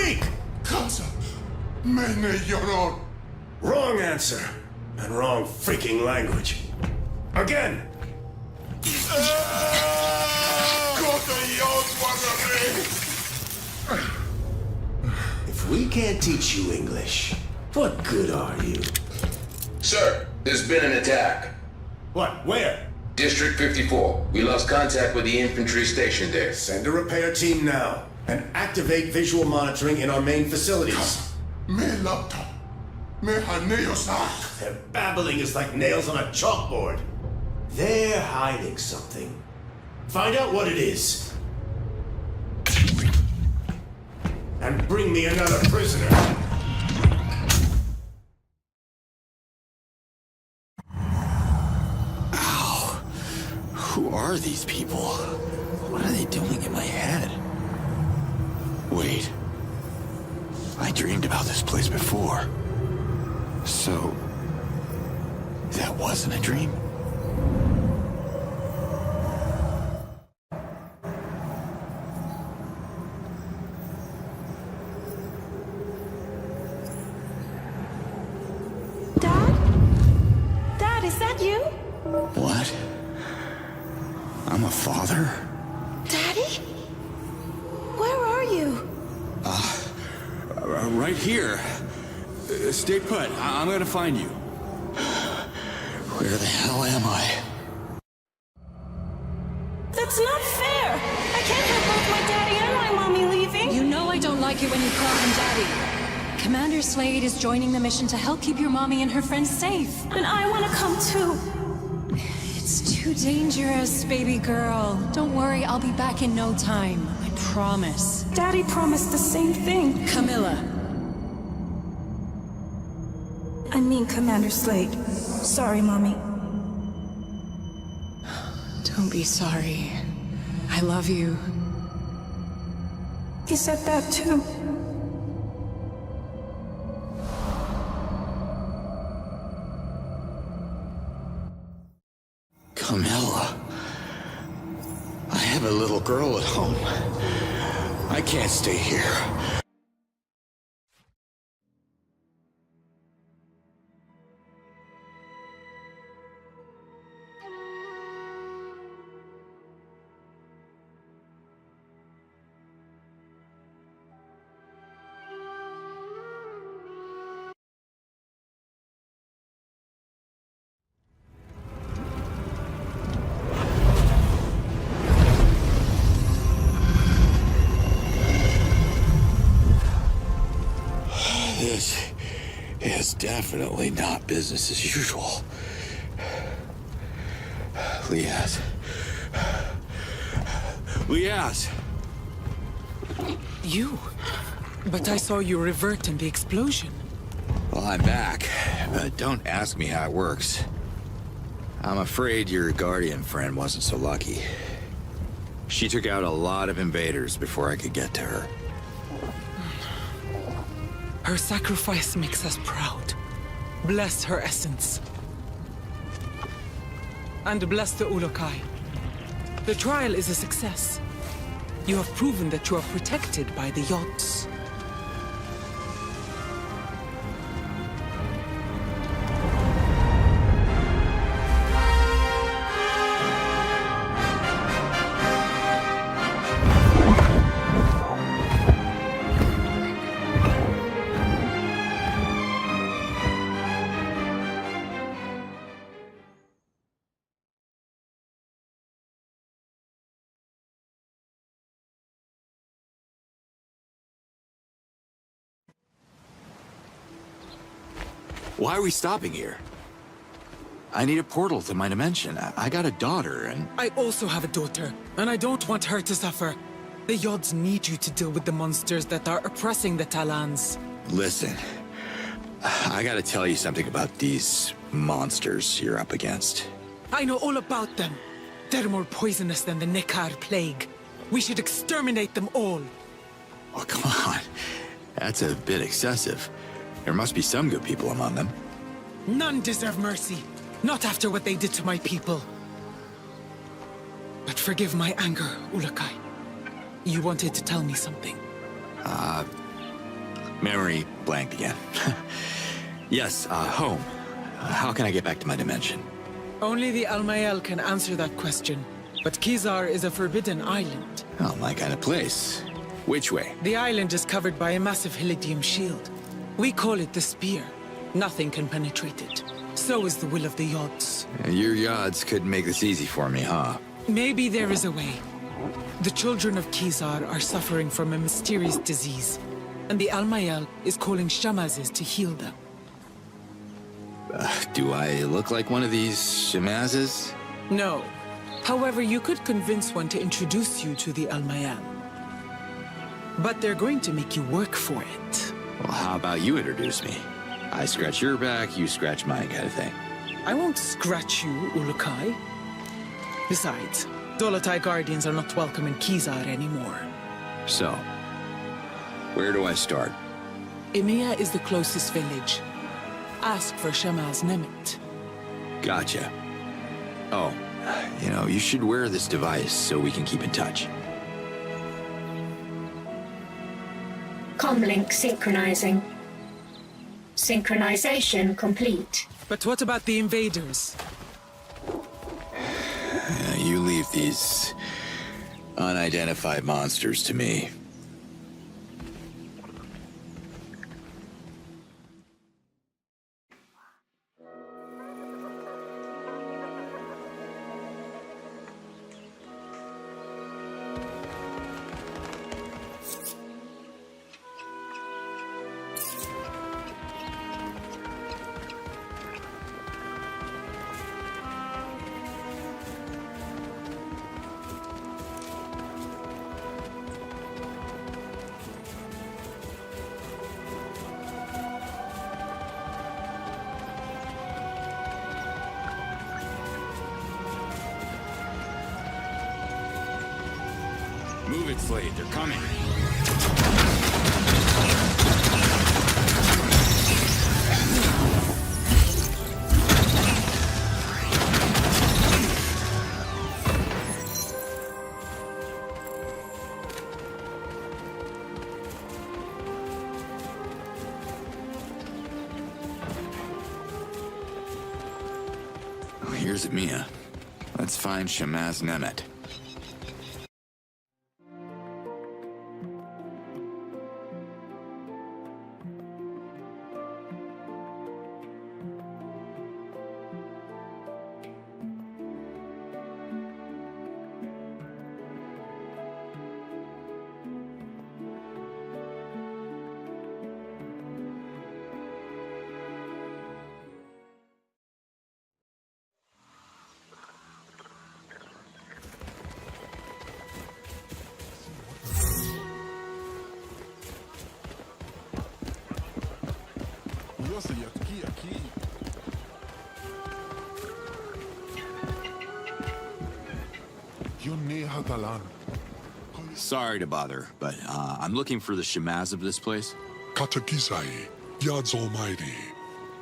Speak! Kansa, mene yoron. Wrong answer. And wrong freaking language. Again! If we can't teach you English, what good are you? Sir, there's been an attack. What? Where? District 54. We lost contact with the infantry stationed there. Send a repair team now. And activate visual monitoring in our main facilities. Me laptop. Me haneyosak. Their babbling is like nails on a chalkboard. They're hiding something. Find out what it is. And bring me another prisoner. Ow. Who are these people? What are they doing in my head? Wait. I dreamed about this place before. So... that wasn't a dream? Dad, is that you? What? I'm a father? Daddy? Where are you? Right here. Stay put. I'm gonna find you. Where the hell am I? That's not fair! I can't have both my daddy and my mommy leaving! You know I don't like it when you call him Daddy. Commander Slade is joining the mission to help keep your mommy and her friends safe. And I want to come too. It's too dangerous, baby girl. Don't worry, I'll be back in no time. I promise. Daddy promised the same thing. Camilla. I mean Commander Slade. Sorry, Mommy. Don't be sorry. I love you. He said that too. Camilla. I have a little girl at home. I can't stay here. This is definitely not business as usual. Liaz. Liaz! You? But I saw you revert in the explosion. Well, I'm back, but don't ask me how it works. I'm afraid your Guardian friend wasn't so lucky. She took out a lot of invaders before I could get to her. Her sacrifice makes us proud. Bless her essence. And bless the Ulukai. The trial is a success. You have proven that you are protected by the yachts. Why are we stopping here? I need a portal to my dimension. I got a daughter, and... I also have a daughter, and I don't want her to suffer. The Yods need you to deal with the monsters that are oppressing the Talans. Listen, I gotta tell you something about these monsters you're up against. I know all about them. They're more poisonous than the Nekar plague. We should exterminate them all. Oh, come on. That's a bit excessive. There must be some good people among them. None deserve mercy. Not after what they did to my people. But forgive my anger, Ulukai. You wanted to tell me something. Memory blanked again. Yes, home. How can I get back to my dimension? Only the Almael can answer that question. But Kizar is a forbidden island. Oh, my kind of place. Which way? The island is covered by a massive Helidium shield. We call it the Spear. Nothing can penetrate it. So is the will of the Yods. Your Yods couldn't make this easy for me, huh? Maybe there is a way. The children of Kizar are suffering from a mysterious disease, and the Almael is calling Shamazes to heal them. Do I look like one of these Shamazes? No. However, you could convince one to introduce you to the Almael. But they're going to make you work for it. Well, how about you introduce me? I scratch your back, you scratch mine kind of thing. I won't scratch you, Ulukai. Besides, Dolotai Guardians are not welcome in Kizar anymore. So, where do I start? Emiya is the closest village. Ask for Shamaz Nemet. Gotcha. Oh, you should wear this device so we can keep in touch. Comlink synchronizing. Synchronization complete. But what about the invaders? You leave these unidentified monsters to me. Move it, Slade. They're coming. Oh, here's Emiya. Let's find Shamaz Nemet. Sorry to bother, but I'm looking for the Shamaz of this place. Katakizai, Yad's Almighty.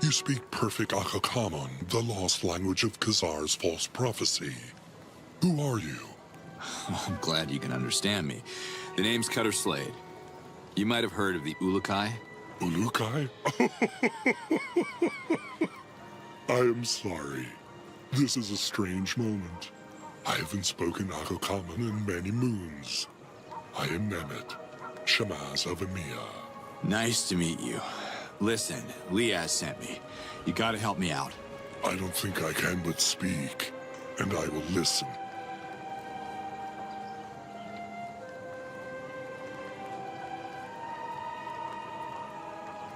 You speak perfect Akakamon, the lost language of Khazar's false prophecy. Who are you? I'm glad you can understand me. The name's Cutter Slade. You might have heard of the Ulukai. Ulukai? I am sorry. This is a strange moment. I haven't spoken Akakamon in many moons. I am Nemet, Shamaz of Emiya. Nice to meet you. Listen, Liaz sent me. You gotta help me out. I don't think I can but speak, and I will listen.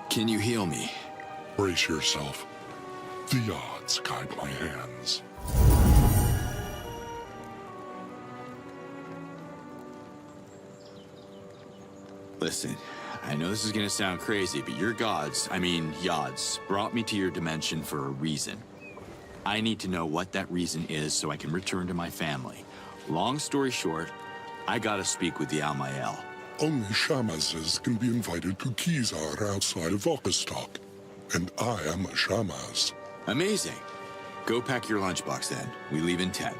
Can you heal me? Brace yourself. The odds guide my hands. Listen, I know this is gonna sound crazy, but your gods, Yods, brought me to your dimension for a reason. I need to know what that reason is so I can return to my family. Long story short, I gotta speak with the Almael. Only Shamazes can be invited to Kizar outside of Outcast, and I am a Shamaz. Amazing. Go pack your lunchbox then. We leave in 10.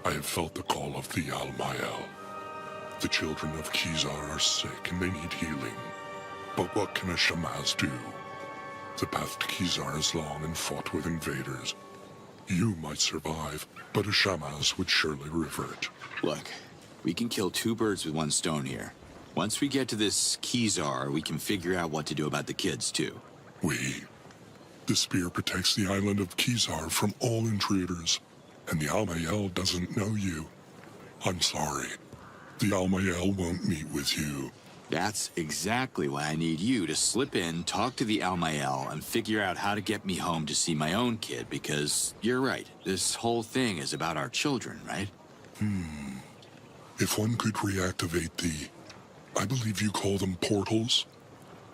I have felt the call of the Almael. The children of Kizar are sick and they need healing. But what can a Shamaz do? The path to Kizar is long and fought with invaders. You might survive, but a Shamaz would surely revert. Look, we can kill two birds with one stone here. Once we get to this Kizar, we can figure out what to do about the kids, too. The spear protects the island of Kizar from all intruders, and the Almayel doesn't know you. I'm sorry. The Almayel won't meet with you. That's exactly why I need you to slip in, talk to the Almayel, and figure out how to get me home to see my own kid, because you're right, this whole thing is about our children, right? If one could reactivate I believe you call them portals?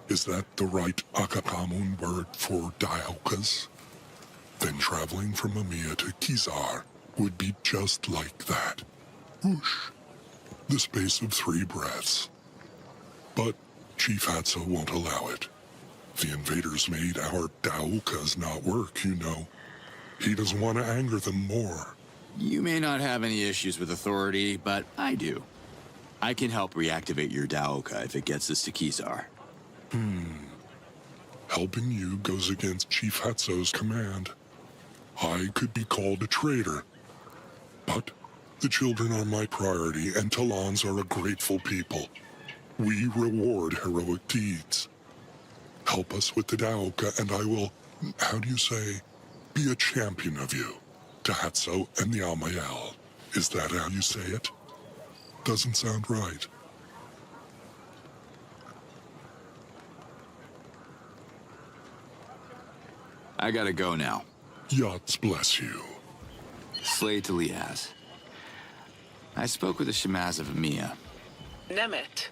Is that the right Akakamun word for dialkas? Then traveling from Mamiya to Kizar would be just like that. Whoosh. The space of 3 breaths. But Chief Hatso won't allow it. The invaders made our dialkas not work, you know. He doesn't want to anger them more. You may not have any issues with authority, but I do. I can help reactivate your Daoka if it gets us to Kizar. Helping you goes against Chief Hatso's command. I could be called a traitor. But the children are my priority, and Talans are a grateful people. We reward heroic deeds. Help us with the Daoka, and I will, how do you say, be a champion of you. To Hatso and the Almayel. Is that how you say it? Doesn't sound right. I gotta go now. Yachts bless you. Slay to Liaz. I spoke with the Shamaz of Amiya. Nemet,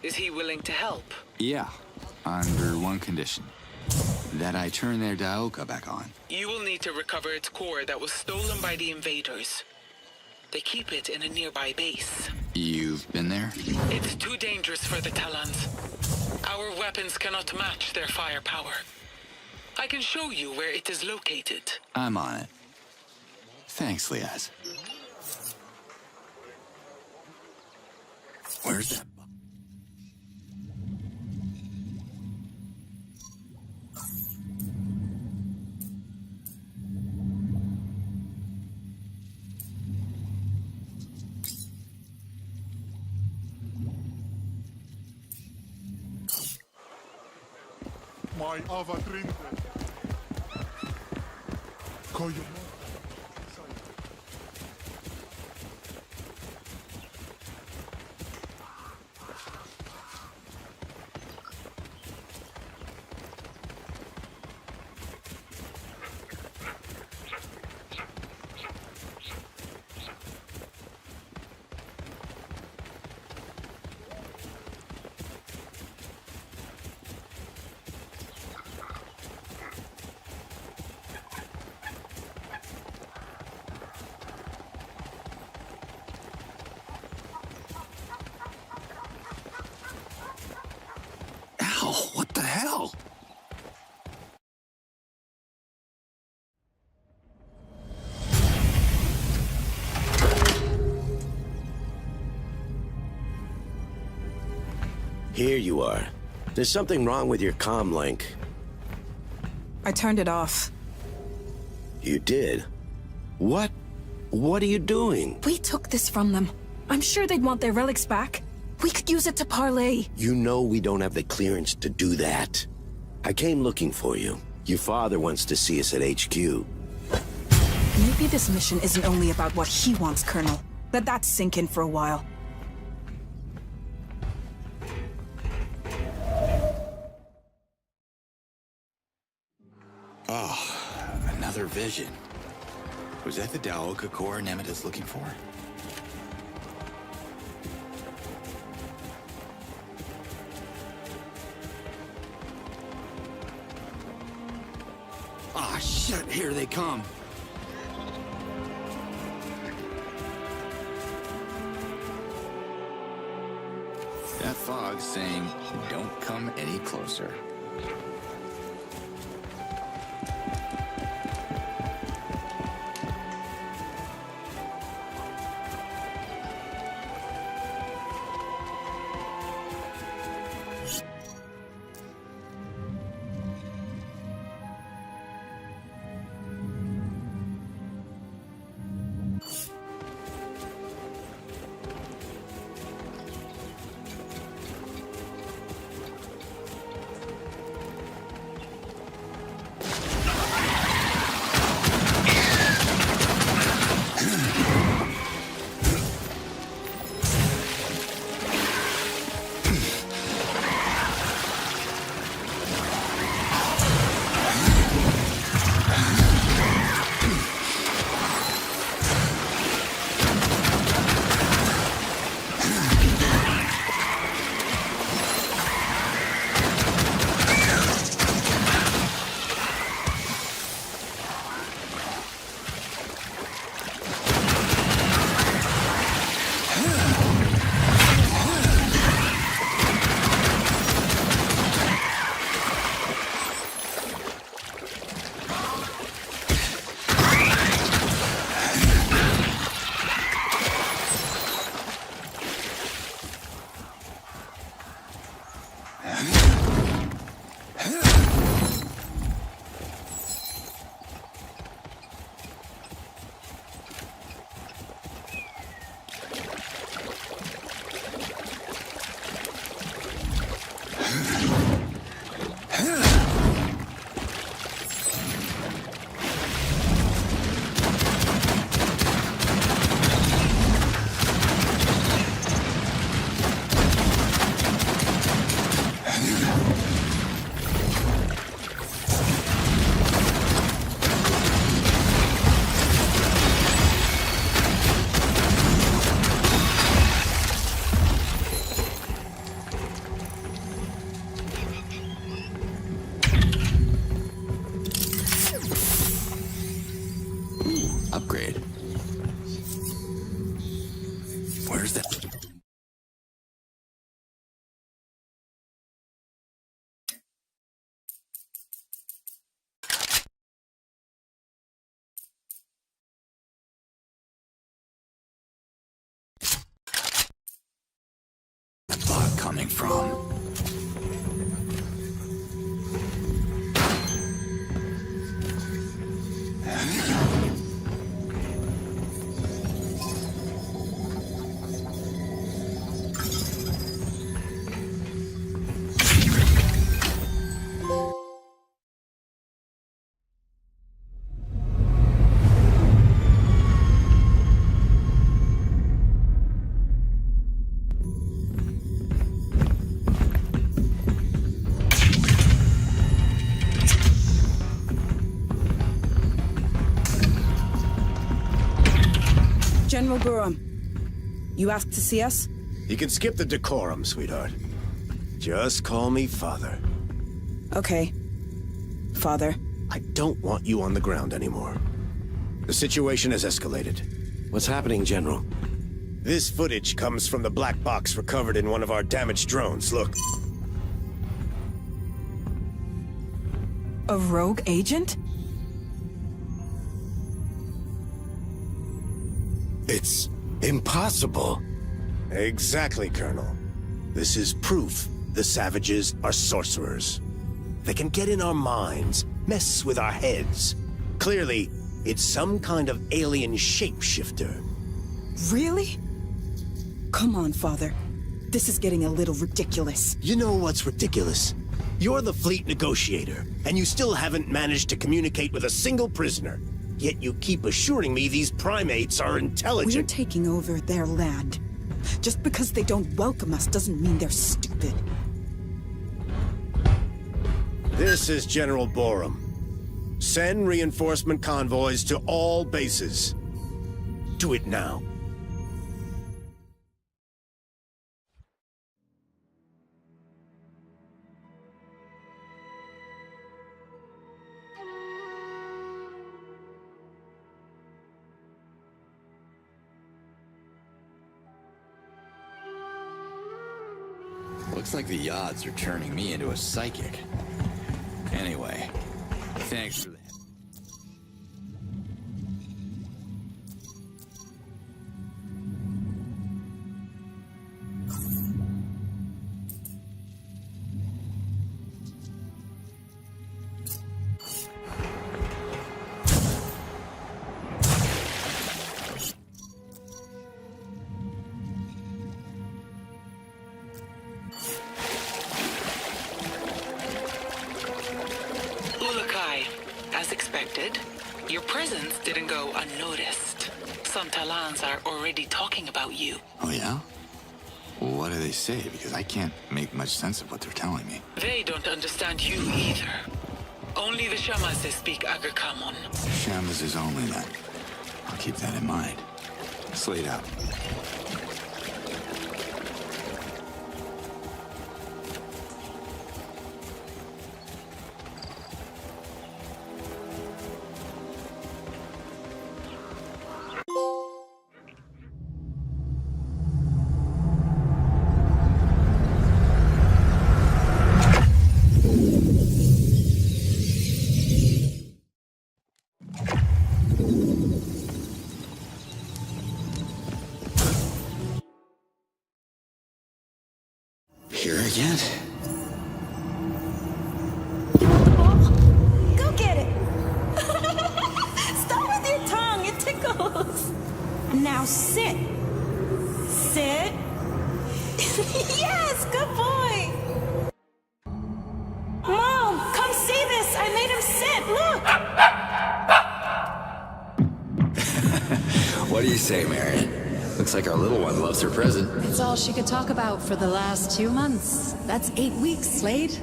is he willing to help? Yeah, under one condition. That I turn their Daoka back on. You will need to recover its core that was stolen by the invaders. They keep it in a nearby base. You've been there? It's too dangerous for the Talans. Our weapons cannot match their firepower. I can show you where it is located. I'm on it. Thanks, Liaz. Where's that? My avatrinte. Koyo. What the hell? Here you are. There's something wrong with your comm link. I turned it off. You did? What? What are you doing? We took this from them. I'm sure they'd want their relics back. We could use it to parlay. You know we don't have the clearance to do that. I came looking for you. Your father wants to see us at HQ. Maybe this mission isn't only about what he wants, Colonel. Let that sink in for a while. Oh, another vision. Was that the Daoka core Nemet is looking for? Ah, shit, here they come. That fog's saying, don't come any closer. Upgrade. Where's that? Blood coming from? General Burham, you asked to see us? You can skip the decorum, sweetheart. Just call me Father. Okay. Father. I don't want you on the ground anymore. The situation has escalated. What's happening, General? This footage comes from the black box recovered in one of our damaged drones. Look. A rogue agent? It's impossible. Exactly, Colonel. This is proof the savages are sorcerers. They can get in our minds, mess with our heads. Clearly, it's some kind of alien shapeshifter. Really? Come on, Father. This is getting a little ridiculous. You know what's ridiculous? You're the fleet negotiator, and you still haven't managed to communicate with a single prisoner. Yet you keep assuring me these primates are intelligent. We're taking over their land. Just because they don't welcome us doesn't mean they're stupid. This is General Borum. Send reinforcement convoys to all bases. Do it now. Looks like the odds are turning me into a psychic. Anyway, thanks for that. As expected, your presence didn't go unnoticed. Some Talans are already talking about you. Oh, yeah? Well, what do they say? Because I can't make much sense of what they're telling me. They don't understand you either. Only the Shamazes speak Agrikamon. Shamas is only then. I'll keep that in mind. Slate out. Here again? Now sit. Sit. Yes, good boy. Mom, come see this. I made him sit. Look. What do you say, Marion? Looks like our little one loves her present. It's all she could talk about for the last 2 months. That's 8 weeks, Slade.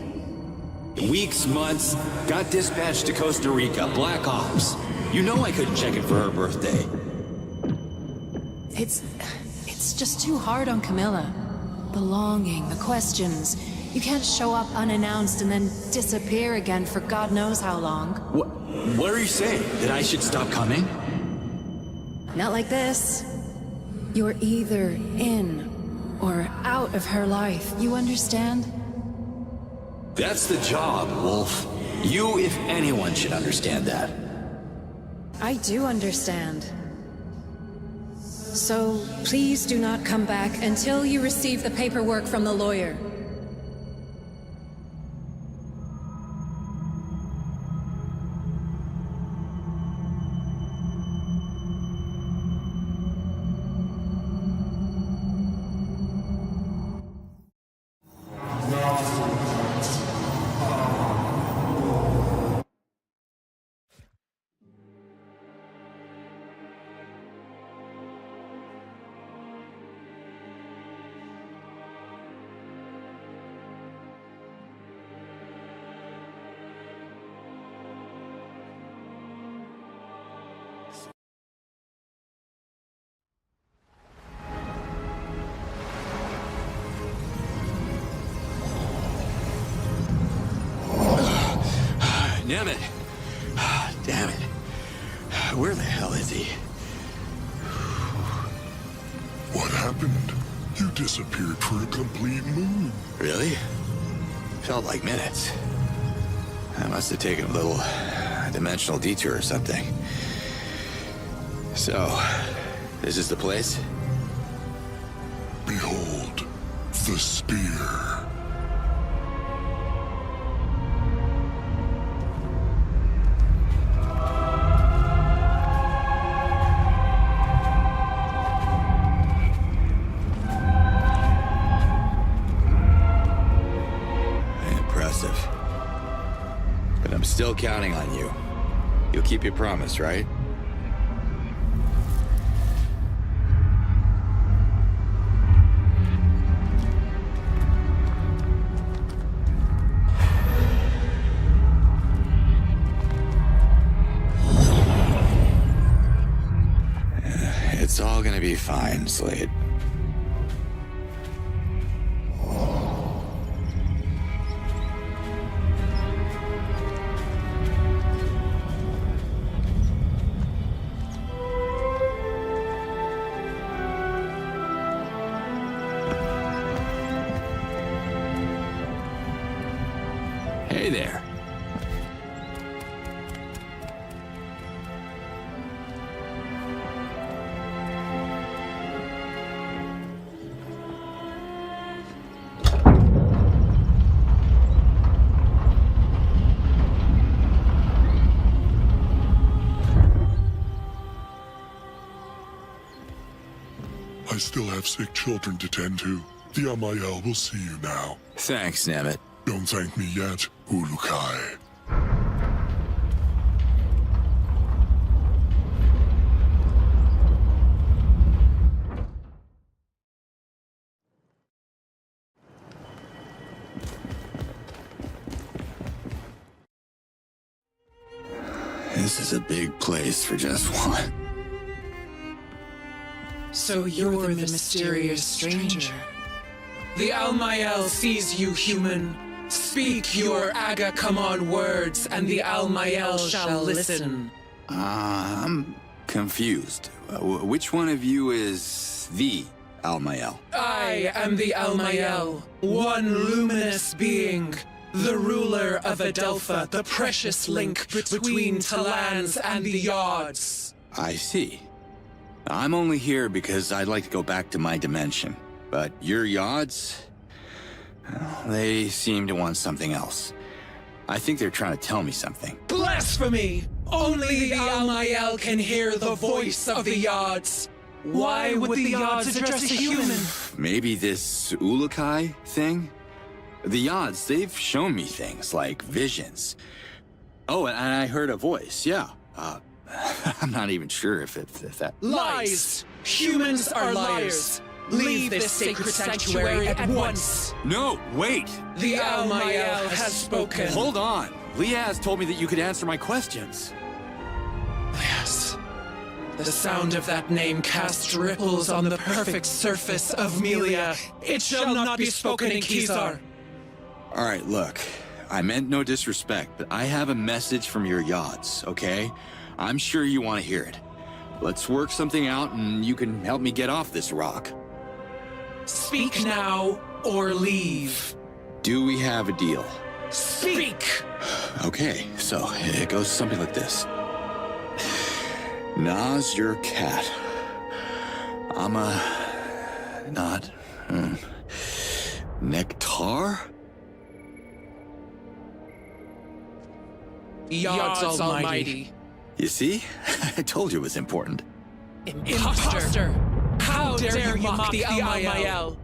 Weeks, months, got dispatched to Costa Rica, Black Ops. You know I couldn't check it for her birthday. It's just too hard on Camilla. The longing, the questions. You can't show up unannounced and then disappear again for God knows how long. What are you saying? That I should stop coming? Not like this. You're either in or out of her life. You understand? That's the job, Wolf. You, if anyone, should understand that. I do understand. So, please do not come back until you receive the paperwork from the lawyer. Damn it. Damn it. Where the hell is he? What happened? You disappeared for a complete moon. Really? Felt like minutes. I must have taken a little dimensional detour or something. So, this is the place? Behold, the spear. Impressive. But I'm still counting on you. You'll keep your promise, right? It's all gonna be fine, Slade. Hey there. I still have sick children to tend to. The Amael will see you now. Thanks, Namit. Don't thank me yet, Ulukai. This is a big place for just one. So you're the mysterious stranger. The Almael sees you, human. Speak your Aga-come-on words, and the Almael shall listen. I'm confused. Which one of you is the Almael? I am the Almael, one luminous being, the ruler of Adelpha, the precious link between Talans and the Yards. I see. I'm only here because I'd like to go back to my dimension. But your Yards? Well, they seem to want something else. I think they're trying to tell me something. Blasphemy! Only the Almael can hear the voice of the Yards. Why would the Yods address a human? Maybe this Ulukai thing? The Yods, they've shown me things like visions. Oh, and I heard a voice, yeah. I'm not even sure if that... Lies! Humans are liars! Leave this sacred sanctuary at once! No, wait! The Almael has spoken. Hold on! Liaz told me that you could answer my questions. Yes. The sound of that name casts ripples on the perfect surface of Melia. It shall not be spoken in Kizar. Alright, look. I meant no disrespect, but I have a message from your Yods, okay? I'm sure you want to hear it. Let's work something out and you can help me get off this rock. Speak now or leave. Do we have a deal? Speak! Okay, so it goes something like this. Na's your cat. I'm a... not... Nectar? Yods Almighty. You see? I told you it was important. Imposter! How dare you mock the Almael?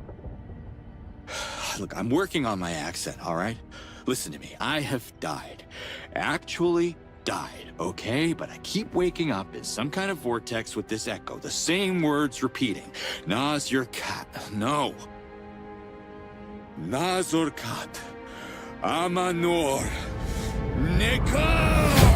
Look, I'm working on my accent, all right? Listen to me, I have died. Actually died, okay? But I keep waking up in some kind of vortex with this echo, the same words repeating. Na's your cat. No. Nazor cat. Amanor. Nekar!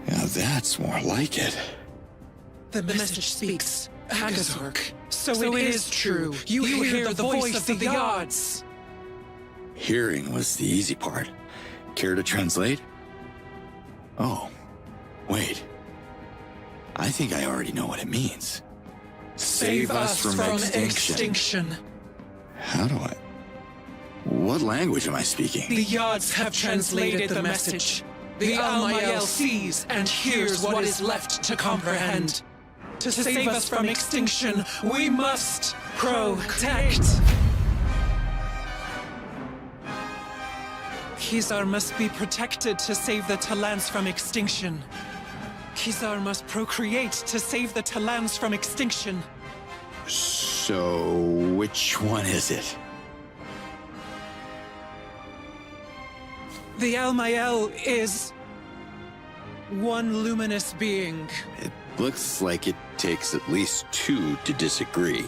Now that's more like it. The message speaks. Agazork. So it is true. You hear the voice of the Yods. Hearing was the easy part. Care to translate? Oh, wait. I think I already know what it means. Save us from extinction. How do I... What language am I speaking? The Yods have translated the message. The Almael sees and hears what is left to comprehend. To save us from extinction, we must protect. Kizar must be protected to save the Talans from extinction. Kizar must procreate to save the Talans from extinction. So, which one is it? The Almael is one luminous being. It looks like it takes at least two to disagree.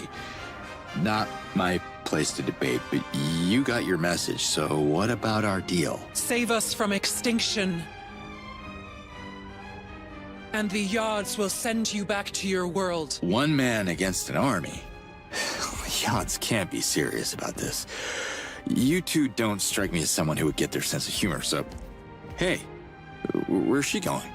Not my place to debate, but you got your message, so what about our deal? Save us from extinction. And the Yods will send you back to your world. One man against an army? Yods can't be serious about this. You two don't strike me as someone who would get their sense of humor, so... Hey, where's she going?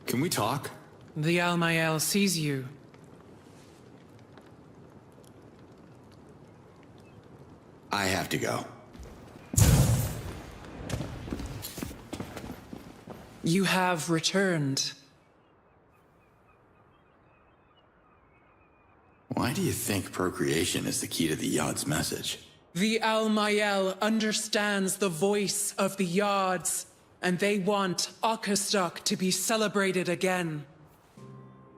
Can we talk? The Almael sees you. I have to go. You have returned. Why do you think procreation is the key to the Yod's message? The Almael understands the voice of the Yods, and they want Outcast to be celebrated again.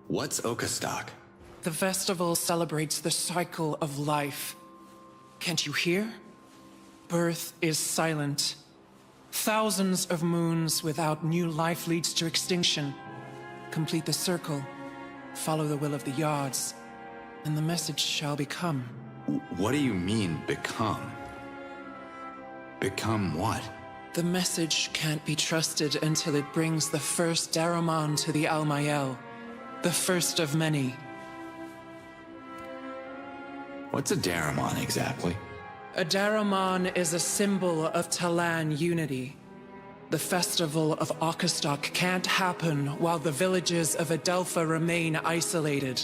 What's Outcast? The festival celebrates the cycle of life. Can't you hear? Birth is silent. Thousands of moons without new life leads to extinction. Complete the circle. Follow the will of the Yods, and the message shall become. What do you mean, become? Become what? The message can't be trusted until it brings the first Daramon to the Almael. The first of many. What's a Daramon exactly? A Daramon is a symbol of Talan unity. The festival of Outcast can't happen while the villages of Adelpha remain isolated.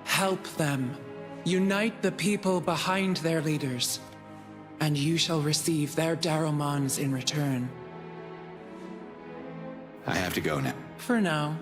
Help them. Unite the people behind their leaders. and you shall receive their Daromans in return. I have to go now. For now.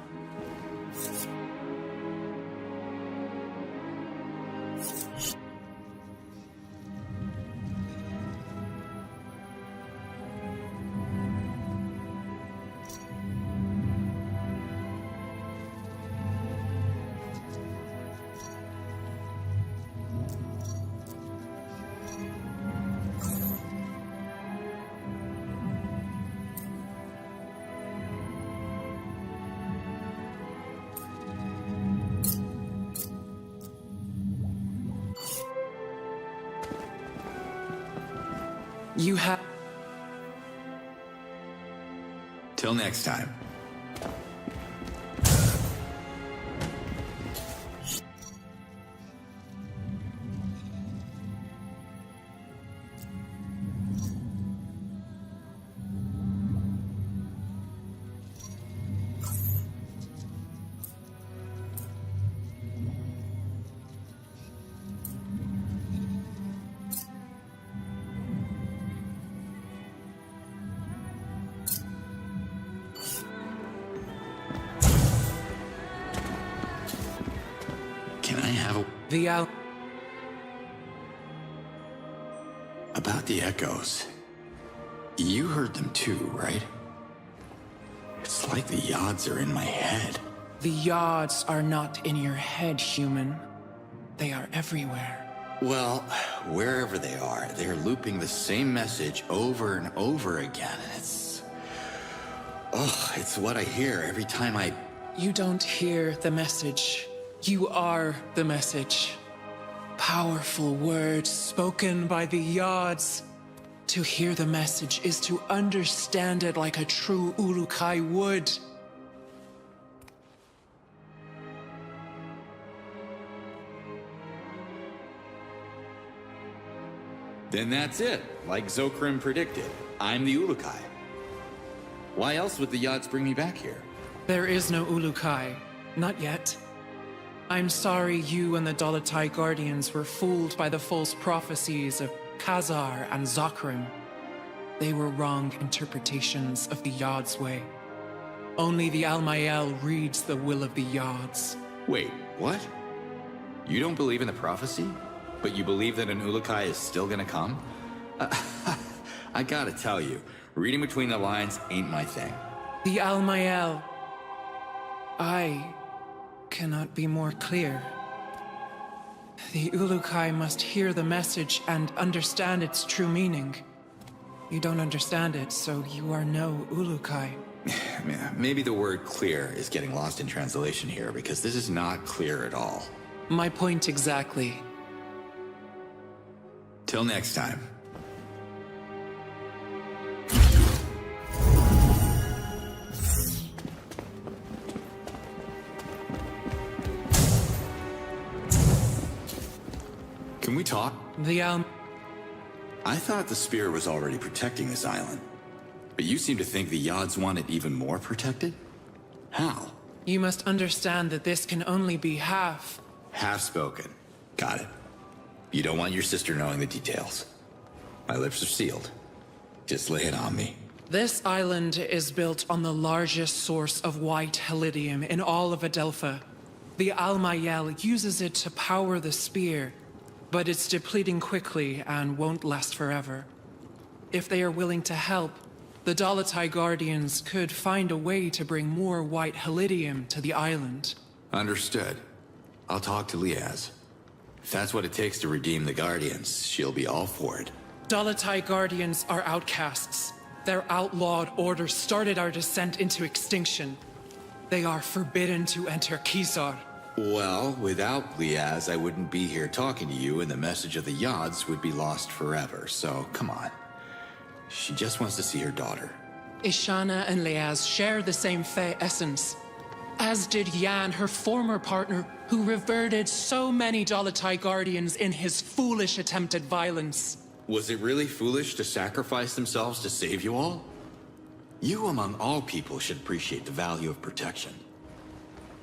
You have... Till next time. Can I have a... About the echoes. You heard them too, right? It's like the Yods are in my head. The Yods are not in your head, human. They are everywhere. Well, wherever they are, they're looping the same message over and over again. It's what I hear every time I... You don't hear the message. You are the message. Powerful words spoken by the Yods. To hear the message is to understand it like a true Urukai would. Then that's it, like Zokrim predicted. I'm the Ulukai. Why else would the Yods bring me back here? There is no Ulukai. Not yet. I'm sorry you and the Dalatai Guardians were fooled by the false prophecies of Khazar and Zokrim. They were wrong interpretations of the Yod's way. Only the Almael reads the will of the Yods. Wait, what? You don't believe in the prophecy? But you believe that an Ulukai is still gonna come? I gotta tell you, reading between the lines ain't my thing. The Almael. I cannot be more clear. The Ulukai must hear the message and understand its true meaning. You don't understand it, so you are no Ulukai. Maybe the word clear is getting lost in translation here, because this is not clear at all. My point exactly. Till next time. Can we talk? I thought the Spear was already protecting this island. But you seem to think the Yods want it even more protected? How? You must understand that this can only be half. Half-spoken. Got it. You don't want your sister knowing the details. My lips are sealed. Just lay it on me. This island is built on the largest source of white helidium in all of Adelpha. The Almael uses it to power the Spear, but it's depleting quickly and won't last forever. If they are willing to help, the Dalatai Guardians could find a way to bring more white helidium to the island. Understood. I'll talk to Liaz. If that's what it takes to redeem the Guardians, she'll be all for it. Dalatai Guardians are outcasts. Their outlawed order started our descent into extinction. They are forbidden to enter Kizar. Well, without Liaz, I wouldn't be here talking to you, and the message of the Yods would be lost forever, so come on. She just wants to see her daughter. Ishana and Liaz share the same Fey essence. As did Yan, her former partner, who reverted so many Dalatai Guardians in his foolish attempt at violence. Was it really foolish to sacrifice themselves to save you all? You, among all people, should appreciate the value of protection.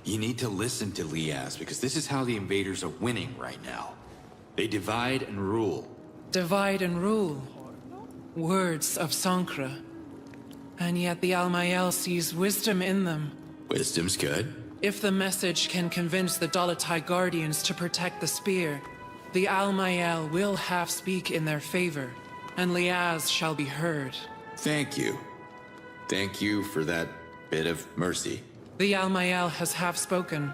You need to listen to Liaz, because this is how the invaders are winning right now. They divide and rule. Divide and rule. Words of Sankra. And yet the Almael sees wisdom in them. Wisdom's good. If the message can convince the Dalatai Guardians to protect the spear, the Almael will half speak in their favor, and Liaz shall be heard. Thank you. Thank you for that bit of mercy. The Almael has half spoken.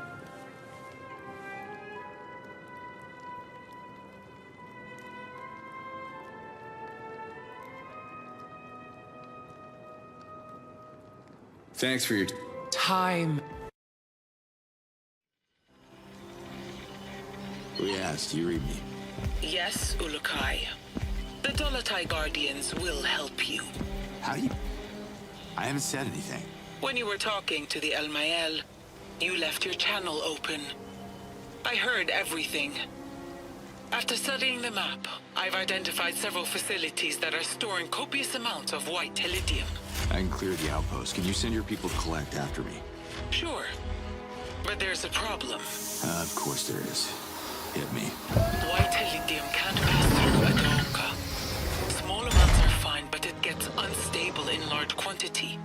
Thanks for your Time. Yes, you read me. Yes, Ulukai. The Dalatai Guardians will help you. How do you... I haven't said anything. When you were talking to the Almael, you left your channel open. I heard everything. After studying the map, I've identified several facilities that are storing copious amounts of white Telidium. I can clear the outpost. Can you send your people to collect after me? Sure. But there's a problem. Of course there is. Hit me. White Telidium can't pass through a Daoka. Small amounts are fine, but it gets unstable in large quantity.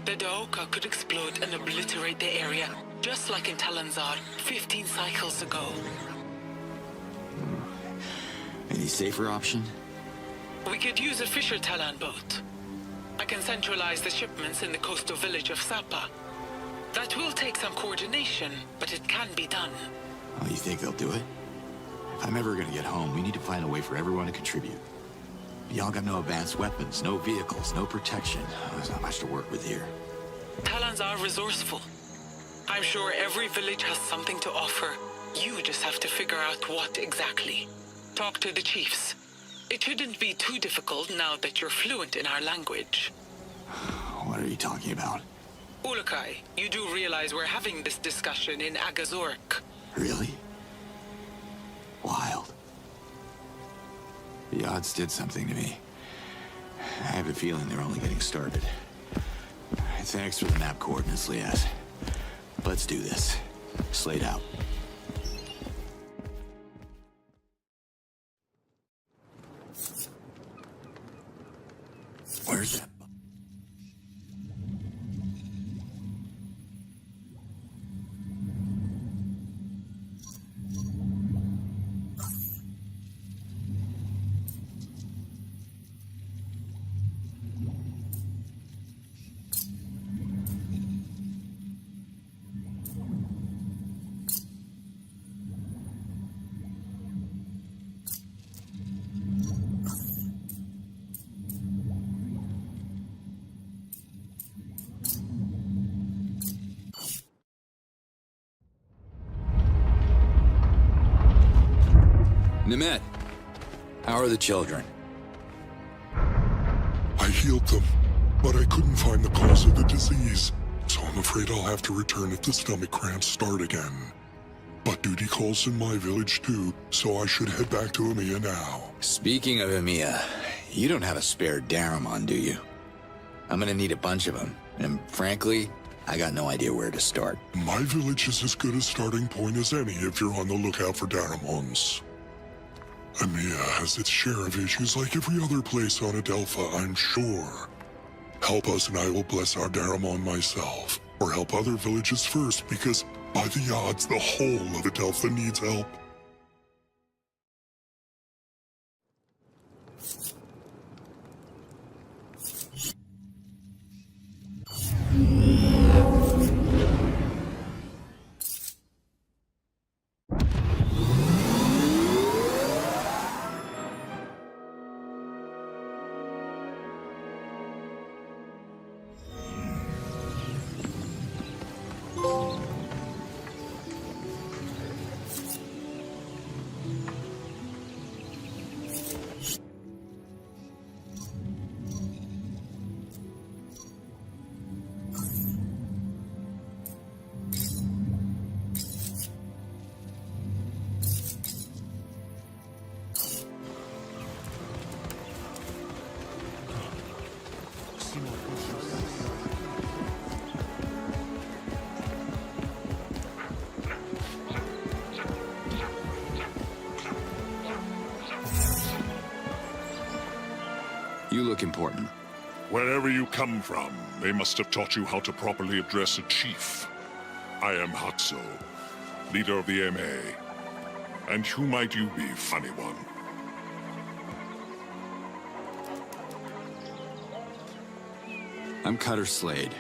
The Daoka could explode and obliterate the area, just like in Talanzar 15 cycles ago. Any safer option? We could use a Fisher Talan boat. I can centralize the shipments in the coastal village of Sapa. That will take some coordination, but it can be done. Oh, you think they'll do it? If I'm ever gonna get home, we need to find a way for everyone to contribute. Y'all got no advanced weapons, no vehicles, no protection. There's not much to work with here. Talans are resourceful. I'm sure every village has something to offer. You just have to figure out what exactly. Talk to the chiefs. It shouldn't be too difficult now that you're fluent in our language. What are you talking about? Ulukai, you do realize we're having this discussion in Agazork. Really? Wild. The odds did something to me. I have a feeling they're only getting started. Thanks for the map coordinates, Liaz. Let's do this. Slate out. Where's that? Nimet, how are the children? I healed them, but I couldn't find the cause of the disease, so I'm afraid I'll have to return if the stomach cramps start again. But duty calls in my village too, so I should head back to Emiya now. Speaking of Emiya, you don't have a spare Daramon, do you? I'm gonna need a bunch of them, and frankly, I got no idea where to start. My village is as good a starting point as any if you're on the lookout for Daramons. Emiya has its share of issues like every other place on Adelpha, I'm sure. Help us and I will bless our Daramon myself. Or help other villages first, because by the odds, the whole of Adelpha needs help. important? Wherever you come from, they must have taught you how to properly address a chief. I am Hatso, leader of the MA. And who might you be, funny one? I'm Cutter Slade.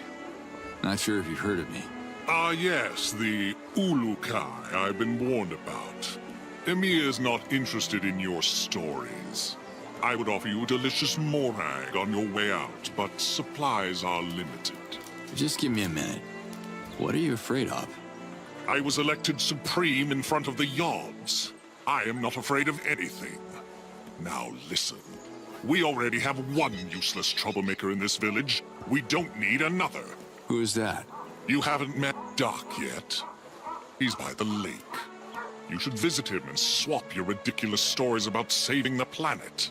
Not sure if you've heard of me. Ah, yes, the Ulukai I've been warned about. Emiya is not interested in your stories. I would offer you a delicious morag on your way out, but supplies are limited. Just give me a minute. What are you afraid of? I was elected supreme in front of the Yods. I am not afraid of anything. Now listen. We already have one useless troublemaker in this village. We don't need another. Who is that? You haven't met Doc yet. He's by the lake. You should visit him and swap your ridiculous stories about saving the planet.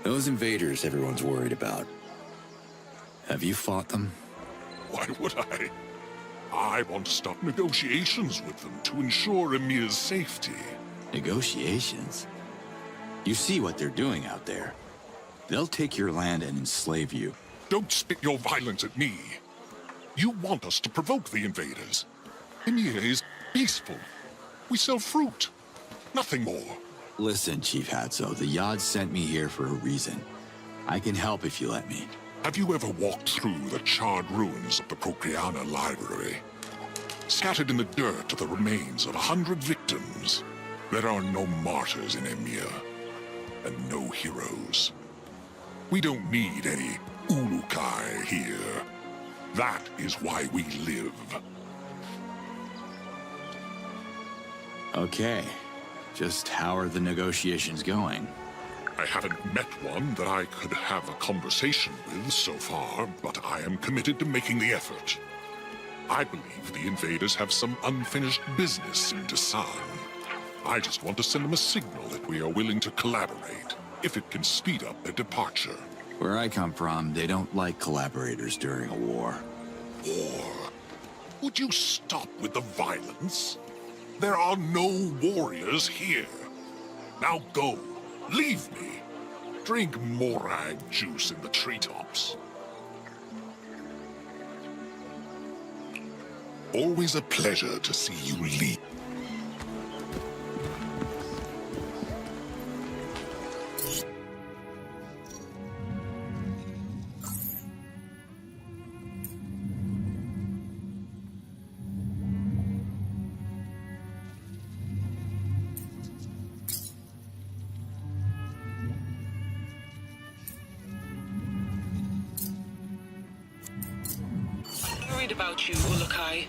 Those invaders everyone's worried about. Have you fought them? Why would I? I want to start negotiations with them to ensure Emiya's safety. Negotiations? You see what they're doing out there. They'll take your land and enslave you. Don't spit your violence at me. You want us to provoke the invaders. Emiya is peaceful. We sell fruit. Nothing more. Listen, Chief Hatso, the Yods sent me here for a reason. I can help if you let me. Have you ever walked through the charred ruins of the Procreana Library? Scattered in the dirt are the remains of 100 victims. There are no martyrs in Emiya, and no heroes. We don't need any Ulukai here. That is why we live. Okay. Just how are the negotiations going? I haven't met one that I could have a conversation with so far, but I am committed to making the effort. I believe the invaders have some unfinished business in Dasan. I just want to send them a signal that we are willing to collaborate, if it can speed up their departure. Where I come from, they don't like collaborators during a war. War? Would you stop with the violence? There are no warriors here. Now go. Leave me. Drink morag juice in the treetops. Always a pleasure to see you leave. Worried about you, Ulukai.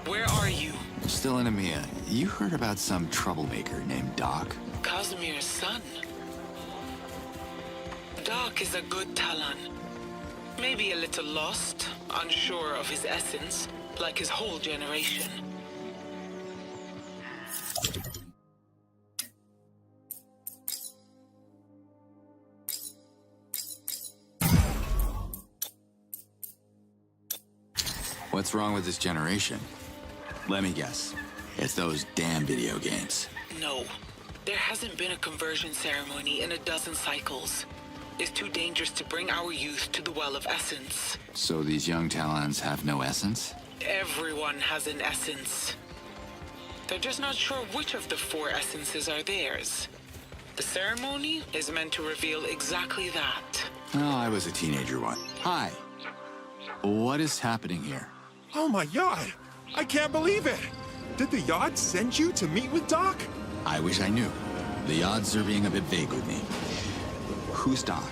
Where are you? Still in Emiya. You heard about some troublemaker named Doc? Casimir's son. Doc is a good Talon. Maybe a little lost, unsure of his essence, like his whole generation. What's wrong with this generation? Let me guess. It's those damn video games. No. There hasn't been a conversion ceremony in a dozen cycles. It's too dangerous to bring our youth to the Well of Essence. So these young Talons have no essence? Everyone has an essence. They're just not sure which of the 4 essences are theirs. The ceremony is meant to reveal exactly that. Oh, I was a teenager once. Hi. What is happening here? Oh my god! I can't believe it! Did the Yods send you to meet with Doc? I wish I knew. The odds are being a bit vague with me. Who's Doc?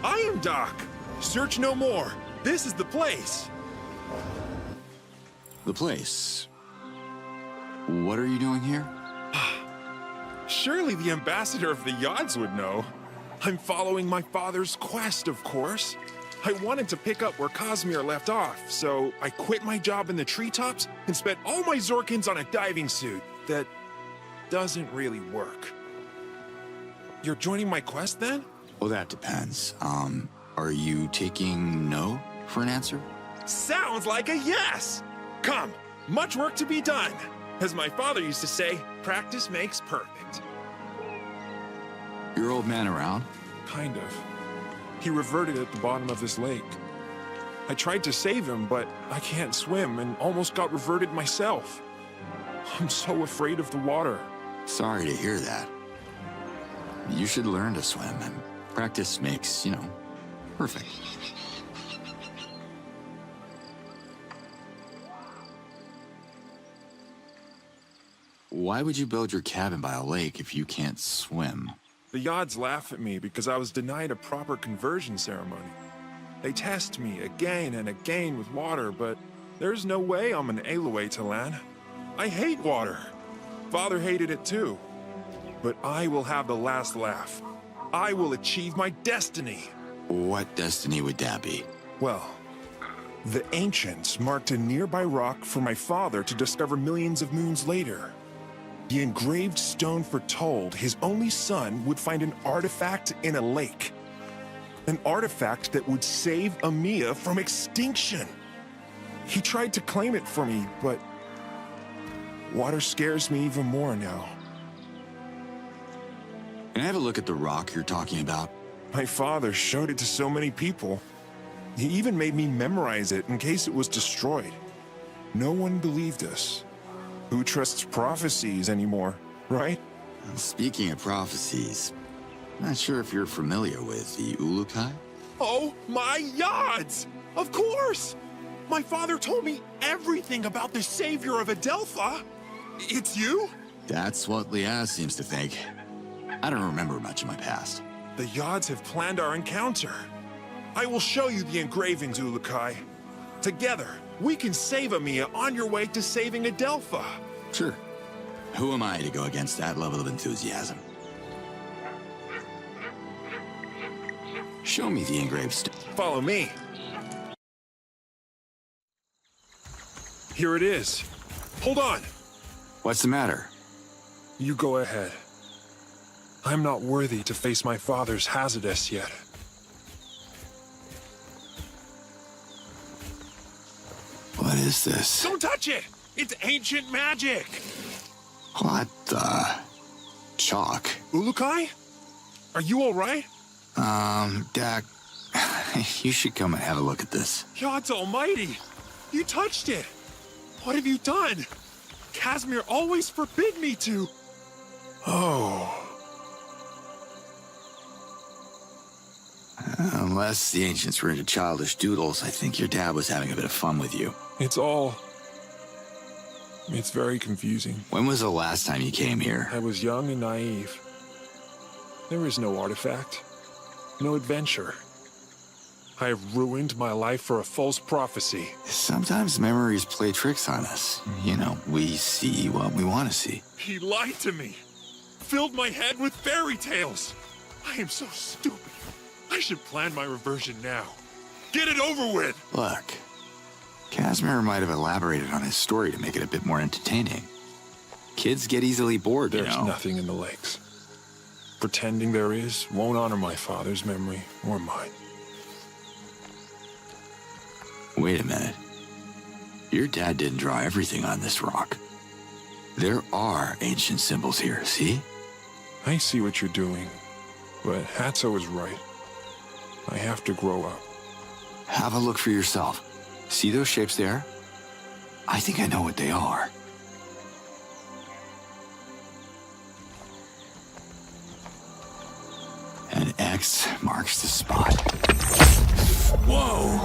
I am Doc! Search no more. This is the place. The place? What are you doing here? Surely the ambassador of the Yods would know. I'm following my father's quest, of course. I wanted to pick up where Casimir left off, so I quit my job in the treetops and spent all my Zorkins on a diving suit that doesn't really work. You're joining my quest then? Well, that depends. Are you taking no for an answer? Sounds like a yes! Come, much work to be done. As my father used to say, practice makes perfect. Your old man around? Kind of. He reverted at the bottom of this lake. I tried to save him, but I can't swim and almost got reverted myself. I'm so afraid of the water. Sorry to hear that. You should learn to swim, and practice makes, perfect. Why would you build your cabin by a lake if you can't swim? The Yods laugh at me because I was denied a proper conversion ceremony. They test me again and again with water, but there's no way I'm an Aloe to land. I hate water. Father hated it too. But I will have the last laugh. I will achieve my destiny. What destiny would that be? Well, the ancients marked a nearby rock for my father to discover millions of moons later. The engraved stone foretold his only son would find an artifact in a lake. An artifact that would save Amiya from extinction. He tried to claim it for me, but water scares me even more now. Can I have a look at the rock you're talking about? My father showed it to so many people. He even made me memorize it in case it was destroyed. No one believed us. Who trusts prophecies anymore, right? Speaking of prophecies, not sure if you're familiar with the Ulukai? Oh my Yods! Of course! My father told me everything about the savior of Adelpha. It's you? That's what Liaz seems to think. I don't remember much of my past. The Yods have planned our encounter. I will show you the engravings, Ulukai. Together, we can save Amiya on your way to saving Adelpha. Sure. Who am I to go against that level of enthusiasm? Show me the engraved stone. Follow me. Here it is. Hold on. What's the matter? You go ahead. I'm not worthy to face my father's Hazardous yet. What is this? Don't touch it! It's ancient magic! What the? Chalk? Ulukai? Are you alright? Dak, you should come and have a look at this. Yods almighty! You touched it! What have you done? Casimir always forbid me to... Oh... Unless the ancients were into childish doodles, I think your dad was having a bit of fun with you. It's very confusing. When was the last time you came here? I was young and naive. There is no artifact. No adventure. I have ruined my life for a false prophecy. Sometimes memories play tricks on us. We see what we want to see. He lied to me. Filled my head with fairy tales. I am so stupid. I should plan my reversion now. Get it over with! Look, Casimir might have elaborated on his story to make it a bit more entertaining. Kids get easily bored, There's nothing in the lakes. Pretending there is won't honor my father's memory or mine. Wait a minute. Your dad didn't draw everything on this rock. There are ancient symbols here, see? I see what you're doing, but Hatso is right. I have to grow up. Have a look for yourself. See those shapes there? I think I know what they are. An X marks the spot. Whoa!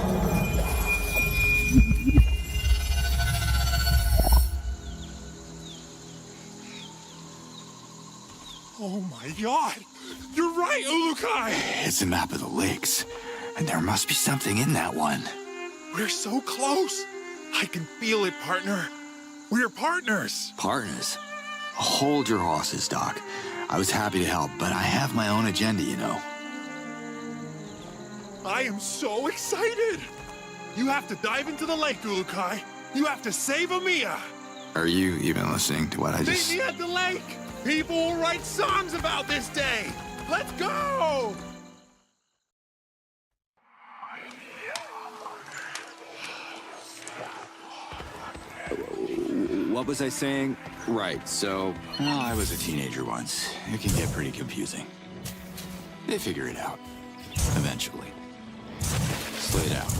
Oh my god! You're right, Ulukai! It's a map of the lakes, and there must be something in that one. We're so close! I can feel it, partner. We're partners! Partners? Hold your horses, Doc. I was happy to help, but I have my own agenda, I am so excited! You have to dive into the lake, Ulukai. You have to save Amiya! Are you even listening to what I just... Meet me at the lake! People will write songs about this day! Let's go! What was I saying? Right, so... Well, I was a teenager once. It can get pretty confusing. They figure it out. Eventually. Slay it out.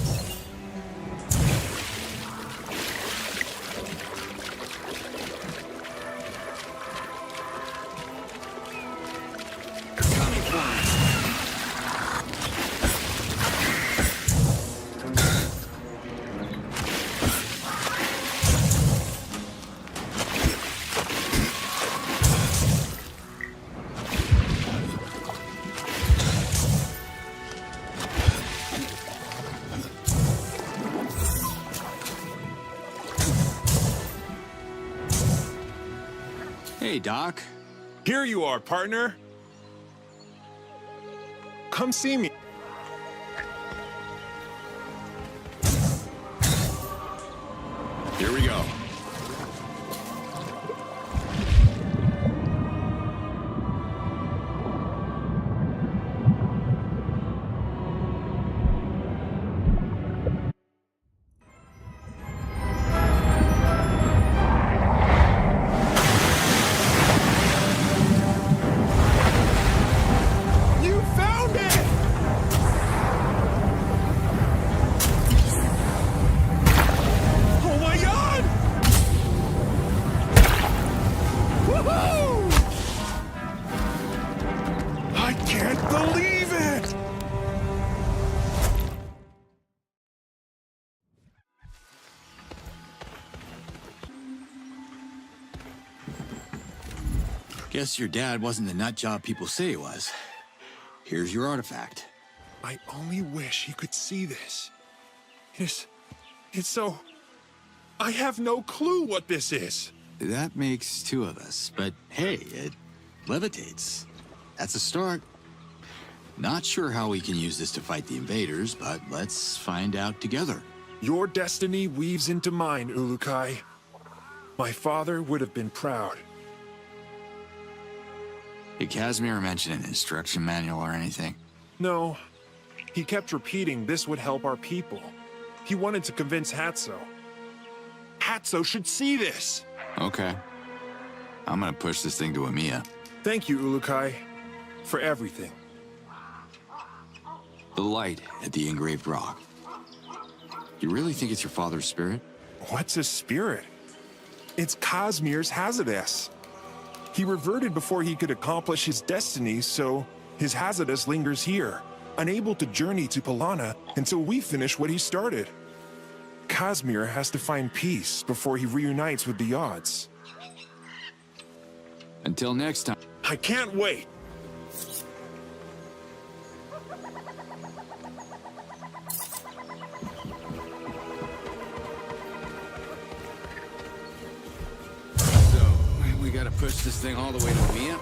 Hey, Doc. Here you are, partner. Come see me. Here we go. You found it! Oh my god! Woohoo! I can't believe it! Guess your dad wasn't the nut job people say he was. Here's your artifact. I only wish he could see this. It's so... I have no clue what this is. That makes two of us, but hey, it levitates. That's a start. Not sure how we can use this to fight the invaders, but let's find out together. Your destiny weaves into mine, Ulukai. My father would have been proud. Did Casimir mention an instruction manual or anything? No. He kept repeating this would help our people. He wanted to convince Hatso. Hatso should see this! Okay. I'm gonna push this thing to Amiya. Thank you, Ulukai, for everything. The light at the engraved rock. You really think it's your father's spirit? What's a spirit? It's Cosmere's Hazardous. He reverted before he could accomplish his destiny, so his Hazardous lingers here, unable to journey to Palana until we finish what he started. Cosmere has to find peace before he reunites with the odds. Until next time. I can't wait! We gotta push this thing all the way to Amiya?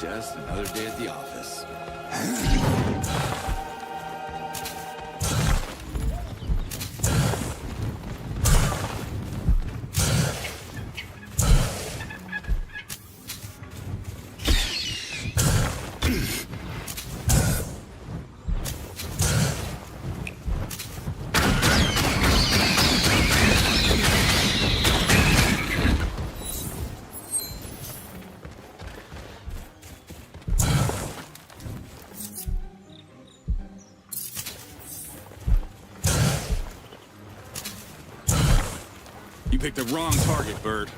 Just another day at the office. You picked the wrong target, Bird.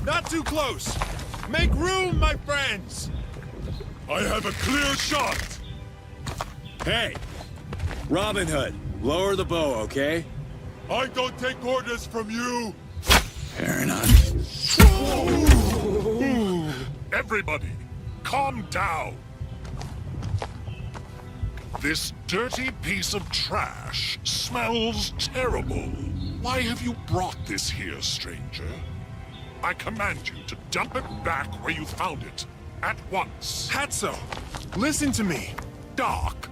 Not too close! Make room, my friends! I have a clear shot! Hey! Robin Hood, lower the bow, okay? I don't take orders from you! Fair enough. Everybody, calm down. This dirty piece of trash smells terrible. Why have you brought this here, stranger? I command you to dump it back where you found it, at once. Hatso, listen to me. Doc,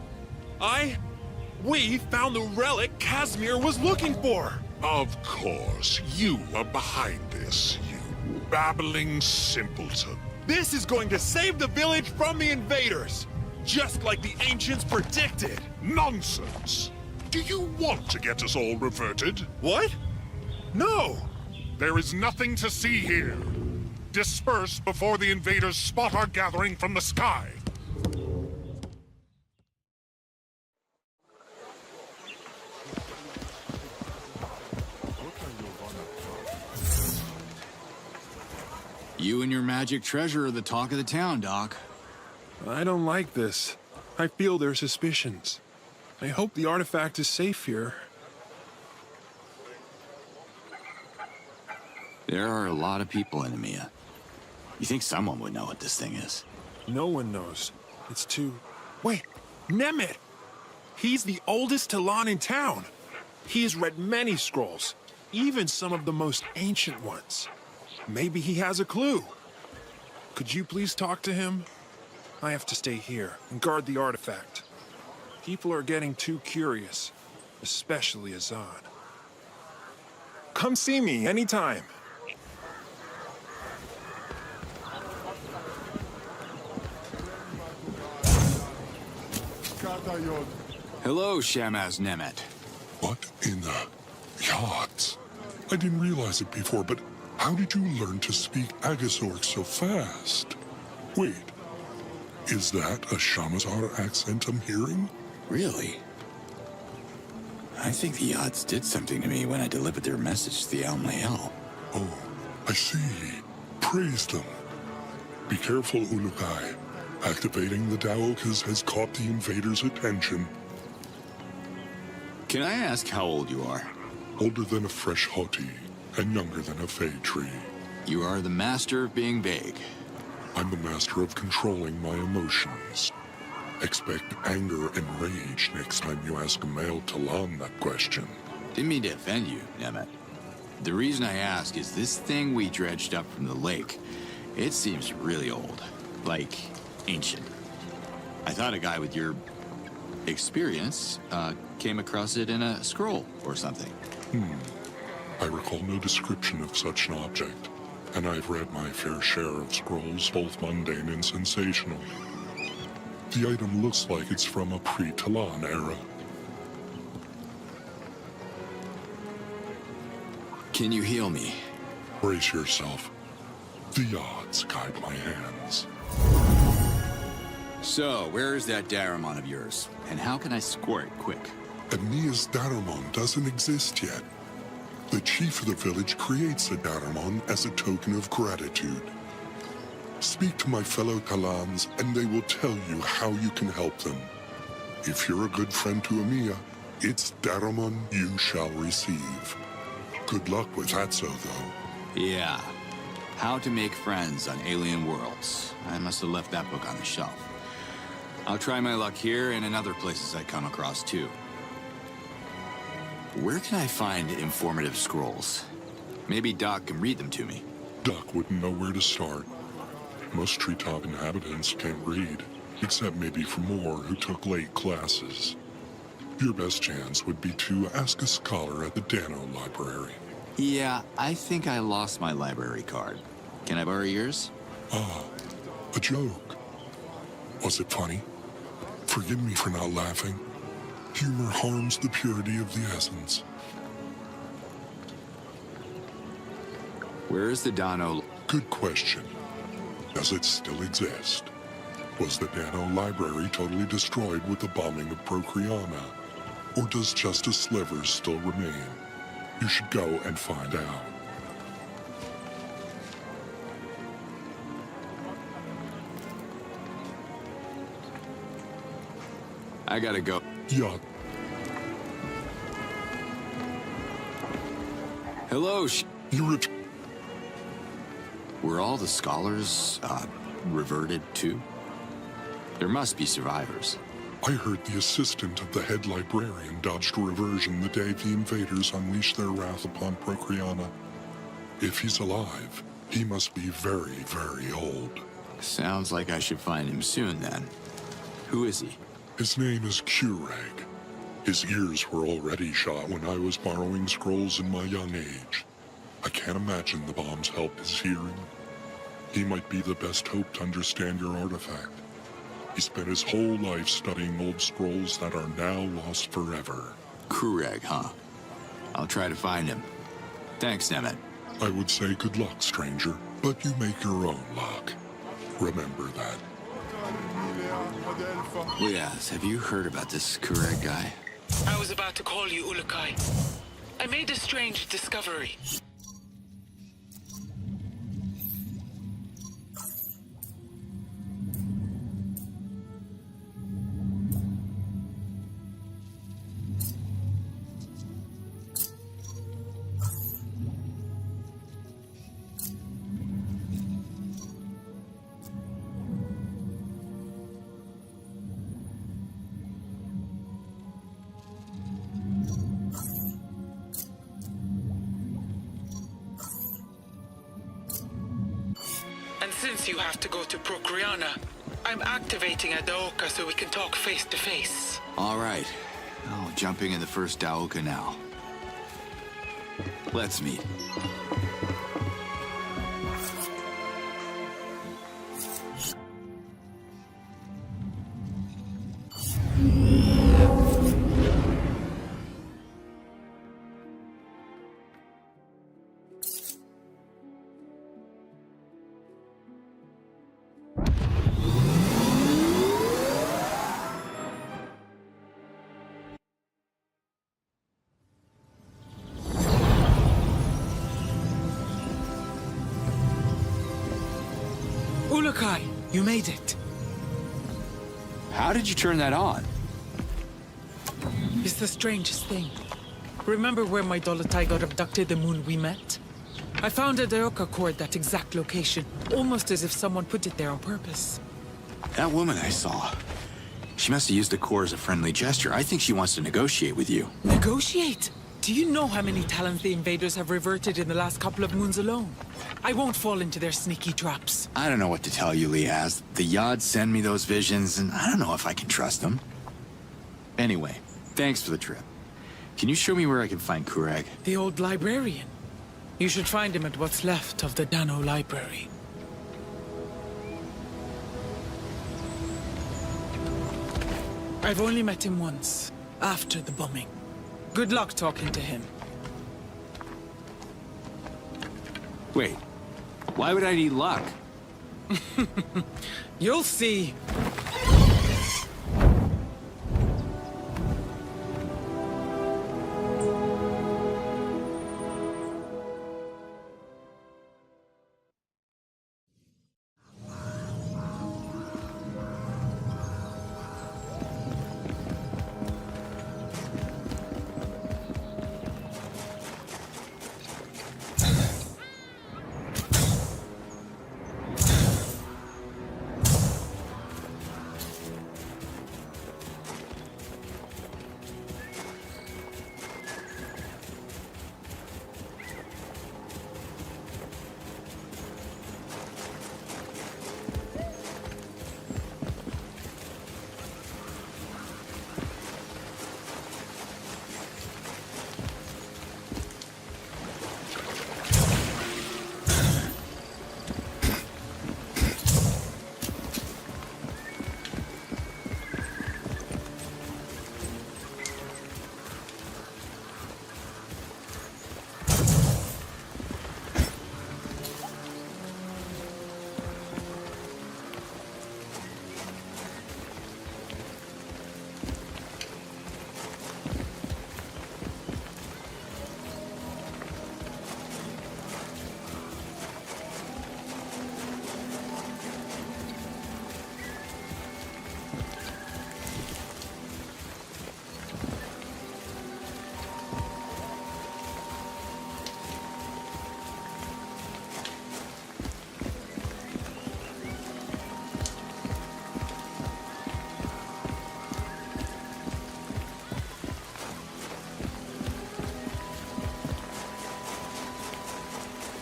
We found the relic Casimir was looking for. Of course, you are behind this, you babbling simpleton. This is going to save the village from the invaders, just like the ancients predicted. Nonsense! Do you want to get us all reverted? What? No! There is nothing to see here. Disperse before the invaders spot our gathering from the sky. You and your magic treasure are the talk of the town, Doc. I don't like this. I feel their suspicions. I hope the artifact is safe here. There are a lot of people in EMEA. You think someone would know what this thing is? No one knows. It's too... Wait, Nemeth! He's the oldest Talon in town. He has read many scrolls, even some of the most ancient ones. Maybe he has a clue. Could you please talk to him? I have to stay here and guard the artifact. People are getting too curious, especially Azan. Come see me anytime. Hello, Shamaz Nemeth. What in the... yachts? I didn't realize it before, but how did you learn to speak Agasork so fast? Wait, is that a Shamazar accent I'm hearing? Really? I think the yachts did something to me when I delivered their message to the Almael. Oh, I see. Praise them. Be careful, Ulukai. Activating the Daokas has caught the invaders' attention. Can I ask how old you are? Older than a fresh hoti, and younger than a fay tree. You are the master of being vague. I'm the master of controlling my emotions. Expect anger and rage next time you ask a male Talon that question. Didn't mean to offend you, Nemeth. The reason I ask is this thing we dredged up from the lake, it seems really old. Like, ancient. I thought a guy with your experience came across it in a scroll or something. I recall no description of such an object, and I've read my fair share of scrolls, both mundane and sensational. The item looks like it's from a pre-Talon era. Can you heal me? Brace yourself. The odds guide my hands. So, where is that Daramon of yours? And how can I score it quick? Emia's Daramon doesn't exist yet. The chief of the village creates a Daramon as a token of gratitude. Speak to my fellow Talans, and they will tell you how you can help them. If you're a good friend to Emiya, it's Daramon you shall receive. Good luck with that, though. Yeah. How to make friends on alien worlds. I must have left that book on the shelf. I'll try my luck here and in other places I come across, too. Where can I find informative scrolls? Maybe Doc can read them to me. Doc wouldn't know where to start. Most treetop inhabitants can't read, except maybe for more who took late classes. Your best chance would be to ask a scholar at the Dano Library. Yeah, I think I lost my library card. Can I borrow yours? Ah, a joke. Was it funny? Forgive me for not laughing. Humor harms the purity of the essence. Where is the Dano? Good question. Does it still exist? Was the Dano Library totally destroyed with the bombing of Procreana? Or does just a sliver still remain? You should go and find out. I gotta go. Yeah. Hello, You're Were all the scholars, reverted too? There must be survivors. I heard the assistant of the head librarian dodged a reversion the day the invaders unleashed their wrath upon Procreana. If he's alive, he must be very, very old. Sounds like I should find him soon, then. Who is he? His name is Kureg. His ears were already shot when I was borrowing scrolls in my young age. I can't imagine the bombs help his hearing. He might be the best hope to understand your artifact. He spent his whole life studying old scrolls that are now lost forever. Kureg, huh? I'll try to find him. Thanks, Nemeth. I would say good luck, stranger, but you make your own luck. Remember that. Liaz, have you heard about this Kureg guy? I was about to call you Ulukai. I made a strange discovery. Since you have to go to Procreana, I'm activating a Daoka so we can talk face to face. All right. Oh, jumping in the first Daoka now. Let's meet. Ulukai, you made it. How did you turn that on? It's the strangest thing. Remember where my Dolotai got abducted the moon we met? I found a Daoka core at that exact location, almost as if someone put it there on purpose. That woman I saw. She must have used the core as a friendly gesture. I think she wants to negotiate with you. Negotiate? Do you know how many talents the invaders have reverted in the last couple of moons alone? I won't fall into their sneaky traps. I don't know what to tell you, Liaz. The Yad send me those visions, and I don't know if I can trust them. Anyway, thanks for the trip. Can you show me where I can find Kureg? The old librarian. You should find him at what's left of the Dano Library. I've only met him once, after the bombing. Good luck talking to him. Wait, why would I need luck? You'll see.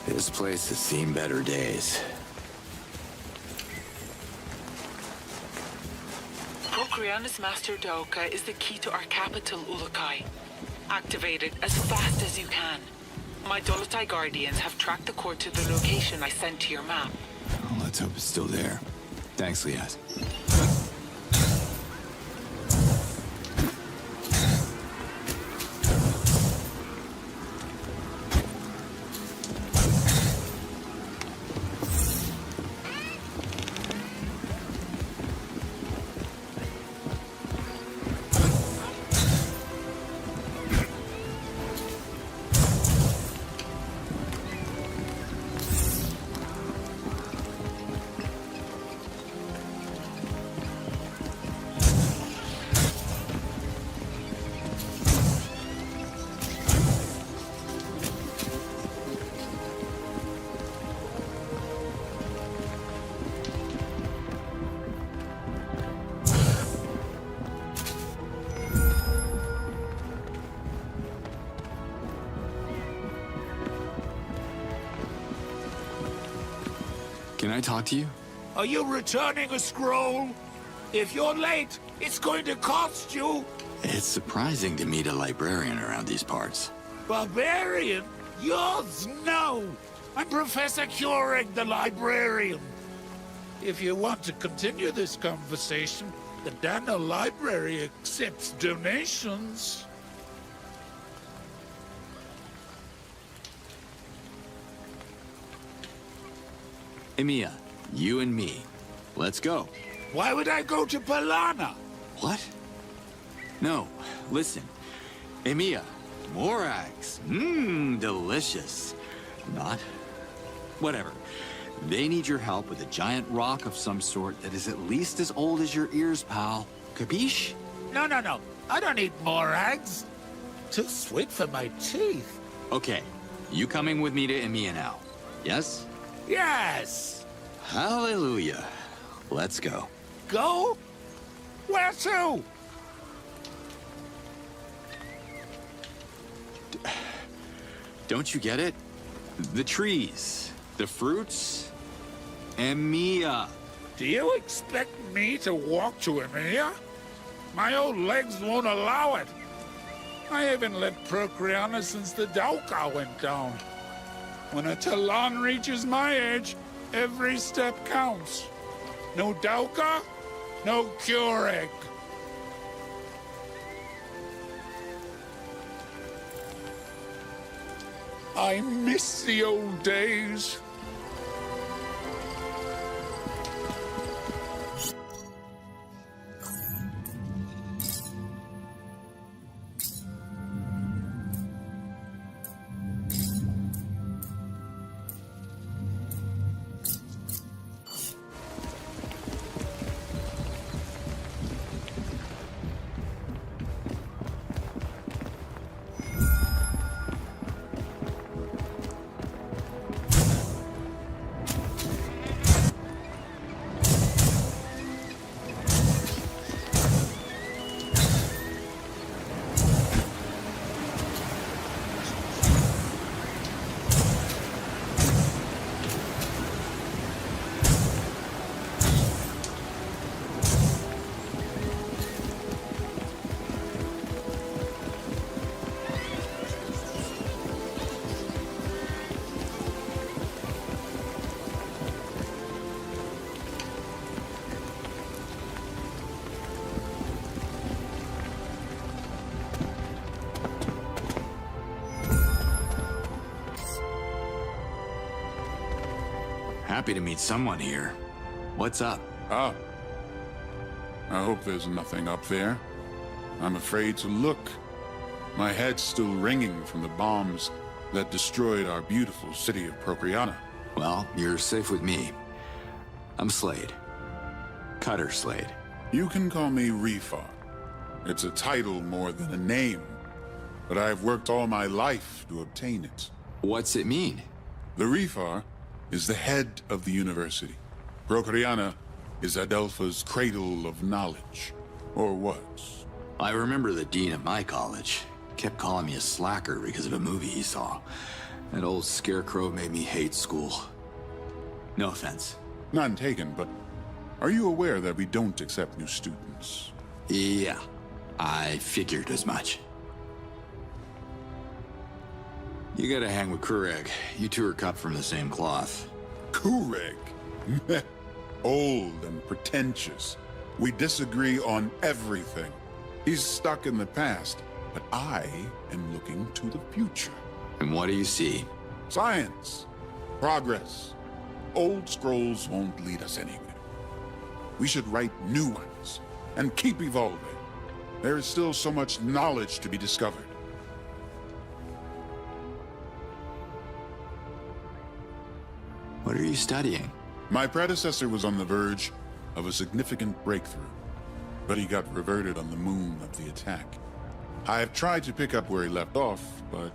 This place has seen better days. Procreana's Master Daoka is the key to our capital, Ulukai. Activate it as fast as you can. My Dolotai Guardians have tracked the core to the location I sent to your map. Well, let's hope it's still there. Thanks, Liaz. Can I talk to you? Are you returning a scroll? If you're late, it's going to cost you. It's surprising to meet a librarian around these parts. Barbarian? Yours? No. I'm Professor Keurig, the librarian. If you want to continue this conversation, the Dana Library accepts donations. Emiya, you and me. Let's go. Why would I go to Palana? What? No, listen. Emiya, Morags. Delicious. Not? Whatever. They need your help with a giant rock of some sort that is at least as old as your ears, pal. Capiche? No. I don't need more eggs. Too sweet for my teeth. Okay, you coming with me to Emiya now? Yes? Yes. Hallelujah. Let's go. Go? Where to? Don't you get it? The trees, the fruits, Emiya. Do you expect me to walk to Emiya? My old legs won't allow it. I haven't left Procreana since the Daoka went down. When a Talon reaches my age, every step counts. No Daoka, no Keurig. I miss the old days. Happy to meet someone here. What's up? Ah. I hope there's nothing up there. I'm afraid to look. My head's still ringing from the bombs that destroyed our beautiful city of Procreana. Well, you're safe with me. I'm Slade. Cutter Slade. You can call me Refar. It's a title more than a name, but I've worked all my life to obtain it. What's it mean? The Refar is the head of the university. Procreana is Adelpha's cradle of knowledge, or was. I remember the dean of my college kept calling me a slacker because of a movie he saw. That old scarecrow made me hate school. No offense. None taken, but are you aware that we don't accept new students? Yeah, I figured as much. You gotta hang with Kureg. You two are cut from the same cloth. Kureg? Old and pretentious. We disagree on everything. He's stuck in the past, but I am looking to the future. And what do you see? Science. Progress. Old scrolls won't lead us anywhere. We should write new ones and keep evolving. There is still so much knowledge to be discovered. What are you studying? My predecessor was on the verge of a significant breakthrough, but he got reverted on the moon of the attack. I have tried to pick up where he left off, but...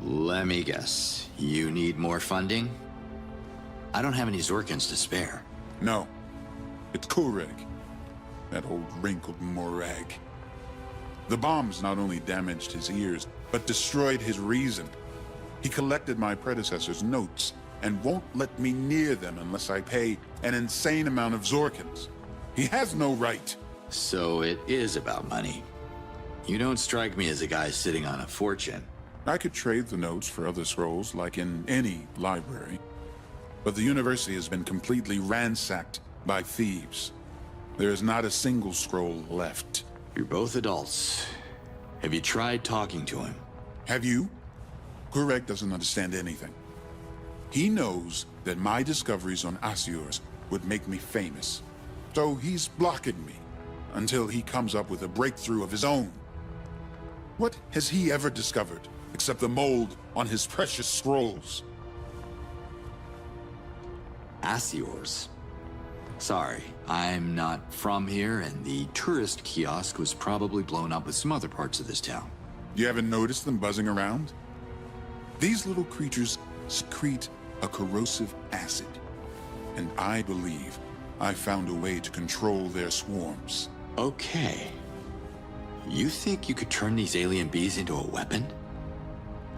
Let me guess. You need more funding? I don't have any Zorkins to spare. No. It's Kureg. That old wrinkled morag. The bombs not only damaged his ears, but destroyed his reason. He collected my predecessor's notes and won't let me near them unless I pay an insane amount of Zorkins. He has no right. So it is about money. You don't strike me as a guy sitting on a fortune. I could trade the notes for other scrolls, like in any library. But the university has been completely ransacked by thieves. There is not a single scroll left. You're both adults. Have you tried talking to him? Have you? Kureg doesn't understand anything. He knows that my discoveries on Asiors would make me famous. So he's blocking me until he comes up with a breakthrough of his own. What has he ever discovered except the mold on his precious scrolls? Asiors. Sorry, I'm not from here, and the tourist kiosk was probably blown up with some other parts of this town. You haven't noticed them buzzing around? These little creatures secrete a corrosive acid, and I believe I found a way to control their swarms. Okay. You think you could turn these alien bees into a weapon?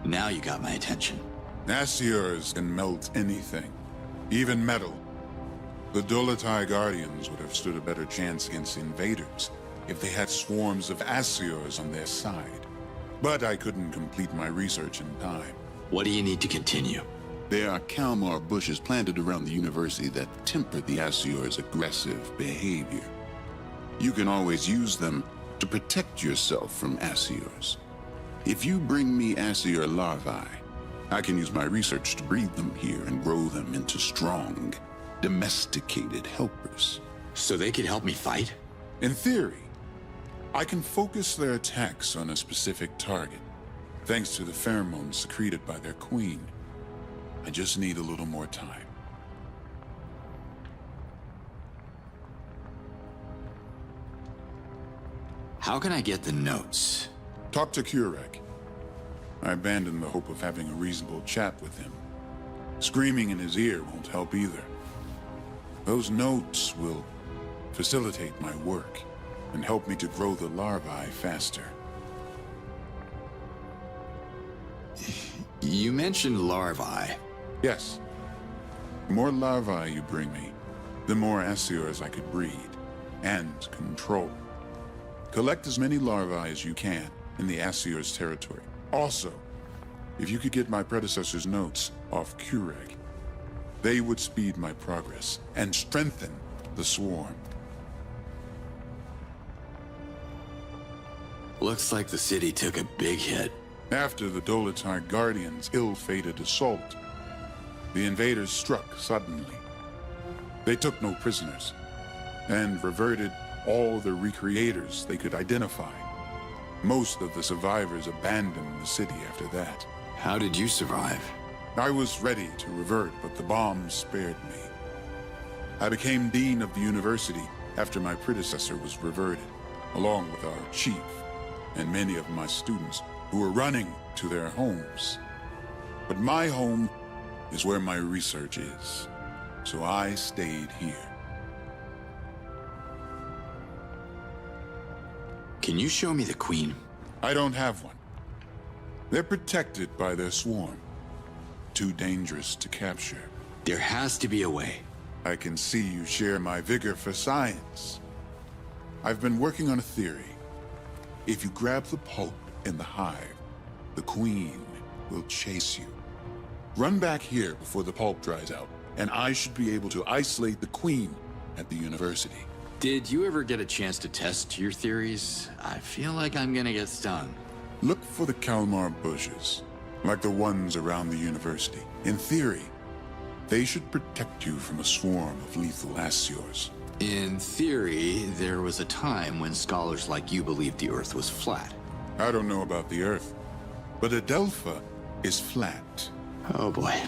Now you got my attention. Asiors can melt anything, even metal. The Dolotai Guardians would have stood a better chance against invaders if they had swarms of Asiors on their side. But I couldn't complete my research in time. What do you need to continue? There are Kalmar bushes planted around the university that temper the Asiors' aggressive behavior. You can always use them to protect yourself from Asiors. If you bring me Asior larvae, I can use my research to breed them here and grow them into strong, domesticated helpers. So they could help me fight? In theory, I can focus their attacks on a specific target, thanks to the pheromones secreted by their queen. I just need a little more time. How can I get the notes? Talk to Kureg. I abandoned the hope of having a reasonable chat with him. Screaming in his ear won't help either. Those notes will facilitate my work and help me to grow the larvae faster. You mentioned larvae. Yes. The more larvae you bring me, the more Asiors I could breed and control. Collect as many larvae as you can in the Asiors territory. Also, if you could get my predecessor's notes off Kureg, they would speed my progress and strengthen the swarm. Looks like the city took a big hit. After the Dolotai Guardians' ill-fated assault, the invaders struck suddenly. They took no prisoners, and reverted all the recreators they could identify. Most of the survivors abandoned the city after that. How did you survive? I was ready to revert, but the bombs spared me. I became dean of the university after my predecessor was reverted, along with our chief and many of my students who were running to their homes. But my home is where my research is, so I stayed here. Can you show me the queen? I don't have one. They're protected by their swarm. Too dangerous to capture. There has to be a way. I can see you share my vigor for science. I've been working on a theory. If you grab the pulp in the hive, the queen will chase you. Run back here before the pulp dries out, and I should be able to isolate the queen at the university. Did you ever get a chance to test your theories? I feel like I'm gonna get stung. Look for the Kalmar bushes, like the ones around the university. In theory, they should protect you from a swarm of lethal Asiors. In theory, there was a time when scholars like you believed the Earth was flat. I don't know about the Earth, but Adelpha is flat. Oh boy.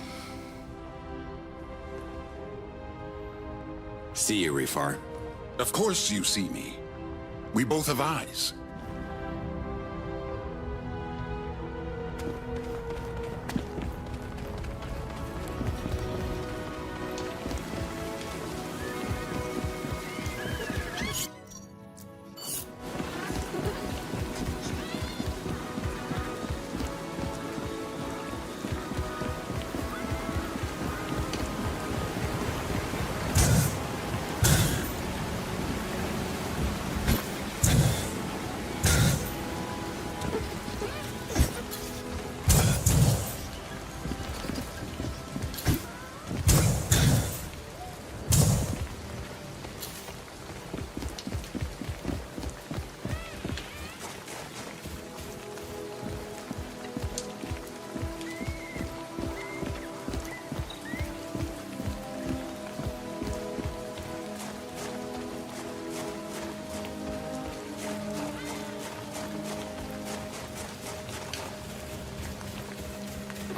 See you, Rifar. Of course you see me. We both have eyes.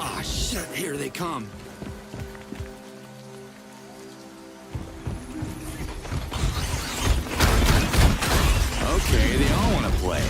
Ah, shit, here they come. Okay, they all want to play.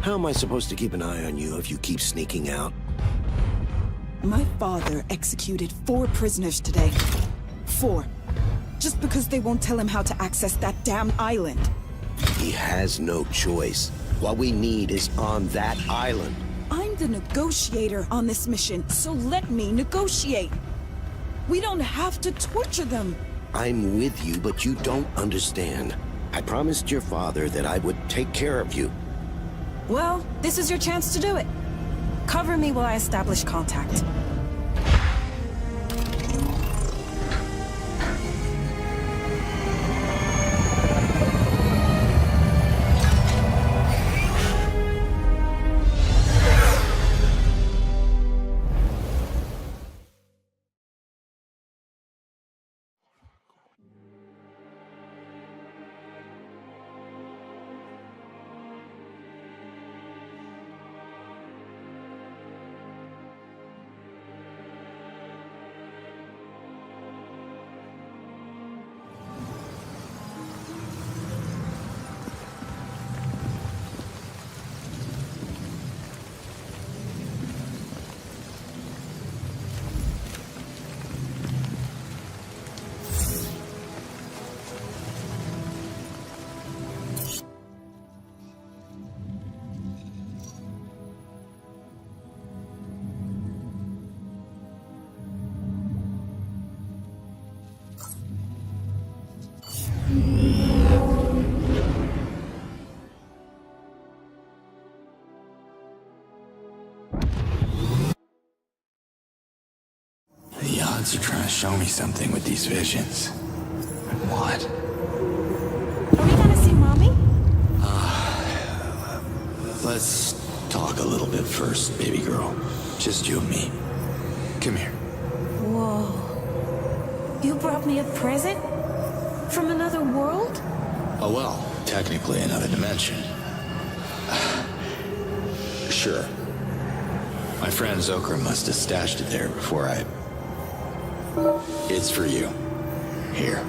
How am I supposed to keep an eye on you if you keep sneaking out? My father executed 4 prisoners today. 4. Just because they won't tell him how to access that damn island. He has no choice. What we need is on that island. I'm the negotiator on this mission, so let me negotiate. We don't have to torture them. I'm with you, but you don't understand. I promised your father that I would take care of you. Well, this is your chance to do it. Cover me while I establish contact. The odds are trying to show me something with these visions. What? Are we gonna see Mommy? Let's talk a little bit first, baby girl. Just you and me. Come here. Whoa. You brought me a present? From another world? Oh well, technically another dimension. Sure. My friend Zokra must have stashed it there before I... It's for you. Here.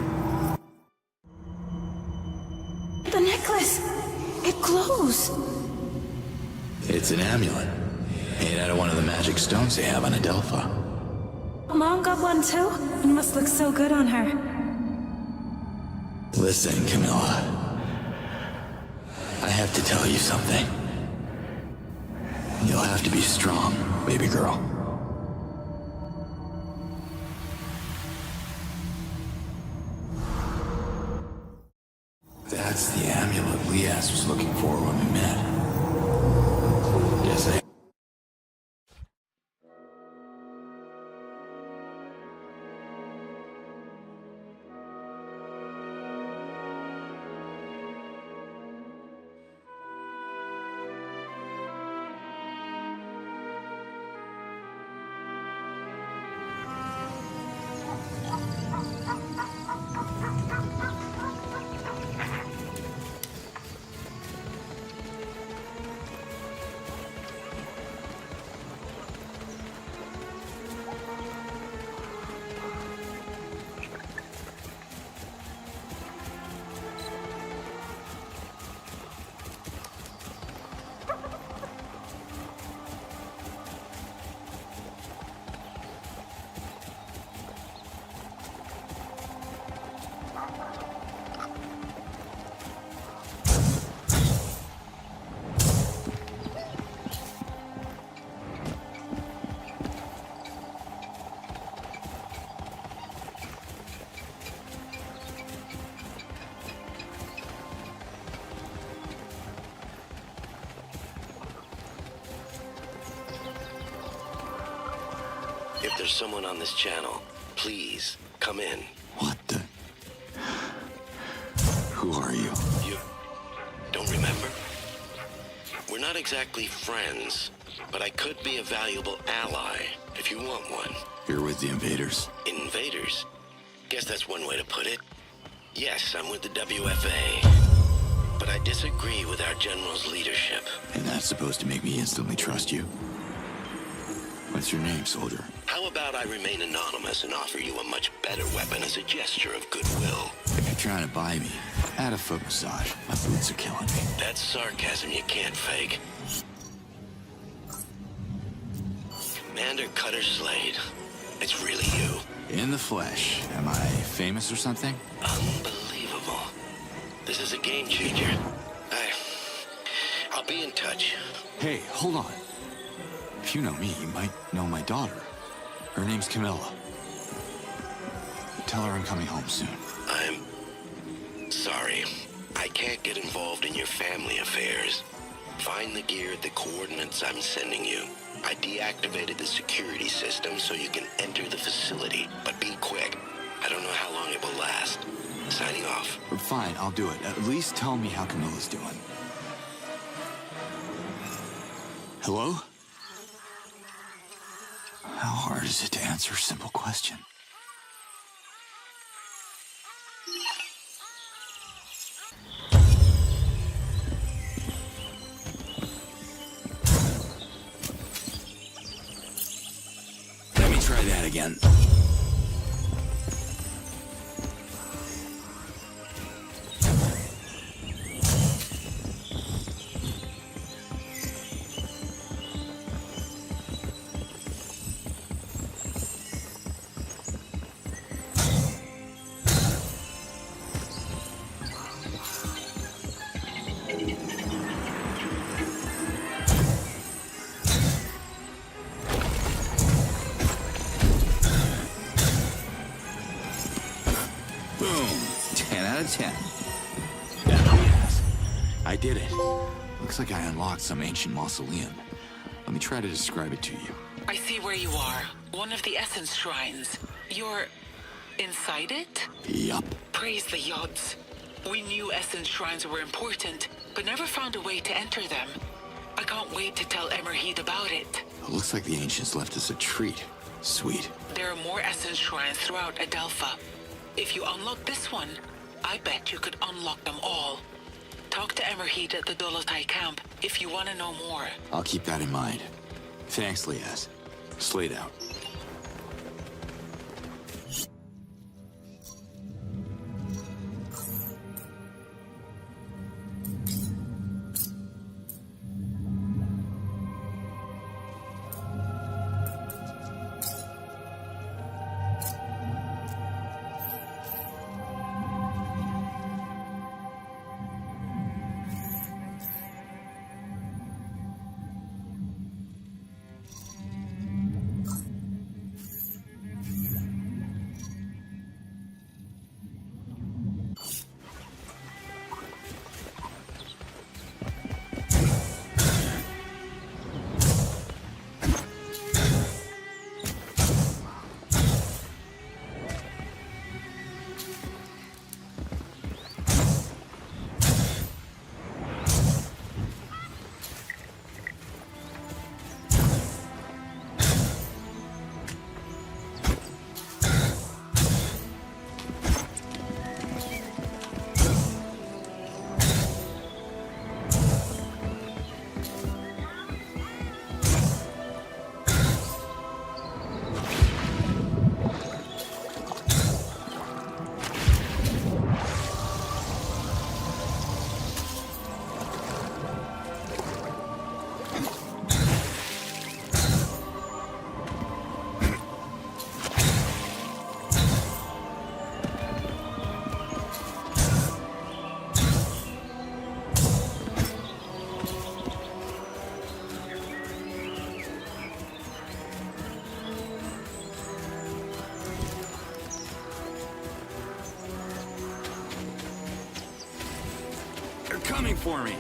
The necklace! It glows! It's an amulet. Made out of one of the magic stones they have on Adelpha. Mom got one too? It must look so good on her. Listen, Camilla. I have to tell you something. You'll have to be strong, baby girl. That's the amulet Lias was looking for when we met. Yes, If there's someone on this channel, please come in. What the? Who are you? You don't remember? We're not exactly friends, but I could be a valuable ally if you want one. You're with the invaders? Invaders? Guess that's one way to put it. Yes, I'm with the WFA, but I disagree with our general's leadership. And that's supposed to make me instantly trust you? What's your name, soldier? How about I remain anonymous and offer you a much better weapon as a gesture of goodwill? If you're trying to buy me, add a foot massage. My boots are killing me. That's sarcasm you can't fake. Commander Cutter Slade. It's really you. In the flesh. Am I famous or something? Unbelievable. This is a game changer. I'll be in touch. Hey, hold on. If you know me, you might know my daughter. Her name's Camilla. Tell her I'm coming home soon. I'm sorry. I can't get involved in your family affairs. Find the gear at the coordinates I'm sending you. I deactivated the security system so you can enter the facility, but be quick. I don't know how long it will last. Signing off. Fine, I'll do it. At least tell me how Camilla's doing. Hello? How hard is it to answer a simple question? Let me try that again. I did it. Looks like I unlocked some ancient mausoleum. Let me try to describe it to you. I see where you are. One of the Essence Shrines. You're inside it? Yup. Praise the odds. We knew Essence Shrines were important, but never found a way to enter them. I can't wait to tell Emerheed about it. It looks like the ancients left us a treat. Sweet. There are more Essence Shrines throughout Adelpha. If you unlock this one, I bet you could unlock them all. Talk to Emerheed at the Dolotai camp if you want to know more. I'll keep that in mind. Thanks, Liaz. Slade out. Coming for me.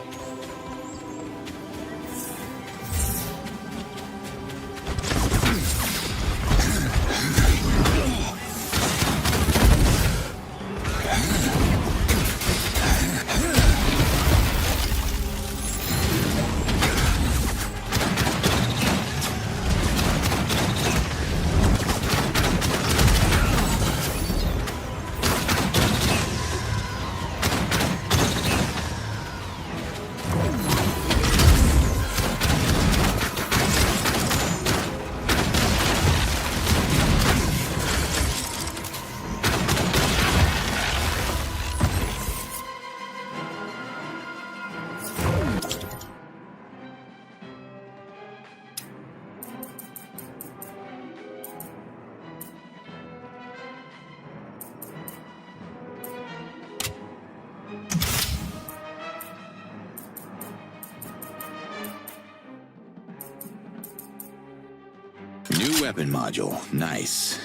New weapon module. Nice.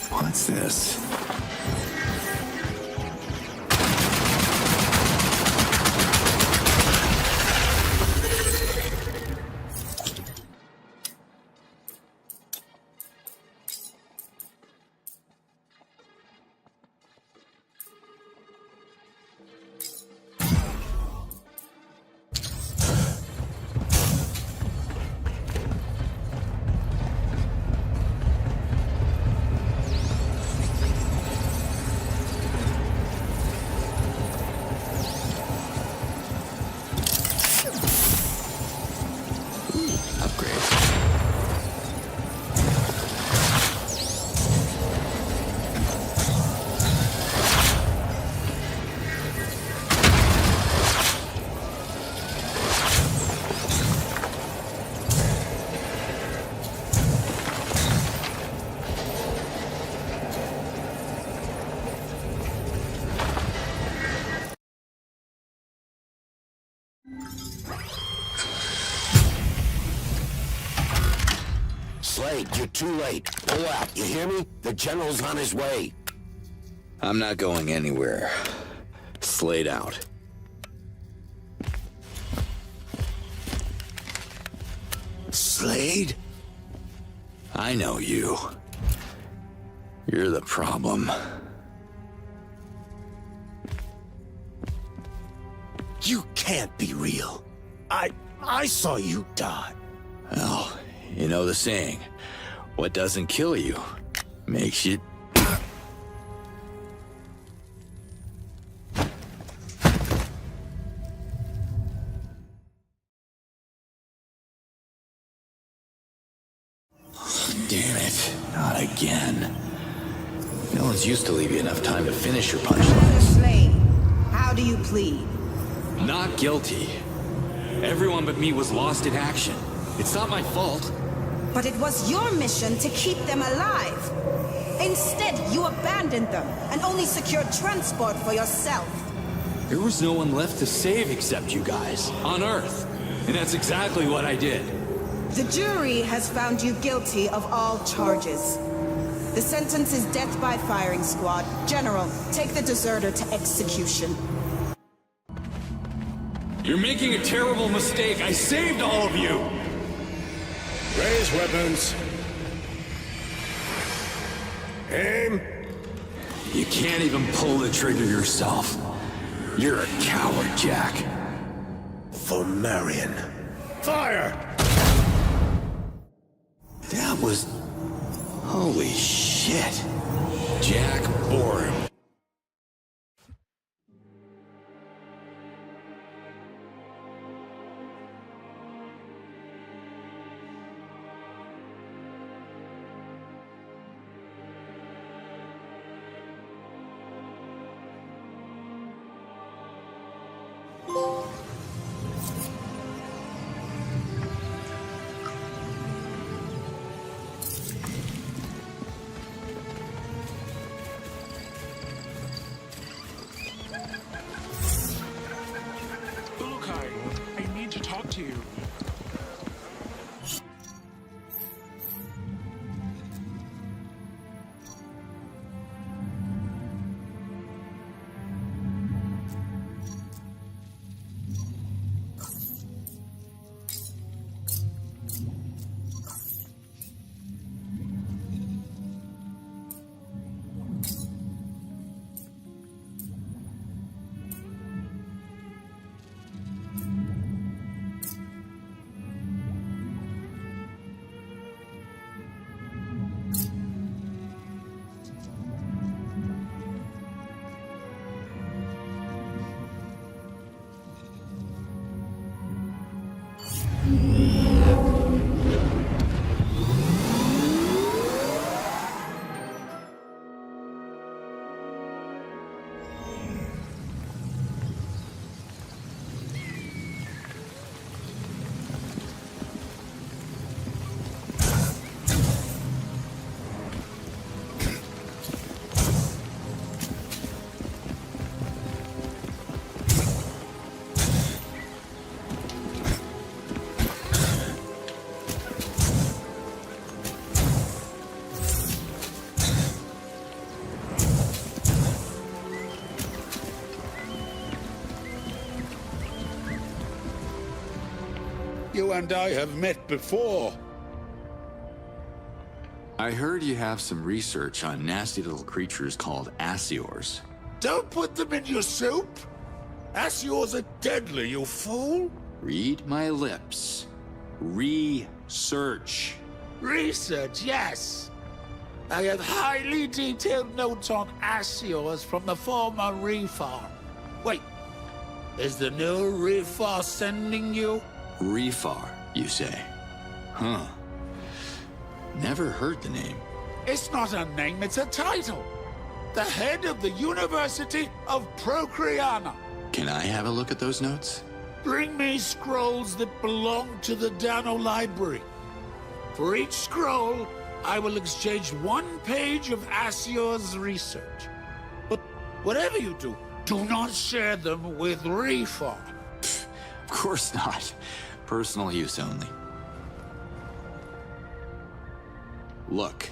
What's this? Slade, you're too late. Pull out, you hear me? The general's on his way. I'm not going anywhere. Slade out. Slade? I know you. You're the problem. You can't be real. I saw you die. Well, you know the saying, what doesn't kill you makes you... Damn it, not again. No one's used to leave you enough time to finish your punchline. Slade, how do you plead? Not guilty. Everyone but me was lost in action. It's not my fault. But it was your mission to keep them alive. Instead, you abandoned them and only secured transport for yourself. There was no one left to save except you guys, on Earth. And that's exactly what I did. The jury has found you guilty of all charges. The sentence is death by firing squad. General, take the deserter to execution. You're making a terrible mistake. I saved all of you. Raise weapons. Aim. You can't even pull the trigger yourself. You're a coward, Jack. For Marion. Fire! That was... Holy shit. Jack Bourne. You and I have met before. I heard you have some research on nasty little creatures called Asiors. Don't put them in your soup. Asiors are deadly, you fool. Read my lips. Research. Research, yes. I have highly detailed notes on Asiors from the former Refar. Wait, is the new Refar sending you? Refar, you say? Huh. Never heard the name. It's not a name, it's a title. The head of the University of Procreana. Can I have a look at those notes? Bring me scrolls that belong to the Dano Library. For each scroll, I will exchange 1 page of Asior's research. But whatever you do, do not share them with Refar. Of course not. Personal use only. Look.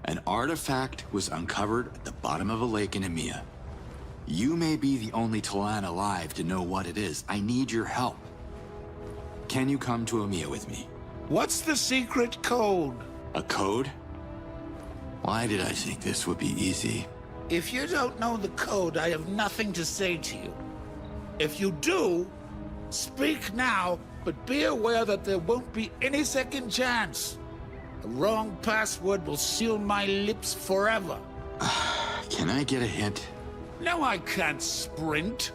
An artifact was uncovered at the bottom of a lake in Emia. You may be the only Talan alive to know what it is. I need your help. Can you come to Emia with me? What's the secret code? A code? Why did I think this would be easy? If you don't know the code, I have nothing to say to you. If you do, speak now, but be aware that there won't be any second chance. A wrong password will seal my lips forever. Can I get a hint? No, I can't sprint.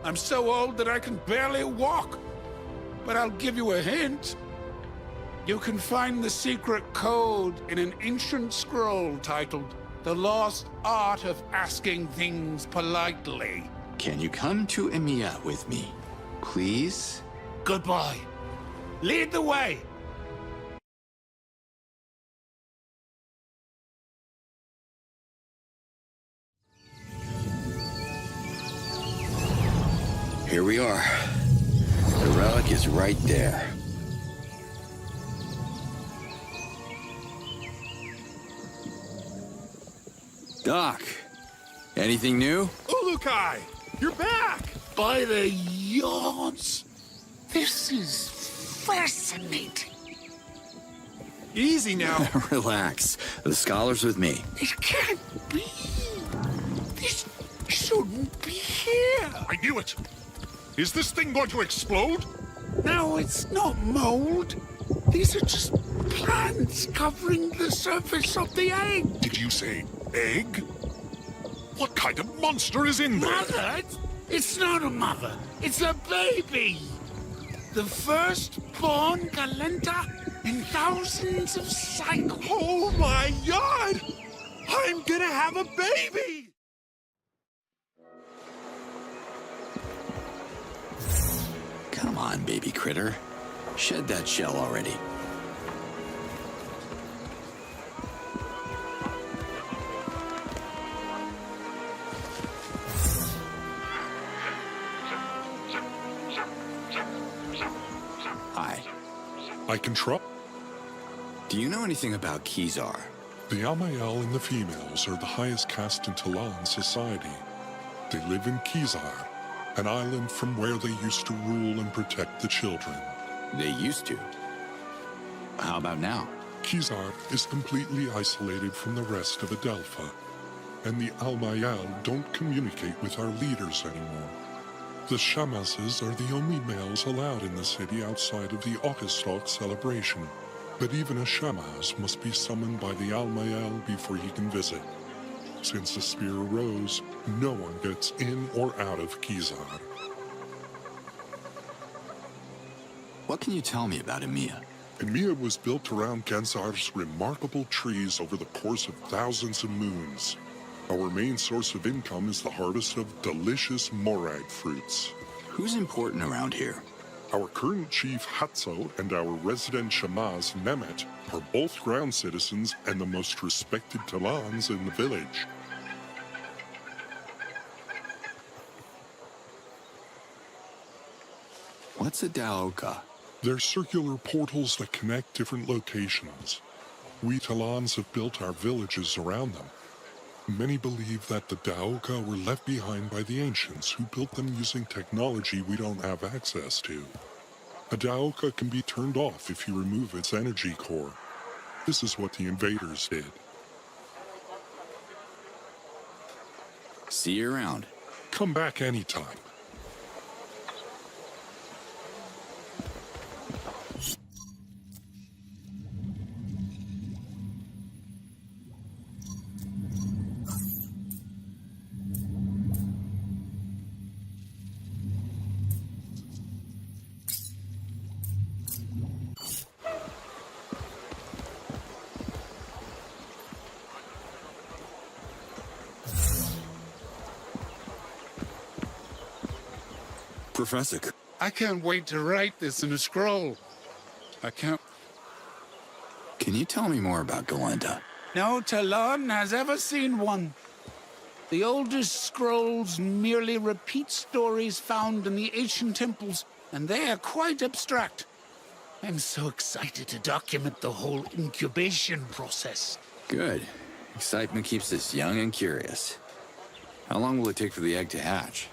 I'm so old that I can barely walk. But I'll give you a hint. You can find the secret code in an ancient scroll titled The Lost Art of Asking Things Politely. Can you come to Emia with me, please? Goodbye. Lead the way. Here we are. The relic is right there. Doc, anything new? Ulukai, you're back! By the yards. This is fascinating. Easy now. Relax. The scholar's with me. It can't be. This shouldn't be here. I knew it! Is this thing going to explode? No, it's not mold. These are just plants covering the surface of the egg. Did you say egg? What kind of monster is in there? Mother? It's not a mother. It's a baby. The first-born Galenta in thousands of cycles. Oh my god! I'm gonna have a baby! Come on, baby critter. Shed that shell already. Hi. I can try. Do you know anything about Kizar? The Almayel and the females are the highest caste in Talan society. They live in Kizar, an island from where they used to rule and protect the children. They used to. How about now? Kizar is completely isolated from the rest of Adelpha, and the Almayel don't communicate with our leaders anymore. The Shamases are the only males allowed in the city outside of the Augustalk celebration, but even a Shamaz must be summoned by the Almayel before he can visit. Since the spear arose, no one gets in or out of Kizar. What can you tell me about Emia? Emia was built around Gensar's remarkable trees over the course of thousands of moons. Our main source of income is the harvest of delicious morag fruits. Who's important around here? Our current chief Hatso and our resident Shamaz Nemet are both ground citizens and the most respected Talans in the village. What's a Daoka? They're circular portals that connect different locations. We Talans have built our villages around them. Many believe that the Daoka were left behind by the ancients who built them using technology we don't have access to. A Daoka can be turned off if you remove its energy core. This is what the invaders did. See you around. Come back anytime. Professor. I can't wait to write this in a scroll. I can't... Can you tell me more about Galenta? No Talon has ever seen one. The oldest scrolls merely repeat stories found in the ancient temples, and they are quite abstract. I'm so excited to document the whole incubation process. Good. Excitement keeps us young and curious. How long will it take for the egg to hatch?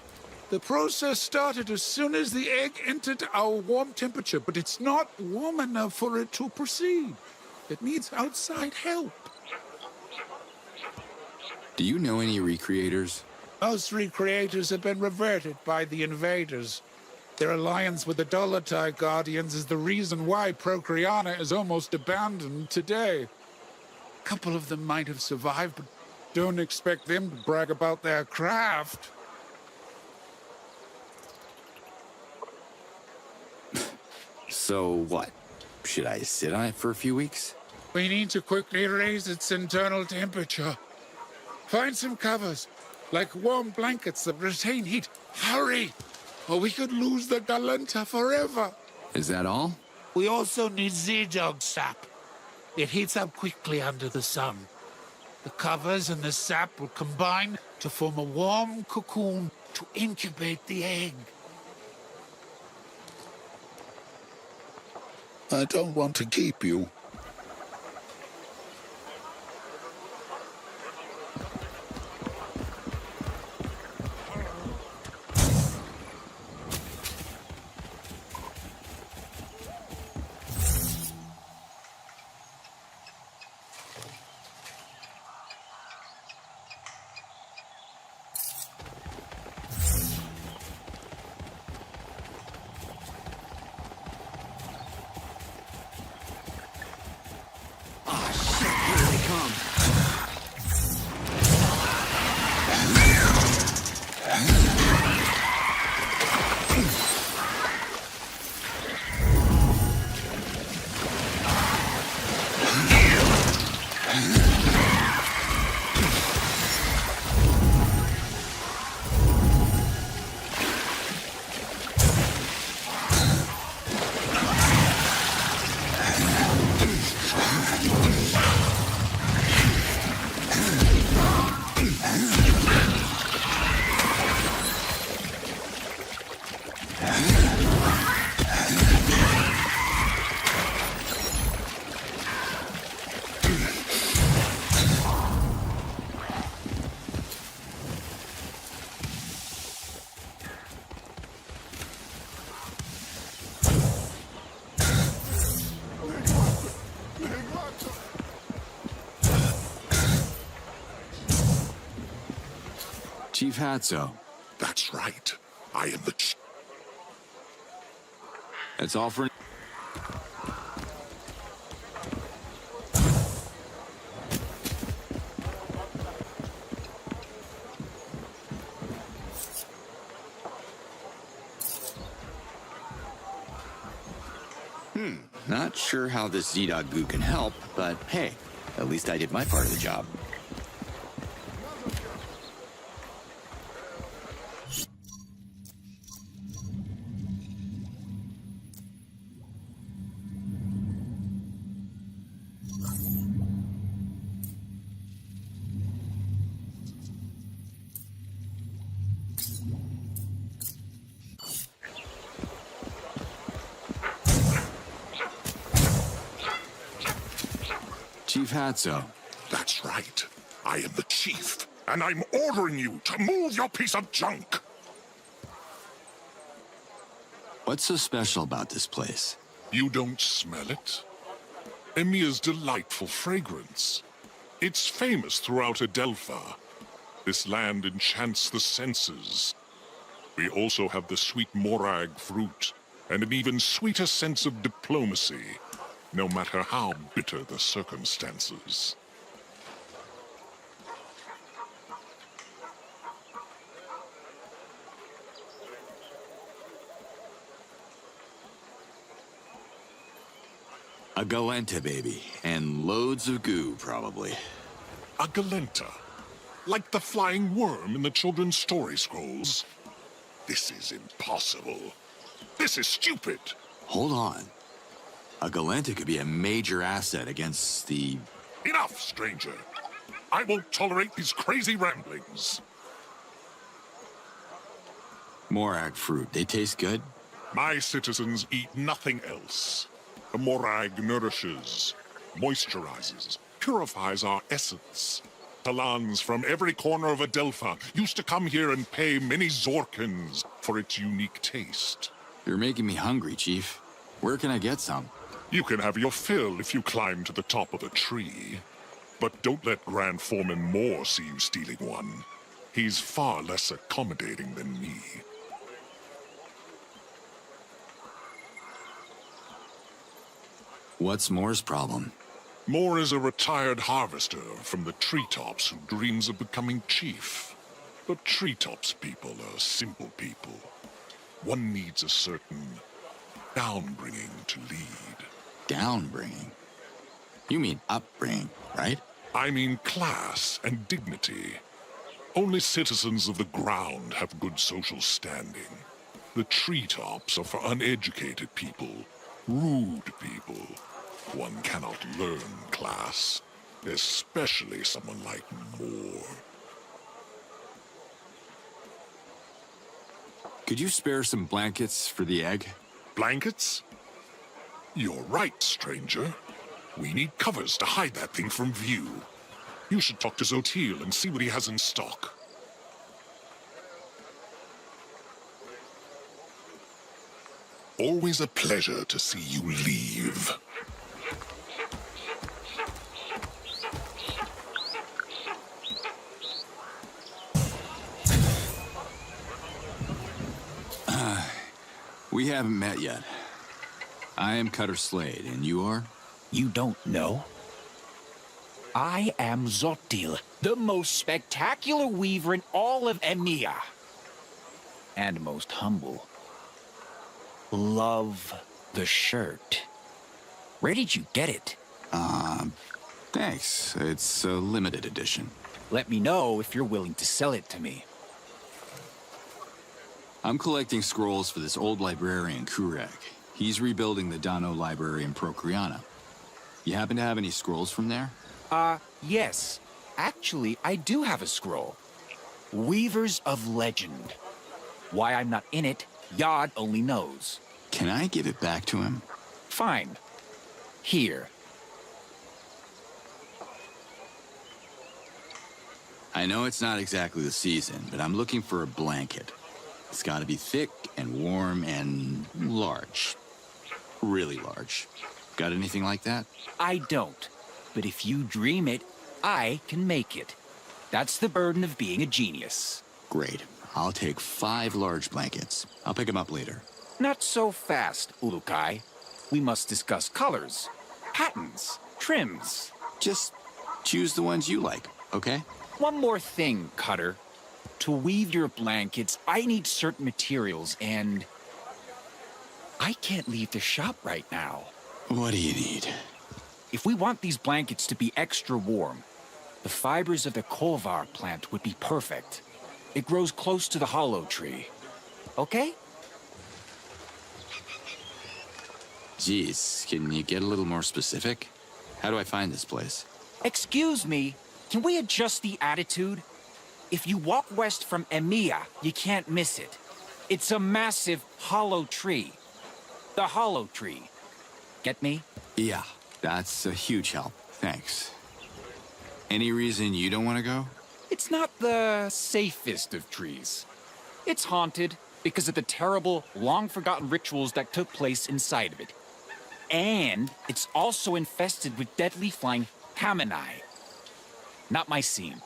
The process started as soon as the egg entered our warm temperature, but it's not warm enough for it to proceed. It needs outside help. Do you know any recreators? Most recreators have been reverted by the invaders. Their alliance with the Dolotai Guardians is the reason why Procreana is almost abandoned today. A couple of them might have survived, but don't expect them to brag about their craft. So what? Should I sit on it for a few weeks? We need to quickly raise its internal temperature. Find some covers, like warm blankets that retain heat. Hurry, or we could lose the Galenta forever. Is that all? We also need Z-Dog sap. It heats up quickly under the sun. The covers and the sap will combine to form a warm cocoon to incubate the egg. I don't want to keep you. Chief Hatso. That's right. I am the That's all for... Not sure how this Z-Dog goo can help, but hey, at least I did my part of the job. Chief Hatso. That's right. I am the chief, and I'm ordering you to move your piece of junk. What's so special about this place? You don't smell it? Emia's delightful fragrance. It's famous throughout Adelpha. This land enchants the senses. We also have the sweet morag fruit, and an even sweeter sense of diplomacy, no matter how bitter the circumstances. A Galenta, baby. And loads of goo, probably. A Galenta? Like the flying worm in the children's story scrolls? This is impossible. This is stupid. Hold on. A Galenta could be a major asset against the... Enough, stranger. I won't tolerate these crazy ramblings. Morag fruit. They taste good? My citizens eat nothing else. The morag nourishes, moisturizes, purifies our essence. Talans from every corner of Adelpha used to come here and pay many Zorkins for its unique taste. You're making me hungry, Chief. Where can I get some? You can have your fill if you climb to the top of a tree. But don't let Grand Foreman Moore see you stealing one. He's far less accommodating than me. What's Moore's problem? Moore is a retired harvester from the treetops who dreams of becoming chief. But treetops people are simple people. One needs a certain downbringing to lead. Downbringing? You mean upbringing, right? I mean class and dignity. Only citizens of the ground have good social standing. The treetops are for uneducated people, rude people. One cannot learn class, especially someone like Moore. Could you spare some blankets for the egg? Blankets? You're right, stranger. We need covers to hide that thing from view. You should talk to Zotil and see what he has in stock. Always a pleasure to see you leave. We haven't met yet. I am Cutter Slade, and you are? You don't know? I am Zotil, the most spectacular weaver in all of Emia. And most humble. Love the shirt. Where did you get it? Thanks. It's a limited edition. Let me know if you're willing to sell it to me. I'm collecting scrolls for this old librarian, Kurek. He's rebuilding the Dano Library in Procreana. You happen to have any scrolls from there? Yes. Actually, I do have a scroll. Weavers of Legend. Why I'm not in it, Yod only knows. Can I give it back to him? Fine. Here. I know it's not exactly the season, but I'm looking for a blanket. It's gotta be thick and warm and large. Really large. Got anything like that? I don't. But if you dream it, I can make it. That's the burden of being a genius. Great. I'll take 5 large blankets. I'll pick them up later. Not so fast, Ulukai. We must discuss colors, patterns, trims. Just choose the ones you like, okay? One more thing, Cutter. To weave your blankets, I need certain materials, and I can't leave the shop right now. What do you need? If we want these blankets to be extra warm, the fibers of the Kolvar plant would be perfect. It grows close to the hollow tree. Okay? Geez, can you get a little more specific? How do I find this place? Excuse me, can we adjust the attitude? If you walk west from Emia, you can't miss it. It's a massive hollow tree. The hollow tree. Get me? Yeah, that's a huge help. Thanks. Any reason you don't want to go? It's not the safest of trees. It's haunted, because of the terrible, long-forgotten rituals that took place inside of it. And it's also infested with deadly flying Kamini. Not my scene.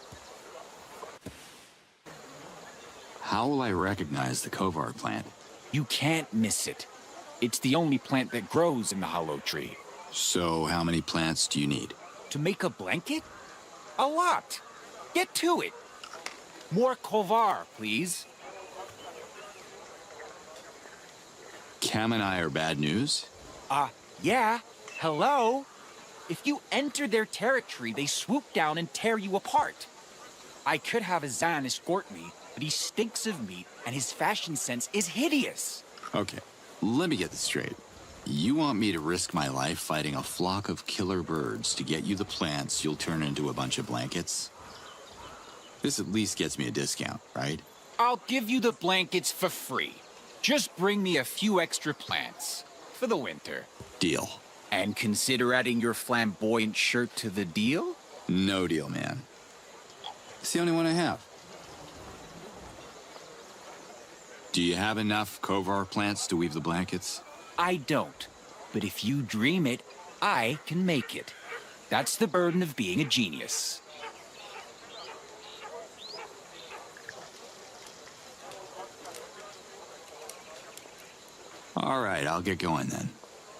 How will I recognize the Kovar plant? You can't miss it. It's the only plant that grows in the Hollow Tree. So how many plants do you need? To make a blanket? A lot. Get to it. More Kovar, please. Kamini are bad news? Yeah. Hello? If you enter their territory, they swoop down and tear you apart. I could have Azan escort me, but he stinks of meat and his fashion sense is hideous. Okay, let me get this straight. You want me to risk my life fighting a flock of killer birds to get you the plants you'll turn into a bunch of blankets? This at least gets me a discount, right? I'll give you the blankets for free. Just bring me a few extra plants for the winter. Deal. And consider adding your flamboyant shirt to the deal? No deal, man. It's the only one I have. Do you have enough Kovar plants to weave the blankets? I don't. But if you dream it, I can make it. That's the burden of being a genius. All right, I'll get going then.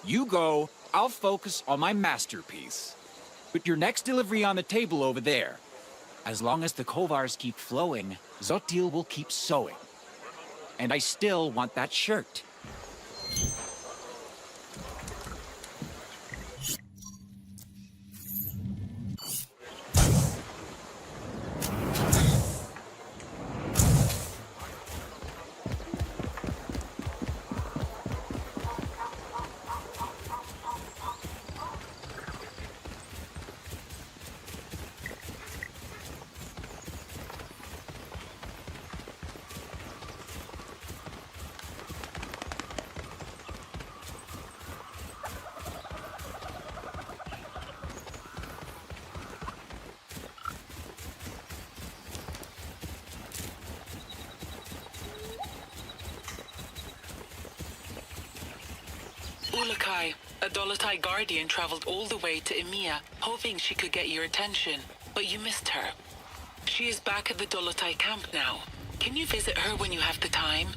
You go, I'll focus on my masterpiece. Put your next delivery on the table over there. As long as the Kovars keep flowing, Zotil will keep sewing. And I still want that shirt. Ulakai, a Dolotai guardian, traveled all the way to Emiya, hoping she could get your attention, but you missed her. She is back at the Dolotai camp now. Can you visit her when you have the time?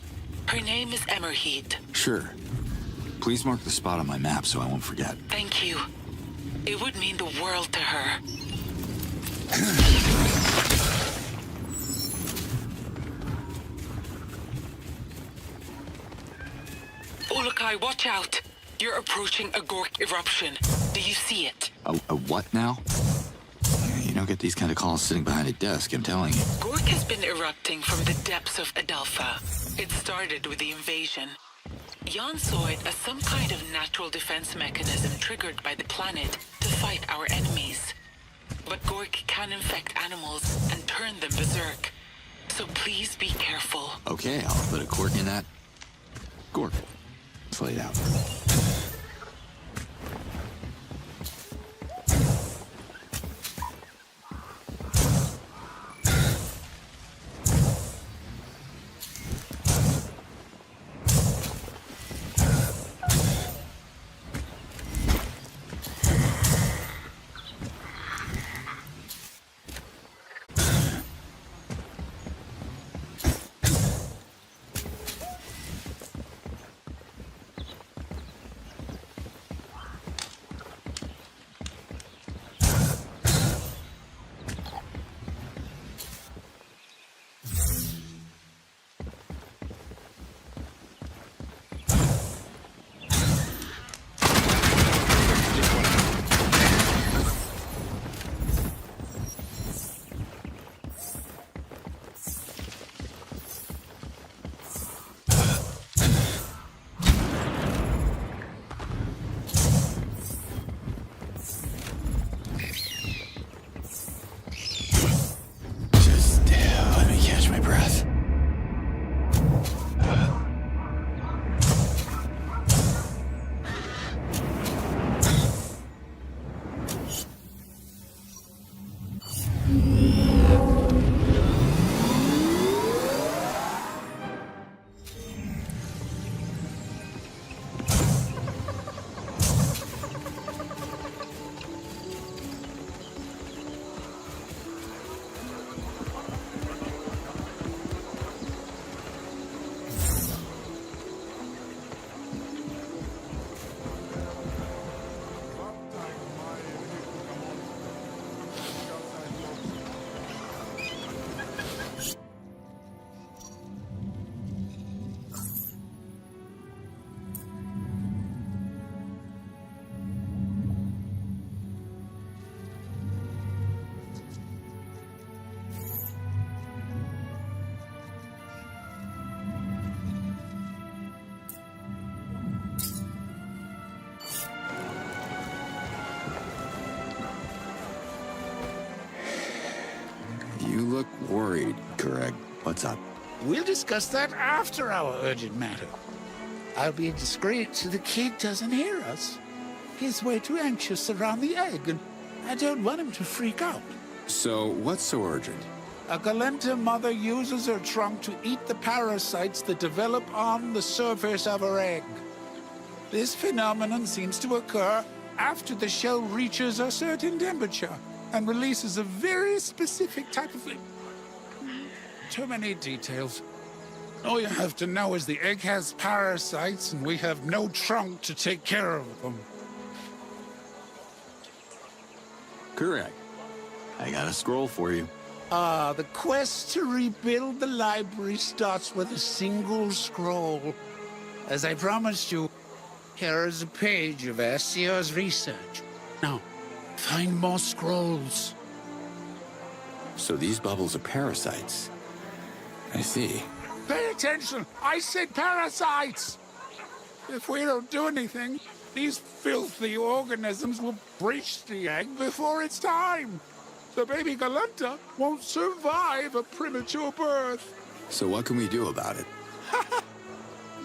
Her name is Emerheat. Sure. Please mark the spot on my map so I won't forget. Thank you. It would mean the world to her. Ulakai, watch out! You're approaching a Gork eruption. Do you see it? A what now? You don't get these kind of calls sitting behind a desk, I'm telling you. Gork has been erupting from the depths of Adelpha. It started with the invasion. Jan saw it as some kind of natural defense mechanism triggered by the planet to fight our enemies. But Gork can infect animals and turn them berserk. So please be careful. Okay, I'll put a cork in that. Gork. Let's lay it out. look worried, Greg. What's up? We'll discuss that after our urgent matter. I'll be discreet so the kid doesn't hear us. He's way too anxious around the egg, and I don't want him to freak out. So, what's so urgent? A Galenta mother uses her trunk to eat the parasites that develop on the surface of her egg. This phenomenon seems to occur after the shell reaches a certain temperature and releases a very specific type of... Too many details. All you have to know is the egg has parasites and we have no trunk to take care of them. Correct. I got a scroll for you. The quest to rebuild the library starts with a single scroll. As I promised you, here is a page of Assio's research. Now, find more scrolls. So these bubbles are parasites. I see. Pay attention! I said parasites! If we don't do anything, these filthy organisms will breach the egg before it's time. The baby Galenta won't survive a premature birth. So what can we do about it?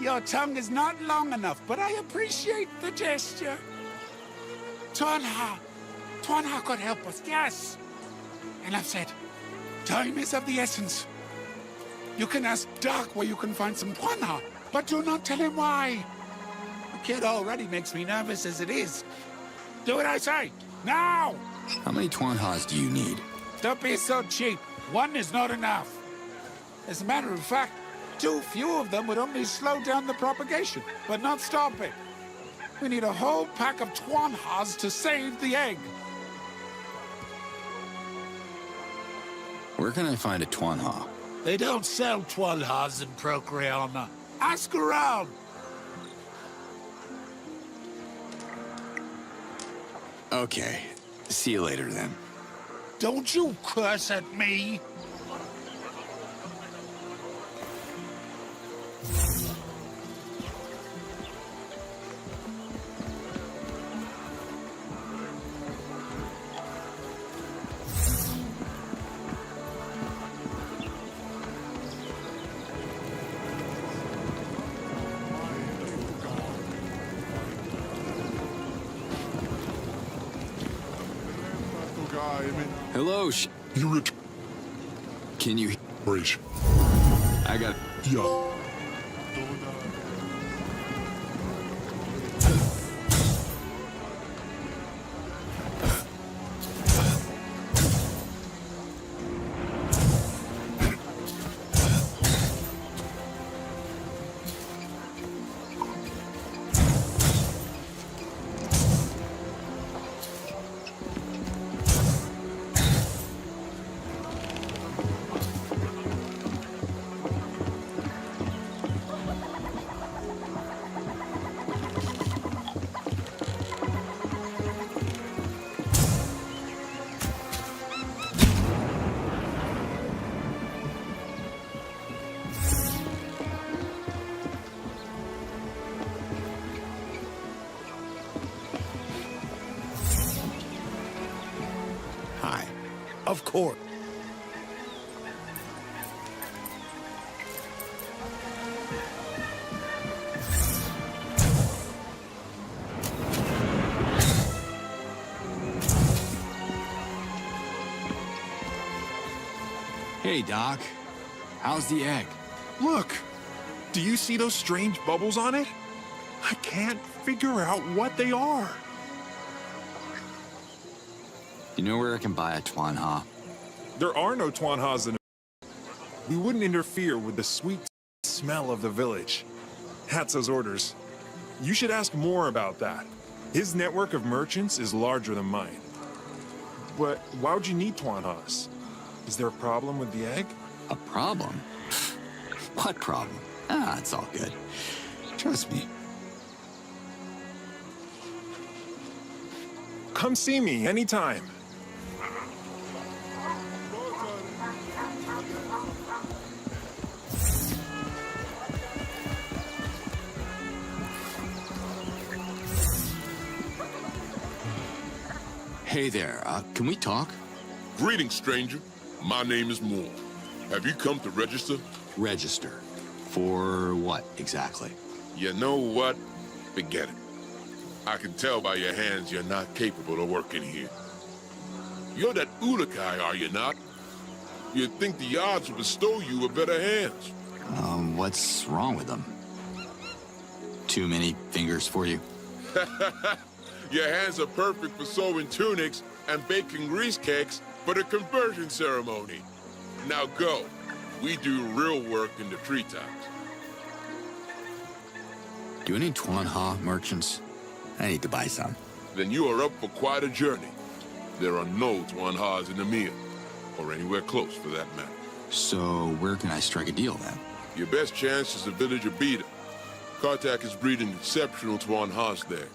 Your tongue is not long enough, but I appreciate the gesture. Tuanha could help us, yes. Enough said. Time is of the essence. You can ask Doc where you can find some Tuanha, but do not tell him why. The kid already makes me nervous as it is. Do what I say, now! How many Tuanhas do you need? Don't be so cheap. One is not enough. As a matter of fact, too few of them would only slow down the propagation, but not stop it. We need a whole pack of Tuanhas to save the egg. Where can I find a Tuanha? They don't sell Tuanhas in Procreana. Ask around. Okay. See you later, then. Don't you curse at me! Hello, You're it. Can you... Rage. I got... Yeah. Of course. Hey, Doc. How's the egg? Look! Do you see those strange bubbles on it? I can't figure out what they are. You know where I can buy a Tuanha? There are no Tuanhas in... We wouldn't interfere with the sweet smell of the village. Hatzo's orders. You should ask more about that. His network of merchants is larger than mine. But why would you need Tuanhas? Is there a problem with the egg? A problem? What problem? Ah, it's all good. Trust me. Come see me anytime. Hey there, can we talk? Greetings, stranger. My name is Moore. Have you come to register? Register? For what, exactly? You know what? Forget it. I can tell by your hands you're not capable of working here. You're that Ulakai, are you not? You'd think the odds would bestow you with better hands. What's wrong with them? Too many fingers for you? Your hands are perfect for sewing tunics and baking grease cakes for the conversion ceremony. Now go. We do real work in the treetops. Do any Tuanha merchants? I need to buy some. Then you are up for quite a journey. There are no Tuanhas in Nemea, or anywhere close for that matter. So where can I strike a deal then? Your best chance is the village of Beta. Kartak is breeding exceptional Tuanhas there.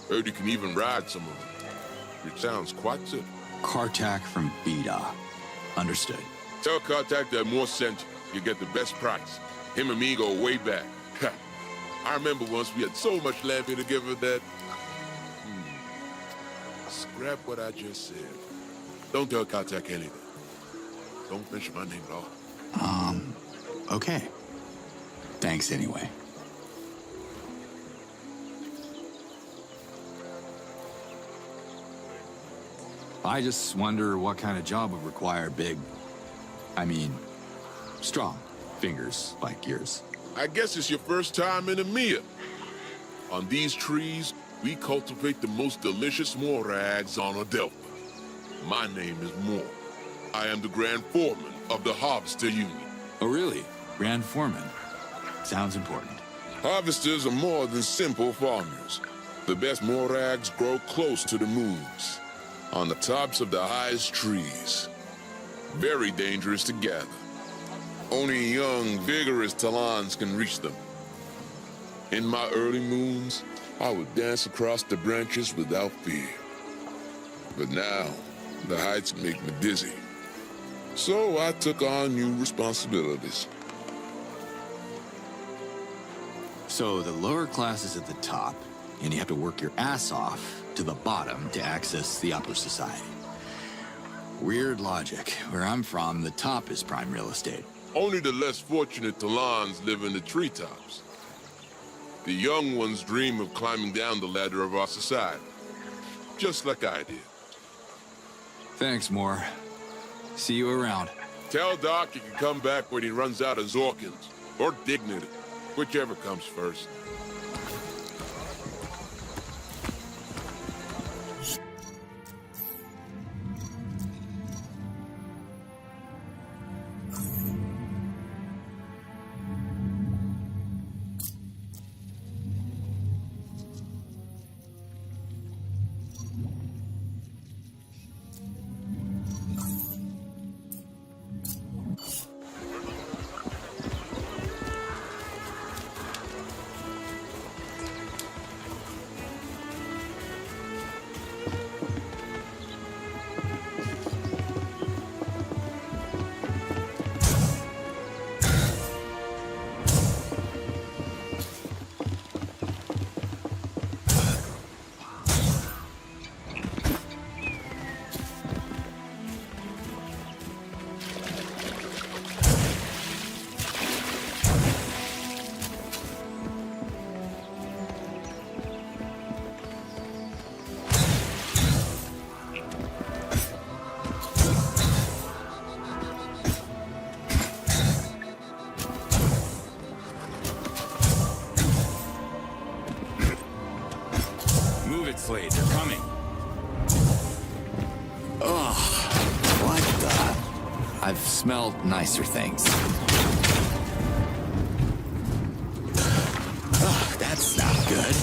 Heard you can even ride some of them. It sounds quite simple. Kartak from Beta. Understood. Tell Kartak that Moore sent you. You get the best price. Him and me go way back. I remember once we had so much laughing together that... Scrap what I just said. Don't tell Kartak anything. Don't mention my name at all. Okay. Thanks anyway. I just wonder what kind of job would require strong fingers like yours. I guess it's your first time in Nemea. On these trees, we cultivate the most delicious morags on Adelpha. My name is Moore. I am the Grand Foreman of the Harvester Union. Oh, really? Grand Foreman? Sounds important. Harvesters are more than simple farmers. The best morags grow close to the moons, on the tops of the highest trees. Very dangerous to gather. Only young, vigorous Talons can reach them. In my early moons, I would dance across the branches without fear. But now, the heights make me dizzy. So I took on new responsibilities. So the lower class is at the top, and you have to work your ass off to the bottom to access the upper society. Weird logic. Where I'm from, the top is prime real estate. Only the less fortunate Talons live in the treetops. The young ones dream of climbing down the ladder of our society. Just like I did. Thanks, Moore. See you around. Tell Doc he can come back when he runs out of Zorkins. Or dignity. Whichever comes first. Slade, they're coming. Ugh, what the? I've smelled nicer things. Ugh, that's not good.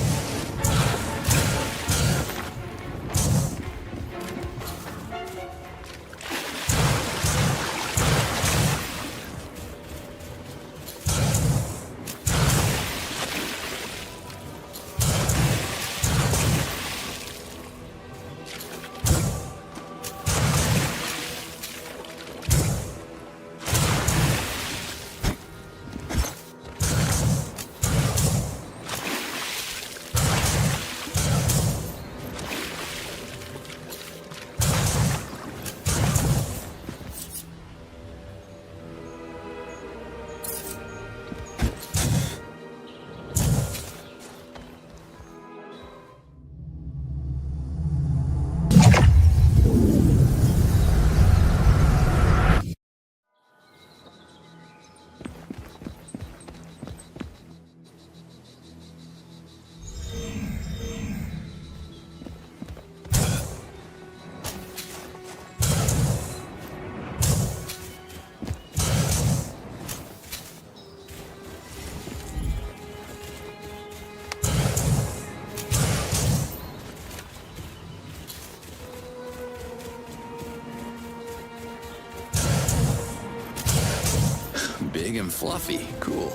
Big and fluffy. Cool.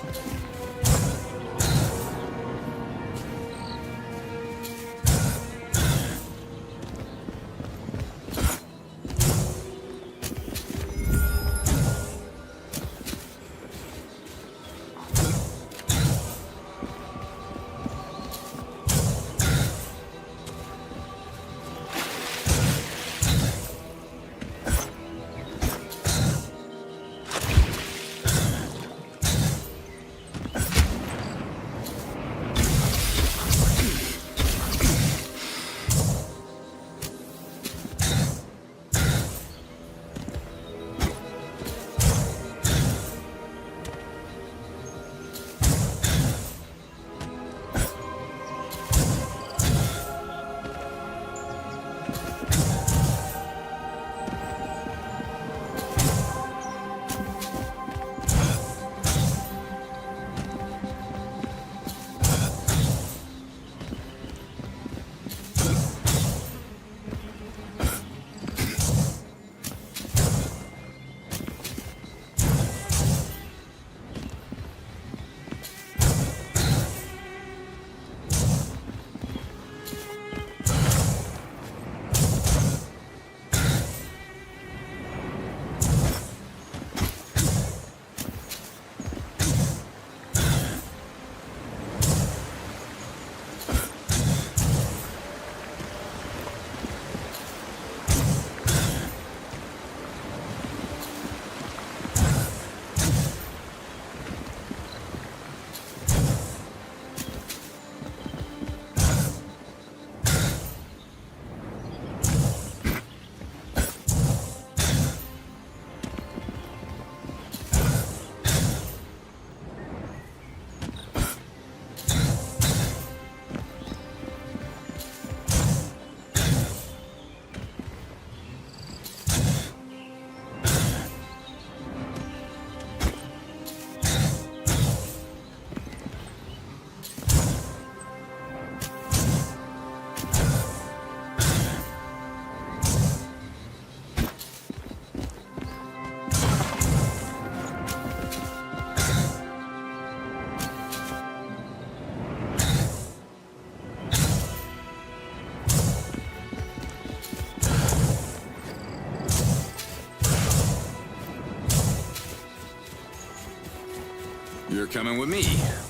You're coming with me,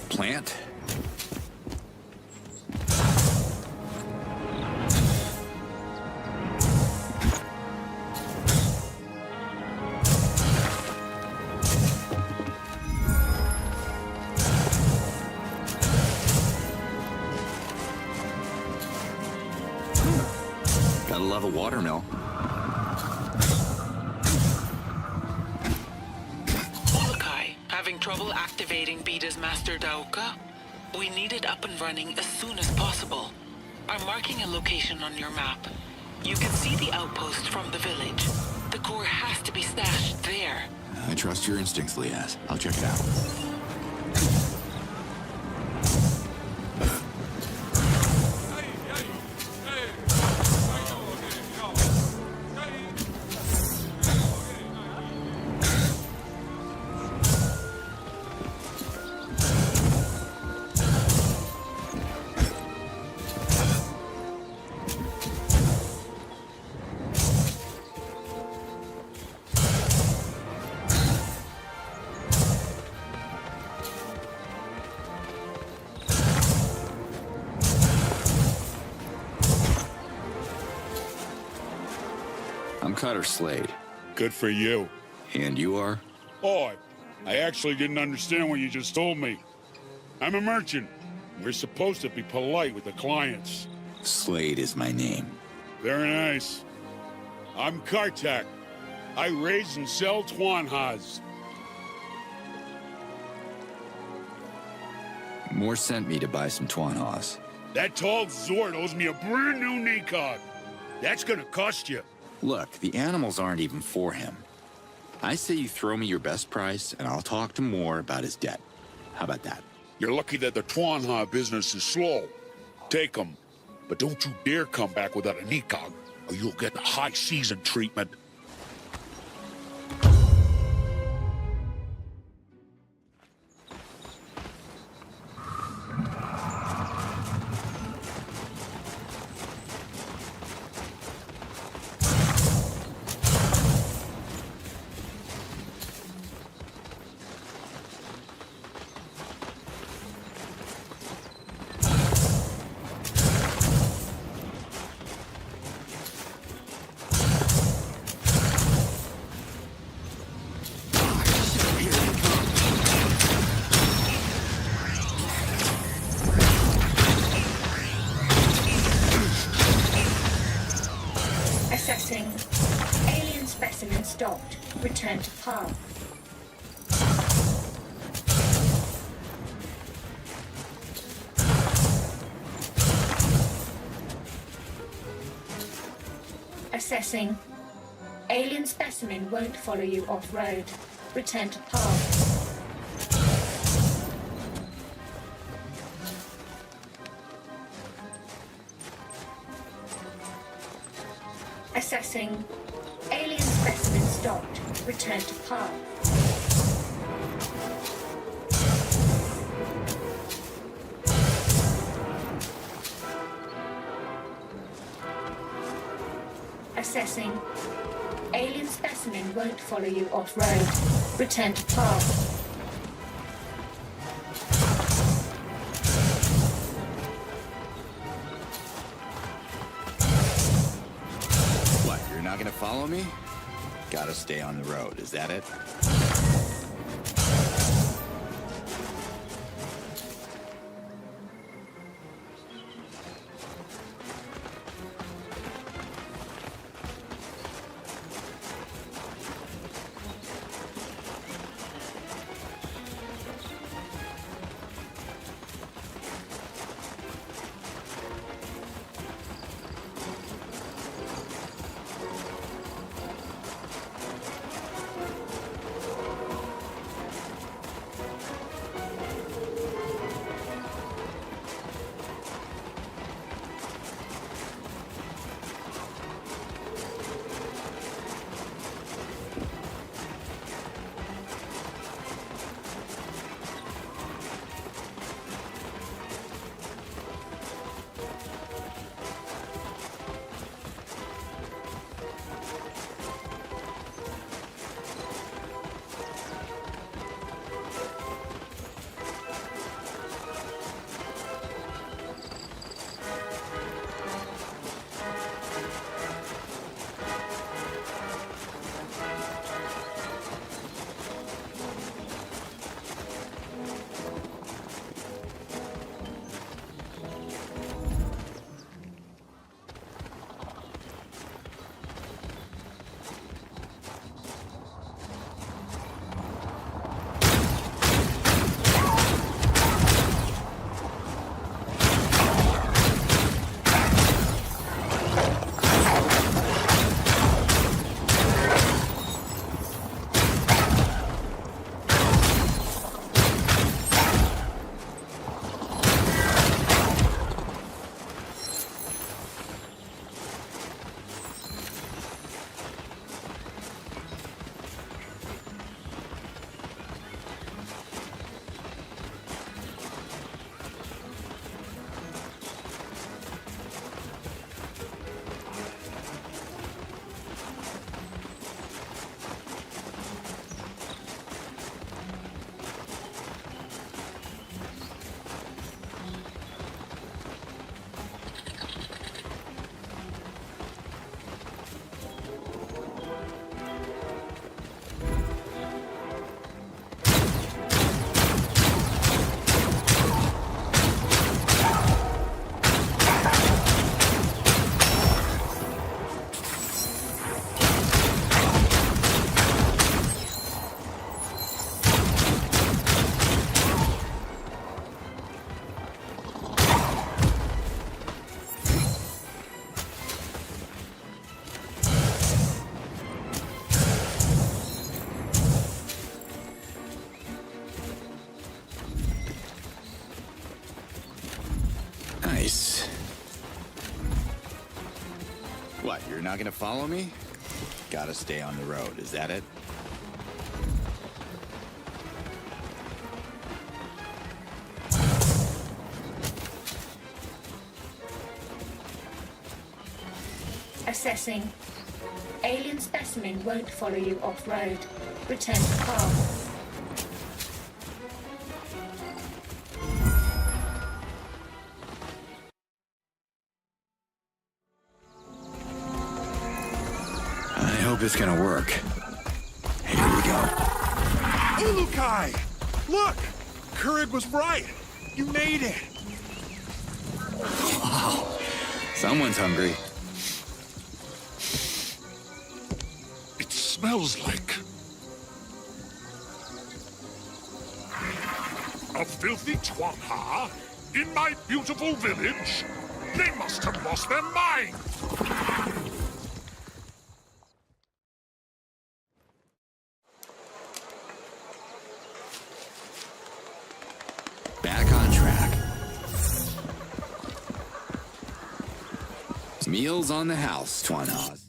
plant. Gotta love a watermill. Having trouble activating Beda's Master Dauka? We need it up and running as soon as possible. I'm marking a location on your map. You can see the outpost from the village. The core has to be stashed there. I trust your instincts, Liaz. I'll check it out. I'm Cutter Slade. Good for you. And you are? Oh, I actually didn't understand what you just told me. I'm a merchant. We're supposed to be polite with the clients. Slade is my name. Very nice. I'm Kartak. I raise and sell Twanhas. Moore sent me to buy some Twanhas. That tall Zord owes me a brand new Nikon. That's gonna cost you. Look, the animals aren't even for him. I say you throw me your best price, and I'll talk to Moore about his debt. How about that? You're lucky that the Twanha business is slow. Take them. But don't you dare come back without a Nikon, or you'll get the high season treatment. stopped. Return to path. Assessing. Alien specimen won't follow you off-road. Return to path. Assessing. Alien specimen stopped. Return to path. Assessing. Alien specimen won't follow you off-road. Return to path. What, you're not gonna follow me? Gotta stay on the road, is that it? Nice. What, you're not gonna follow me? Gotta stay on the road, is that it? Assessing. Alien specimen won't follow you off-road. Return to path. I hope it's gonna work. Here we go. Ulukai! Look! Courage was right! You made it! Wow. Someone's hungry. It's smells like? A filthy twat, in my beautiful village? They must have lost their mind! Back on track. Meals on the house, Twanaz.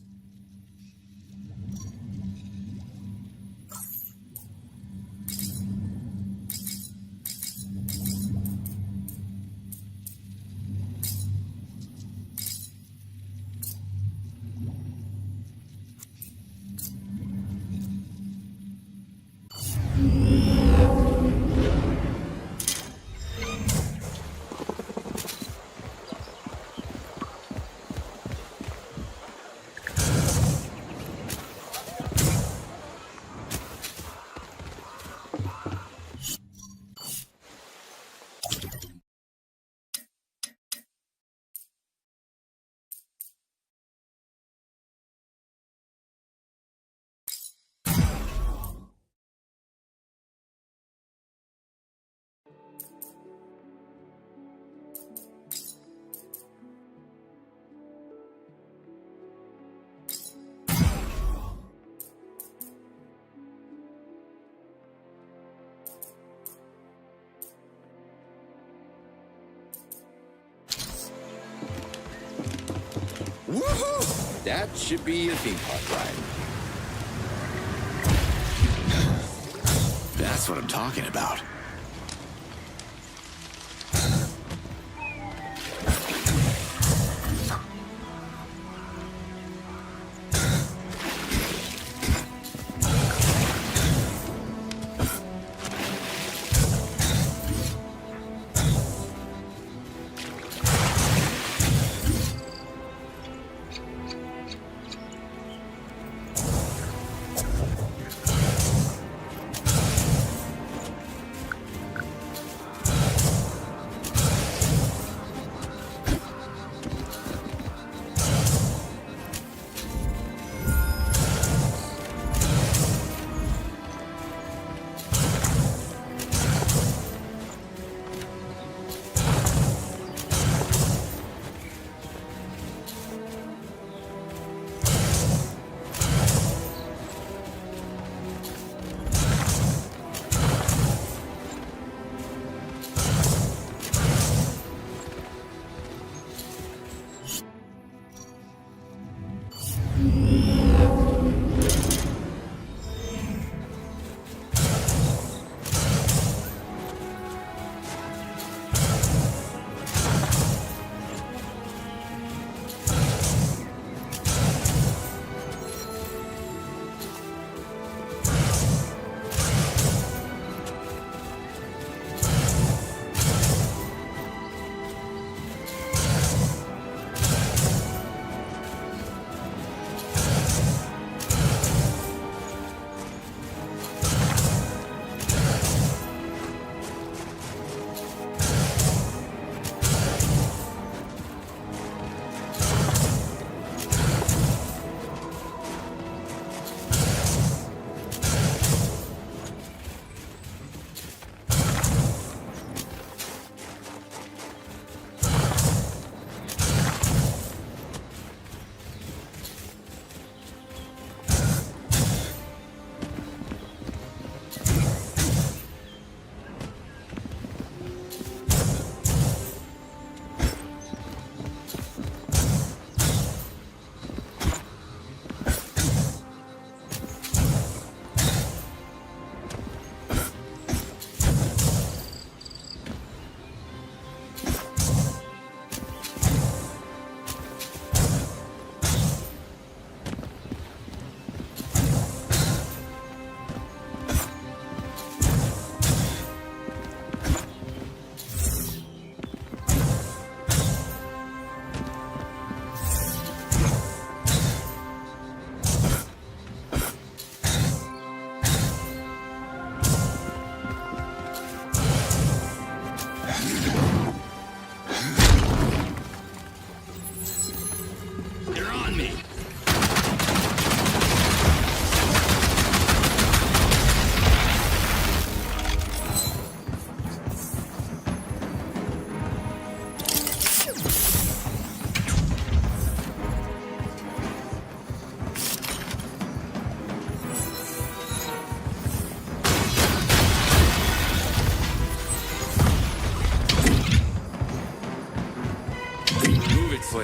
Woohoo! That should be a theme park ride. That's what I'm talking about.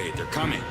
Slade, they're coming.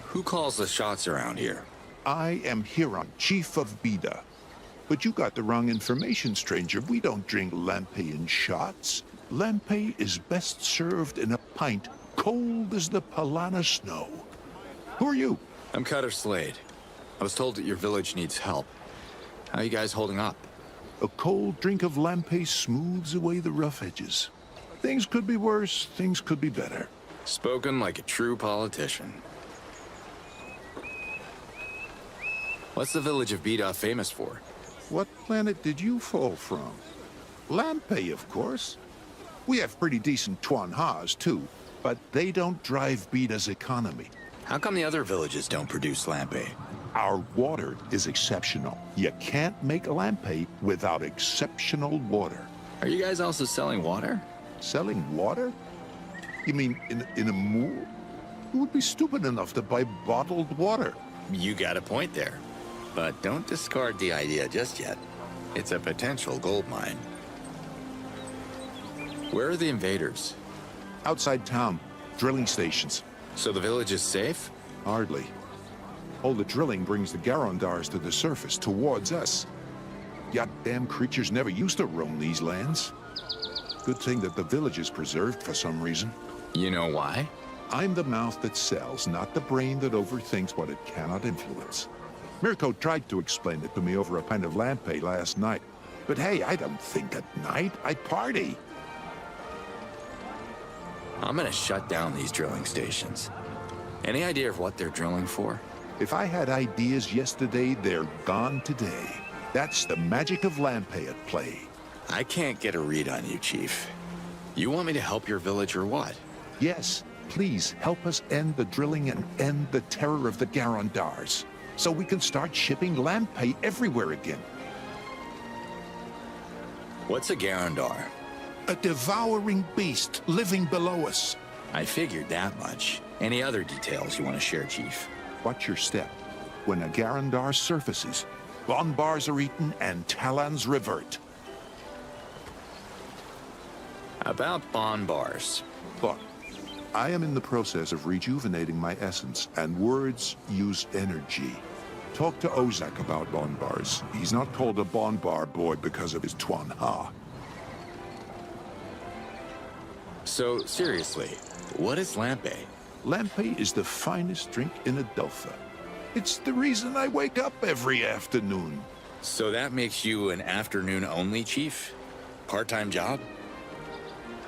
Who calls the shots around here? I am Hiram, Chief of Bida. But you got the wrong information, stranger. We don't drink lampe in shots. Lampe is best served in a pint, cold as the Palana snow. Who are you? I'm Cutter Slade. I was told that your village needs help. How are you guys holding up? A cold drink of lampe smooths away the rough edges. Things could be worse, things could be better. Spoken like a true politician. What's the village of Bida famous for? What planet did you fall from? Lampe, of course. We have pretty decent Tuan-Has, too, but they don't drive Bida's economy. How come the other villages don't produce lampe? Our water is exceptional. You can't make lampe without exceptional water. Are you guys also selling water? Selling water? You mean in a moor? Who would be stupid enough to buy bottled water? You got a point there. But don't discard the idea just yet. It's a potential gold mine. Where are the invaders? Outside town. Drilling stations. So the village is safe? Hardly. All the drilling brings the Garondars to the surface, towards us. Goddamn creatures never used to roam these lands. Good thing that the village is preserved for some reason. You know why? I'm the mouth that sells, not the brain that overthinks what it cannot influence. Mirko tried to explain it to me over a pint of lampe last night. But hey, I don't think at night, I party. I'm gonna shut down these drilling stations. Any idea of what they're drilling for? If I had ideas yesterday, they're gone today. That's the magic of lampe at play. I can't get a read on you, Chief. You want me to help your village or what? Yes, please help us end the drilling and end the terror of the Garondars, so we can start shipping lampe everywhere again. What's a Garondar? A devouring beast living below us. I figured that much. Any other details you want to share, Chief? Watch your step. When a Garondar surfaces, Bonbars are eaten and Talons revert. About Bonbars. Look, I am in the process of rejuvenating my essence, and words use energy. Talk to Ozak about Bonbars. He's not called a Bonbar boy because of his Tuan-Ha. So, seriously, what is lampe? Lampe is the finest drink in Adelpha. It's the reason I wake up every afternoon. So that makes you an afternoon-only chief? Part-time job?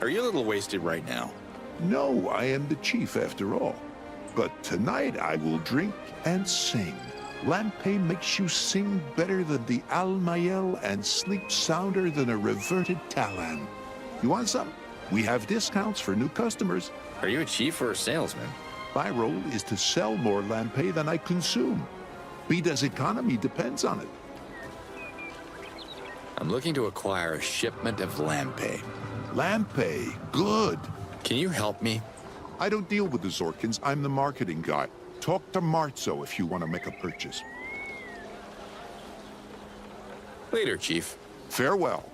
Are you a little wasted right now? No, I am the chief after all. But tonight I will drink and sing. Lampe makes you sing better than the Almayel and sleep sounder than a reverted Talon. You want some? We have discounts for new customers. Are you a chief or a salesman? My role is to sell more Lampe than I consume. Bida's economy depends on it. I'm looking to acquire a shipment of Lampe. Lampe, good. Can you help me? I don't deal with the Zorkins. I'm the marketing guy. Talk to Marzo if you want to make a purchase. Later, Chief. Farewell.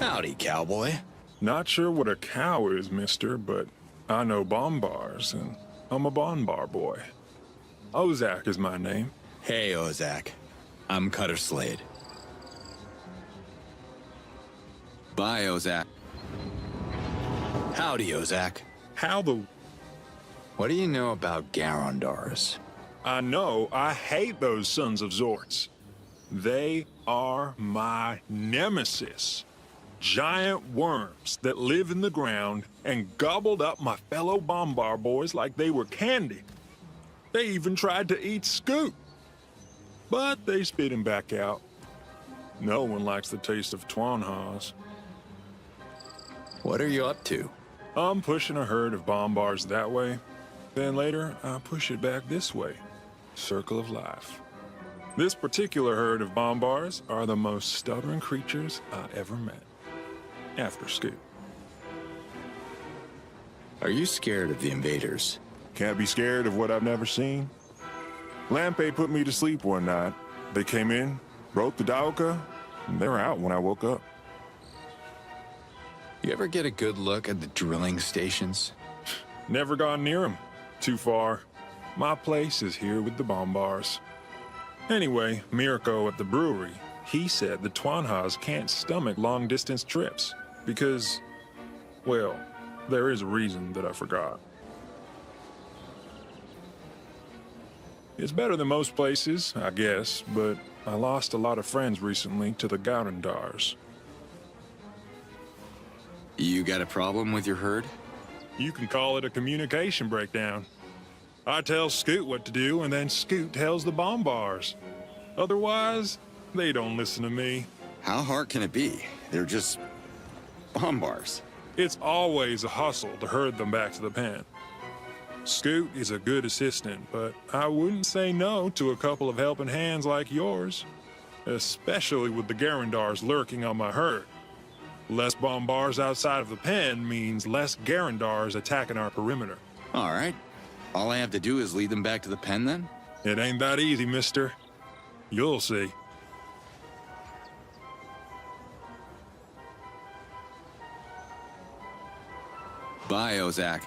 Howdy, cowboy. Not sure what a cow is, mister, but I know bombars, and I'm a bombar boy. Ozak is my name. Hey, Ozak. I'm Cutter Slade. Bye, Ozak. Howdy, Ozak. How the... What do you know about Garondars? I know I hate those sons of Zorts. They are my nemesis. Giant worms that live in the ground and gobbled up my fellow bombar boys like they were candy. They even tried to eat Scoot, but they spit him back out. No one likes the taste of Twanhas. What are you up to? I'm pushing a herd of bombars that way. Then later, I'll push it back this way. Circle of life. This particular herd of bombars are the most stubborn creatures I ever met. After Scoot. Are you scared of the invaders? Can't be scared of what I've never seen. Lampe put me to sleep one night. They came in, broke the Daoka, and they were out when I woke up. You ever get a good look at the drilling stations? Never gone near them. Too far. My place is here with the bombars. Anyway, Mirko at the brewery, he said the Twanhas can't stomach long-distance trips. Because, well, there is a reason that I forgot. It's better than most places, I guess, but I lost a lot of friends recently to the Garendars. You got a problem with your herd? You can call it a communication breakdown. I tell Scoot what to do, and then Scoot tells the bombars. Otherwise, they don't listen to me. How hard can it be? They're just bombars. It's always a hustle to herd them back to the pen. Scoot is a good assistant, but I wouldn't say no to a couple of helping hands like yours. Especially with the Garendars lurking on my herd. Less bombars outside of the pen means less Garendars attacking our perimeter. All right. All I have to do is lead them back to the pen, then? It ain't that easy, mister. You'll see. Bye, Ozak.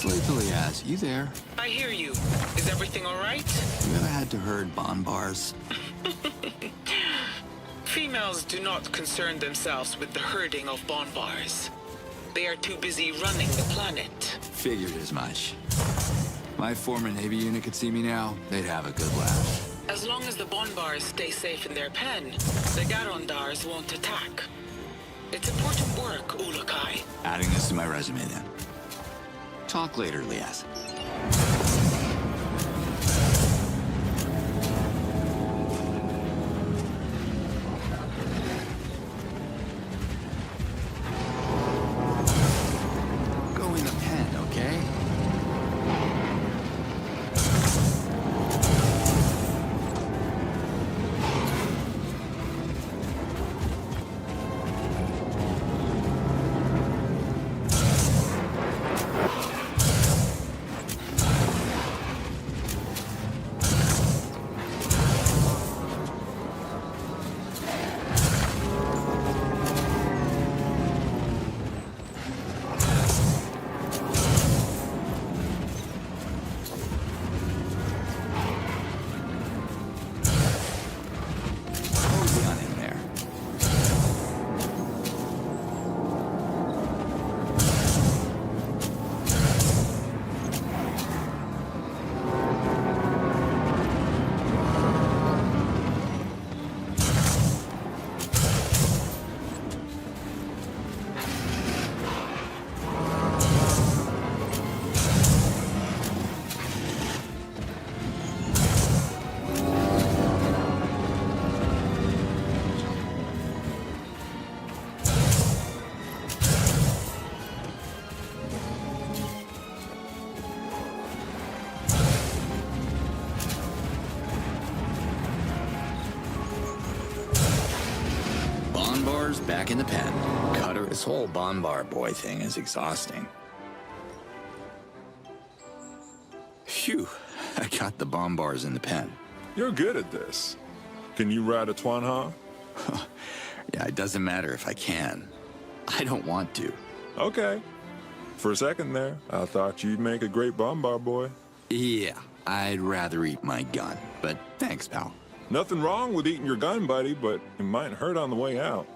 Liaz, you there? I hear you. Is everything all right? You ever had to herd bonbars? Females do not concern themselves with the herding of bonbars. They are too busy running the planet. Figured as much. My former Navy unit could see me now, they'd have a good laugh. As long as the bonbars stay safe in their pen, the Garondars won't attack. It's important work, Ulukai. Adding this to my resume then. Talk later, Liaz. Go in the pen, okay? Back in the pen. Cutter, this whole bonbar boy thing is exhausting. Phew, I got the bonbars in the pen. You're good at this. Can you ride a Twanha? Yeah, it doesn't matter if I can. I don't want to. Okay. For a second there, I thought you'd make a great bonbar boy. Yeah, I'd rather eat my gun, but thanks, pal. Nothing wrong with eating your gun, buddy, but it might hurt on the way out.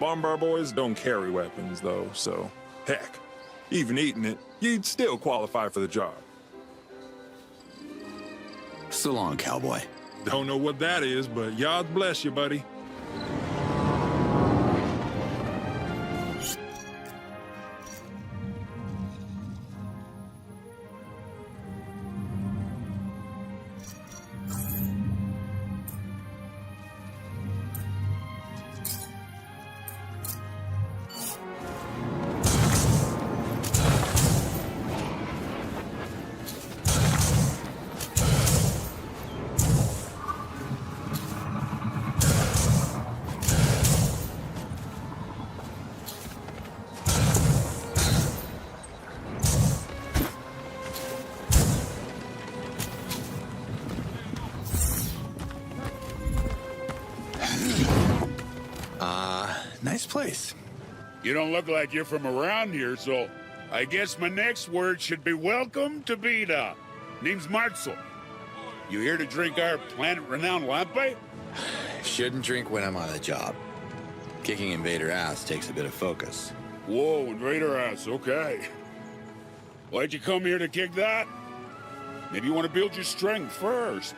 Bonbar boys don't carry weapons, though, so heck, even eating it, you'd still qualify for the job. So long, cowboy. Don't know what that is, but God bless you, buddy. Nice place. You don't look like you're from around here, so I guess my next word should be welcome to Beta. Name's Martzel. You here to drink our planet-renowned lampe? Shouldn't drink when I'm on the job. Kicking invader ass takes a bit of focus. Whoa, invader ass, okay. Why'd you come here to kick that? Maybe you want to build your strength first.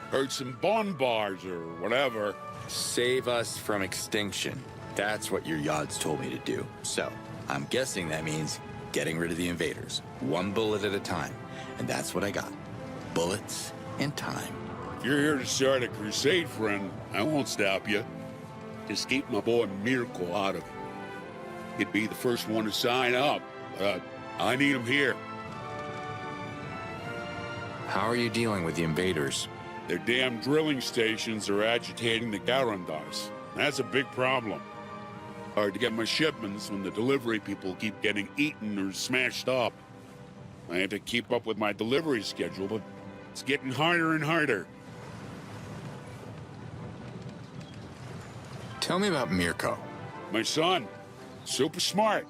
Herd some bonbars or whatever. Save us from extinction. That's what your Yods told me to do. So, I'm guessing that means getting rid of the invaders. One bullet at a time. And that's what I got. Bullets and time. If you're here to start a crusade, friend, I won't stop you. Just keep my boy Mirko out of it. He'd be the first one to sign up, but I need him here. How are you dealing with the invaders? Their damn drilling stations are agitating the Garandars. That's a big problem. Hard to get my shipments when the delivery people keep getting eaten or smashed up. I have to keep up with my delivery schedule, but it's getting harder and harder. Tell me about Mirko. My son. Super smart.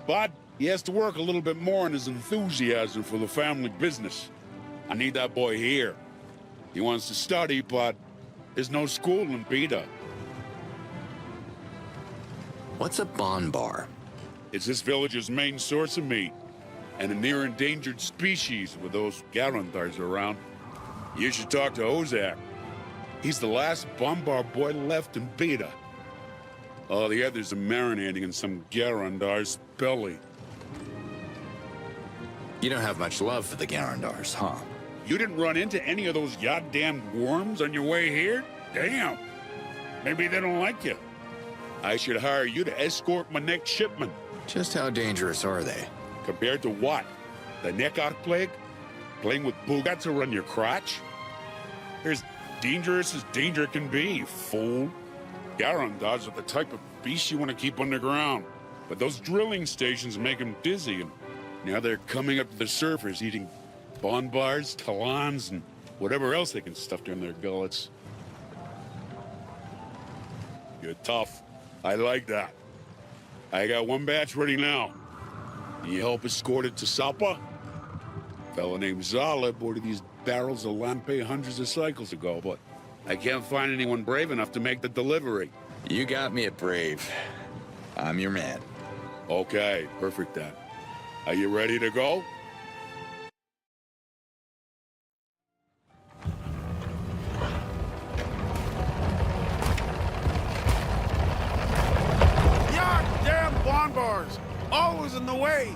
But He has to work a little bit more on his enthusiasm for the family business. I need that boy here. He wants to study, but there's no school in Beta. What's a bon bar? It's this village's main source of meat, and a near endangered species with those Garendars around. You should talk to Ozak. He's the last bon bar boy left in Beta. All the others are marinating in some Garendar's belly. You don't have much love for the Garendars, huh? You didn't run into any of those goddamn worms on your way here? Damn. Maybe they don't like you. I should hire you to escort my next shipment. Just how dangerous are they? Compared to what? The neck-out plague? Playing with boogats around your crotch? They're as dangerous as danger can be, fool. Garendars are the type of beast you want to keep underground. But those drilling stations make them dizzy, and now they're coming up to the surface eating bon bars, talons, and whatever else they can stuff down their gullets. You're tough. I like that. I got one batch ready now. Can you help escort it to Sapa? A fella named Zala boarded these barrels of lampe hundreds of cycles ago, but I can't find anyone brave enough to make the delivery. You got me at brave. I'm your man. Okay, perfect then. Are you ready to go? Goddamn bon bars! Always in the way!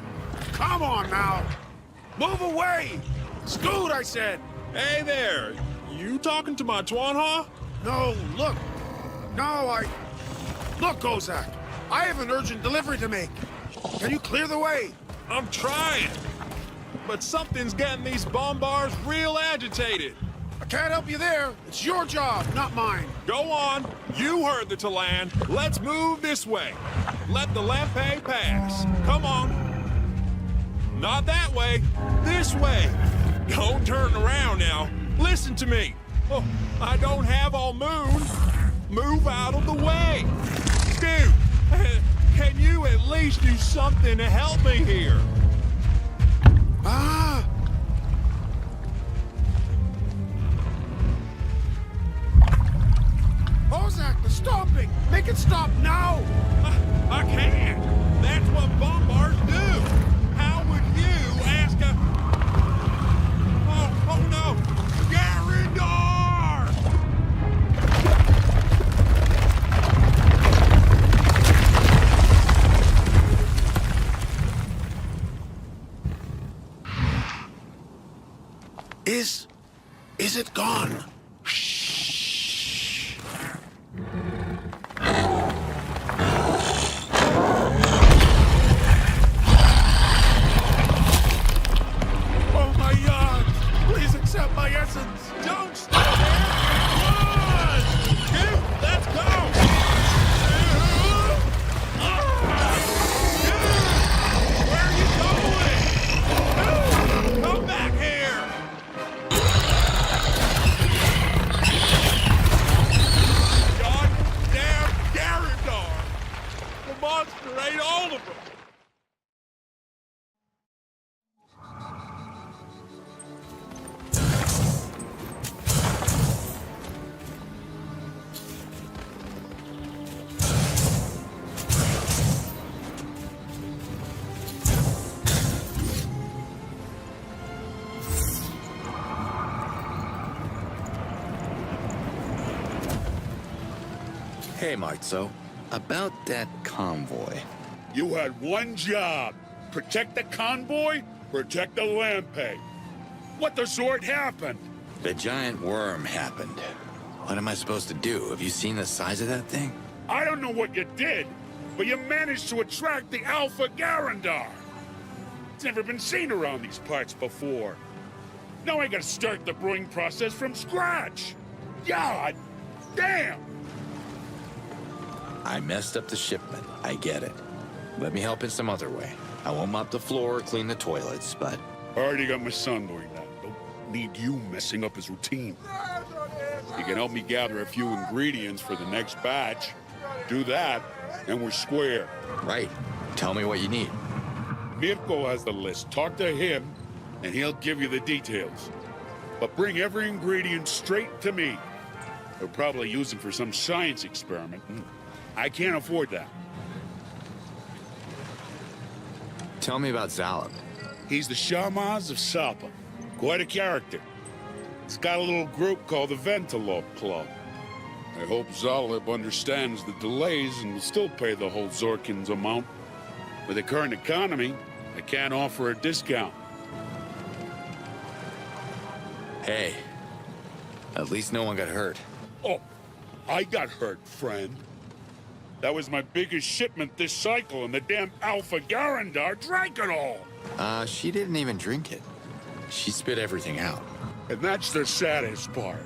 Come on now! Move away! Scoot, I said! Hey there! You talking to my Twanha? No, look! Look, Ozak! I have an urgent delivery to make! Can you clear the way? I'm trying! But something's getting these bombars real agitated! I can't help you there! It's your job, not mine! Go on! You heard the Talan! Let's move this way! Let the Lampe pass! Come on! Not that way! This way! Don't turn around now! Listen to me! Oh, I don't have all moon! Move out of the way! Scoot! Can you at least do something to help me here? Ah! Ozak, the stomping! Make it stop now! I can't! That's what bombars do! How would you ask a... Oh no! Garendar! Is it gone? Oh my God! Please accept my essence! Don't stay there! Run! Dude, let's go! Where are you going? Come back here! Goddamn Garendar! The monster ate all of them! Hey, Marzo. About that convoy. You had one job. Protect the convoy, protect the Lampe. What the sort happened? The giant worm happened. What am I supposed to do? Have you seen the size of that thing? I don't know what you did, but you managed to attract the Alpha Garendar. It's never been seen around these parts before. Now I gotta start the brewing process from scratch. God damn! I messed up the shipment. I get it. Let me help in some other way. I won't mop the floor or clean the toilets, but... I already got my son doing that. Don't need you messing up his routine. You can help me gather a few ingredients for the next batch. Do that, and we're square. Right. Tell me what you need. Mirko has the list. Talk to him, and he'll give you the details. But bring every ingredient straight to me. They'll probably use them for some science experiment. I can't afford that. Tell me about Zalab. He's the Shamaz of Sapa. Quite a character. He's got a little group called the Ventalope Club. I hope Zalab understands the delays and will still pay the whole Zorkin's amount. With the current economy, I can't offer a discount. Hey, at least no one got hurt. Oh, I got hurt, friend. That was my biggest shipment this cycle, and the damn Alpha Garendar drank it all. She didn't even drink it. She spit everything out. And that's the saddest part.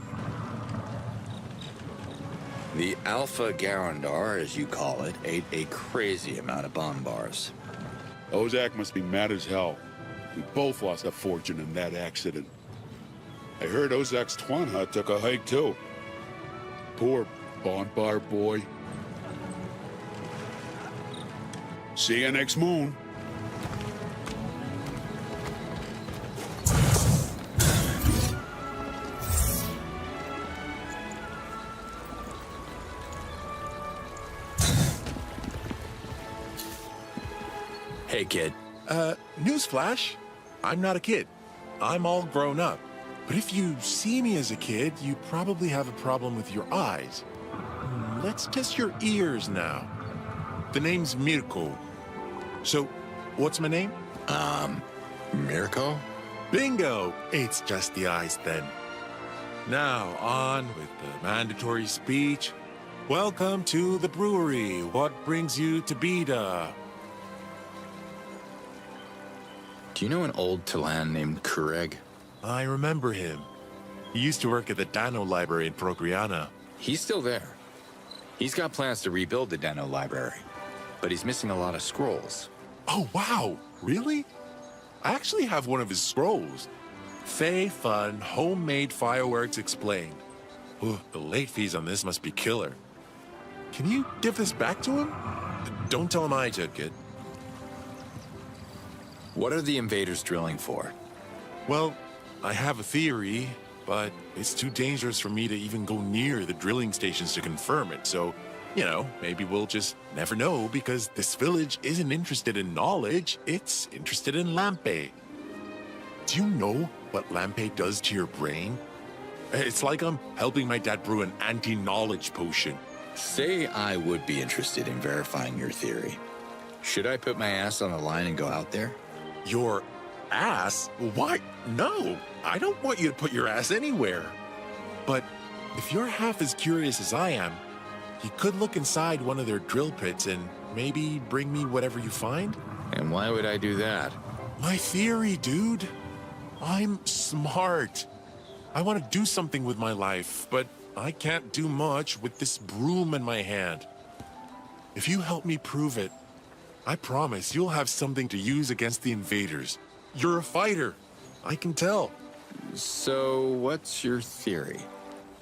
The Alpha Garendar, as you call it, ate a crazy amount of bomb bars. Ozak must be mad as hell. We both lost a fortune in that accident. I heard Ozak's Twanha took a hike too. Poor Bonbar boy. See you next moon. Hey, kid. Newsflash. I'm not a kid. I'm all grown up. But if you see me as a kid, you probably have a problem with your eyes. Let's test your ears now. The name's Mirko. So, what's my name? Mirko? Bingo! It's just the eyes then. Now, on with the mandatory speech. Welcome to the brewery. What brings you to Bida? Do you know an old Talan named Kureg? I remember him. He used to work at the Dano Library in Progriana. He's still there. He's got plans to rebuild the Dano Library, but he's missing a lot of scrolls. Oh, wow. Really? I actually have one of his scrolls. Fey Fun Homemade Fireworks Explained. Ooh, the late fees on this must be killer. Can you give this back to him? Don't tell him I took it. What are the invaders drilling for? Well, I have a theory, but it's too dangerous for me to even go near the drilling stations to confirm it, so, you know, maybe we'll just never know because this village isn't interested in knowledge, it's interested in Lampe. Do you know what Lampe does to your brain? It's like I'm helping my dad brew an anti-knowledge potion. Say I would be interested in verifying your theory. Should I put my ass on the line and go out there? Your ass? Why? No, I don't want you to put your ass anywhere. But if you're half as curious as I am, you could look inside one of their drill pits and maybe bring me whatever you find. And why would I do that? My theory, dude. I'm smart. I want to do something with my life, but I can't do much with this broom in my hand. If you help me prove it, I promise you'll have something to use against the invaders. You're a fighter. I can tell. So, what's your theory?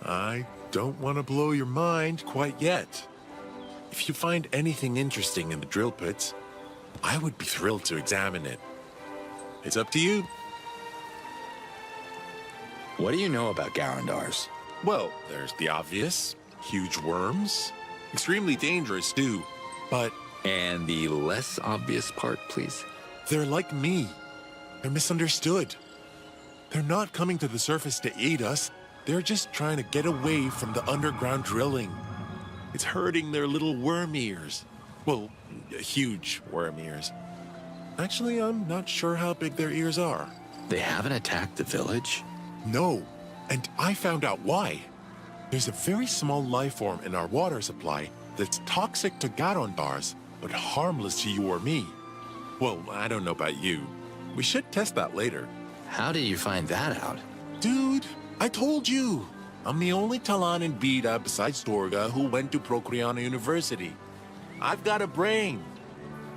I don't want to blow your mind quite yet. If you find anything interesting in the drill pits, I would be thrilled to examine it. It's up to you. What do you know about Garendars? Well, there's the obvious. Huge worms. Extremely dangerous, too. But... And the less obvious part, please? They're like me. They're misunderstood. They're not coming to the surface to eat us. They're just trying to get away from the underground drilling. It's hurting their little worm ears. Well, huge worm ears. Actually, I'm not sure how big their ears are. They haven't attacked the village? No, and I found out why. There's a very small life form in our water supply that's toxic to Garendars, but harmless to you or me. Well, I don't know about you. We should test that later. How did you find that out? Dude, I told you. I'm the only Talan in Bida besides Dorga who went to Procreana University. I've got a brain.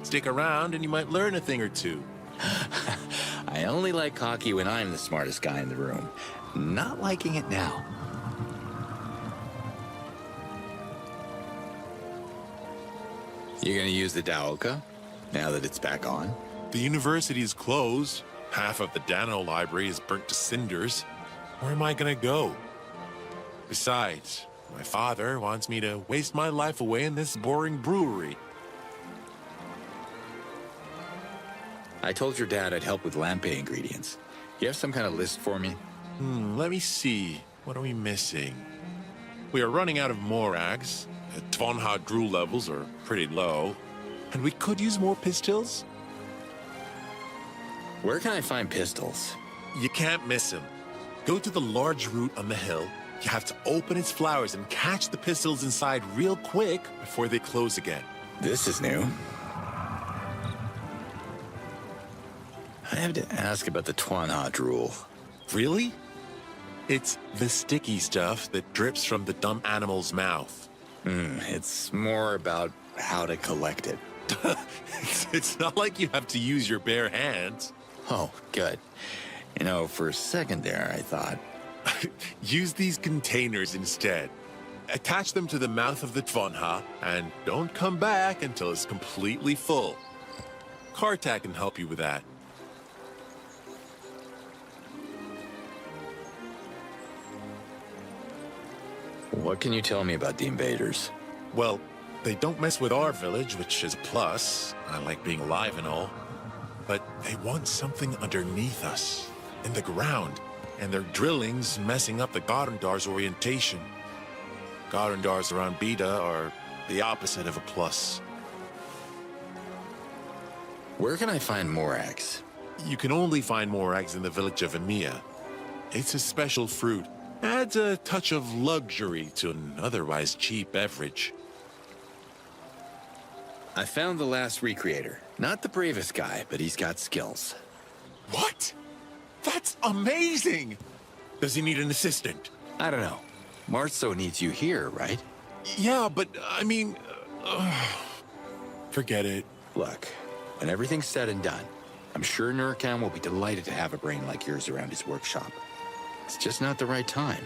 Stick around and you might learn a thing or two. I only like cocky when I'm the smartest guy in the room. Not liking it now. You gonna use the Daoka now that it's back on? The university is closed. Half of the Dano library is burnt to cinders. Where am I gonna go? Besides, my father wants me to waste my life away in this boring brewery. I told your dad I'd help with lampe ingredients. You have some kind of list for me? Let me see. What are we missing? We are running out of morags. The Tvonha drool levels are pretty low. And we could use more pistols. Where can I find pistols? You can't miss them. Go to the large root on the hill. You have to open its flowers and catch the pistols inside real quick before they close again. This is new. I have to ask about the Tvonha drool. Really? It's the sticky stuff that drips from the dumb animal's mouth. It's more about how to collect it. It's not like you have to use your bare hands. Oh, good. You know, for a second there, I thought... Use these containers instead. Attach them to the mouth of the Tvonha, and don't come back until it's completely full. Kartak can help you with that. What can you tell me about the invaders? Well, they don't mess with our village, which is a plus. I like being alive and all. But they want something underneath us, in the ground. And their drilling's messing up the Garandar's orientation. Garandars around Bida are the opposite of a plus. Where can I find morags? You can only find morags in the village of Emiya. It's a special fruit. Adds a touch of luxury to an otherwise cheap beverage. I found the last recreator. Not the bravest guy, but he's got skills. What? That's amazing! Does he need an assistant? I don't know. Marzo needs you here, right? Yeah, but I mean... forget it. Look, when everything's said and done, I'm sure Nurkan will be delighted to have a brain like yours around his workshop. It's just not the right time.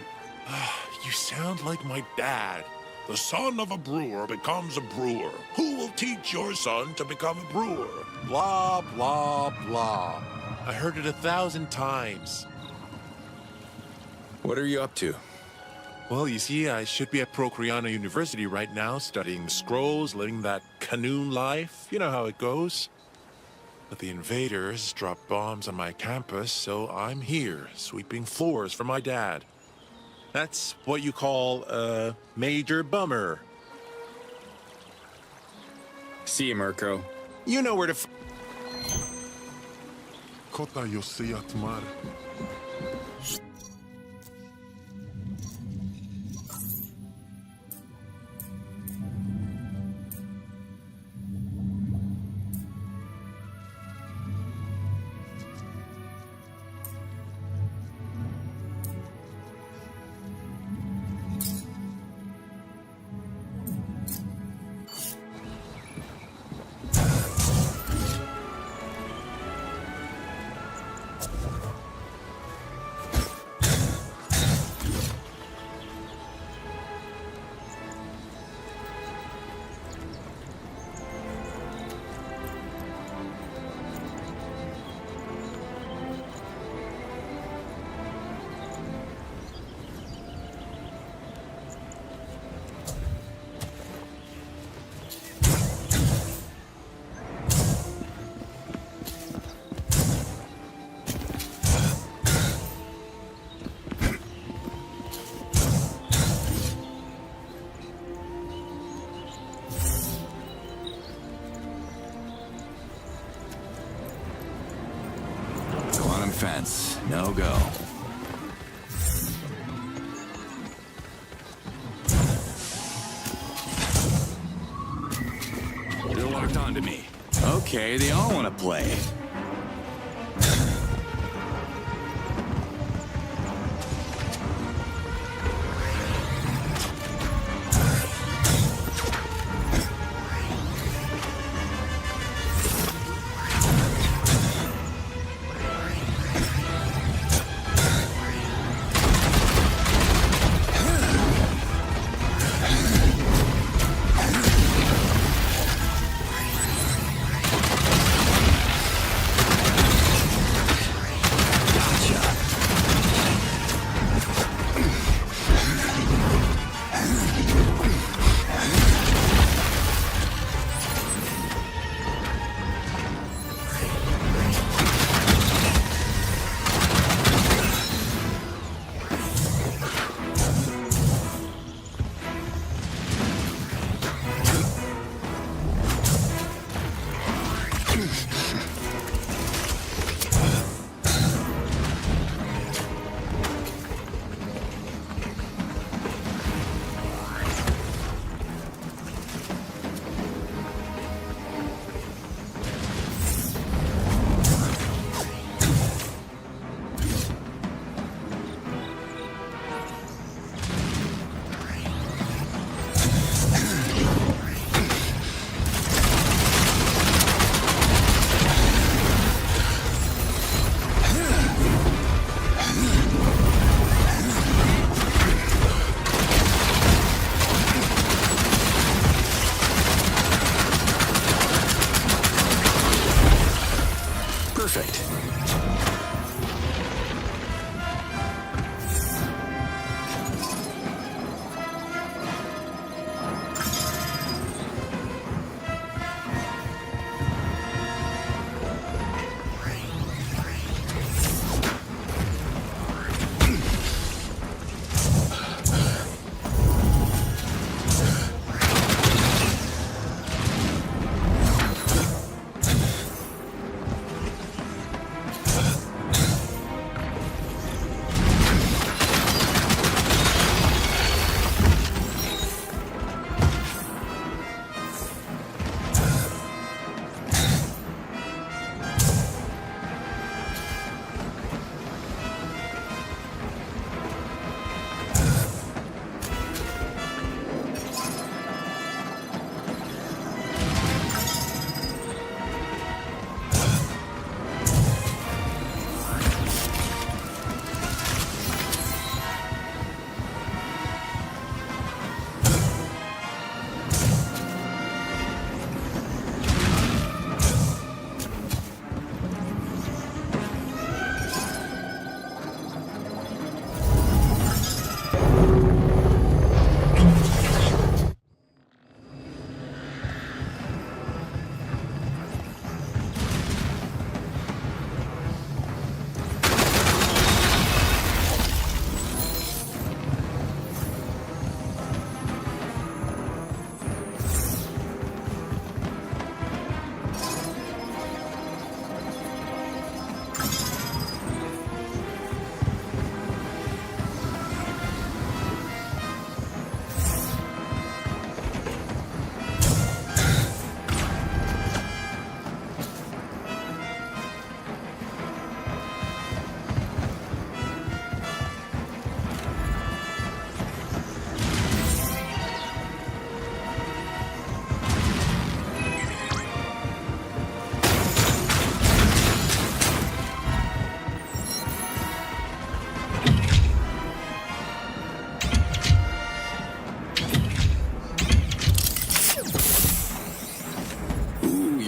You sound like my dad. The son of a brewer becomes a brewer. Who will teach your son to become a brewer? Blah, blah, blah. I heard it 1,000 times. What are you up to? Well, you see, I should be at Procreana University right now, studying the scrolls, living that Canoon life. You know how it goes. But the invaders dropped bombs on my campus, so I'm here, sweeping floors for my dad. That's what you call a major bummer. See you, Mirko. You know where to Kota Yoseyat Mar. Fence. No go. You're locked onto me. Okay, they all want to play. Perfect.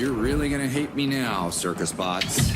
You're really gonna hate me now, circus bots.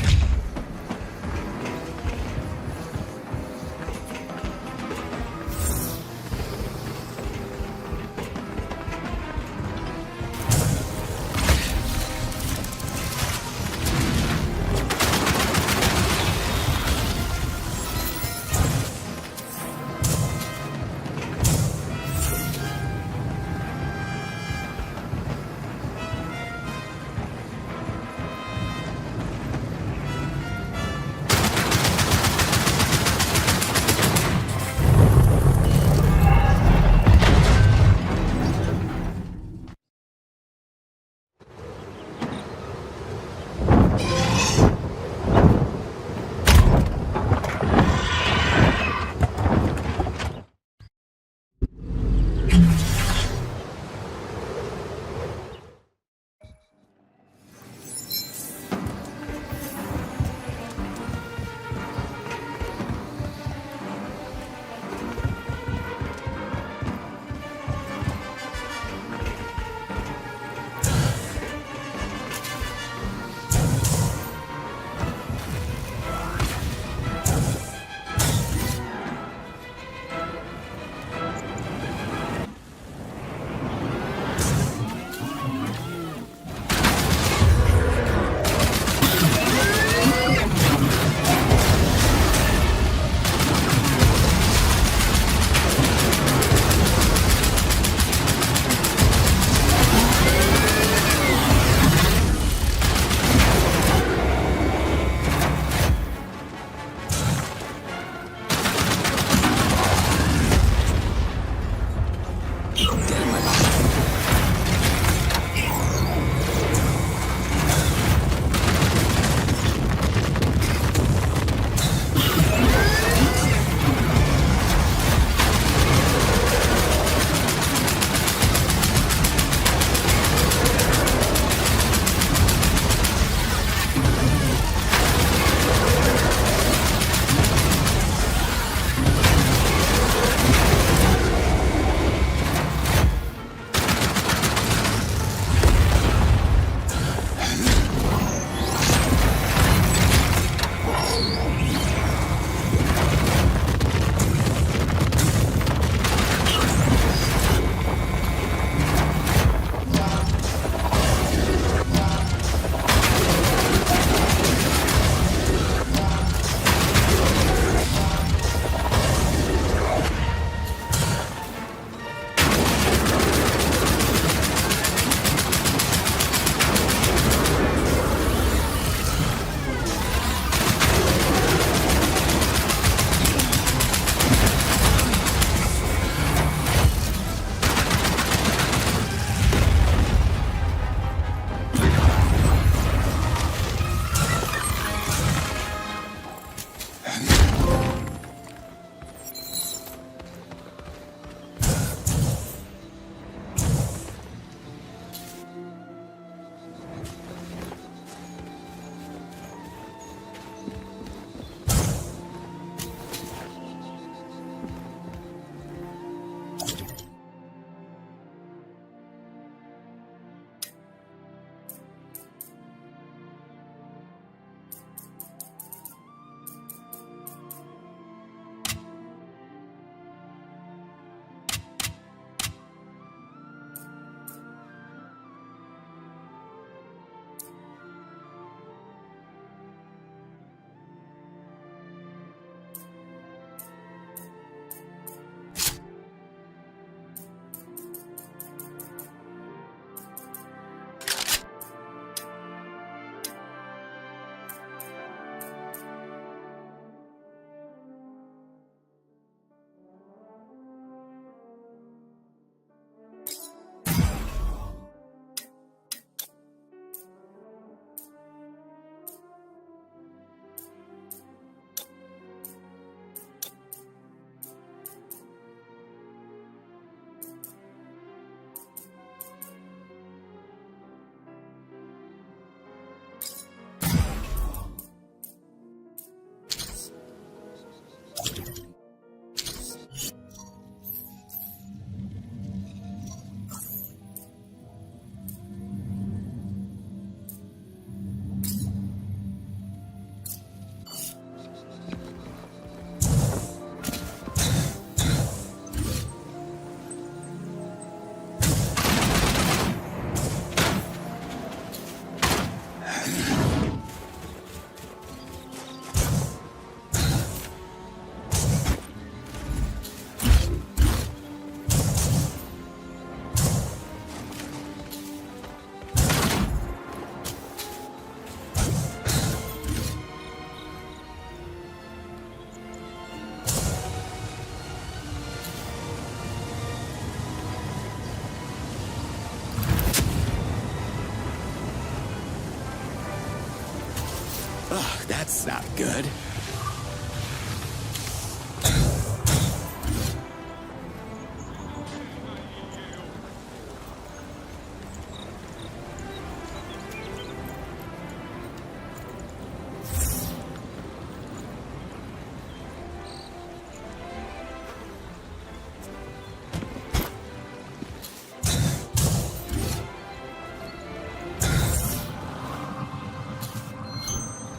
Ugh, that's not good.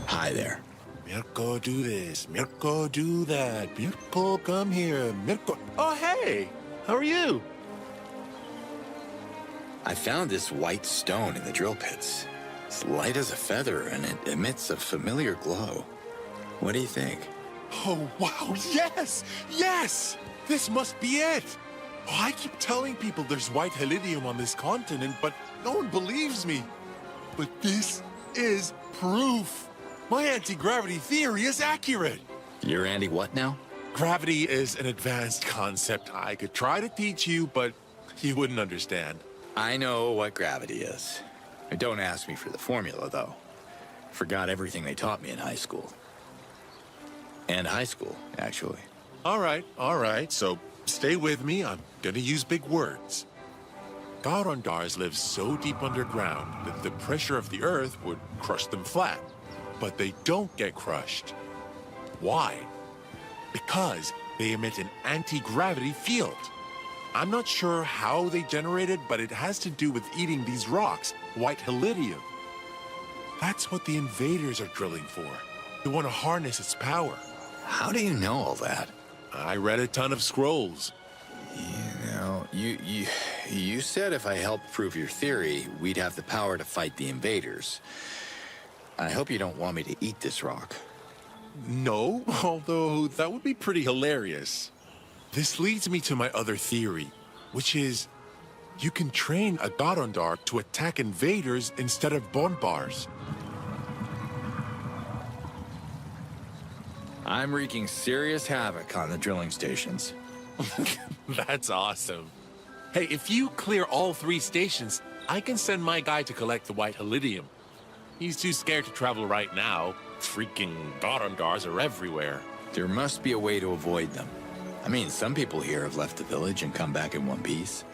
Hi there. Mirko, do this. Mirko, do that. Mirko, come here. Mirko. Oh, hey! How are you? I found this white stone in the drill pits. It's light as a feather and it emits a familiar glow. What do you think? Oh, wow. Yes! Yes! This must be it. Oh, I keep telling people there's white helidium on this continent, but no one believes me. But this is proof. My anti-gravity theory is accurate. You're Andy what now? Gravity is an advanced concept. I could try to teach you, but you wouldn't understand. I know what gravity is. Don't ask me for the formula, though. Forgot everything they taught me in high school. And high school, actually. All right. So stay with me. I'm gonna use big words. Garondars live so deep underground that the pressure of the Earth would crush them flat. But they don't get crushed. Why? Because they emit an anti-gravity field. I'm not sure how they generate it, but it has to do with eating these rocks, white helidium. That's what the invaders are drilling for. They want to harness its power. How do you know all that? I read a ton of scrolls. You know, you said if I helped prove your theory, we'd have the power to fight the invaders. I hope you don't want me to eat this rock. No, although that would be pretty hilarious. This leads me to my other theory, which is you can train a Garondar to attack invaders instead of bonbars. I'm wreaking serious havoc on the drilling stations. That's awesome. Hey, if you clear all 3 stations, I can send my guy to collect the white helidium. He's too scared to travel right now. Freaking Garondars are everywhere. There must be a way to avoid them. I mean, some people here have left the village and come back in one piece.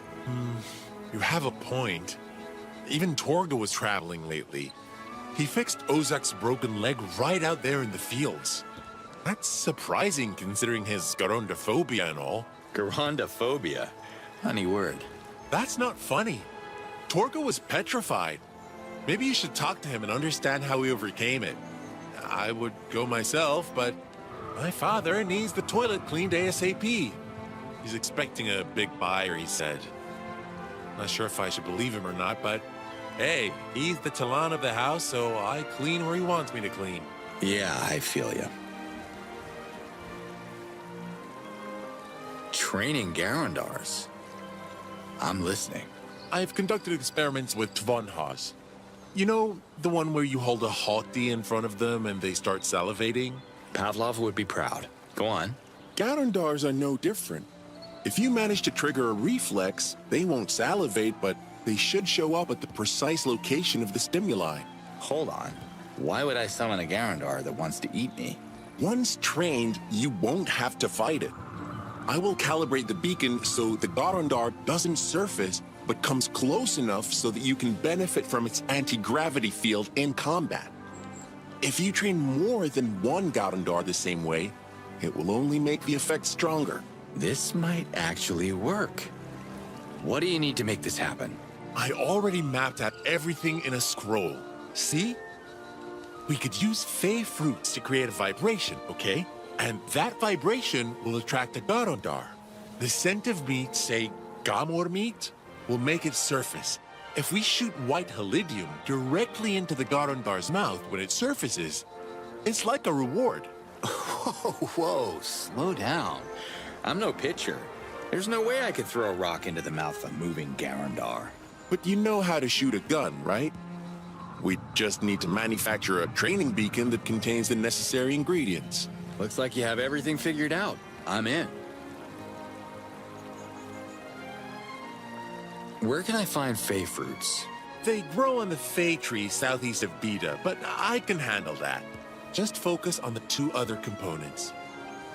You have a point. Even Torga was traveling lately. He fixed Ozak's broken leg right out there in the fields. That's surprising considering his Garondophobia and all. Garondophobia? Funny word. That's not funny. Torga was petrified. Maybe you should talk to him and understand how he overcame it. I would go myself, but my father needs the toilet cleaned ASAP. He's expecting a big buyer, he said. Not sure if I should believe him or not, but hey, he's the Talon of the house, so I clean where he wants me to clean. Yeah, I feel you. Training Garondars. I'm listening. I've conducted experiments with Tvonhas. You know, the one where you hold a hottie in front of them and they start salivating? Pavlov would be proud. Go on. Garondars are no different. If you manage to trigger a reflex, they won't salivate, but they should show up at the precise location of the stimuli. Hold on. Why would I summon a Garondar that wants to eat me? Once trained, you won't have to fight it. I will calibrate the beacon so the Garondar doesn't surface, but comes close enough so that you can benefit from its anti-gravity field in combat. If you train more than one Garondar the same way, it will only make the effect stronger. This might actually work. What do you need to make this happen? I already mapped out everything in a scroll. See? We could use fey fruits to create a vibration, okay? And that vibration will attract a Garondar. The scent of meat, say Gamor meat, will make it surface. If we shoot white helidium directly into the Garondar's mouth when it surfaces, it's like a reward. Whoa, slow down. I'm no pitcher. There's no way I could throw a rock into the mouth of a moving Garondar. But you know how to shoot a gun, right? We just need to manufacture a training beacon that contains the necessary ingredients. Looks like you have everything figured out. I'm in. Where can I find fey fruits? They grow on the fey tree southeast of Bida, but I can handle that. Just focus on the 2 other components.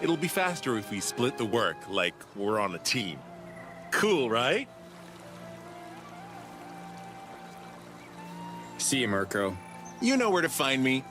It'll be faster if we split the work, like we're on a team. Cool, right? See you, Mirko. You know where to find me.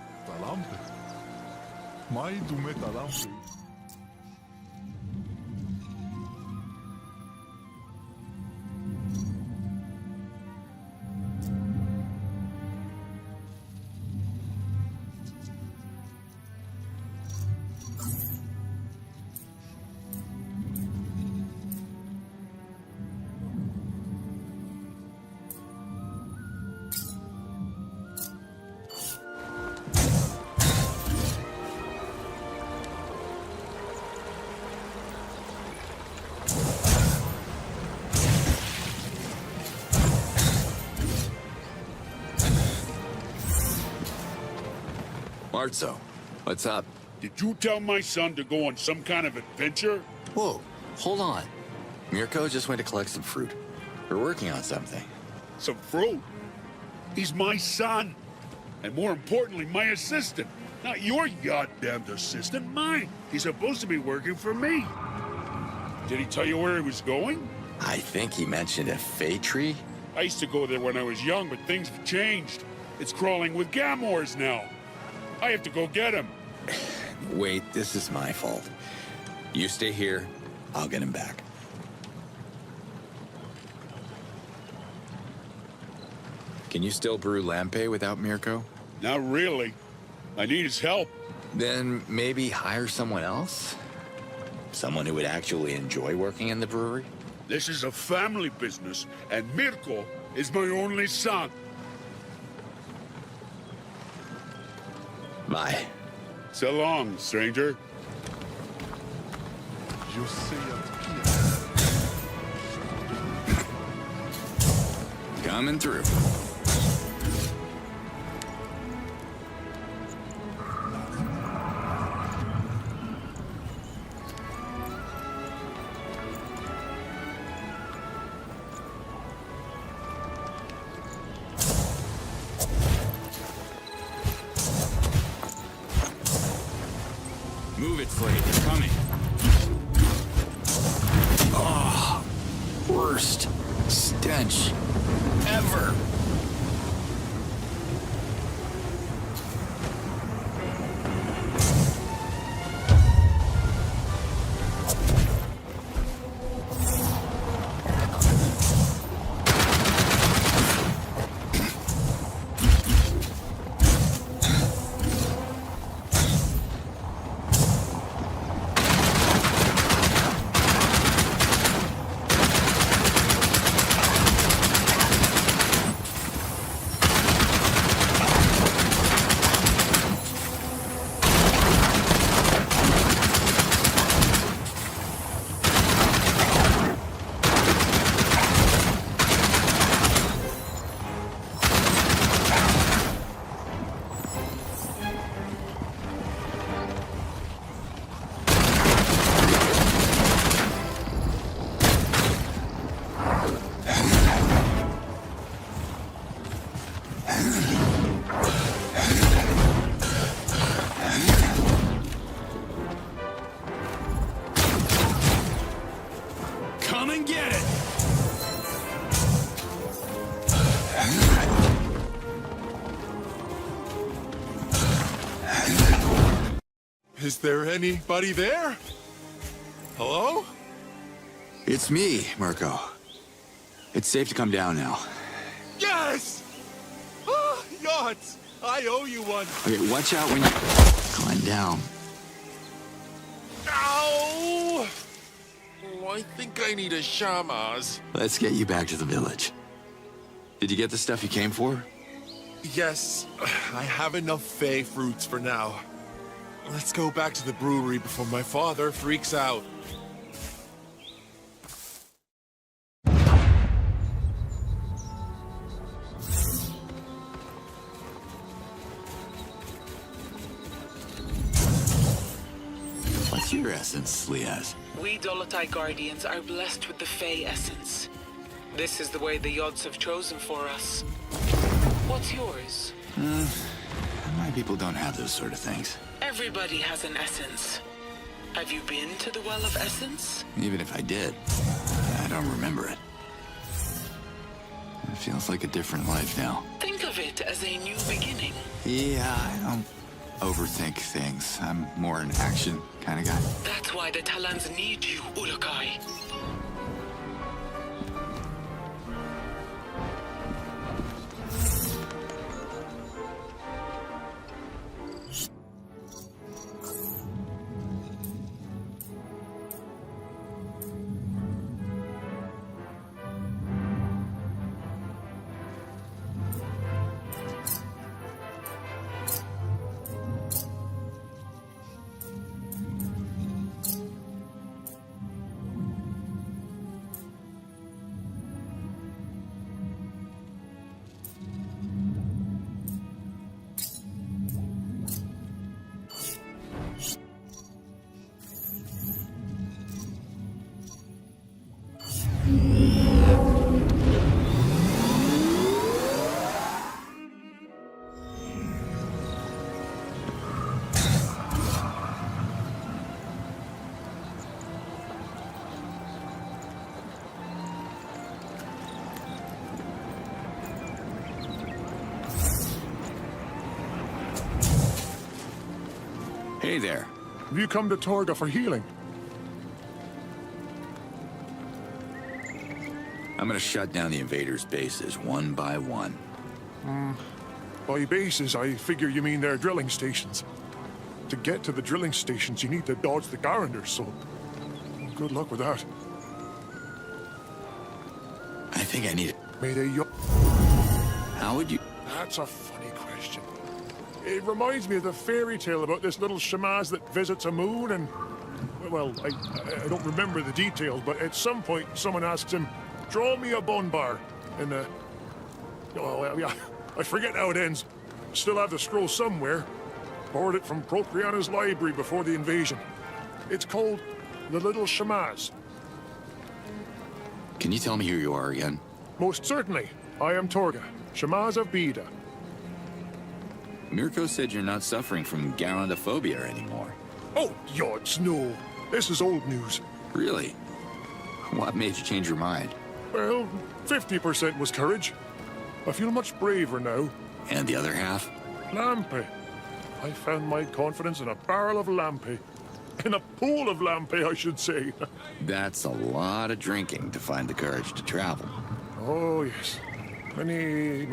Marzo, what's up? Did you tell my son to go on some kind of adventure? Whoa, hold on. Mirko just went to collect some fruit. We're working on something. Some fruit? He's my son. And more importantly, my assistant. Not your goddamn assistant, mine. He's supposed to be working for me. Did he tell you where he was going? I think he mentioned a fay tree. I used to go there when I was young, but things have changed. It's crawling with Gamors now. I have to go get him. Wait, this is my fault. You stay here, I'll get him back. Can you still brew lampe without Mirko? Not really. I need his help. Then maybe hire someone else? Someone who would actually enjoy working in the brewery? This is a family business, and Mirko is my only son. Bye. So long, stranger. Coming through. Move it, Slade. They're coming. Oh, worst stench ever. Come and get it! Is there anybody there? Hello? It's me, Mirko. It's safe to come down now. Yes! Ah, yachts! I owe you one. Okay, watch out when you climb down. Ow! Oh, I think I need a shamas. Let's get you back to the village. Did you get the stuff you came for? Yes, I have enough fey fruits for now. Let's go back to the brewery before my father freaks out. What's your essence, Liaz? We Dolotai Guardians are blessed with the Fey essence. This is the way the Yods have chosen for us. What's yours? It might people don't have those sort of things. Everybody has an essence. Have you been to the Well of Essence? Even if I did, I don't remember it. It feels like a different life now. Think of it as a new beginning. Yeah, I don't overthink things. I'm more an action kind of guy. That's why the Talans need you, Ulukai. Hey there. Have you come to Torga for healing? I'm gonna shut down the invaders' bases one by one. By bases, I figure you mean their drilling stations. To get to the drilling stations, you need to dodge the Garenders, so good luck with that. I think I need it. May they How would you... That's a funny question. It reminds me of the fairy tale about this little shamaz that visits a moon and... Well, I don't remember the details, but at some point someone asks him, draw me a bonbar. And, well, yeah, I forget how it ends. Still have the scroll somewhere. Borrowed it from Propriana's library before the invasion. It's called The Little Shamaz. Can you tell me who you are again? Most certainly. I am Torga, Shamaz of Bida. Mirko said you're not suffering from garandophobia anymore. Oh, yods, no. This is old news. Really? What made you change your mind? Well, 50% was courage. I feel much braver now. And the other half? Lampe. I found my confidence in a barrel of Lampe. In a pool of Lampe, I should say. That's a lot of drinking to find the courage to travel. Oh, yes. Many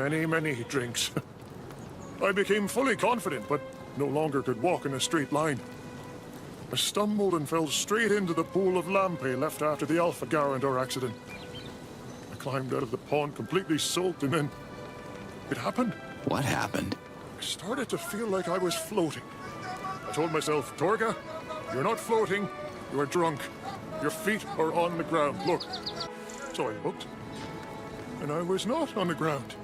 drinks. I became fully confident, but no longer could walk in a straight line. I stumbled and fell straight into the pool of Lampe left after the Alpha Garendor accident. I climbed out of the pond completely soaked, and then it happened. What happened? I started to feel like I was floating. I told myself, Torga, you're not floating, you are drunk. Your feet are on the ground. Look. So I looked, and I was not on the ground.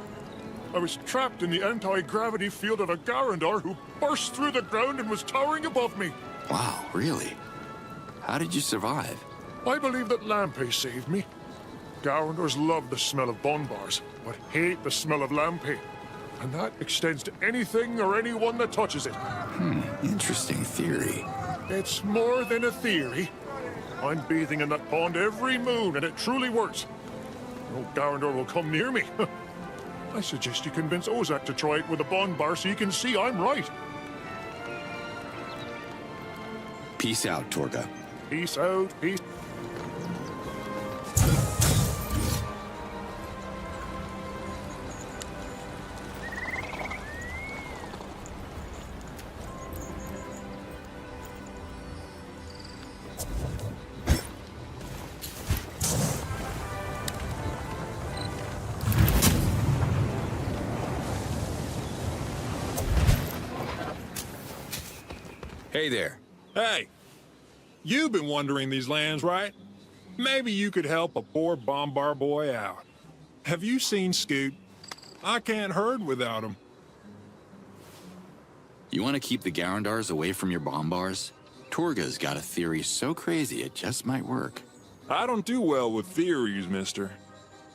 I was trapped in the anti-gravity field of a Garendor who burst through the ground and was towering above me. Wow, really? How did you survive? I believe that Lampe saved me. Garendors love the smell of bonbars, but hate the smell of Lampe. And that extends to anything or anyone that touches it. Interesting theory. It's more than a theory. I'm bathing in that pond every moon, and it truly works. No Garendor will come near me. I suggest you convince Ozak to try it with a bonbar so you can see I'm right. Peace out, Torga. Peace out, peace. Hey there. Hey, you've been wandering these lands, right? Maybe you could help a poor Bombar boy out. Have you seen Scoot? I can't herd without him. You want to keep the Garendars away from your bombars? Torga's got a theory so crazy it just might work. I don't do well with theories, mister.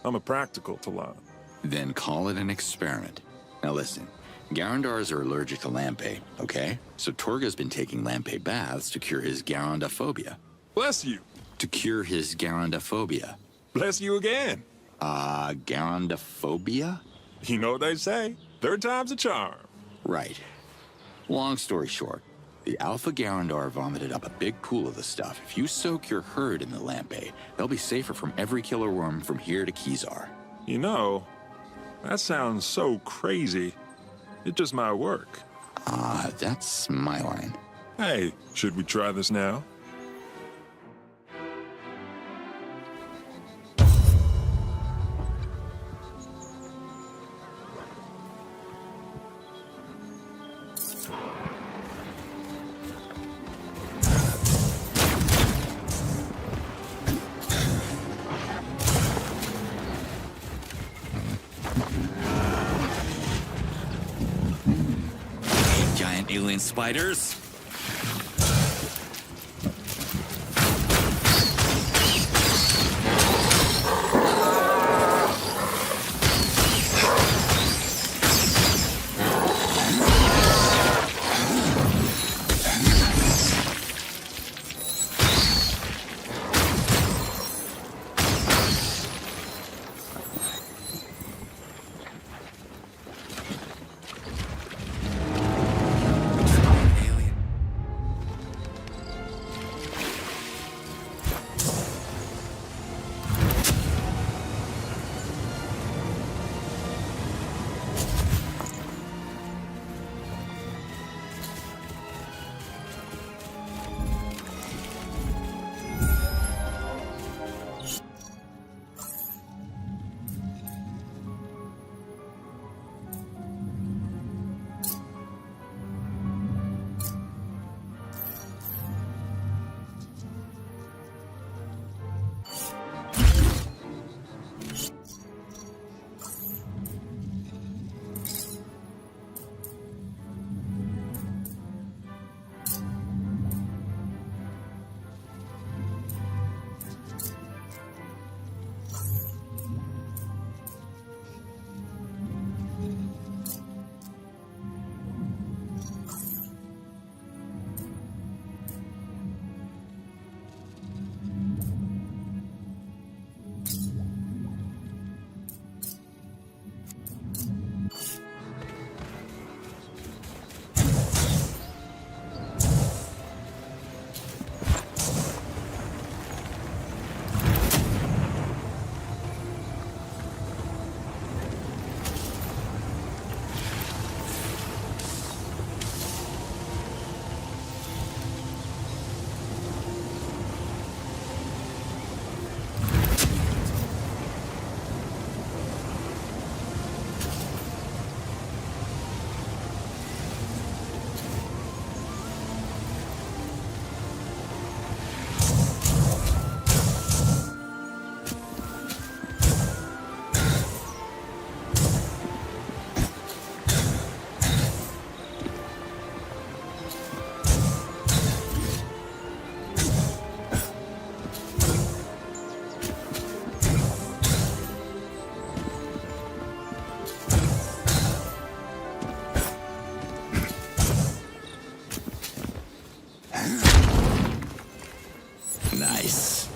I'm a practical Talan. Then call it an experiment. Now listen, Garandars are allergic to lampe, okay? So Torga's been taking lampe baths to cure his Garandophobia. Bless you. To cure his Garandophobia. Bless you again. Garandophobia? You know what they say. Third time's a charm. Right. Long story short, the Alpha Garandar vomited up a big pool of the stuff. If you soak your herd in the lampe, they'll be safer from every killer worm from here to Kizar. You know, that sounds so crazy. It just might work. That's my line. Hey, should we try this now? Giant alien spiders. Nice.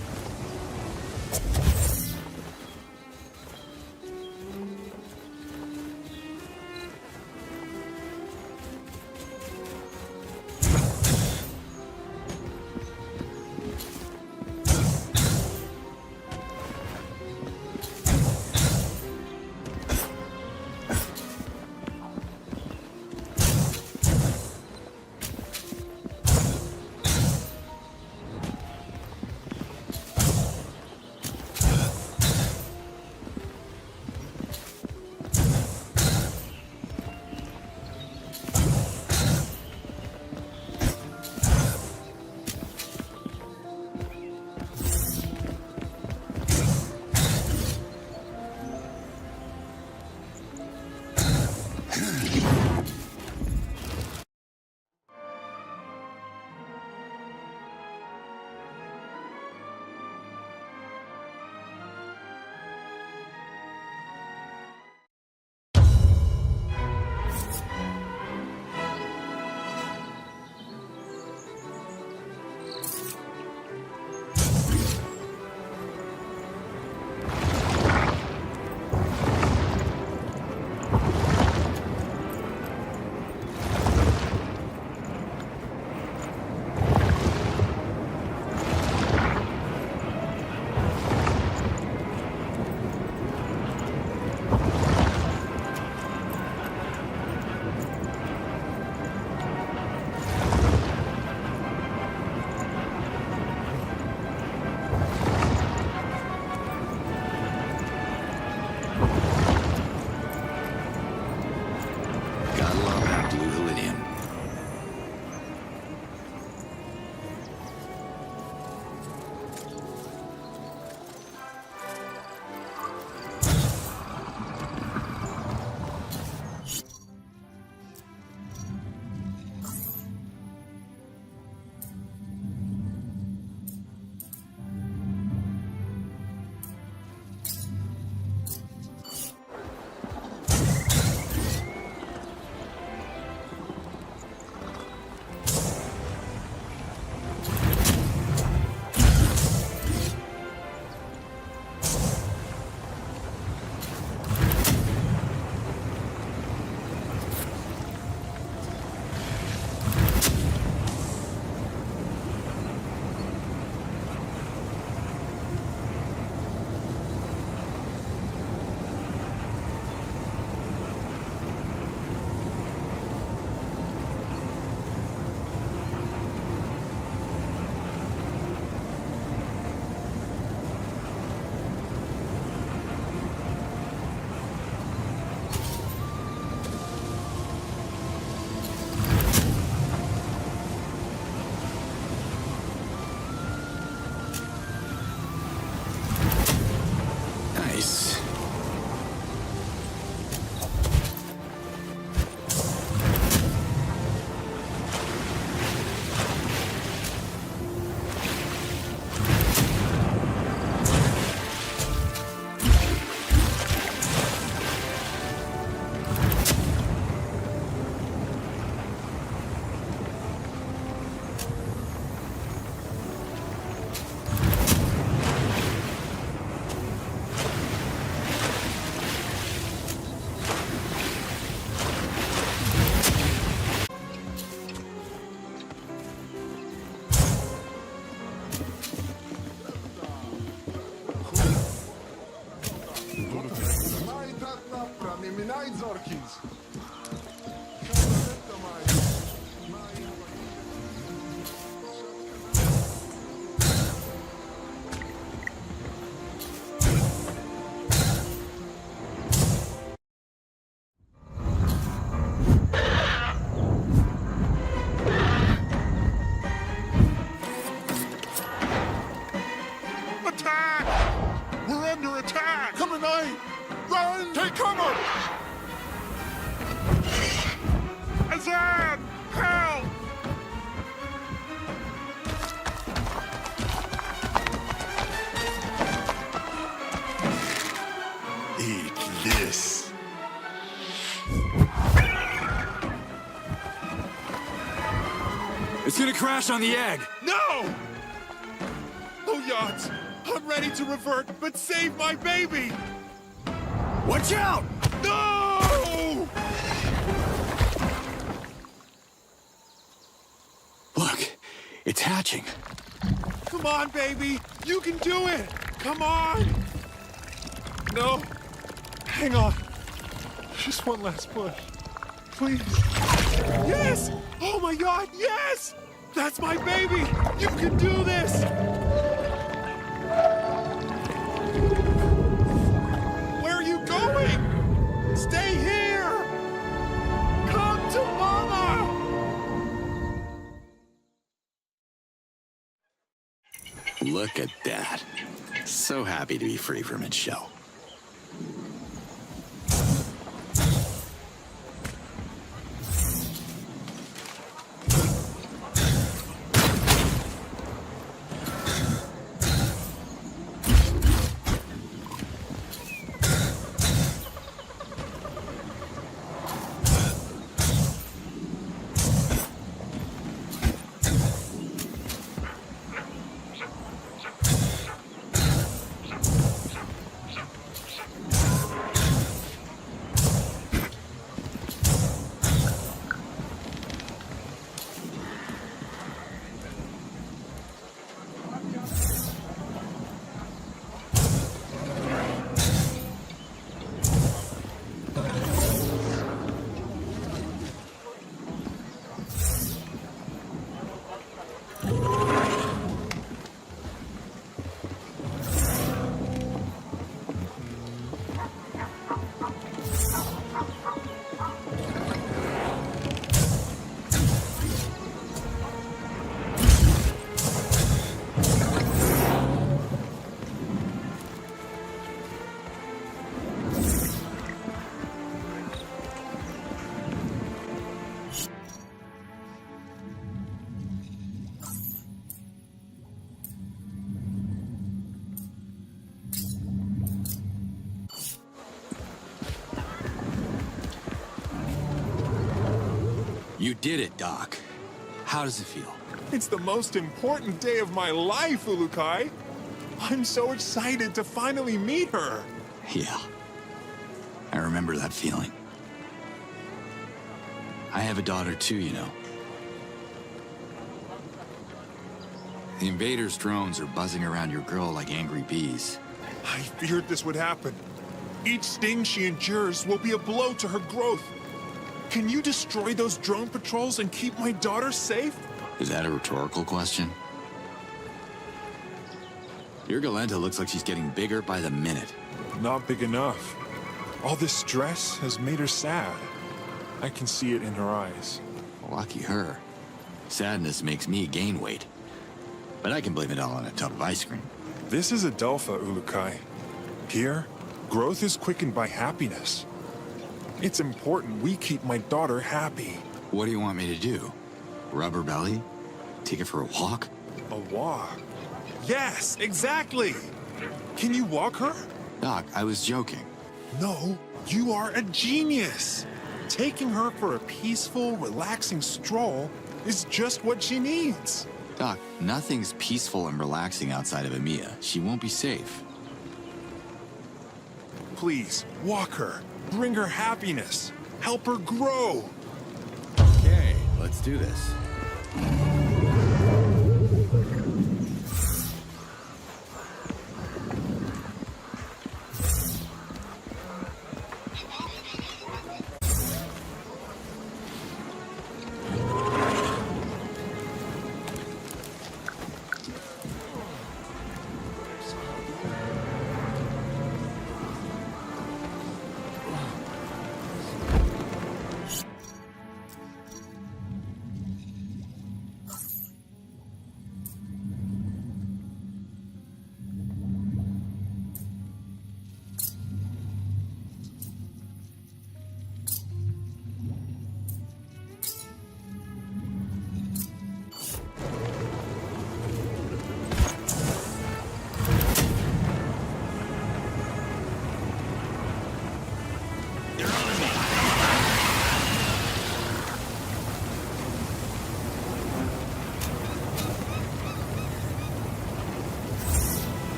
Attack! We're under attack! Come tonight! Run! Take cover! Azad! Help! Eat this. It's gonna crash on the egg! No! Oh, yachts! I'm ready to revert, but save my baby! Watch out! No! Look, it's hatching. Come on, baby! You can do it! Come on! No. Hang on. Just one last push. Please. Yes! Oh my god, yes! That's my baby! You can do this! Where are you going? Stay here! Come to Mama! Look at that. So happy to be free from its shell. You did it, Doc. How does it feel? It's the most important day of my life, Ulukai. I'm so excited to finally meet her. Yeah. I remember that feeling. I have a daughter too, you know. The invaders' drones are buzzing around your girl like angry bees. I feared this would happen. Each sting she endures will be a blow to her growth. Can you destroy those drone patrols and keep my daughter safe? Is that a rhetorical question? Your Galenta looks like she's getting bigger by the minute. Not big enough. All this stress has made her sad. I can see it in her eyes. Lucky her. Sadness makes me gain weight. But I can blame it all on a tub of ice cream. This is Adelpha, Ulukai. Here, growth is quickened by happiness. It's important we keep my daughter happy. What do you want me to do? Rub her belly? Take her for a walk? A walk? Yes, exactly! Can you walk her? Doc, I was joking. No, you are a genius! Taking her for a peaceful, relaxing stroll is just what she needs. Doc, nothing's peaceful and relaxing outside of Emiya. She won't be safe. Please, walk her. Bring her happiness. Help her grow. Okay, let's do this.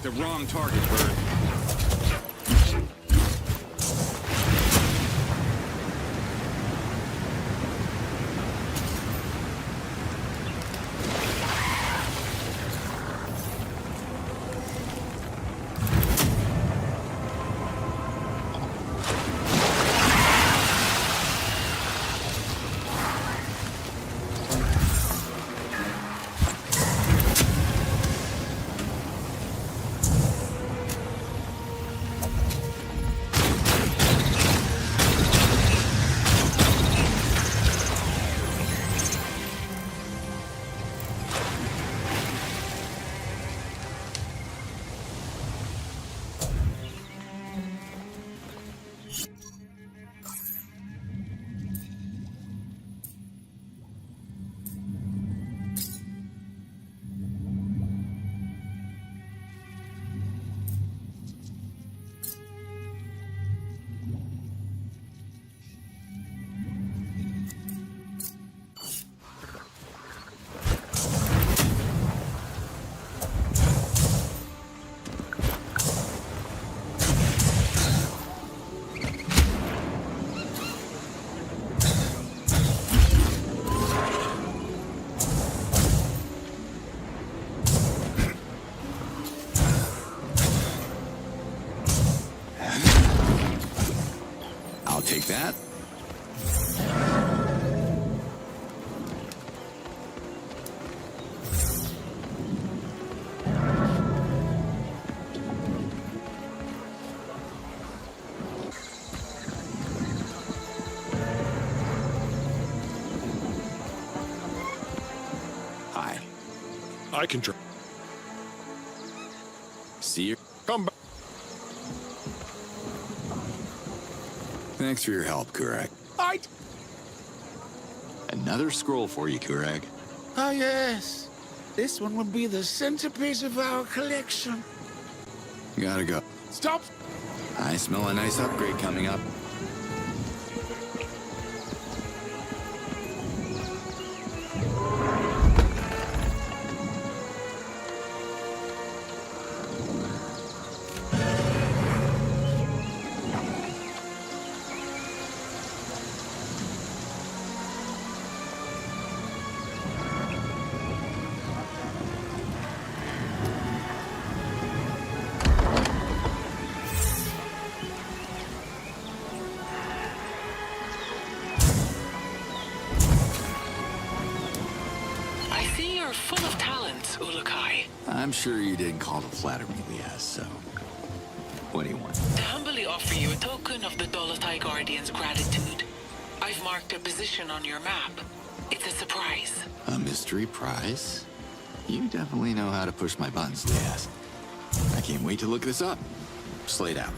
the wrong target, Bird. Take that. Hi. I can try. See you. Come back. Thanks for your help, Kurag. Another scroll for you, Kurag. Oh, yes. This one will be the centerpiece of our collection. Gotta go. Stop! I smell a nice upgrade coming up. Full of talent, Ulukai. I'm sure you didn't call to flatter me, Liaz, so... What do you want? To humbly offer you a token of the Dolotai Guardian's gratitude. I've marked a position on your map. It's a surprise. A mystery prize? You definitely know how to push my buttons, Liaz. I can't wait to look this up. Slate out.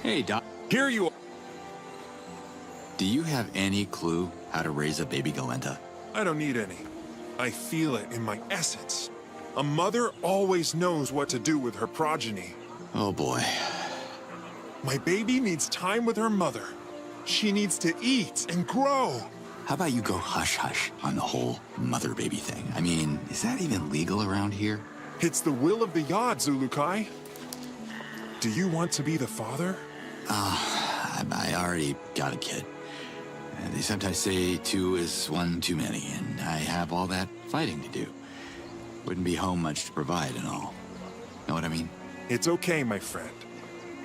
Hey, Doc. Here you are. Do you have any clue how to raise a baby Galenta? I don't need any. I feel it in my essence. A mother always knows what to do with her progeny. Oh, boy. My baby needs time with her mother. She needs to eat and grow. How about you go hush-hush on the whole mother-baby thing? I mean, is that even legal around here? It's the will of the Yod, Zulukai. Do you want to be the father? I already got a kid. They sometimes say 2 is 1 too many, and I have all that fighting to do. Wouldn't be home much to provide and all. Know what I mean? It's okay, my friend.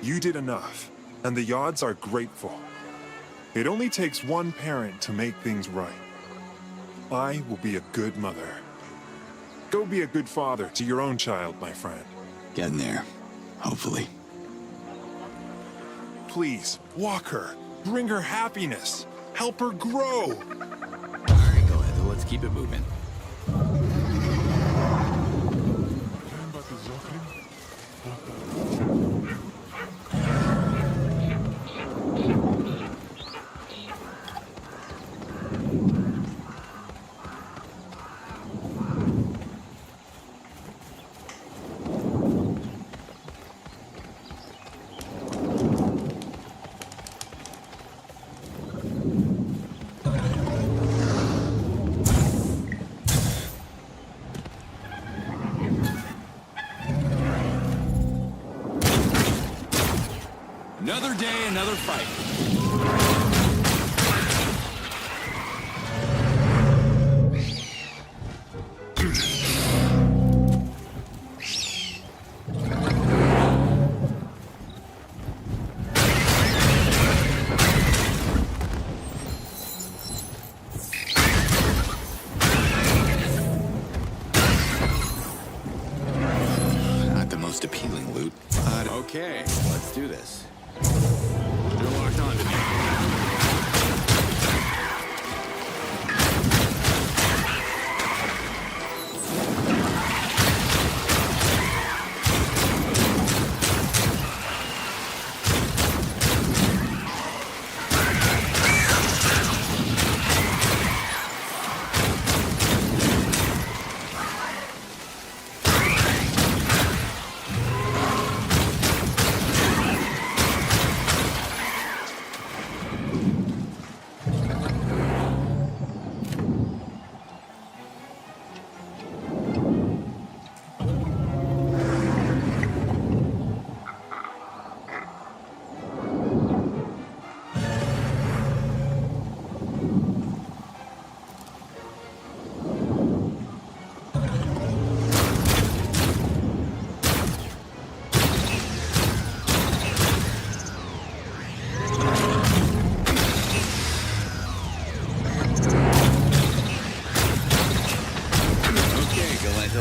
You did enough, and the Yods are grateful. It only takes one parent to make things right. I will be a good mother. Go be a good father to your own child, my friend. Getting there. Hopefully. Please, walk her. Bring her happiness. Help her grow. Alright, Galento, let's keep it moving. Another day, another fight. Not the most appealing loot. Okay, let's do this. You're locked on to me.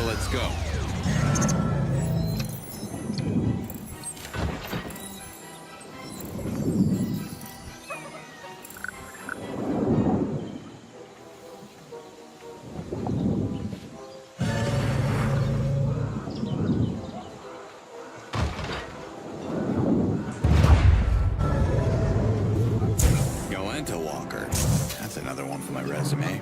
Let's go. Galenta Walker. That's another one for my resume.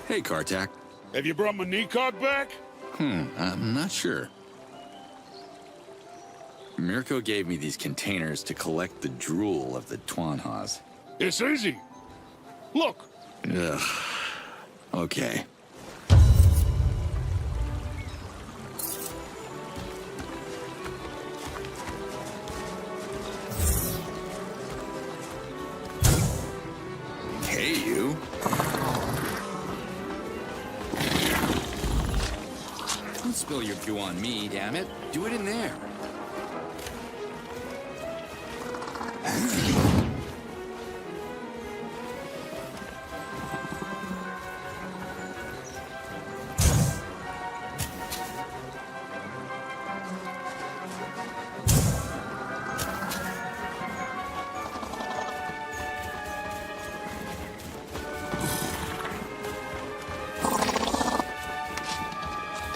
Hey, Kartak. Have you brought my Nikok back? I'm not sure. Mirko gave me these containers to collect the drool of the Twanhas. It's easy. Look, Ugh. Okay. Hey, you. Don't spill your goo on me, damn it. Do it in there.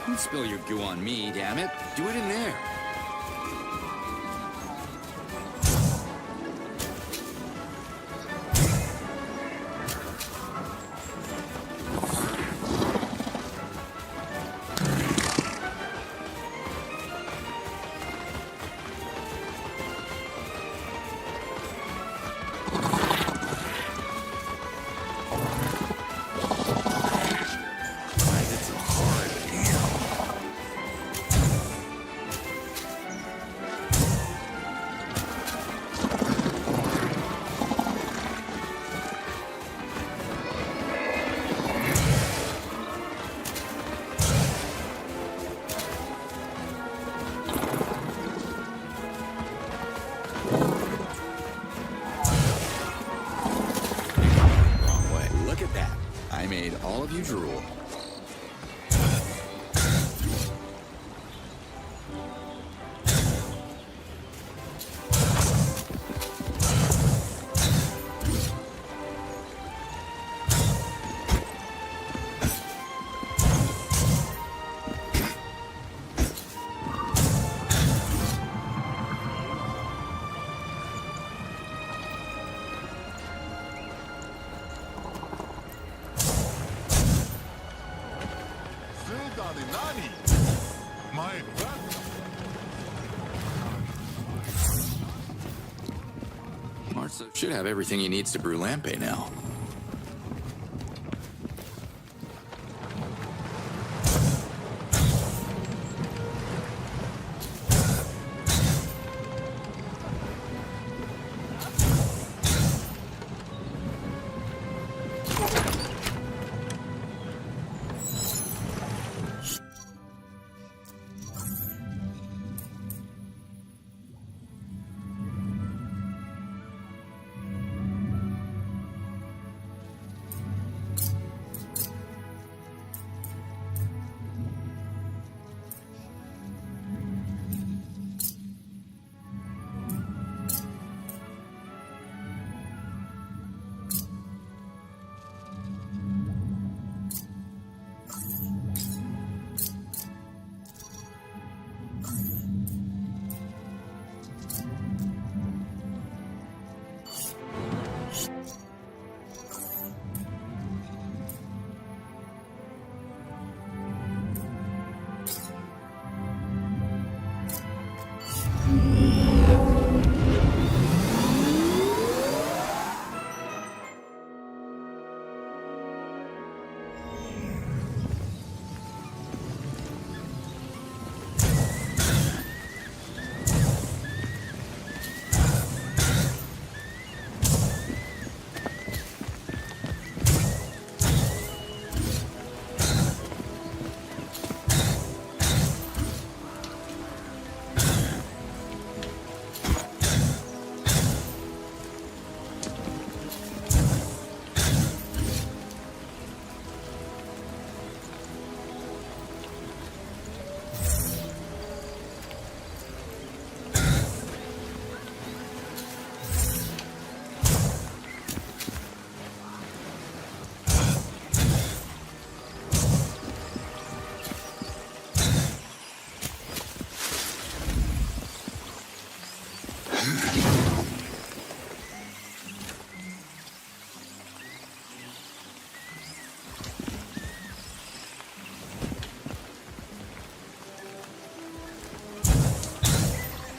Don't spill your goo on me, damn it. Do it in there. All of you drool. Martha should have everything he needs to brew lampe now.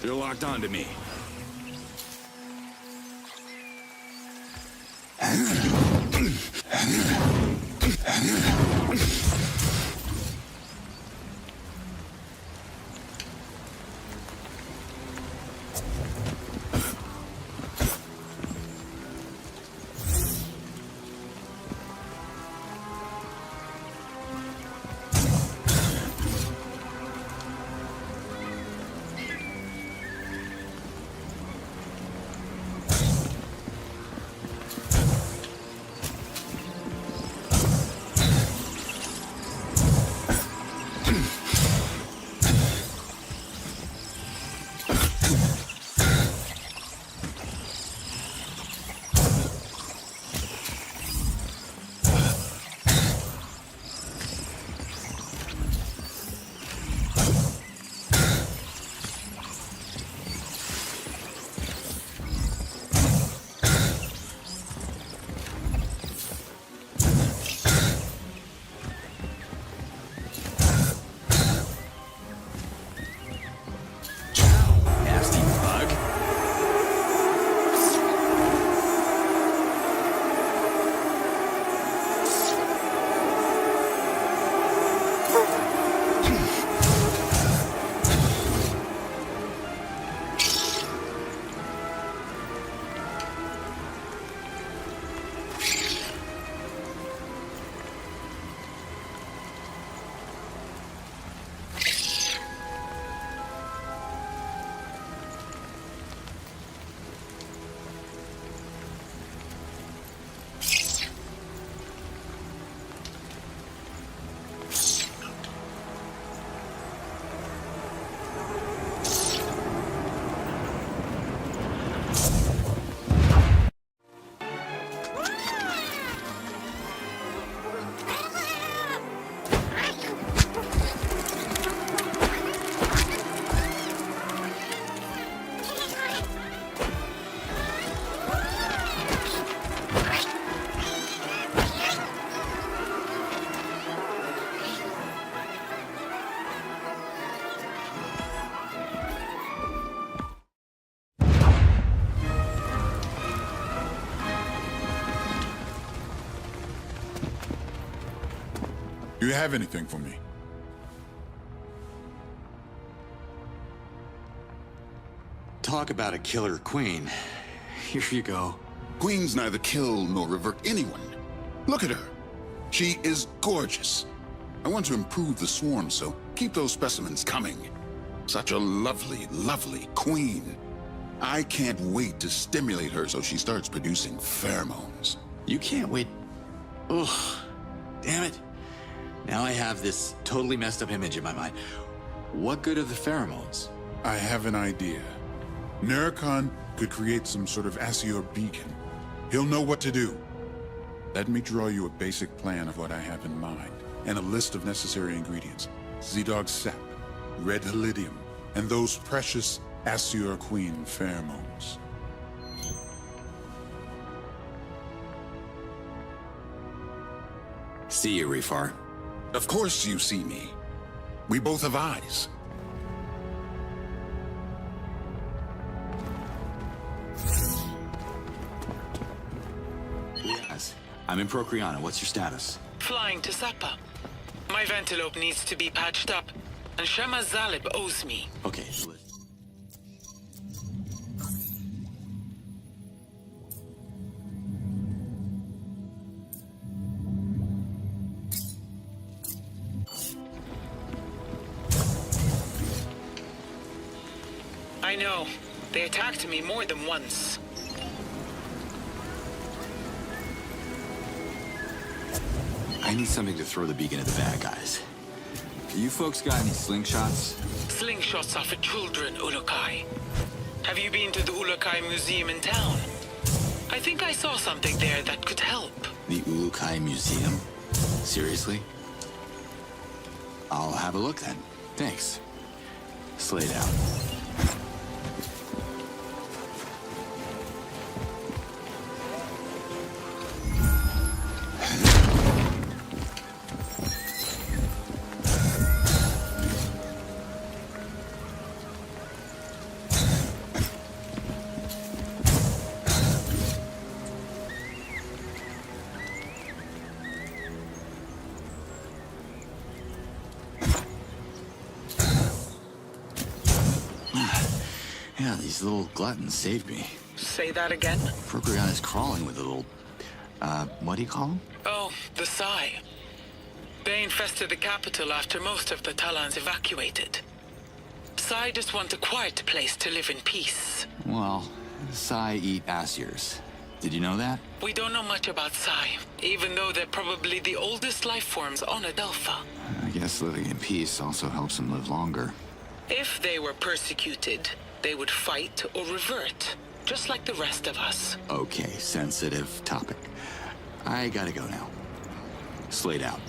You're locked onto me. Do you have anything for me? Talk about a killer queen. Here you go. Queens neither kill nor revert anyone. Look at her. She is gorgeous. I want to improve the swarm, so keep those specimens coming. Such a lovely, lovely queen. I can't wait to stimulate her so she starts producing pheromones. You can't wait. Ugh. Damn it. Now I have this totally messed up image in my mind. What good are the pheromones? I have an idea. Nericon could create some sort of Asior beacon. He'll know what to do. Let me draw you a basic plan of what I have in mind, and a list of necessary ingredients. Z-Dog sap, red helidium, and those precious Asior Queen pheromones. See you, Refar. Of course you see me. We both have eyes. Yes. I'm in Procreana. What's your status? Flying to Zappa. My ventilope needs to be patched up, and Shema Zalib owes me. Okay, I know. They attacked me more than once. I need something to throw the beacon at the bad guys. You folks got any slingshots? Slingshots are for children, Ulukai. Have you been to the Ulukai Museum in town? I think I saw something there that could help. The Ulukai Museum? Seriously? I'll have a look then. Thanks. Slay down. Yeah, these little gluttons saved me. Say that again? Procreon is crawling with a little... what do you call them? Oh, the Psy. They infested the capital after most of the Talons evacuated. Psy just want a quiet place to live in peace. Well, Psy eat ass ears. Did you know that? We don't know much about Psy, even though they're probably the oldest life forms on Adelpha. I guess living in peace also helps them live longer. If they were persecuted, they would fight or revert, just like the rest of us. Okay, sensitive topic. I gotta go now. Slate out.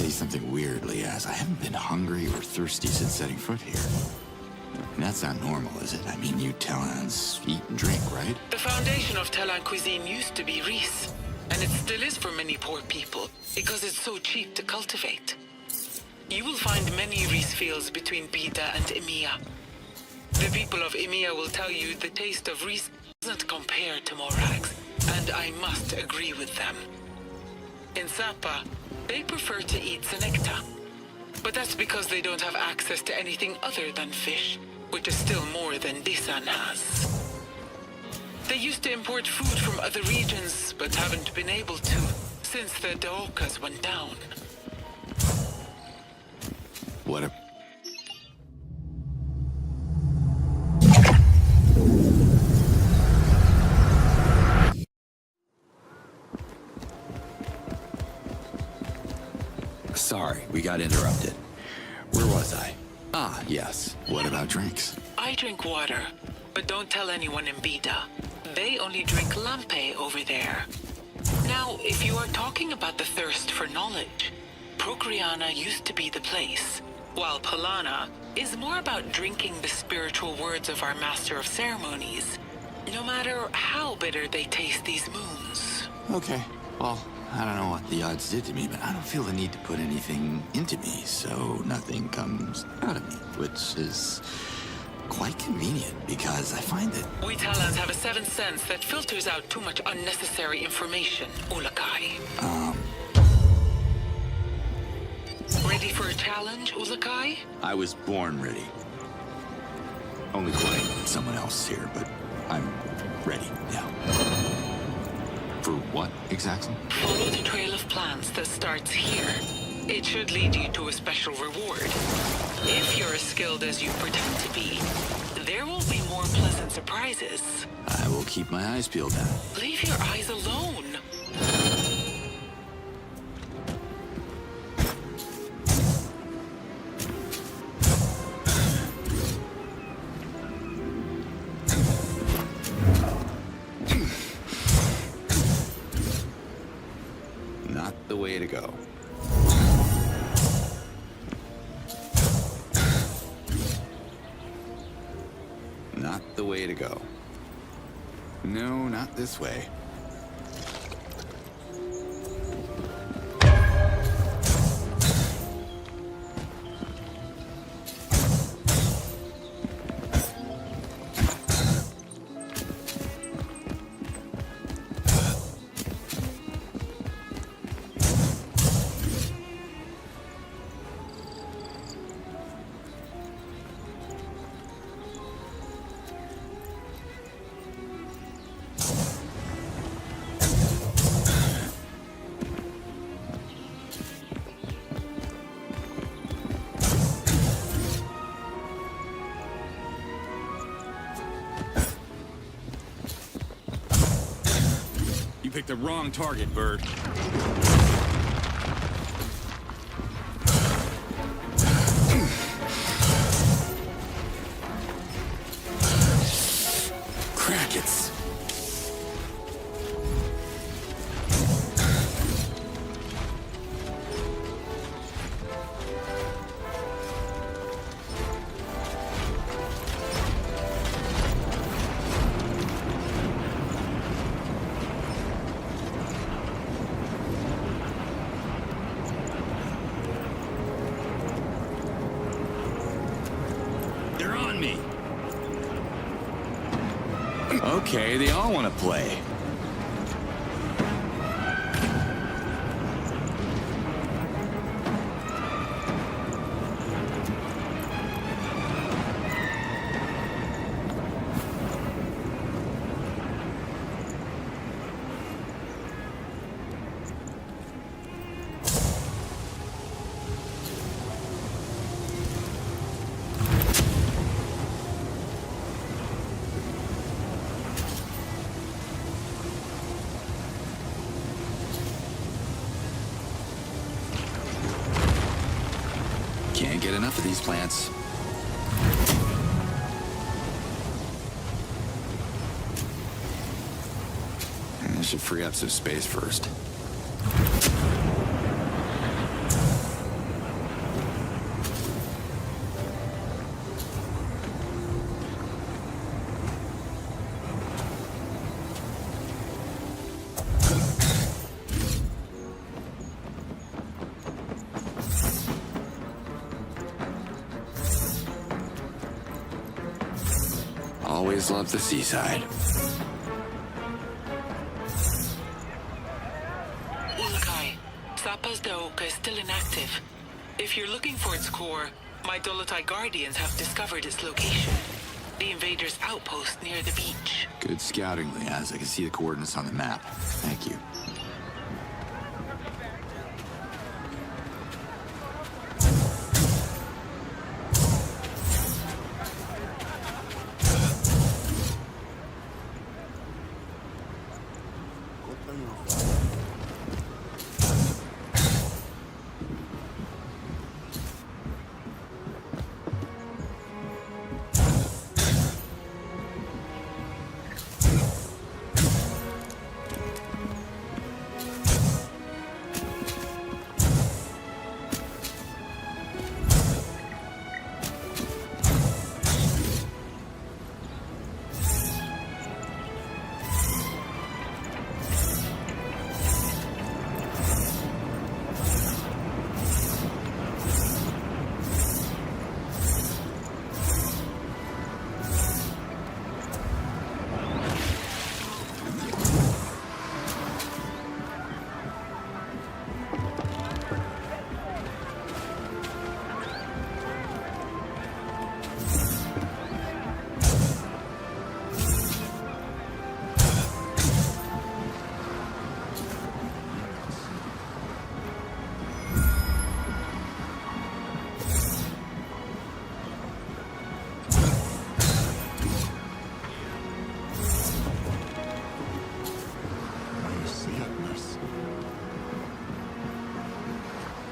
Something weirdly, as I haven't been hungry or thirsty since setting foot here. And that's not normal, is it? I mean, you Talons eat and drink, right? The foundation of Talon cuisine used to be Reese, and it still is for many poor people, because it's so cheap to cultivate. You will find many Reese fields between Bida and Emia. The people of Emia will tell you the taste of Reese doesn't compare to Morags, and I must agree with them. In Sapa, they prefer to eat Senecta. But that's because they don't have access to anything other than fish, which is still more than Disan has. They used to import food from other regions, but haven't been able to since the Daokas went down. What a... Sorry, we got interrupted. Where was I? Ah, yes. What about drinks? I drink water, but don't tell anyone in Bida. They only drink lampe over there. Now, if you are talking about the thirst for knowledge, Procreana used to be the place, while Palana is more about drinking the spiritual words of our Master of Ceremonies, no matter how bitter they taste these moons. Okay, well, I don't know what the odds did to me, but I don't feel the need to put anything into me, so nothing comes out of me, which is quite convenient, because I find that... We Talons have a seventh sense that filters out too much unnecessary information, Ulakai. Ready for a challenge, Ulakai? I was born ready. Only quite someone else here, but I'm ready now. For what, exactly? Follow the trail of plants that starts here. It should lead you to a special reward. If you're as skilled as you pretend to be, there will be more pleasant surprises. I will keep my eyes peeled then. Leave your eyes alone. Not the way to go. Not the way to go. No, not this way. picked the wrong target, Bird. Crackets. They're on me. Okay, they all want to play. Can't get enough of these plants. I should free up some space first. Always loved the seaside. Ulkai, Zappa's Daoka is still inactive. If you're looking for its core, my Dolotai Guardians have discovered its location. The invaders' outpost near the beach. Good scouting, Liaz. I can see the coordinates on the map. Thank you.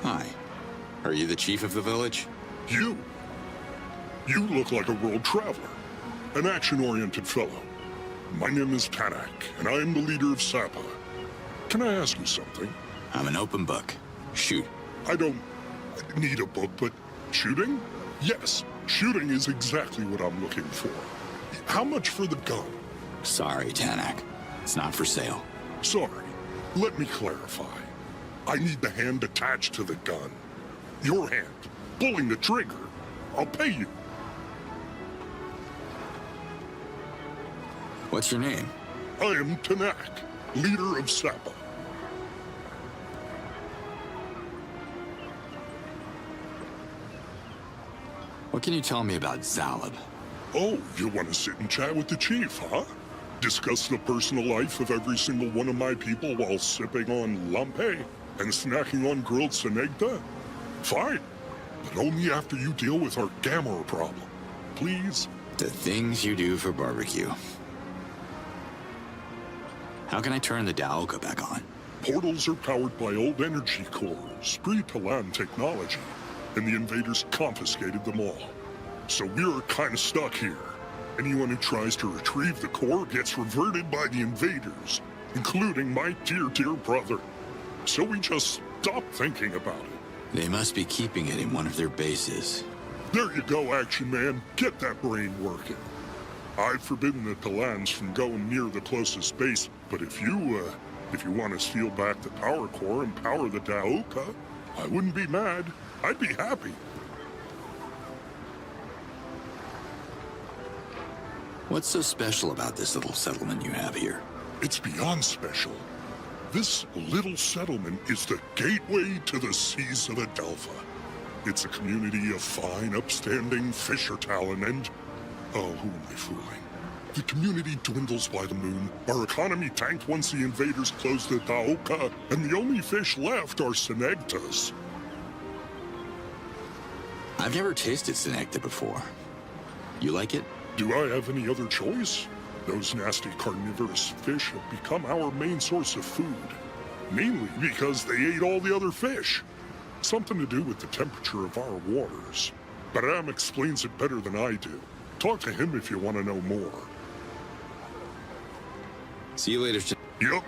Hi. Are you the chief of the village? You? You look like a world traveler, an action-oriented fellow. My name is Tanak, and I am the leader of Sappa. Can I ask you something? I'm an open book. Shoot. I don't need a book, but shooting? Yes, shooting is exactly what I'm looking for. How much for the gun? Sorry, Tanak. It's not for sale. Sorry. Let me clarify. I need the hand attached to the gun. Your hand, pulling the trigger. I'll pay you. What's your name? I am Tanak, leader of Sappa. What can you tell me about Zalab? Oh, you want to sit and chat with the chief, huh? Discuss the personal life of every single one of my people while sipping on lampe and snacking on grilled senegda? Fine, but only after you deal with our Gamma problem. Please? The things you do for barbecue. How can I turn the Daoka back on? Portals are powered by old energy cores, pre-Talan technology, and the invaders confiscated them all. So we're kind of stuck here. Anyone who tries to retrieve the core gets reverted by the invaders, including my dear brother. So we just stopped thinking about it. They must be keeping it in one of their bases. There you go, Action Man. Get that brain working. I've forbidden the Talans from going near the closest base, but if you want to steal back the power core and power the Daoka, I wouldn't be mad. I'd be happy. What's so special about this little settlement you have here? It's beyond special. This little settlement is the gateway to the seas of Adelpha. It's a community of fine, upstanding fisher talent and... Oh, who am I fooling? The community dwindles by the moon. Our economy tanked once the invaders closed the Daoka, and the only fish left are Senectas. I've never tasted Senecta before. You like it? Do I have any other choice? Those nasty carnivorous fish have become our main source of food. Mainly because they ate all the other fish. Something to do with the temperature of our waters. Baram explains it better than I do. Talk to him if you want to know more. See you later. Yep.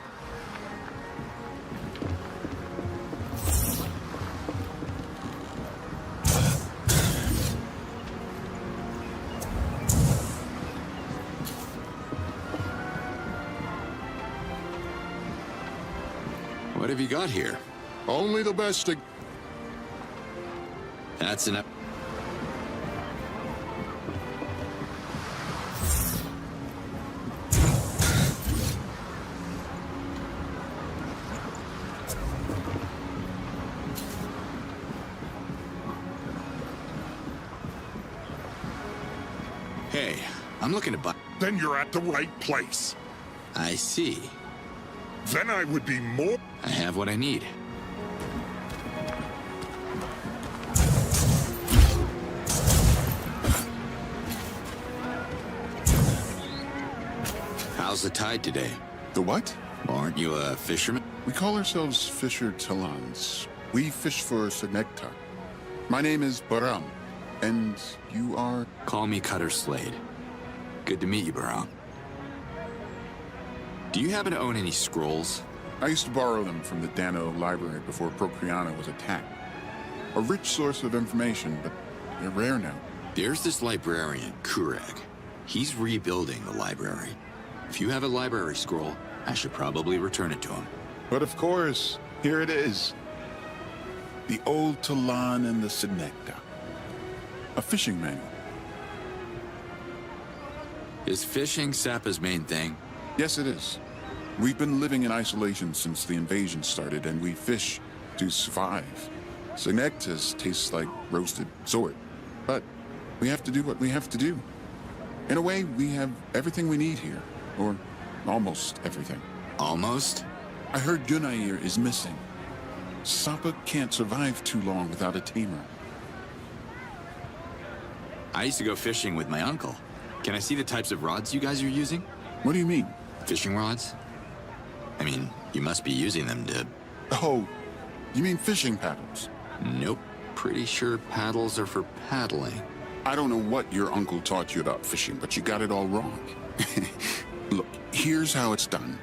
What have you got here? Only the best. That's enough. Hey, I'm looking to buy... Then you're at the right place. I see. Then I would be more... I have what I need. How's the tide today? The what? Aren't you a fisherman? We call ourselves Fisher Talans. We fish for Senecta. My name is Baram, and you are... Call me Cutter Slade. Good to meet you, Baram. Do you happen to own any scrolls? I used to borrow them from the Dano library before Procreana was attacked. A rich source of information, but they're rare now. There's this librarian, Kureg. He's rebuilding the library. If you have a library scroll, I should probably return it to him. But of course, here it is. The Old Talan and the Senecta. A fishing manual. Is fishing Sappa's main thing? Yes, it is. We've been living in isolation since the invasion started, and we fish to survive. Senectas tastes like roasted sword, but we have to do what we have to do. In a way, we have everything we need here, or almost everything. Almost? I heard Gunair is missing. Sappa can't survive too long without a tamer. I used to go fishing with my uncle. Can I see the types of rods you guys are using? What do you mean? Fishing rods? I mean, you must be using them to... Oh, you mean fishing paddles? Nope. Pretty sure paddles are for paddling. I don't know what your uncle taught you about fishing, but you got it all wrong. Look, here's how it's done.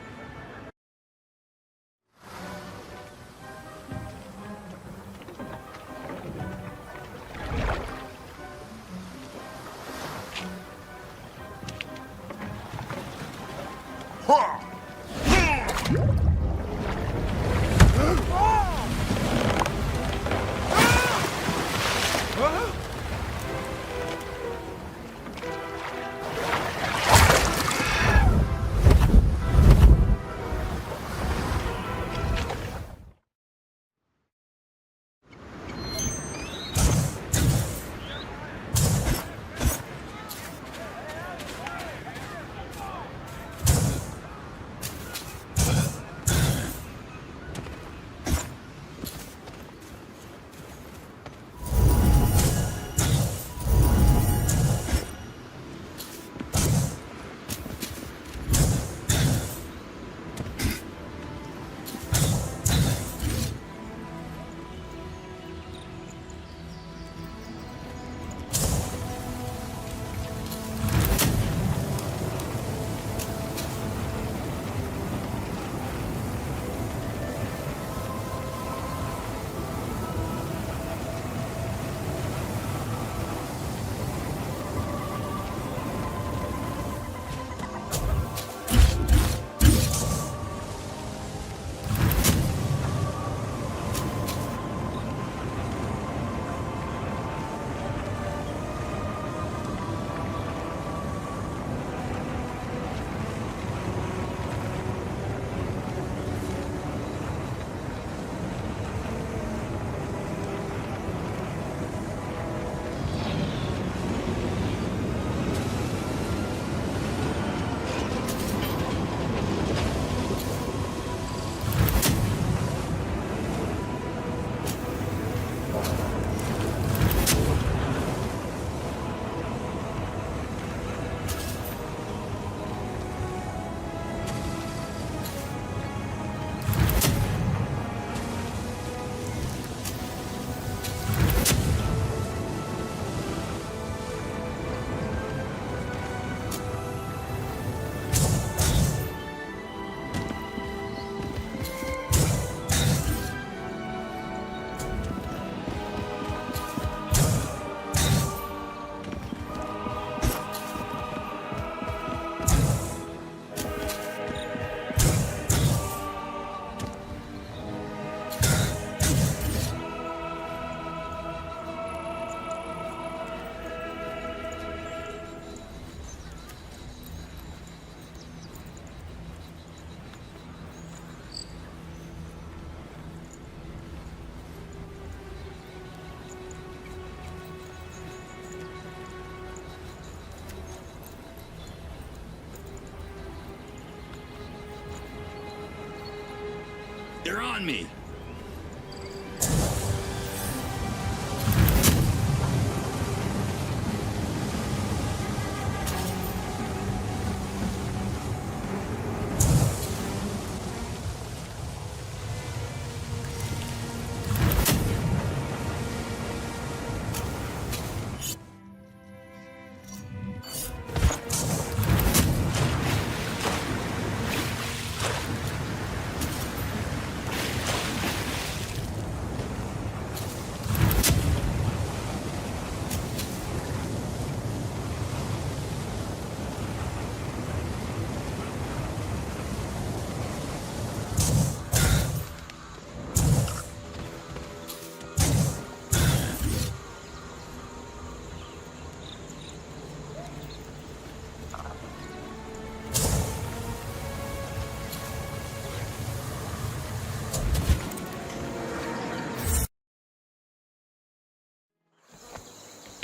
They're on me.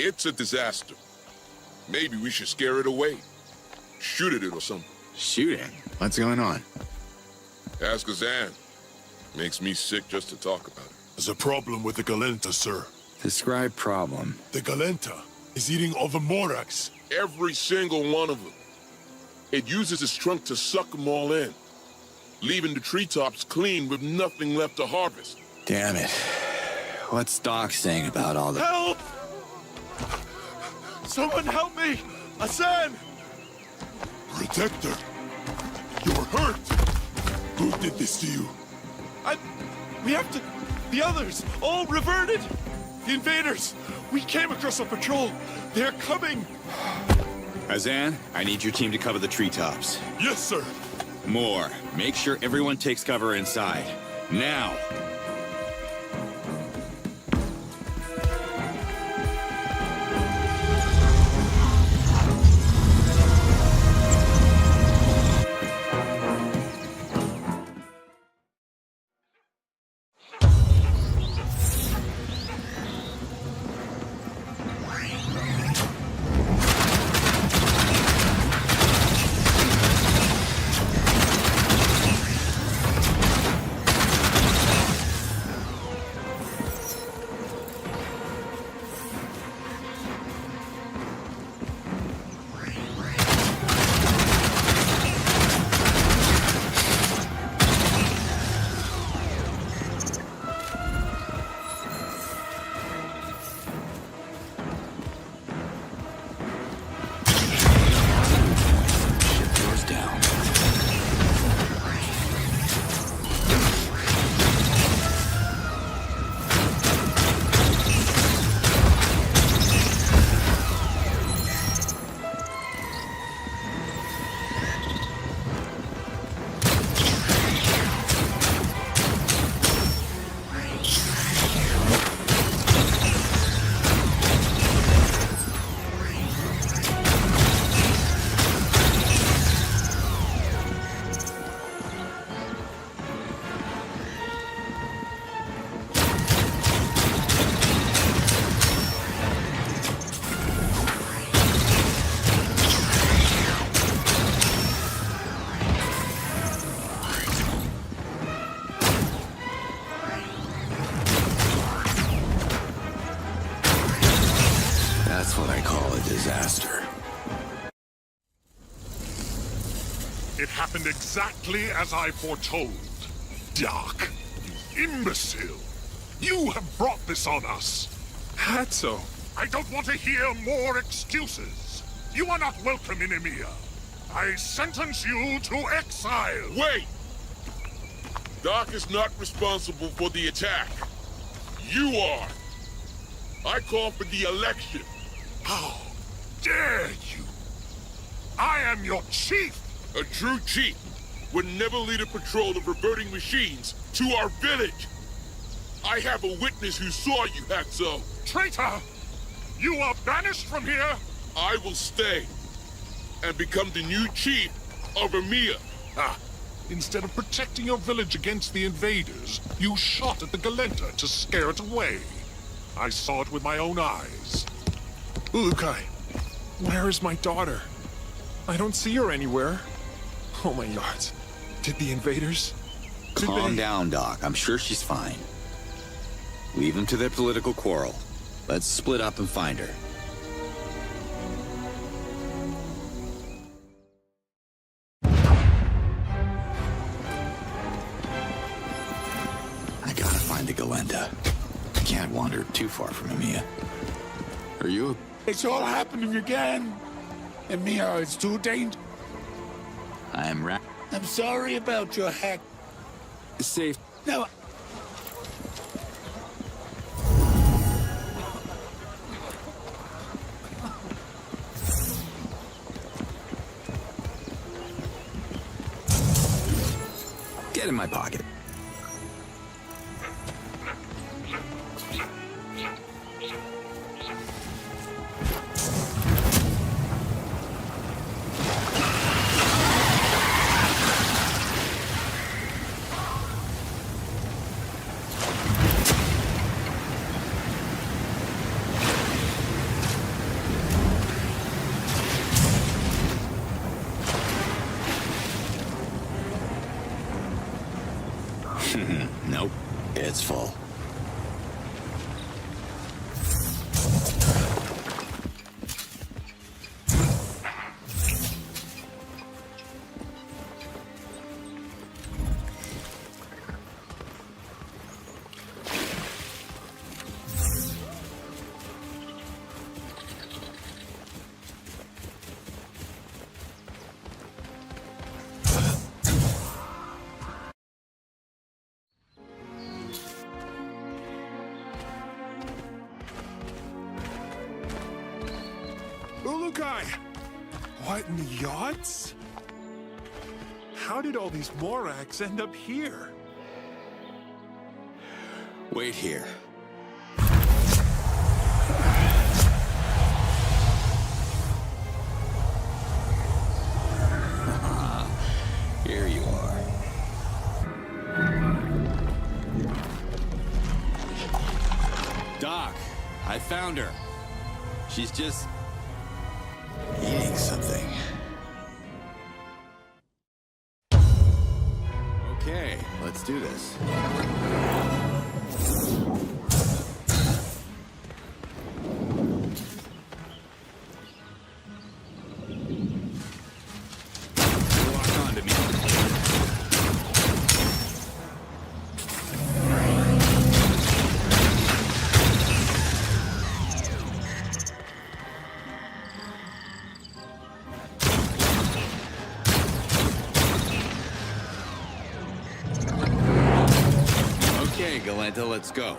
It's a disaster. Maybe we should scare it away. Shoot at it or something. Shooting? What's going on? Ask Azan. Makes me sick just to talk about it. There's a problem with the Galenta, sir. Describe problem. The Galenta is eating all the Morax. Every single one of them. It uses its trunk to suck them all in, leaving the treetops clean with nothing left to harvest. Damn it. What's Doc saying about all the... Help! Someone help me! Asan! Protector, you're hurt! Who did this to you? We have to... The others, all reverted! The invaders! We came across a patrol! They're coming! Azan, I need your team to cover the treetops. Yes, sir! More. Make sure everyone takes cover inside. Now! That's what I call a disaster. It happened exactly as I foretold. Doc, you imbecile! You have brought this on us! Hatso! I don't want to hear more excuses! You are not welcome in Emia. I sentence you to exile! Wait! Doc is not responsible for the attack. You are! I call for the election. How dare you! I am your chief! A true chief would never lead a patrol of reverting machines to our village. I have a witness who saw you, Hatso. Traitor! You are banished from here! I will stay and become the new chief of Emia. Instead of protecting your village against the invaders, you shot at the Galenta to scare it away. I saw it with my own eyes. Ulukai, where is my daughter? I don't see her anywhere. Oh my god. Did the invaders? Calm down, Doc. I'm sure she's fine. Leave them to their political quarrel. Let's split up and find her. I gotta find the Galenda. Can't wander too far from Emiya. Are you? It's all happening again. Emiya, it's too dangerous. I'm sorry about your hack. Safe. No. Get in my pocket. Nope, it's full. Ulukai! What in the yachts? How did all these Moraks end up here? Wait here. Here you are. Doc, I found her. She's just eating something. Okay, let's do this. Lock on to me. Okay, Galenta, let's go.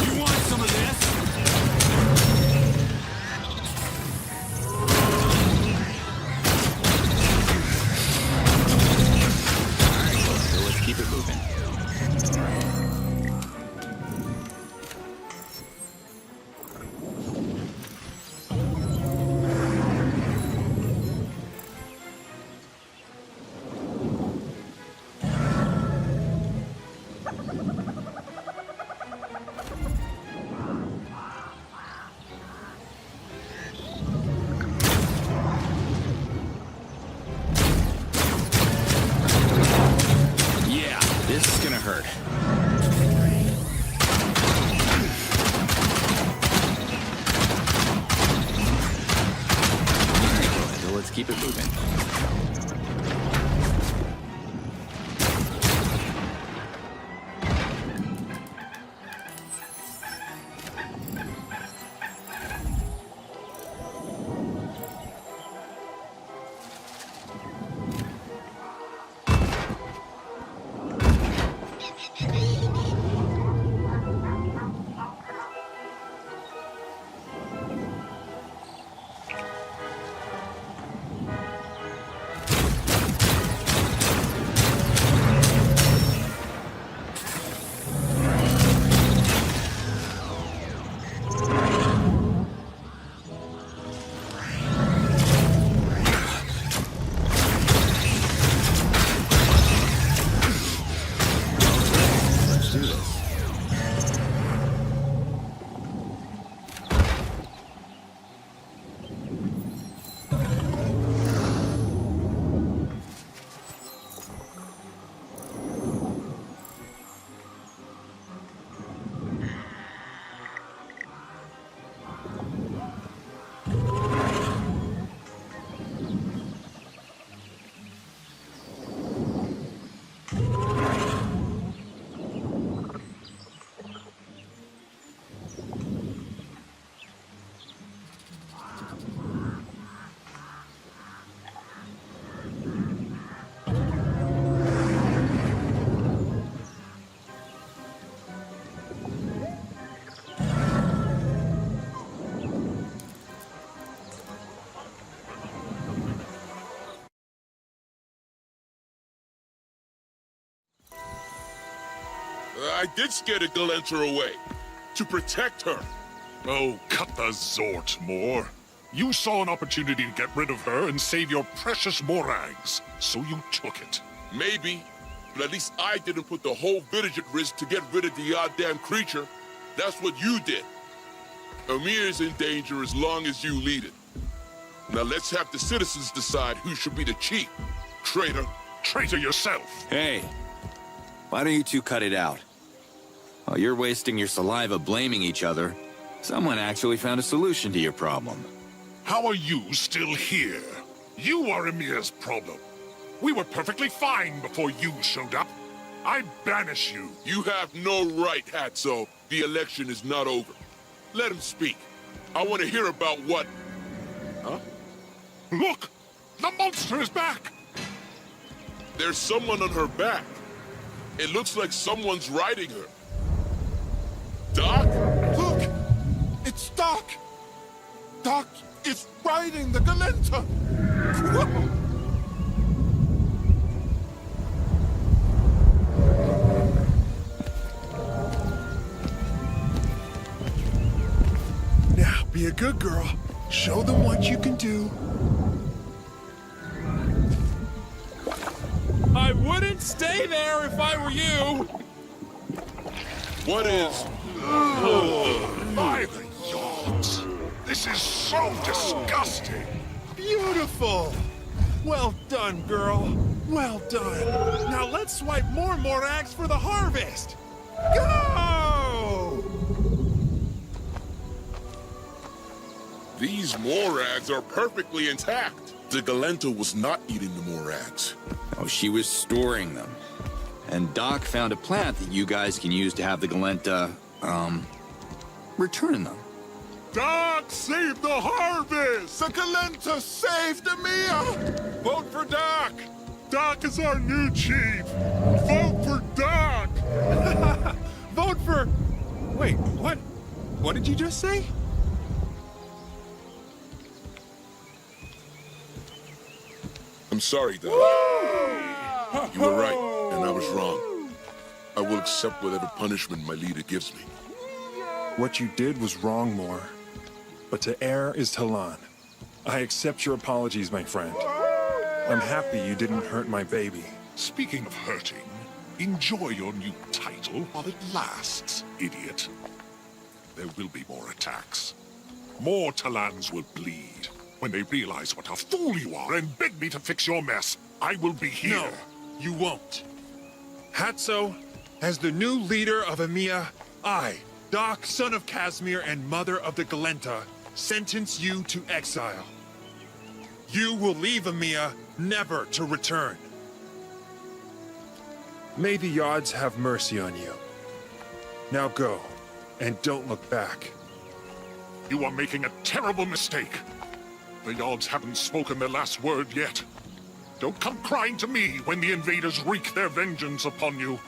You want some of this? I did scare the Galenter away. To protect her. Oh, cut the zort, Moore. You saw an opportunity to get rid of her and save your precious Morags, so you took it. Maybe, but at least I didn't put the whole village at risk to get rid of the goddamn creature. That's what you did. Amir is in danger as long as you lead it. Now let's have the citizens decide who should be the chief. Traitor. Traitor yourself. Hey, why don't you two cut it out? While you're wasting your saliva blaming each other, someone actually found a solution to your problem. How are you still here? You are Emir's problem. We were perfectly fine before you showed up. I banish you. You have no right, Hatso. The election is not over. Let him speak. I want to hear about what... Huh? Look! The monster is back! There's someone on her back. It looks like someone's riding her. Doc? Look! It's Doc! Doc is riding the Galenta! Now, be a good girl. Show them what you can do. I wouldn't stay there if I were you! What is... By the yards! This is so disgusting! Beautiful! Well done, girl. Well done. Now let's swipe more Morags for the harvest. Go! These Morags are perfectly intact. The Galenta was not eating the Morags. Oh, she was storing them. And Doc found a plant that you guys can use to have the Galenta, return them. Doc saved the harvest! The Galenta saved Amir! Vote for Doc! Doc is our new chief! Vote for Doc! Vote for... Wait, what? What did you just say? I'm sorry, Doc. You were right, and I was wrong. I will accept whatever punishment my leader gives me. What you did was wrong, Moore. But to err is to learn. I accept your apologies, my friend. I'm happy you didn't hurt my baby. Speaking of hurting, enjoy your new title while it lasts, idiot. There will be more attacks. More Talans will bleed. When they realize what a fool you are and beg me to fix your mess, I will be here. No, you won't. Hatso, as the new leader of EMEA, I, Doc, son of Casimir and mother of the Galenta, sentence you to exile. You will leave EMEA, never to return. May the Yards have mercy on you. Now go, and don't look back. You are making a terrible mistake. The Yards haven't spoken their last word yet. Don't come crying to me when the invaders wreak their vengeance upon you.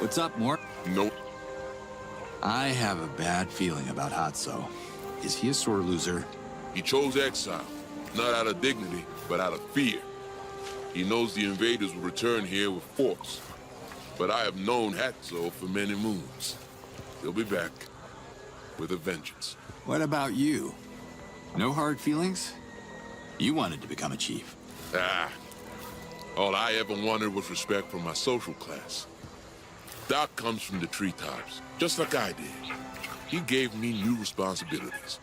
What's up, Mort? Nope. I have a bad feeling about Hatso. Is he a sore loser? He chose exile, not out of dignity, but out of fear. He knows the invaders will return here with force. But I have known Hatso for many moons. He'll be back with a vengeance. What about you? No hard feelings? You wanted to become a chief. All I ever wanted was respect from my social class. Doc comes from the treetops, just like I did. He gave me new responsibilities.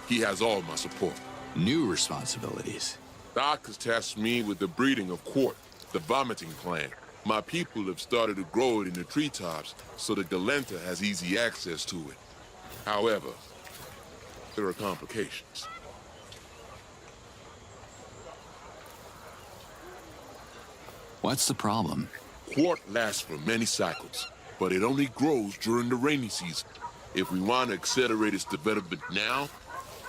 He has all my support. New responsibilities? Doc has tasked me with the breeding of Quart, the vomiting plant. My people have started to grow it in the treetops, so the Galenta has easy access to it. However, there are complications. What's the problem? Quart lasts for many cycles, but it only grows during the rainy season. If we want to accelerate its development now,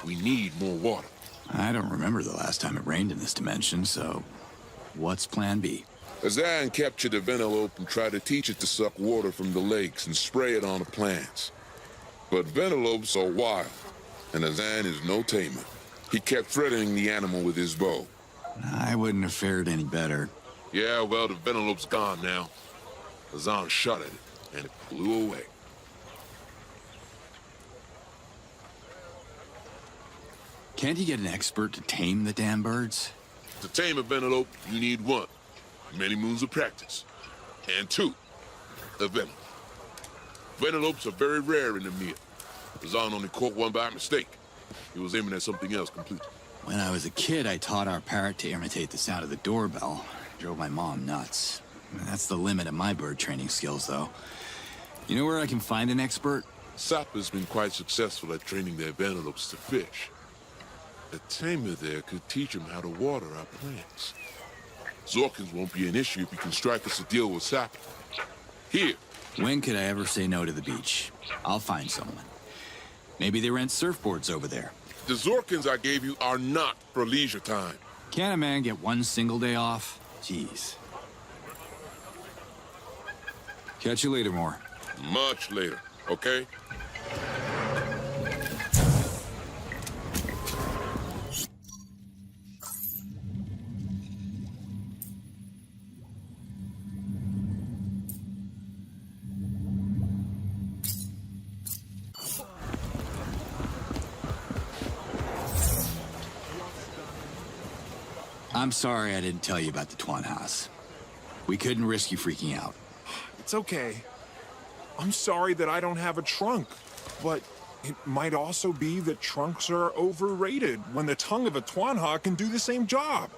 we need more water. I don't remember the last time it rained in this dimension, so what's plan B? Azan captured the Vanellope and tried to teach it to suck water from the lakes and spray it on the plants. But Vanellopes are wild, and Azan is no tamer. He kept threatening the animal with his bow. I wouldn't have fared any better. Yeah, well, the Vanellope's gone now. Azan shot at it, and it flew away. Can't you get an expert to tame the damn birds? To tame a Vanellope, you need 1, many moons of practice, and 2, a venom. Vanellopes are very rare in the Mia. Azan only caught one by mistake. He was aiming at something else completely. When I was a kid, I taught our parrot to imitate the sound of the doorbell. Drove my mom nuts. That's the limit of my bird training skills, though. You know where I can find an expert? Sop has been quite successful at training their Vanellopes to fish. A tamer there could teach him how to water our plants. Zorkins won't be an issue if you can strike us a deal with Sop. Here. When could I ever say no to the beach? I'll find someone. Maybe they rent surfboards over there. The Zorkins I gave you are not for leisure time. Can't a man get one single day off? Jeez. Catch you later, Moore. Much later, okay? I'm sorry I didn't tell you about the Twan house. We couldn't risk you freaking out. It's okay. I'm sorry that I don't have a trunk, but it might also be that trunks are overrated when the tongue of a Twanha can do the same job.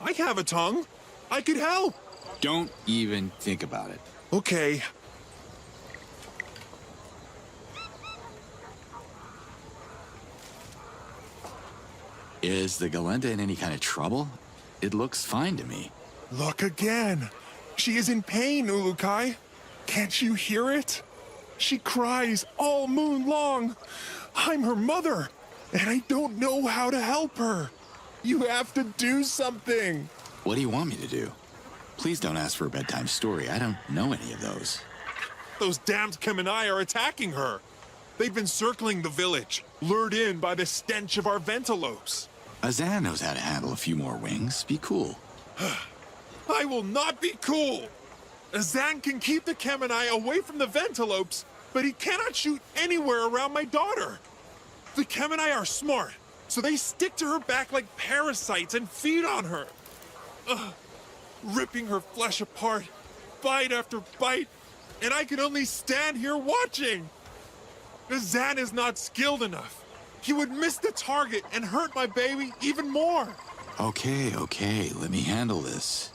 I have a tongue. I could help. Don't even think about it. Okay. Is the Galenta in any kind of trouble? It looks fine to me. Look again. She is in pain, Ulukai. Can't you hear it? She cries all moon long. I'm her mother, and I don't know how to help her. You have to do something. What do you want me to do? Please don't ask for a bedtime story. I don't know any of those. Those damned Kemenai are attacking her. They've been circling the village, lured in by the stench of our Ventilopes. Azan knows how to handle a few more wings. Be cool. I will not be cool. Azan can keep the Kemenai away from the Ventilopes, but he cannot shoot anywhere around my daughter. The Kemenai are smart, so they stick to her back like parasites and feed on her. Ripping her flesh apart, bite after bite, and I can only stand here watching. Azan is not skilled enough. He would miss the target and hurt my baby even more. Okay, let me handle this.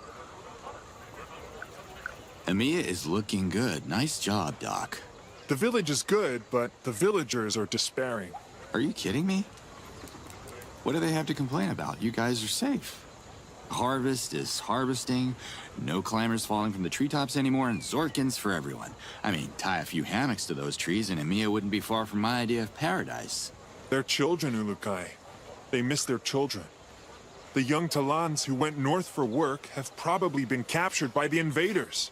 Emiya is looking good. Nice job, Doc. The village is good, but the villagers are despairing. Are you kidding me? What do they have to complain about? You guys are safe. Harvest is harvesting, no climbers falling from the treetops anymore, and Zorkins for everyone. I mean, tie a few hammocks to those trees and Emiya wouldn't be far from my idea of paradise. They're children, Ulukai. They miss their children. The young Talans who went north for work have probably been captured by the invaders.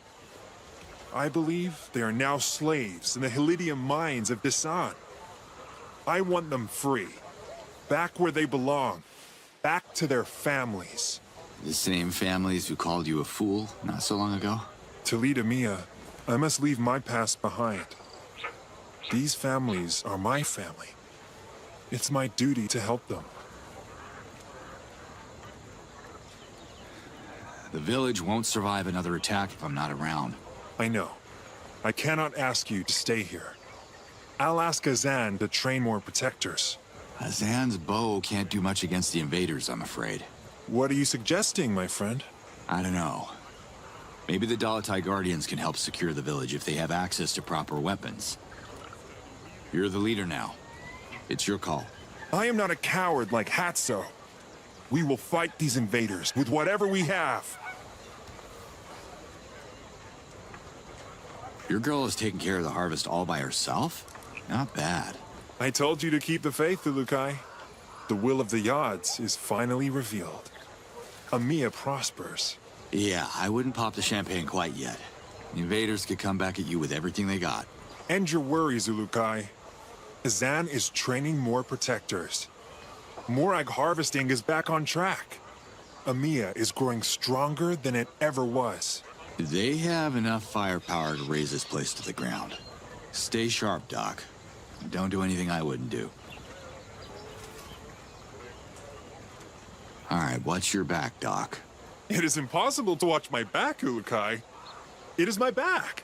I believe they are now slaves in the Helidium mines of Desan. I want them free. Back where they belong. Back to their families. The same families who called you a fool not so long ago? To lead Emiya, I must leave my past behind. These families are my family. It's my duty to help them. The village won't survive another attack if I'm not around. I know. I cannot ask you to stay here. I'll ask Azan to train more protectors. Azan's bow can't do much against the invaders, I'm afraid. What are you suggesting, my friend? I don't know. Maybe the Dalatai Guardians can help secure the village if they have access to proper weapons. You're the leader now. It's your call. I am not a coward like Hatso. We will fight these invaders with whatever we have. Your girl is taking care of the harvest all by herself? Not bad. I told you to keep the faith, Ulukai. The will of the Yods is finally revealed. Amiya prospers. Yeah, I wouldn't pop the champagne quite yet. The invaders could come back at you with everything they got. End your worries, Ulukai. Azan is training more protectors. Morag harvesting is back on track. Amiya is growing stronger than it ever was. They have enough firepower to raise this place to the ground. Stay sharp, Doc. Don't do anything I wouldn't do. All right, watch your back, Doc. It is impossible to watch my back, Ulukai. It is my back.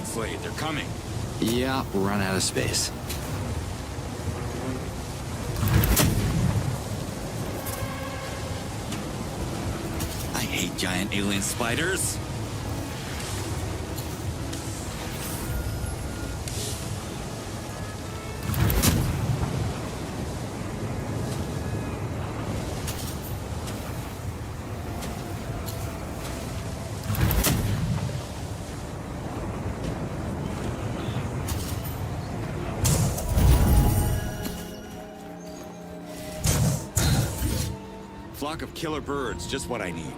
Slade, they're coming. Yeah, we'll run out of space. I hate giant alien spiders. Flock of killer birds, just what I need.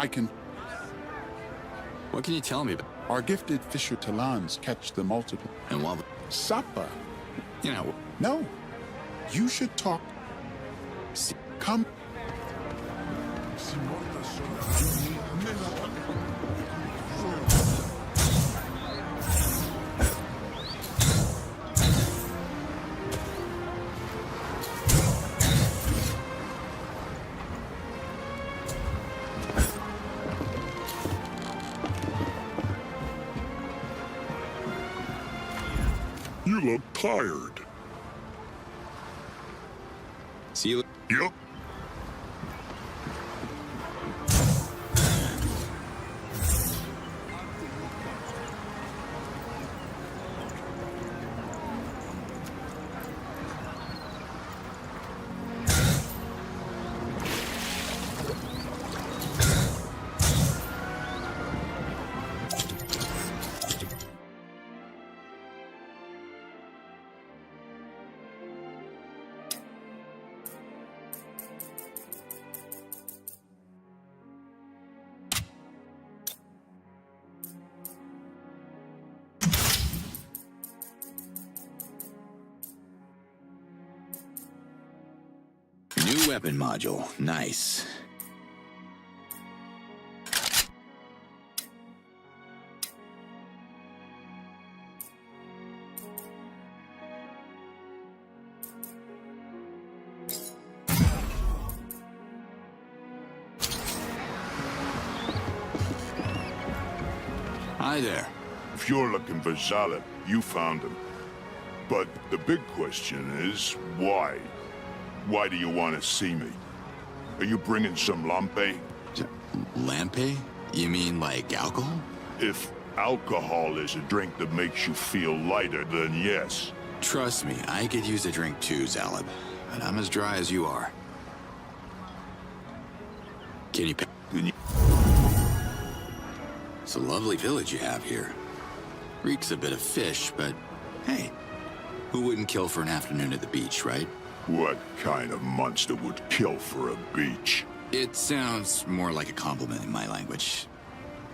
I can... What can you tell me about? Our gifted fisher talons catch the multiple... And what? Supper. You know... No. You should talk... Come... You look tired. See you... Yep. New weapon module. Nice. Hi there. If you're looking for Zaleb, you found him. But the big question is, why? Why do you want to see me? Are you bringing some lampe? Lampe? You mean like alcohol? If alcohol is a drink that makes you feel lighter, then yes. Trust me, I could use a drink too, Zaleb. But I'm as dry as you are. Can you... It's a lovely village you have here. Reeks a bit of fish, but hey, who wouldn't kill for an afternoon at the beach, right? What kind of monster would kill for a beach? It sounds more like a compliment in my language.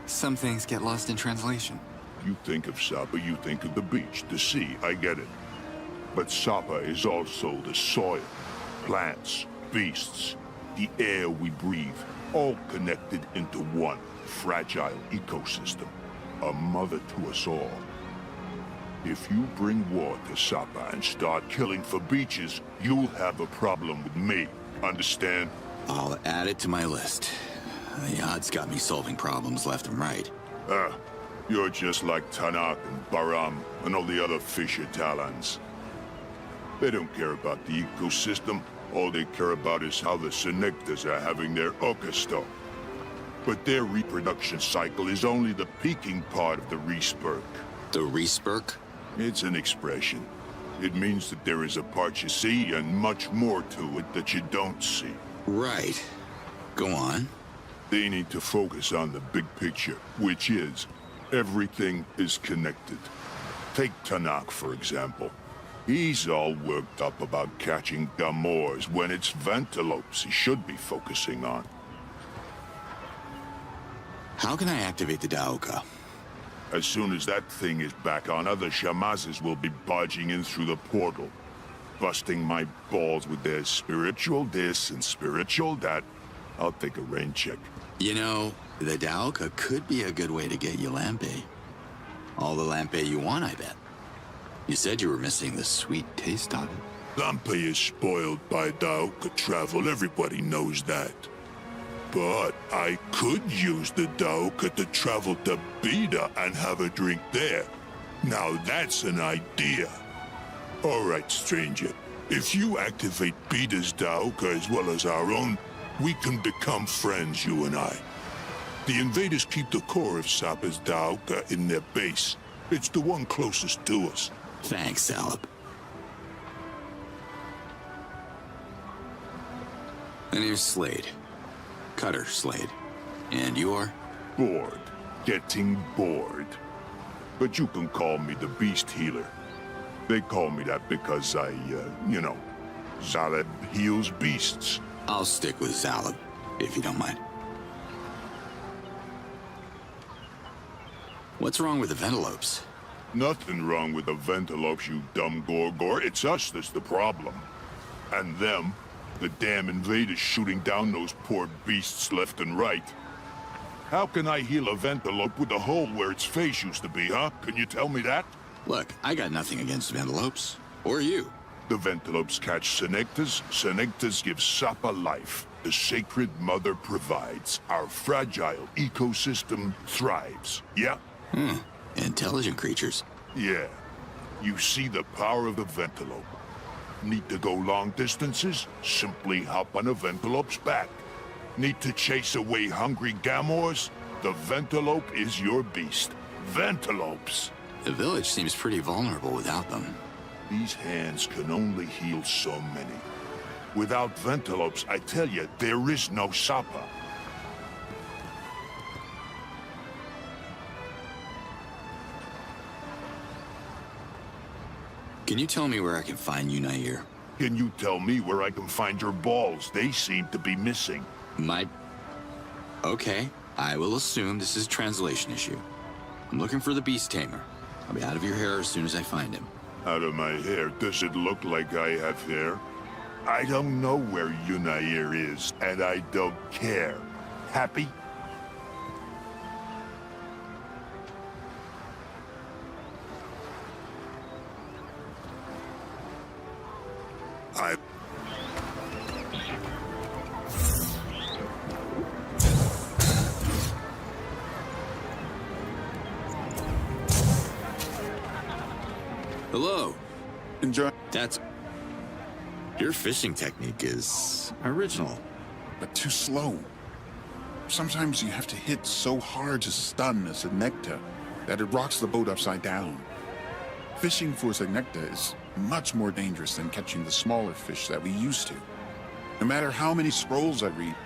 Some things get lost in translation. You think of Sapa, you think of the beach, the sea, I get it. But Sapa is also the soil, plants, beasts, the air we breathe, all connected into one fragile ecosystem, a mother to us all. If you bring war to Sapa and start killing for beaches, you'll have a problem with me. Understand? I'll add it to my list. The odds got me solving problems left and right. You're just like Tanak and Baram and all the other fisher talons. They don't care about the ecosystem. All they care about is how the Senectas are having their Okasto. But their reproduction cycle is only the peaking part of the respurk. The respurk? It's an expression. It means that there is a part you see and much more to it that you don't see. Right. Go on. They need to focus on the big picture, which is, everything is connected. Take Tanak, for example. He's all worked up about catching Gamors when it's Vantelopes he should be focusing on. How can I activate the Daoka? As soon as that thing is back on, other Shamazes will be barging in through the portal, busting my balls with their spiritual this and spiritual that. I'll take a rain check. You know, the Daoka could be a good way to get you Lampe. All the Lampe you want, I bet. You said you were missing the sweet taste of it. Lampe is spoiled by Daoka travel, everybody knows that. But I could use the Daoka to travel to Bida and have a drink there. Now that's an idea. All right, stranger. If you activate Bida's Daoka as well as our own, we can become friends, you and I. The invaders keep the core of Sapa's Daoka in their base. It's the one closest to us. Thanks, Zaleb. And here's Slade. Cutter Slade. And you're? Bored. Getting bored. But you can call me the Beast Healer. They call me that because I, Zaleb heals beasts. I'll stick with Zaleb, if you don't mind. What's wrong with the Ventilopes? Nothing wrong with the Ventilopes, you dumb Gorgor. It's us that's the problem. And them, the damn invaders shooting down those poor beasts left and right. How can I heal a Ventilope with a hole where its face used to be, huh? Can you tell me that? Look, I got nothing against Ventilopes. Or you. The Ventilopes catch Senectas. Senectas give Sapa life. The Sacred Mother provides. Our fragile ecosystem thrives. Yeah? Intelligent creatures. Yeah. You see the power of the Ventilope. Need to go long distances? Simply hop on a Ventilope's back. Need to chase away hungry Gamors? The Ventilope is your beast. Ventilopes! The village seems pretty vulnerable without them. These hands can only heal so many. Without Ventilopes, I tell you, there is no Sapa. Can you tell me where I can find Unair? Can you tell me where I can find your balls? They seem to be missing. Okay, I will assume this is a translation issue. I'm looking for the Beast Tamer. I'll be out of your hair as soon as I find him. Out of my hair? Does it look like I have hair? I don't know where Unair is, and I don't care. Happy? Hello. Enjoy. Your fishing technique is original. But too slow. Sometimes you have to hit so hard to stun a Senecta that it rocks the boat upside down. Fishing for Senecta is much more dangerous than catching the smaller fish that we used to. No matter how many scrolls I read,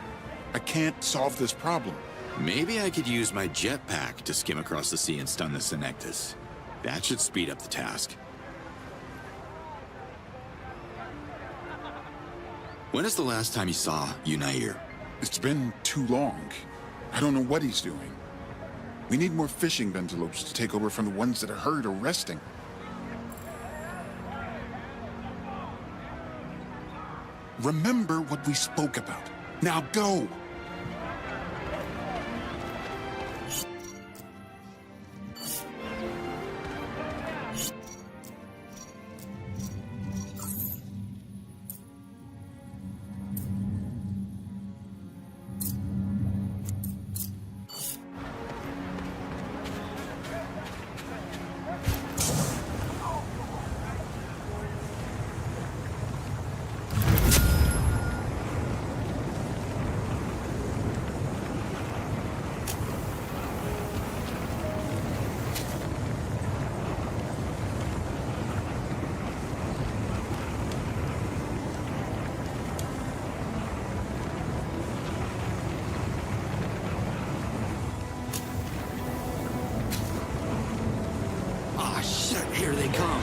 I can't solve this problem. Maybe I could use my jetpack to skim across the sea and stun the Senectas. That should speed up the task. When is the last time you saw Unair? It's been too long. I don't know what he's doing. We need more fishing Ventilopes to take over from the ones that are hurt or resting. Remember what we spoke about. Now go! Here they come.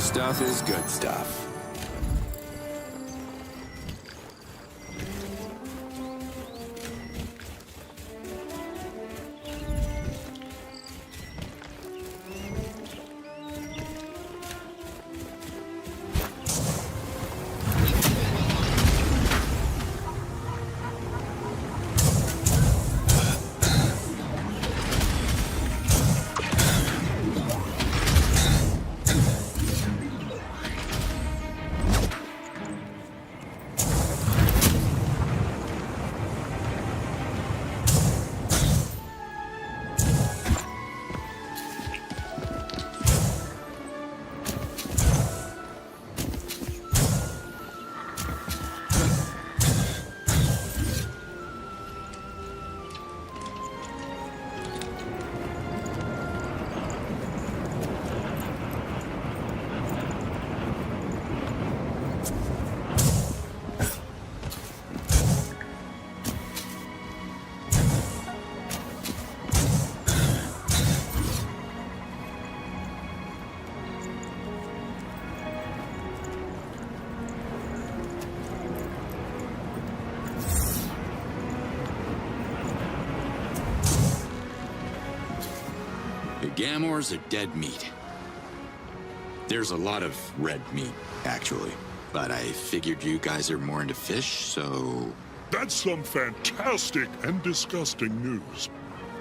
Stuff is good stuff. Gamors are dead meat. There's a lot of red meat, actually. But I figured you guys are more into fish, so... That's some fantastic and disgusting news.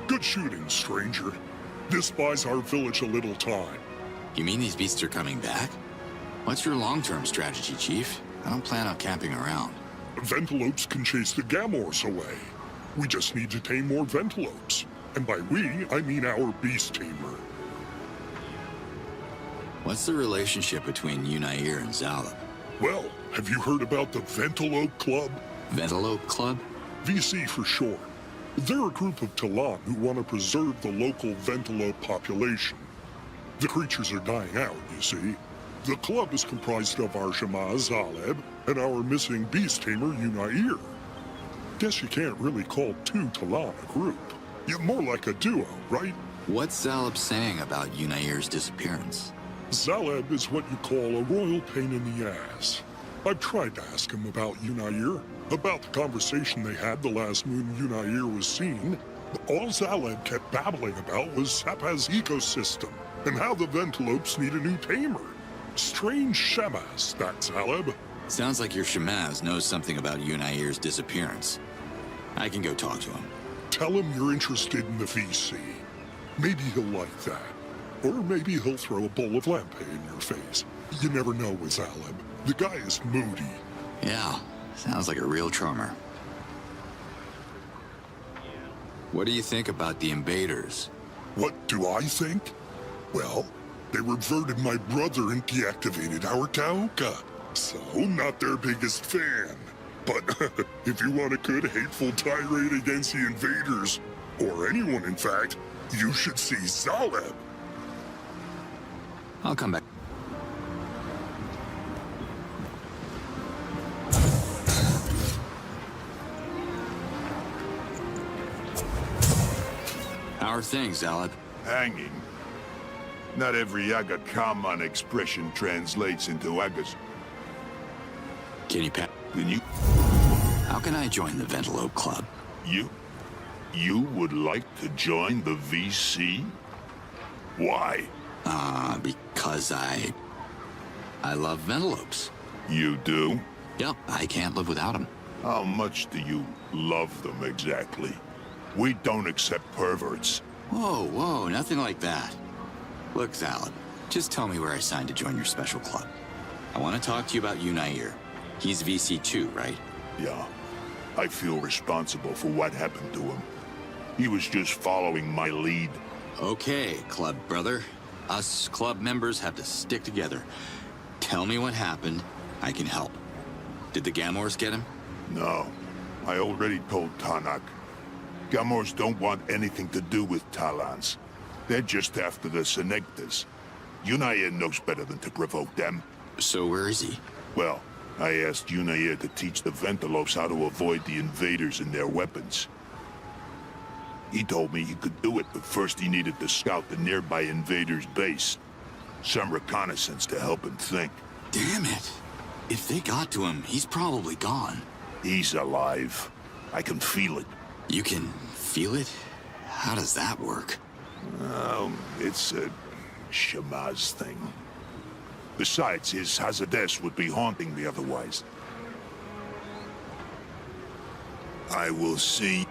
Good shooting, stranger. This buys our village a little time. You mean these beasts are coming back? What's your long-term strategy, Chief? I don't plan on camping around. Ventilopes can chase the Gamors away. We just need to tame more Ventilopes. And by we, I mean our beast tamer. What's the relationship between Unair and Zalab? Well, have you heard about the Ventilope Club? Ventilope Club? VC for short. They're a group of Talon who want to preserve the local Ventilope population. The creatures are dying out, you see. The club is comprised of our Shema Zaleb and our missing beast tamer Unair. Guess you can't really call two Talon a group. You're more like a duo, right? What's Zalab saying about Unair's disappearance? Zaleb is what you call a royal pain in the ass. I've tried to ask him about Unair, about the conversation they had the last moon Unair was seen. All Zaleb kept babbling about was Sapa's ecosystem, and how the Ventilopes need a new tamer. Strange Shemaz, that Zaleb. Sounds like your Shemaz knows something about Unair's disappearance. I can go talk to him. Tell him you're interested in the VC. Maybe he'll like that. Or maybe he'll throw a bowl of lampe in your face. You never know with Zaleb. The guy is moody. Yeah, sounds like a real charmer. What do you think about the invaders? What do I think? Well, they reverted my brother and deactivated our Taoka. So, not their biggest fan. But if you want a good hateful tirade against the invaders, or anyone in fact, you should see Zaleb. I'll come back. How are things, Zaleb? Hanging. Not every Aga Khaman expression translates into Agas. Can you How can I join the Ventilope Club? You would like to join the VC? Why? Because I love Ventilopes. You do? Yep, I can't live without them. How much do you love them exactly? We don't accept perverts. Whoa, nothing like that. Look, Zaleb, just tell me where I signed to join your special club. I want to talk to you about Unair. He's VC2, right? Yeah. I feel responsible for what happened to him. He was just following my lead. Okay, club brother. Us club members have to stick together. Tell me what happened. I can help. Did the Gamors get him? No. I already told Tanak. Gamors don't want anything to do with Talons. They're just after the Senectas. Unair knows better than to provoke them. So where is he? Well, I asked Unair to teach the Ventilopes how to avoid the invaders and their weapons. He told me he could do it, but first he needed to scout the nearby invaders' base. Some reconnaissance to help him think. Damn it. If they got to him, he's probably gone. He's alive. I can feel it. You can feel it? How does that work? It's a Shemaz thing. Besides, his Hazades would be haunting me otherwise. I will see.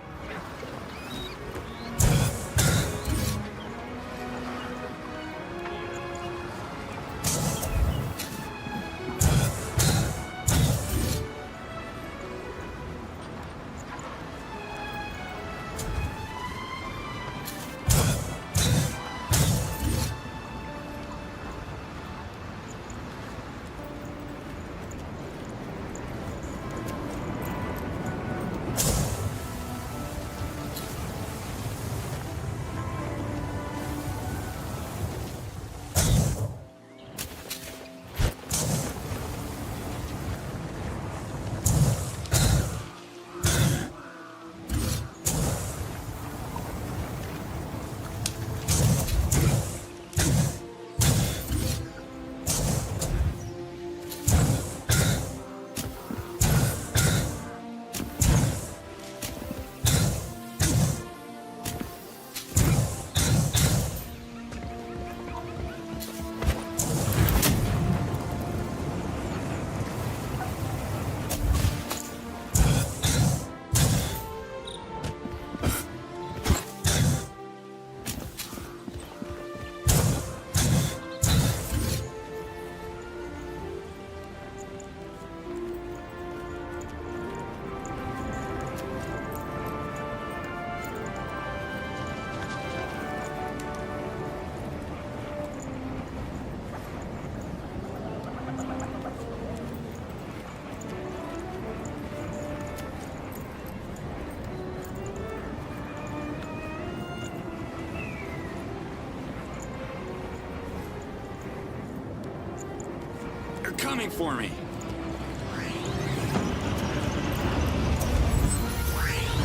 coming for me.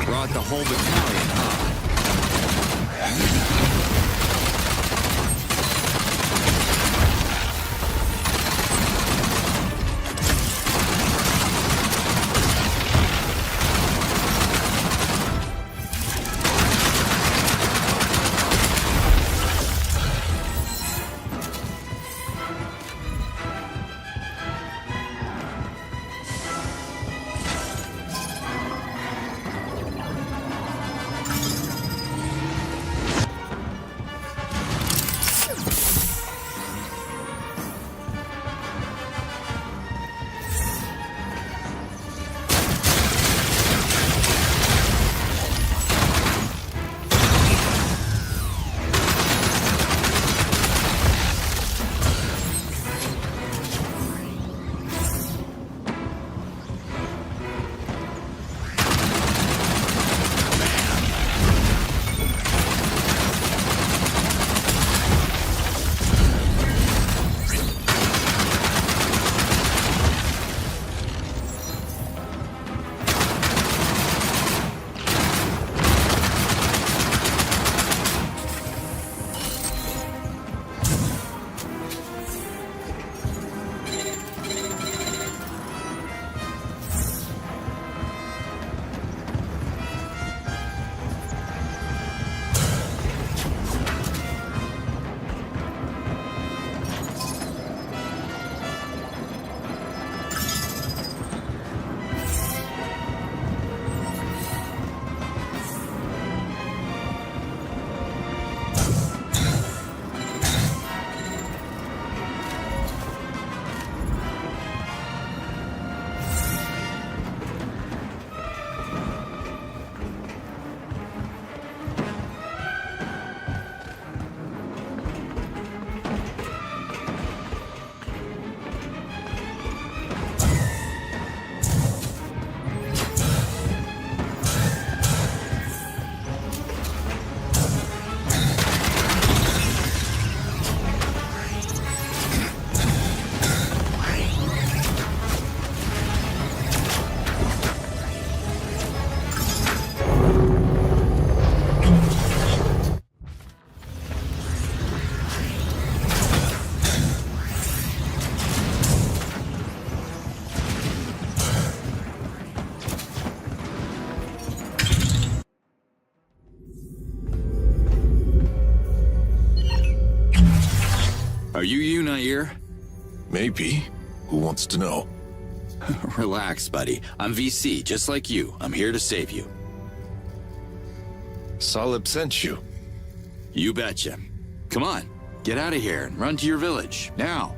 Brought the whole battalion, huh? Are you Nair? Maybe. Who wants to know? Relax, buddy. I'm VC, just like you. I'm here to save you. Salib sent you. You betcha. Come on, get out of here and run to your village, now.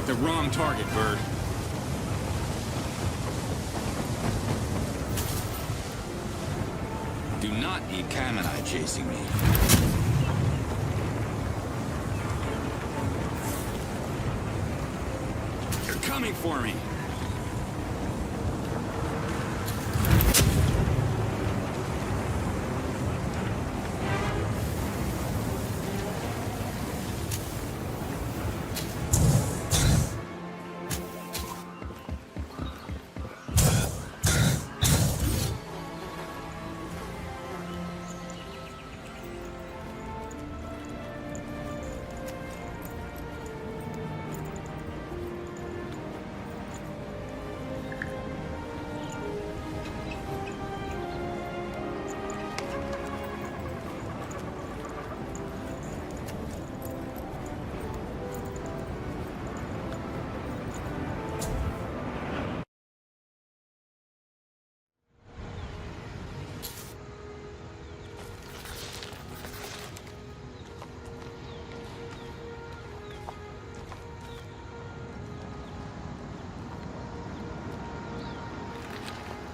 picked the wrong target, Bird. Do not need Kamanai chasing me. You're coming for me.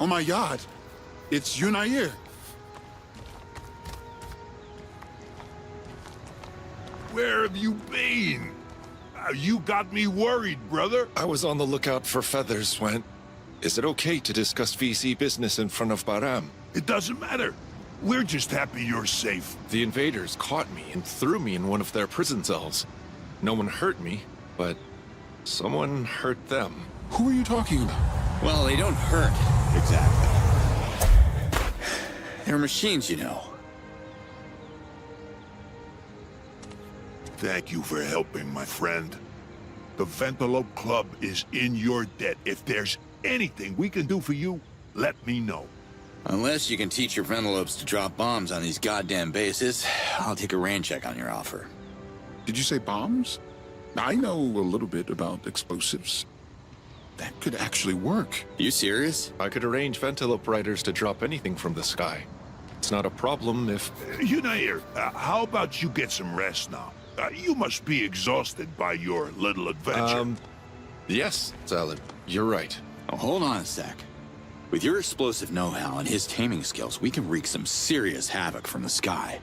Oh my God, it's Yunair. Where have you been? You got me worried, brother. I was on the lookout for feathers when... Is it okay to discuss VC business in front of Baram? It doesn't matter. We're just happy you're safe. The invaders caught me and threw me in one of their prison cells. No one hurt me, but someone hurt them. Who are you talking about? Well, they don't hurt, exactly. They're machines, you know. Thank you for helping, my friend. The Ventalope Club is in your debt. If there's anything we can do for you, let me know. Unless you can teach your Ventalopes to drop bombs on these goddamn bases, I'll take a rain check on your offer. Did you say bombs? I know a little bit about explosives. That could actually work. You serious? I could arrange Ventalope riders to drop anything from the sky. It's not a problem if... Yunair, how about you get some rest now? You must be exhausted by your little adventure. Yes, Zalib, you're right. Oh, hold on a sec. With your explosive know-how and his taming skills, we can wreak some serious havoc from the sky.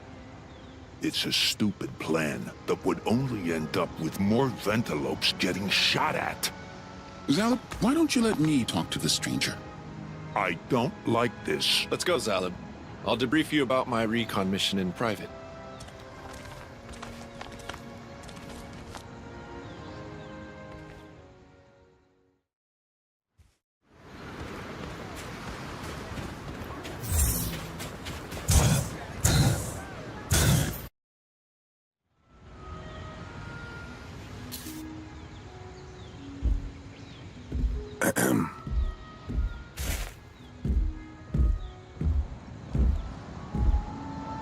It's a stupid plan that would only end up with more Ventalopes getting shot at. Zalib, why don't you let me talk to the stranger? I don't like this. Let's go, Zalib. I'll debrief you about my recon mission in private.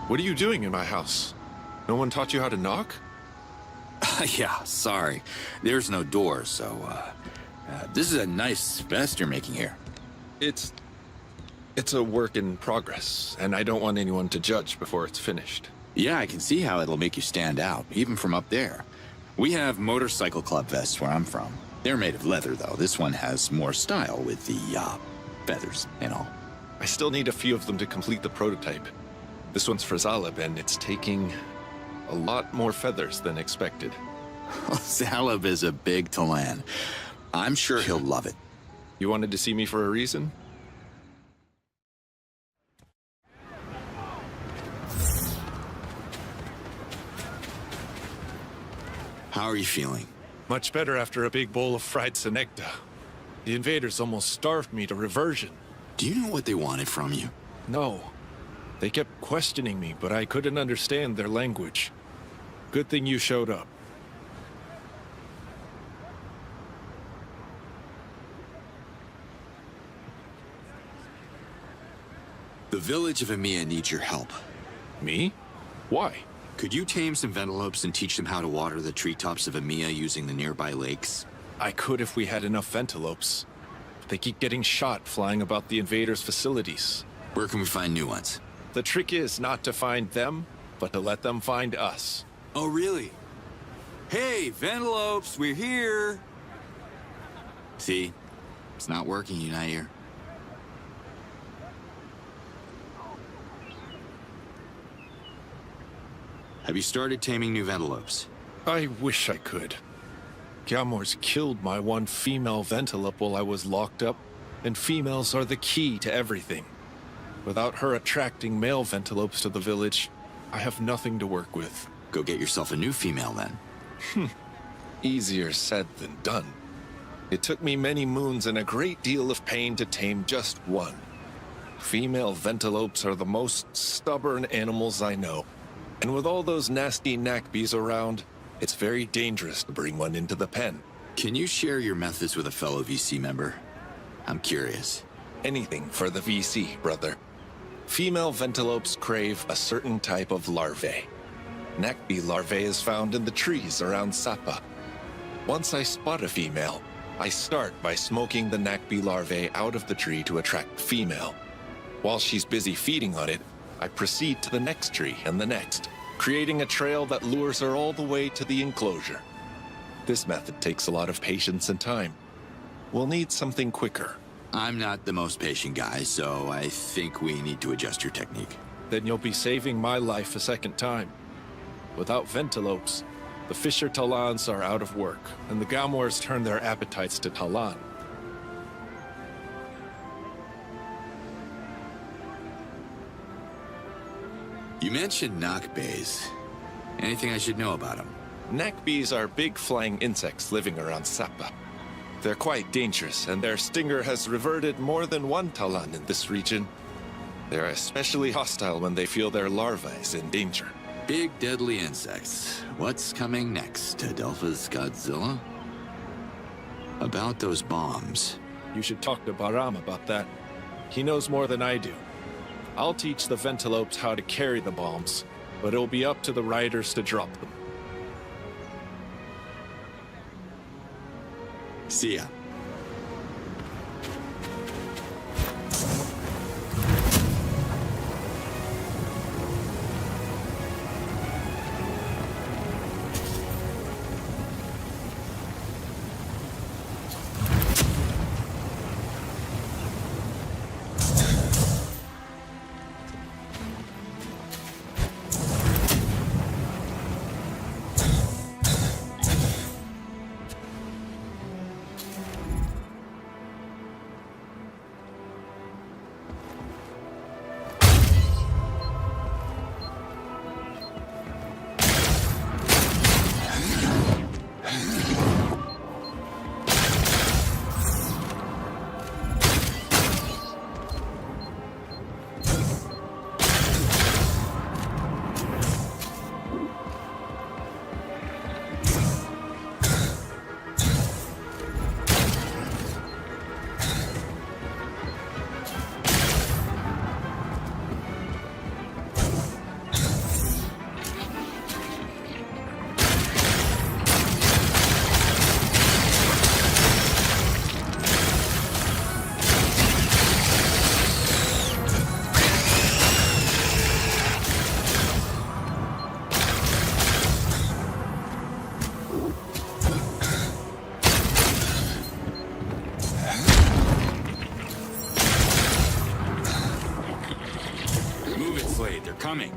What are you doing in my house? No one taught you how to knock? Yeah, sorry. There's no door, so, this is a nice vest you're making here. It's a work in progress, and I don't want anyone to judge before it's finished. Yeah, I can see how it'll make you stand out, even from up there. We have motorcycle club vests where I'm from. They're made of leather, though. This one has more style with the, feathers and all. I still need a few of them to complete the prototype. This one's for Zalib, and it's taking a lot more feathers than expected. Zalib is a big Talan. I'm sure he'll love it. You wanted to see me for a reason? How are you feeling? Much better after a big bowl of fried senecta. The invaders almost starved me to reversion. Do you know what they wanted from you? No. They kept questioning me, but I couldn't understand their language. Good thing you showed up. The village of Emiya needs your help. Me? Why? Could you tame some Ventalopes and teach them how to water the treetops of Emiya using the nearby lakes? I could if we had enough Ventalopes. They keep getting shot flying about the invaders' facilities. Where can we find new ones? The trick is not to find them, but to let them find us. Oh, really? Hey, Ventalopes, we're here! See? It's not working, United. Have you started taming new Ventilopes? I wish I could. Galmor's killed my one female Ventilope while I was locked up, and females are the key to everything. Without her attracting male Ventilopes to the village, I have nothing to work with. Go get yourself a new female, then. Easier said than done. It took me many moons and a great deal of pain to tame just one. Female Ventilopes are the most stubborn animals I know. And with all those nasty Nakbis around, it's very dangerous to bring one into the pen. Can you share your methods with a fellow VC member? I'm curious. Anything for the VC, brother. Female Ventilopes crave a certain type of larvae. Nakbi larvae is found in the trees around Sapa. Once I spot a female, I start by smoking the Nakbi larvae out of the tree to attract the female. While she's busy feeding on it, I proceed to the next tree and the next, creating a trail that lures her all the way to the enclosure. This method takes a lot of patience and time. We'll need something quicker. I'm not the most patient guy, so I think we need to adjust your technique. Then you'll be saving my life a second time. Without Ventilopes, the Fisher Talans are out of work, and the Galmors turn their appetites to Talan. You mentioned Nakbis. Anything I should know about them? Nakbis are big flying insects living around Sapa. They're quite dangerous, and their stinger has reverted more than one Talan in this region. They're especially hostile when they feel their larvae is in danger. Big deadly insects. What's coming next? Adelpha's Godzilla? About those bombs. You should talk to Baram about that. He knows more than I do. I'll teach the Ventilopes how to carry the bombs, but it'll be up to the riders to drop them. See ya. Coming.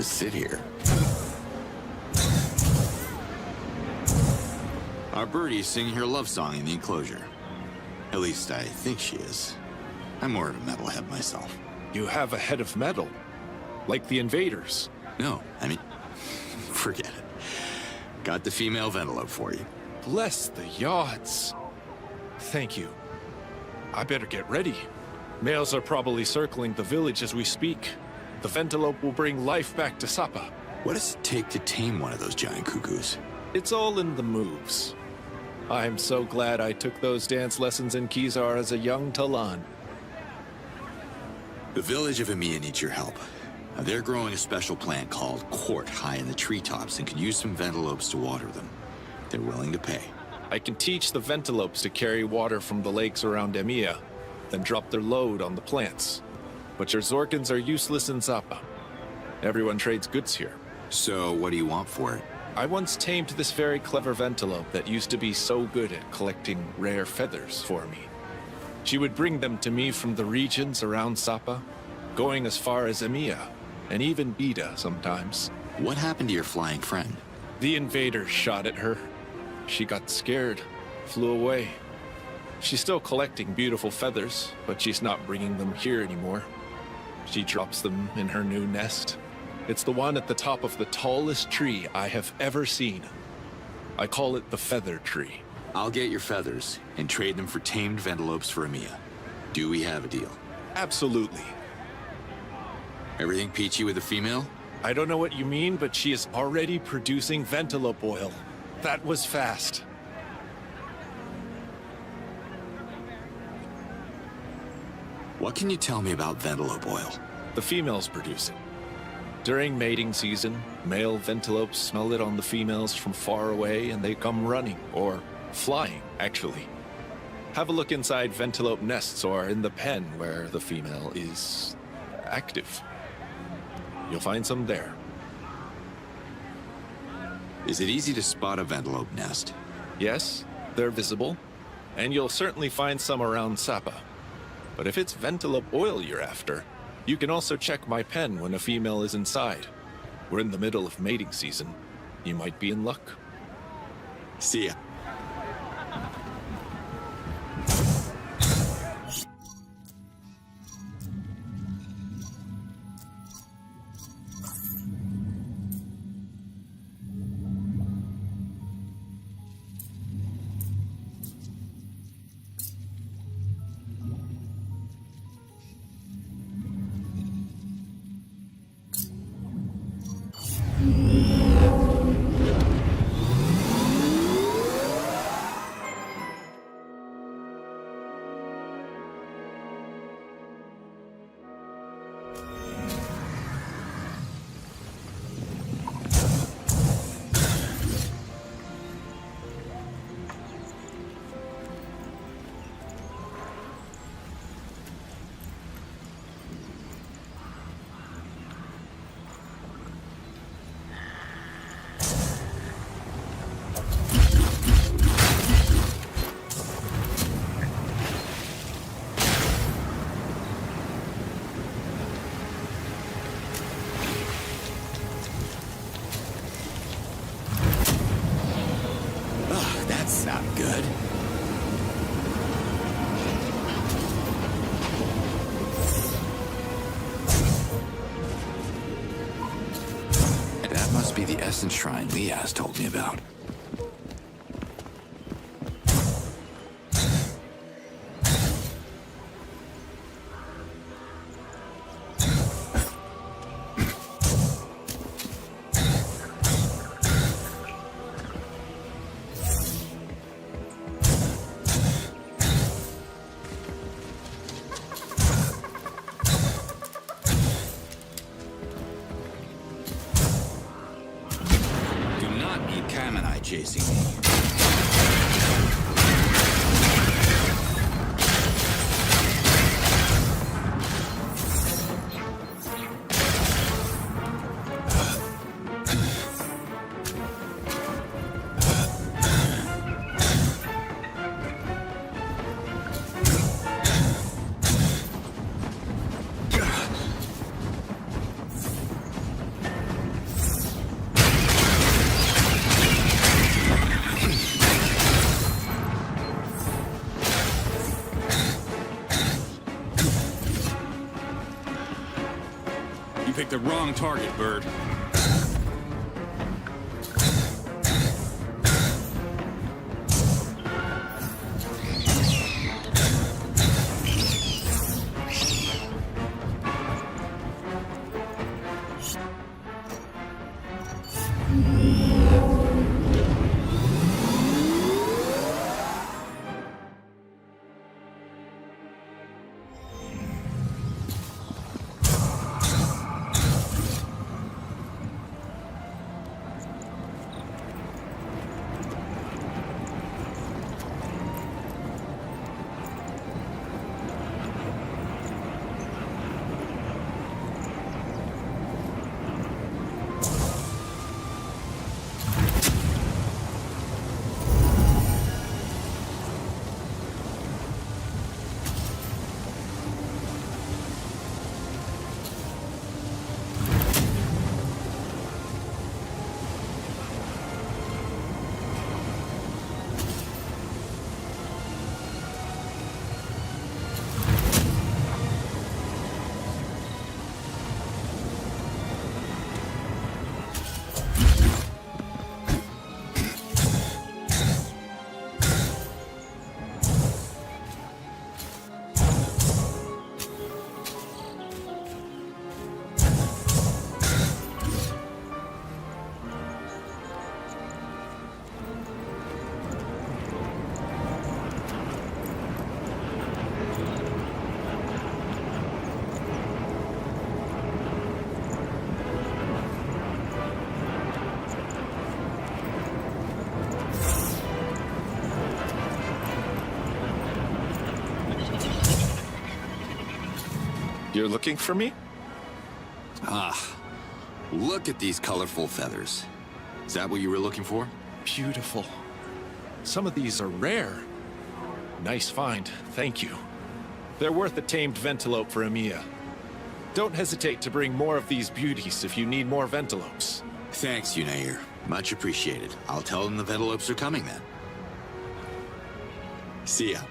sit here. Our birdie is singing her love song in the enclosure. At least I think she is. I'm more of a metalhead myself. You have a head of metal, like the invaders. No, I mean, forget it. Got the female Ventilope for you. Bless the yods. Thank you. I better get ready. Males are probably circling the village as we speak. The Ventilope will bring life back to Sapa. What does it take to tame one of those giant cuckoos? It's all in the moves. I'm so glad I took those dance lessons in Kizar as a young Talan. The village of Emiya needs your help. Now, they're growing a special plant called Court high in the treetops and could use some Ventilopes to water them. They're willing to pay. I can teach the Ventilopes to carry water from the lakes around Emiya, then drop their load on the plants. But your Zorkins are useless in Zappa. Everyone trades goods here. So what do you want for it? I once tamed this very clever Ventilope that used to be so good at collecting rare feathers for me. She would bring them to me from the regions around Sapa, going as far as Emiya, and even Bida sometimes. What happened to your flying friend? The invaders shot at her. She got scared, flew away. She's still collecting beautiful feathers, but she's not bringing them here anymore. She drops them in her new nest. It's the one at the top of the tallest tree I have ever seen. I call it the Feather Tree. I'll get your feathers and trade them for tamed Ventilopes for Emiya. Do we have a deal? Absolutely. Everything peachy with the female? I don't know what you mean, but she is already producing Ventilope oil. That was fast. What can you tell me about Ventilope oil? The females produce it. During mating season, male Ventilopes smell it on the females from far away and they come running, or flying, actually. Have a look inside Ventilope nests or in the pen where the female is active. You'll find some there. Is it easy to spot a Ventilope nest? Yes, they're visible, and you'll certainly find some around Sapa. But if it's Ventilope oil you're after, you can also check my pen when a female is inside. We're in the middle of mating season. You might be in luck. See ya. That's not good. That must be the Essence Shrine Liaz told me about. Chasing me. picked the wrong target, Bird. You're looking for me? Ah, look at these colorful feathers. Is that what you were looking for? Beautiful. Some of these are rare. Nice find, thank you. They're worth a tamed Ventilope for Emiya. Don't hesitate to bring more of these beauties if you need more Ventilopes. Thanks, Yunair. Much appreciated. I'll tell them the Ventilopes are coming then. See ya.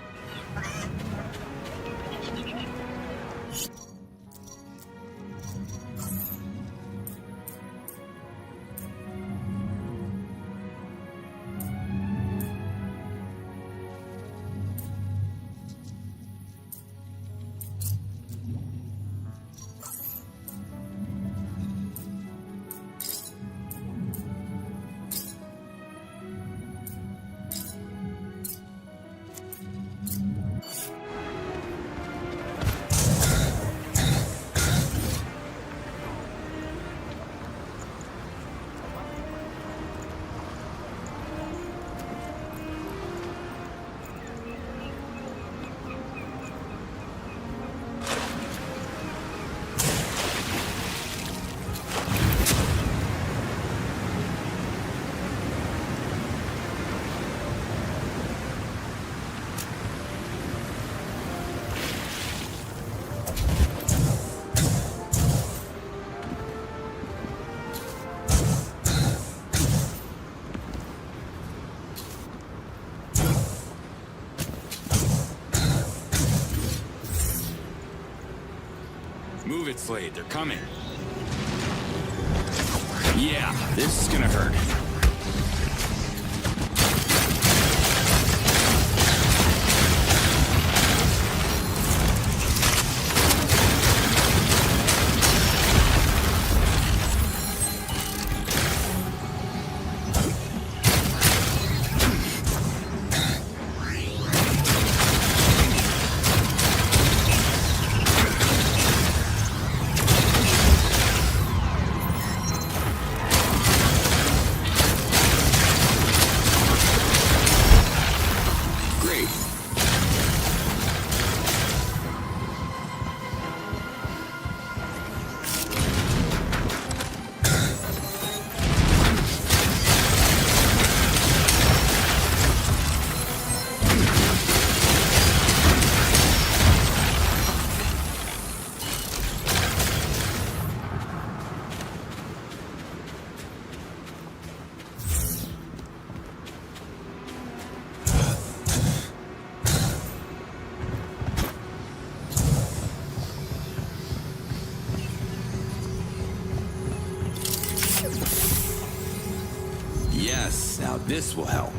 Move it, Slade. They're coming. Yeah, this is gonna hurt. Yes, now this will help.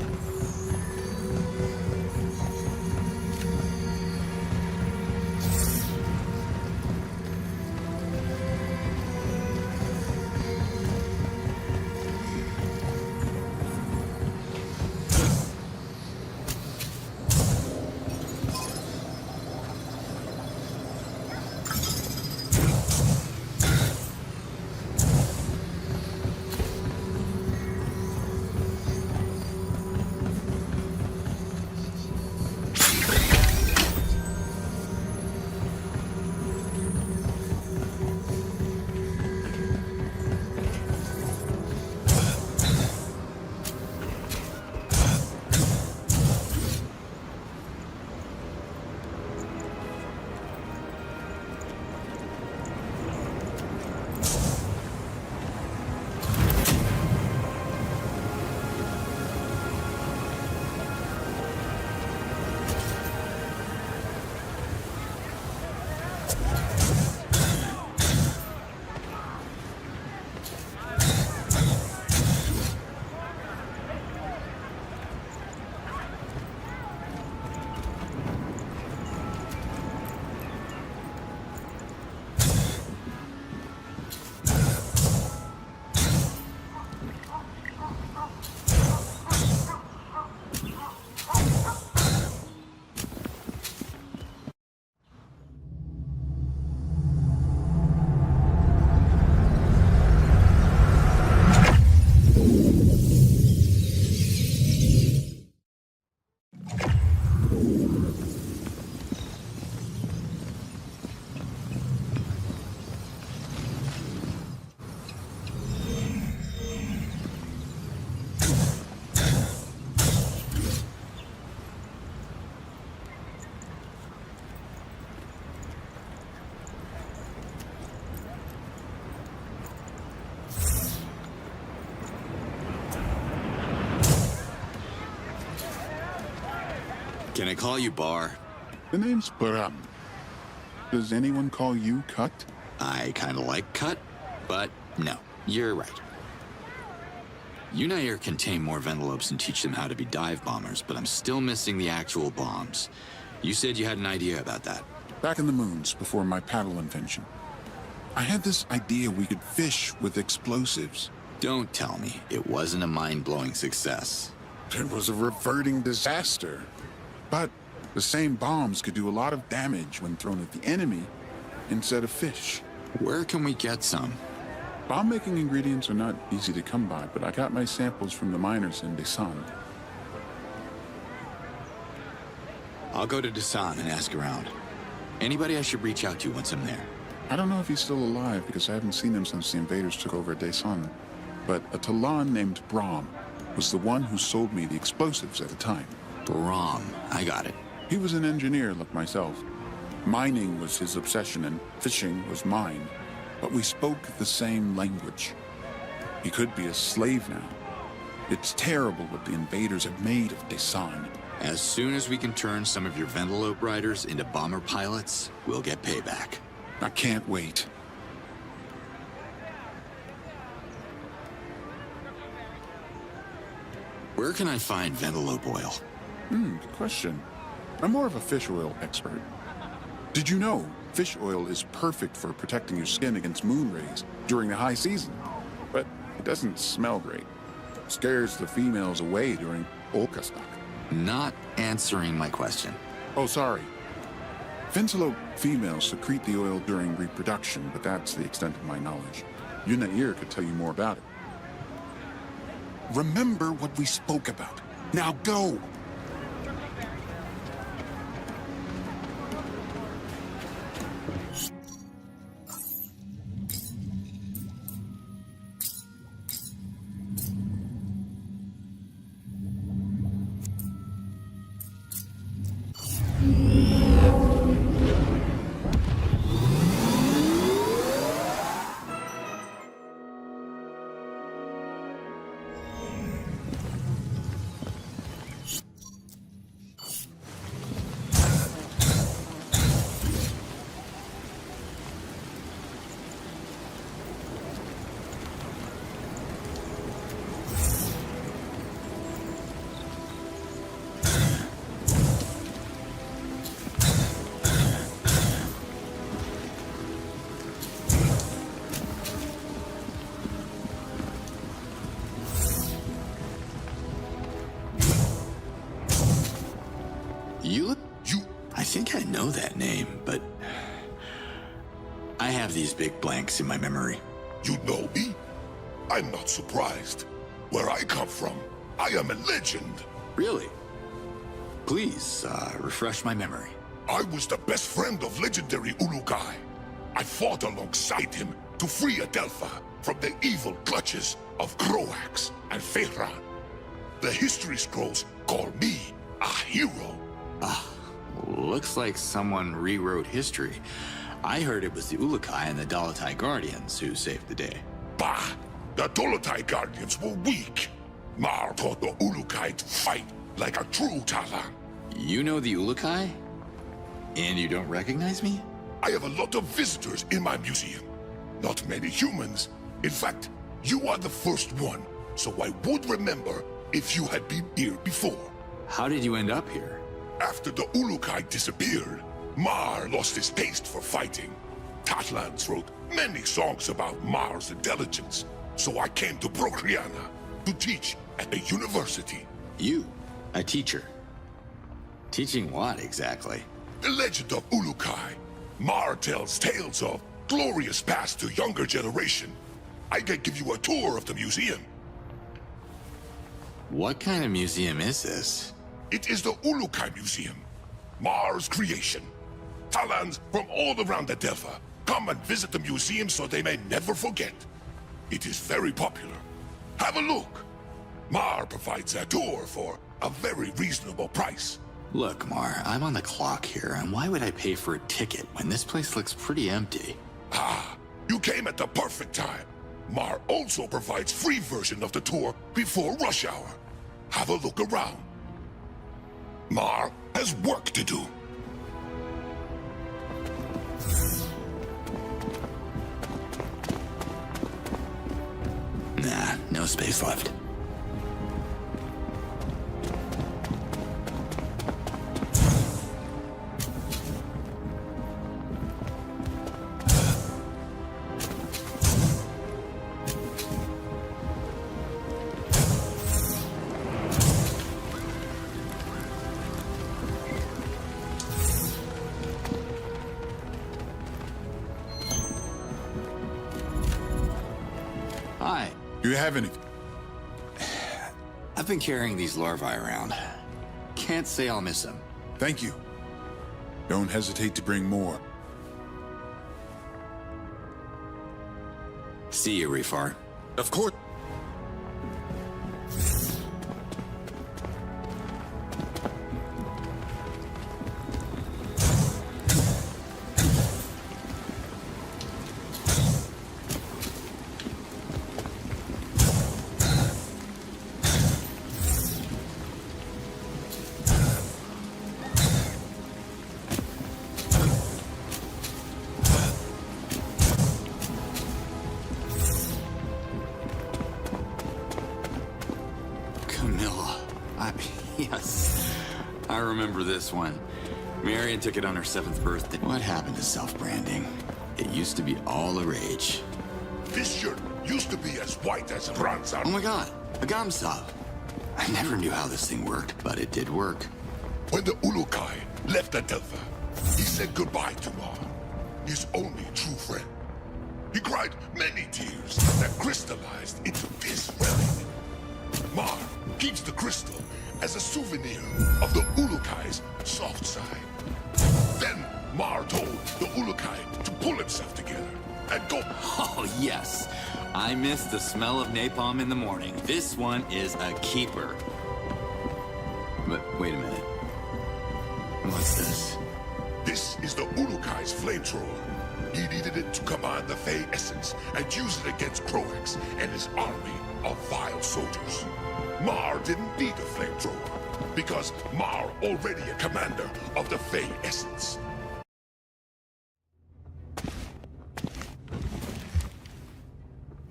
Can I call you Bar? The name's Baram. Does anyone call you Cut? I kind of like Cut, but no, you're right. Unair can tame more Ventilopes and teach them how to be dive bombers, but I'm still missing the actual bombs. You said you had an idea about that. Back in the moons, before my paddle invention, I had this idea we could fish with explosives. Don't tell me it wasn't a mind-blowing success. It was a reverting disaster. But the same bombs could do a lot of damage when thrown at the enemy instead of fish. Where can we get some? Bomb-making ingredients are not easy to come by, but I got my samples from the miners in Desan. I'll go to Desan and ask around. Anybody I should reach out to once I'm there? I don't know if he's still alive because I haven't seen him since the invaders took over Desan. But a Talon named Brahm was the one who sold me the explosives at the time. Brahm, I got it. He was an engineer like myself. Mining was his obsession and fishing was mine. But we spoke the same language. He could be a slave now. It's terrible what the invaders have made of Desan. As soon as we can turn some of your Ventilope riders into bomber pilots, we'll get payback. I can't wait. Where can I find Ventilope oil? Good question. I'm more of a fish oil expert. Did you know fish oil is perfect for protecting your skin against moon rays during the high season? But it doesn't smell great. It scares the females away during Outcast. Not answering my question. Oh, sorry. Ventilope females secrete the oil during reproduction, but that's the extent of my knowledge. Unair could tell you more about it. Remember what we spoke about. Now go! You? I think I know that name, but I have these big blanks in my memory. You know me? I'm not surprised. Where I come from, I am a legend. Really? Please, refresh my memory. I was the best friend of legendary Ulukai. I fought alongside him to free Adelpha from the evil clutches of Croax and Fehran. The history scrolls call me a hero. Looks like someone rewrote history. I heard it was the Ulukai and the Dalatai Guardians who saved the day. Bah! The Dalatai Guardians were weak. Mar taught the Ulukai to fight like a true Talan. You know the Ulukai? And you don't recognize me? I have a lot of visitors in my museum. Not many humans. In fact, you are the first one, so I would remember if you had been here before. How did you end up here? After the Ulukai disappeared, Mar lost his taste for fighting. Tatlans wrote many songs about Mar's intelligence, so I came to Procreana to teach at a university. You? A teacher? Teaching what, exactly? The legend of Ulukai. Mar tells tales of glorious past to younger generation. I can give you a tour of the museum. What kind of museum is this? It is the Ulukai Museum, Mar's creation. Talans from all around Adelpha come and visit the museum so they may never forget. It is very popular. Have a look. Mar provides a tour for a very reasonable price. Look, Mar, I'm on the clock here, and why would I pay for a ticket when this place looks pretty empty? You came at the perfect time. Mar also provides free version of the tour before rush hour. Have a look around. Mar has work to do. Nah, no space left. Hi. Do you have any? I've been carrying these larvae around. Can't say I'll miss them. Thank you. Don't hesitate to bring more. See you, Refar. Of course. Yes, I remember this one. Marion took it on her 7th birthday. What happened to self-branding? It used to be all the rage. This shirt used to be as white as Ranzan. Oh my god, a Gamsav. I never knew how this thing worked, but it did work. When the Ulukai left Adelpha, he said goodbye to Mar, his only true friend. He cried many tears that crystallized into this relic. Mar keeps the crystal as a souvenir of the Ulukai's soft side. Then Mar told the Ulukai to pull himself together and go. Oh, yes. I miss the smell of napalm in the morning. This one is a keeper. But wait a minute. What's this? This is the Ulukai's flamethrower. He needed it to command the Fey Essence and use it against Croax and his army of vile soldiers. Mar didn't need a flamethrower, because Mar already a commander of the Fey Essence.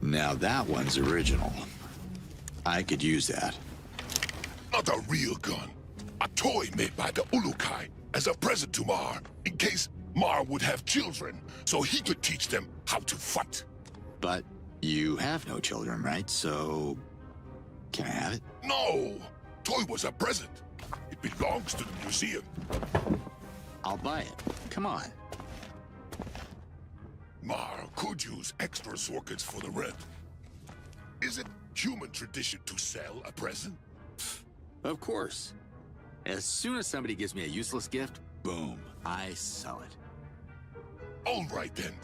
Now that one's original. I could use that. Not a real gun. A toy made by the Ulukai as a present to Mar, in case Mar would have children, so he could teach them how to fight. But you have no children, right? So... can I have it? No! Toy was a present. It belongs to the museum. I'll buy it. Come on. Mar could use extra circuits for the rent. Is it human tradition to sell a present? Of course. As soon as somebody gives me a useless gift, boom, I sell it. All right then.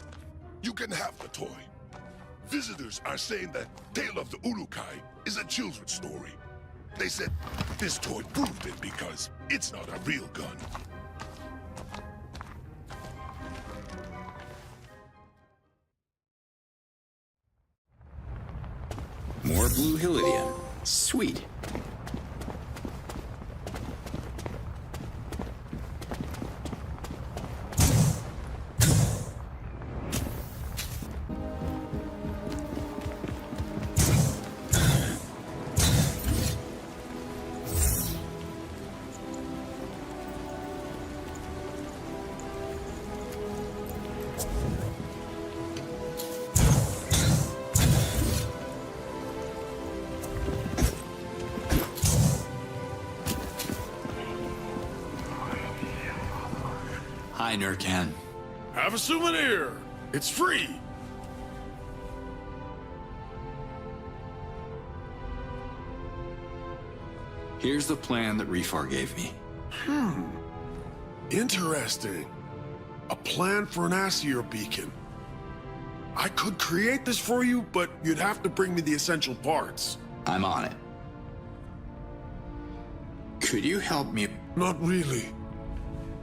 You can have the toy. Visitors are saying that Tale of the Ulukai is a children's story. They said this toy proved it because it's not a real gun. More blue Hylidium. Sweet. Hi, Nurkan. Have a souvenir. It's free. Here's the plan that Refar gave me. Interesting. A plan for an Assier beacon. I could create this for you, but you'd have to bring me the essential parts. I'm on it. Could you help me? Not really.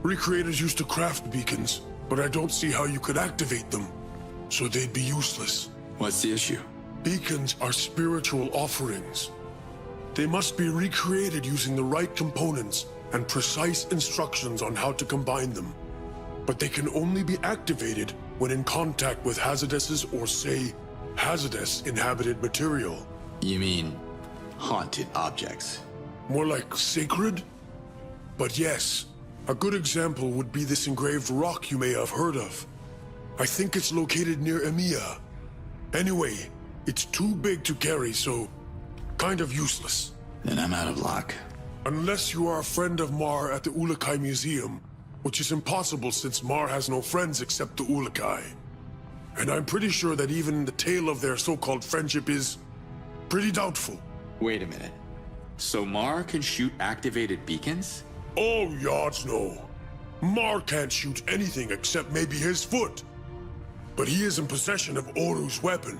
Recreators used to craft beacons, but I don't see how you could activate them, so they'd be useless. What's the issue? Beacons are spiritual offerings. They must be recreated using the right components and precise instructions on how to combine them. But they can only be activated when in contact with hazardous or, say, hazardous inhabited material. You mean haunted objects? More like sacred? But yes. A good example would be this engraved rock you may have heard of. I think it's located near Emiya. Anyway, it's too big to carry, so kind of useless. Then I'm out of luck. Unless you are a friend of Mar at the Ulukai Museum, which is impossible since Mar has no friends except the Ulukai. And I'm pretty sure that even the tale of their so-called friendship is pretty doubtful. Wait a minute. So Mar can shoot activated beacons? Oh, yards no. Mar can't shoot anything except maybe his foot. But he is in possession of Oru's weapon.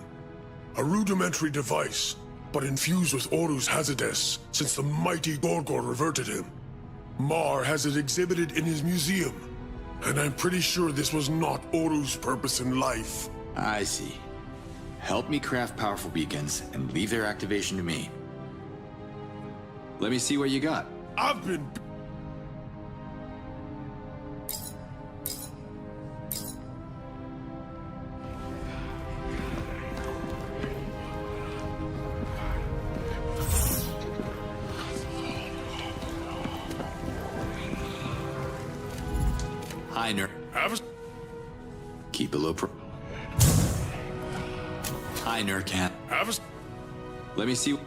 A rudimentary device, but infused with Oru's hazardous since the mighty Gorgor reverted him. Mar has it exhibited in his museum, and I'm pretty sure this was not Oru's purpose in life. I see. Help me craft powerful beacons and leave their activation to me. Let me see what you got. I've been... Hi, Keep a low pro. Hi, Nurkan. Let me see.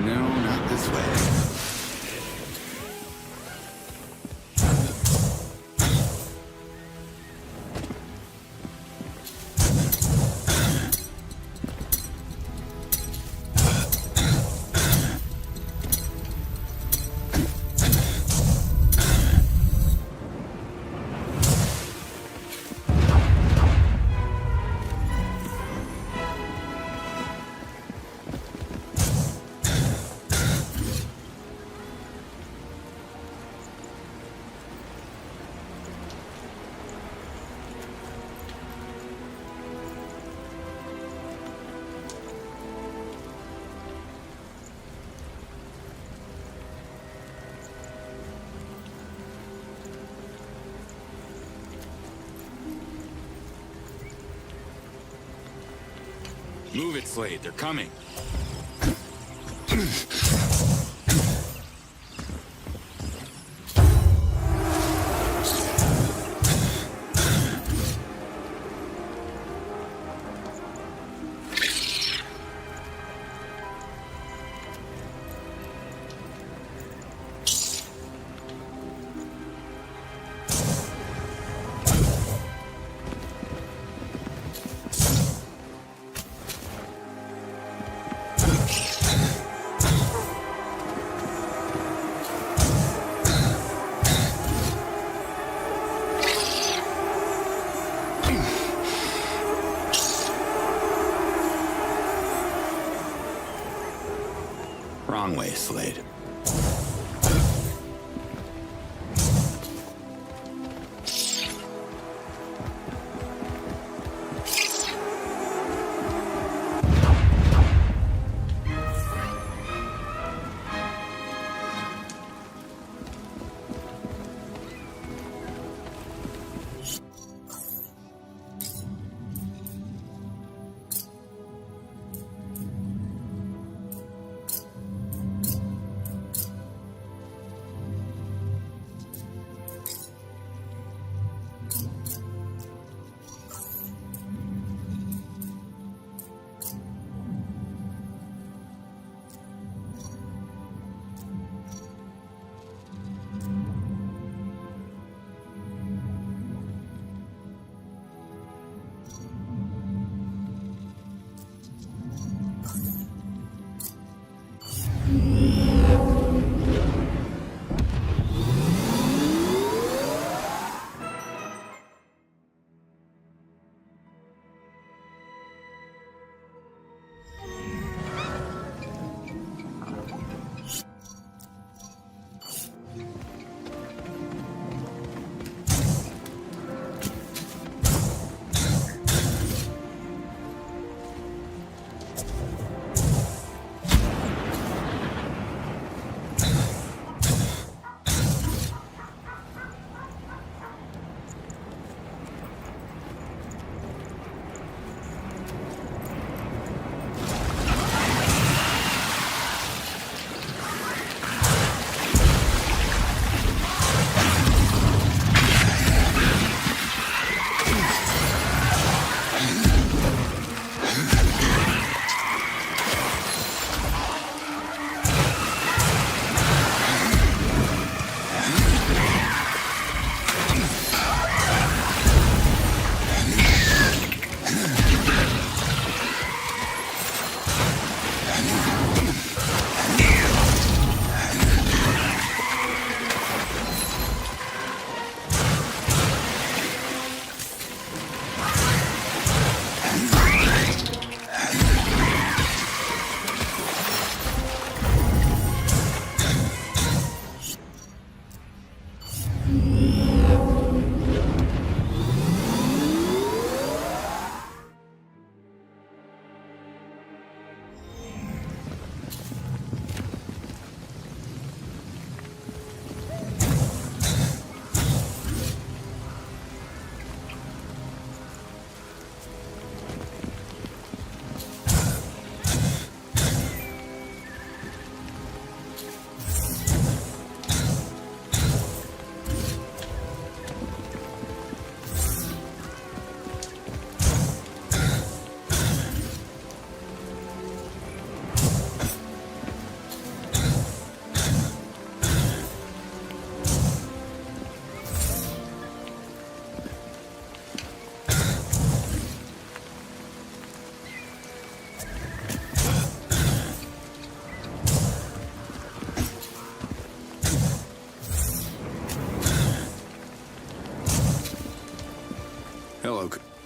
No, not this way. Move it, Slade. They're coming. Wrong way, Slade.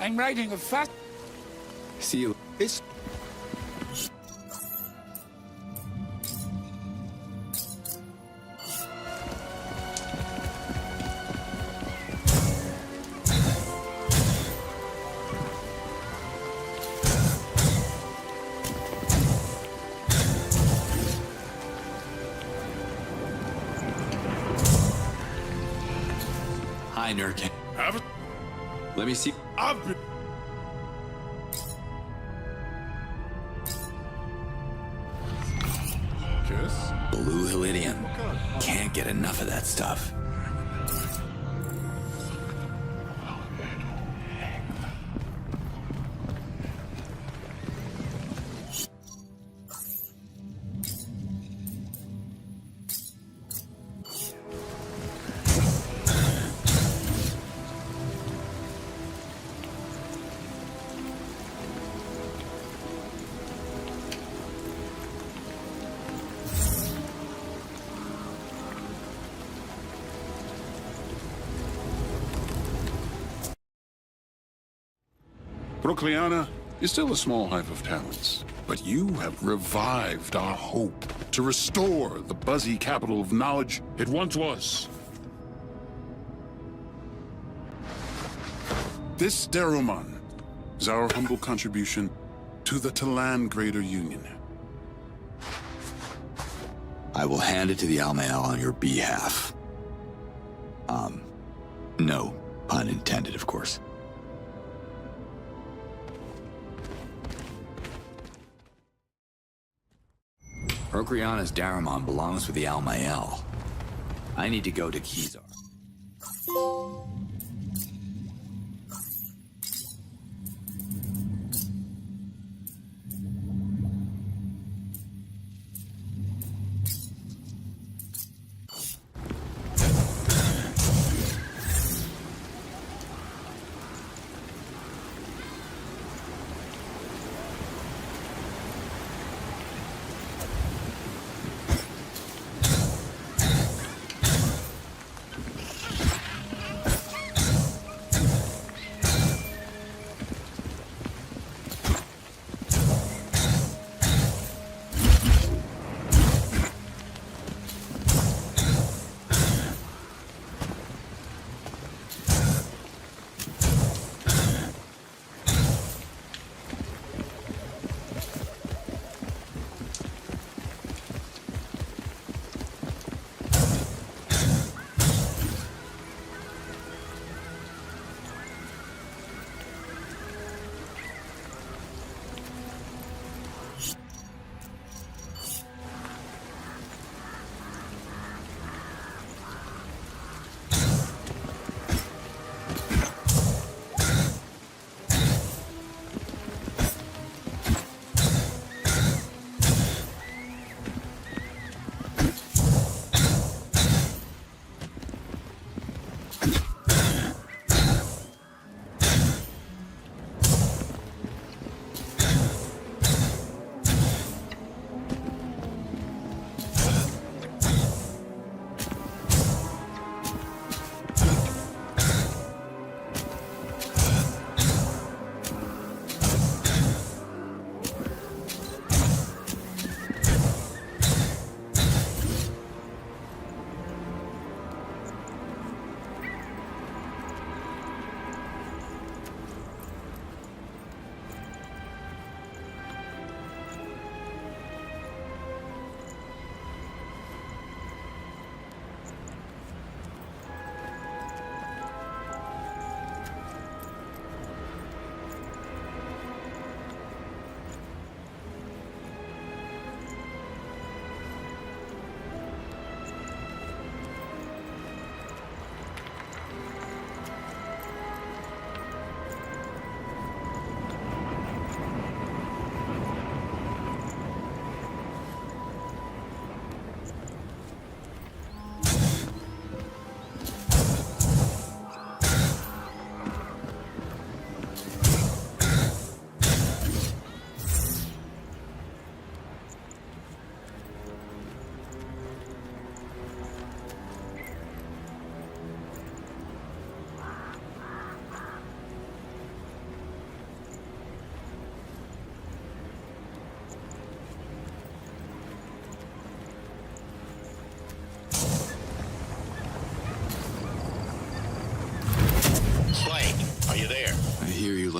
I'm writing a fast... See you. It's... Hi, Nurkin. Let me see. I've been... Blue Hillidium. Can't get enough of that stuff. Procleana is still a small hive of talents, but you have revived our hope to restore the buzzy capital of knowledge it once was. This Daruman is our humble contribution to the Talan Greater Union. I will hand it to the Almael on your behalf. No pun intended, of course. Procreana's Daramon belongs with the Almael. I need to go to Kizar.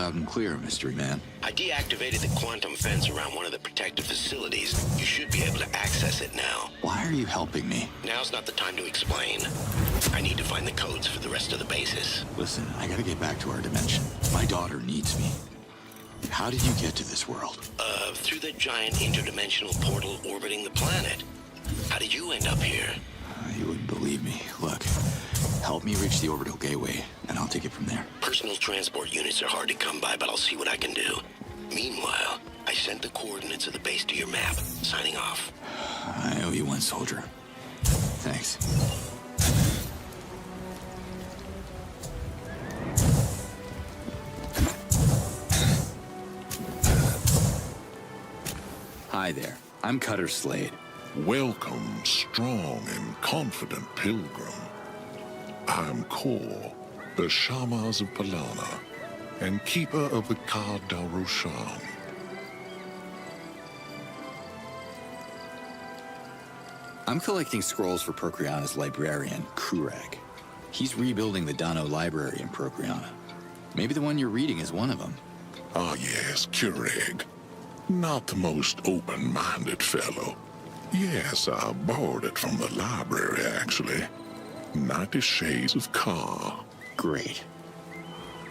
loud and clear, mystery man. I deactivated the quantum fence around one of the protective facilities. You should be able to access it now. Why are you helping me? Now's not the time to explain. I need to find the codes for the rest of the bases. Listen, I gotta get back to our dimension. My daughter needs me. How did you get to this world? Through the giant interdimensional portal orbiting the planet. How did you end up here? You wouldn't believe me. Look, help me reach the orbital gateway, and I'll take it from there. Personal transport units are hard to come by, but I'll see what I can do. Meanwhile, I sent the coordinates of the base to your map. Signing off. I owe you one, soldier. Thanks. Hi there. I'm Cutter Slade. Welcome, strong and confident pilgrim. I'm Kor, the Shamas of Palana, and keeper of the Ka Darosham. I'm collecting scrolls for Procreana's librarian, Kurag. He's rebuilding the Dano library in Procreana. Maybe the one you're reading is one of them. Ah yes, Kurag. Not the most open-minded fellow. Yes, I borrowed it from the library, actually. 90 Shades of Ka. Great.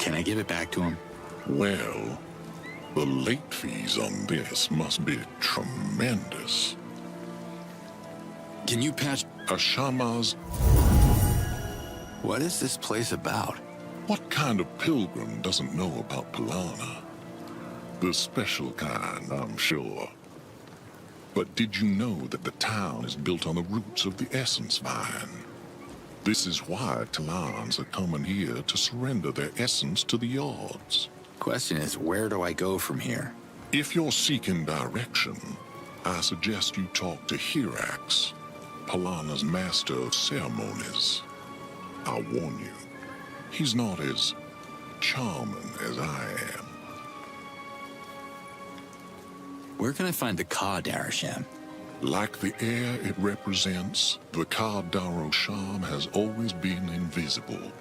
Can I give it back to him? Well, the late fees on this must be tremendous. Can you patch... Ashama's... What is this place about? What kind of pilgrim doesn't know about Palana? The special kind, I'm sure. But did you know that the town is built on the roots of the essence vine? This is why Talans are coming here to surrender their essence to the Yards. Question is, where do I go from here? If you're seeking direction, I suggest you talk to Hirax, Palana's master of ceremonies. I'll warn you, he's not as charming as I am. Where can I find the Ka Darosham? Like the air it represents, the Ka Darosham has always been invisible.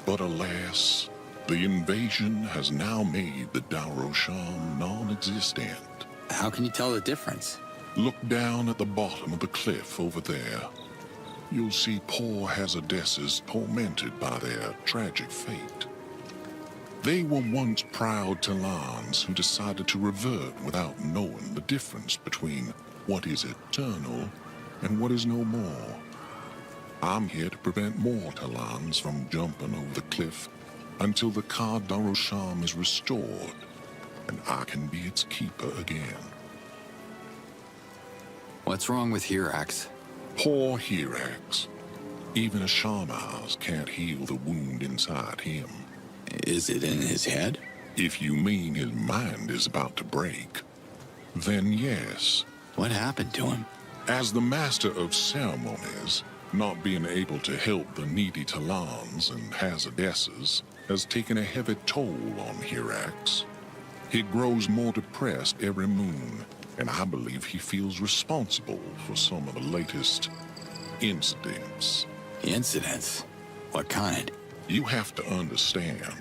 But alas, the invasion has now made the Darosham non-existent. How can you tell the difference? Look down at the bottom of the cliff over there. You'll see poor Hazardesses tormented by their tragic fate. They were once proud Talans who decided to revert without knowing the difference between what is eternal and what is no more. I'm here to prevent more Talans from jumping over the cliff until the Ka Darosham is restored and I can be its keeper again. What's wrong with Hirax? Poor Hirax. Even a Shamas can't heal the wound inside him. Is it in his head? If you mean his mind is about to break, then yes. What happened to him? As the master of ceremonies, not being able to help the needy Talans and Hazardesses has taken a heavy toll on Hirax. He grows more depressed every moon, and I believe he feels responsible for some of the latest incidents. Incidents? What kind? You have to understand,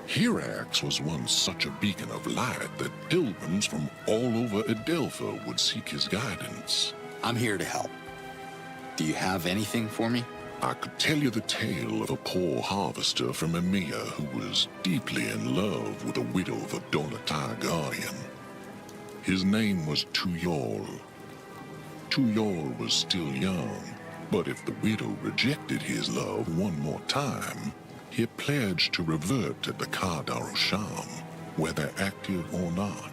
Hirax was once such a beacon of light that pilgrims from all over Adelpha would seek his guidance. I'm here to help. Do you have anything for me? I could tell you the tale of a poor harvester from Emia who was deeply in love with a widow of a Dolatai guardian. His name was Tuyol. Tuyol was still young, but if the widow rejected his love one more time, he pledged to revert to the Ka Darosham, whether active or not.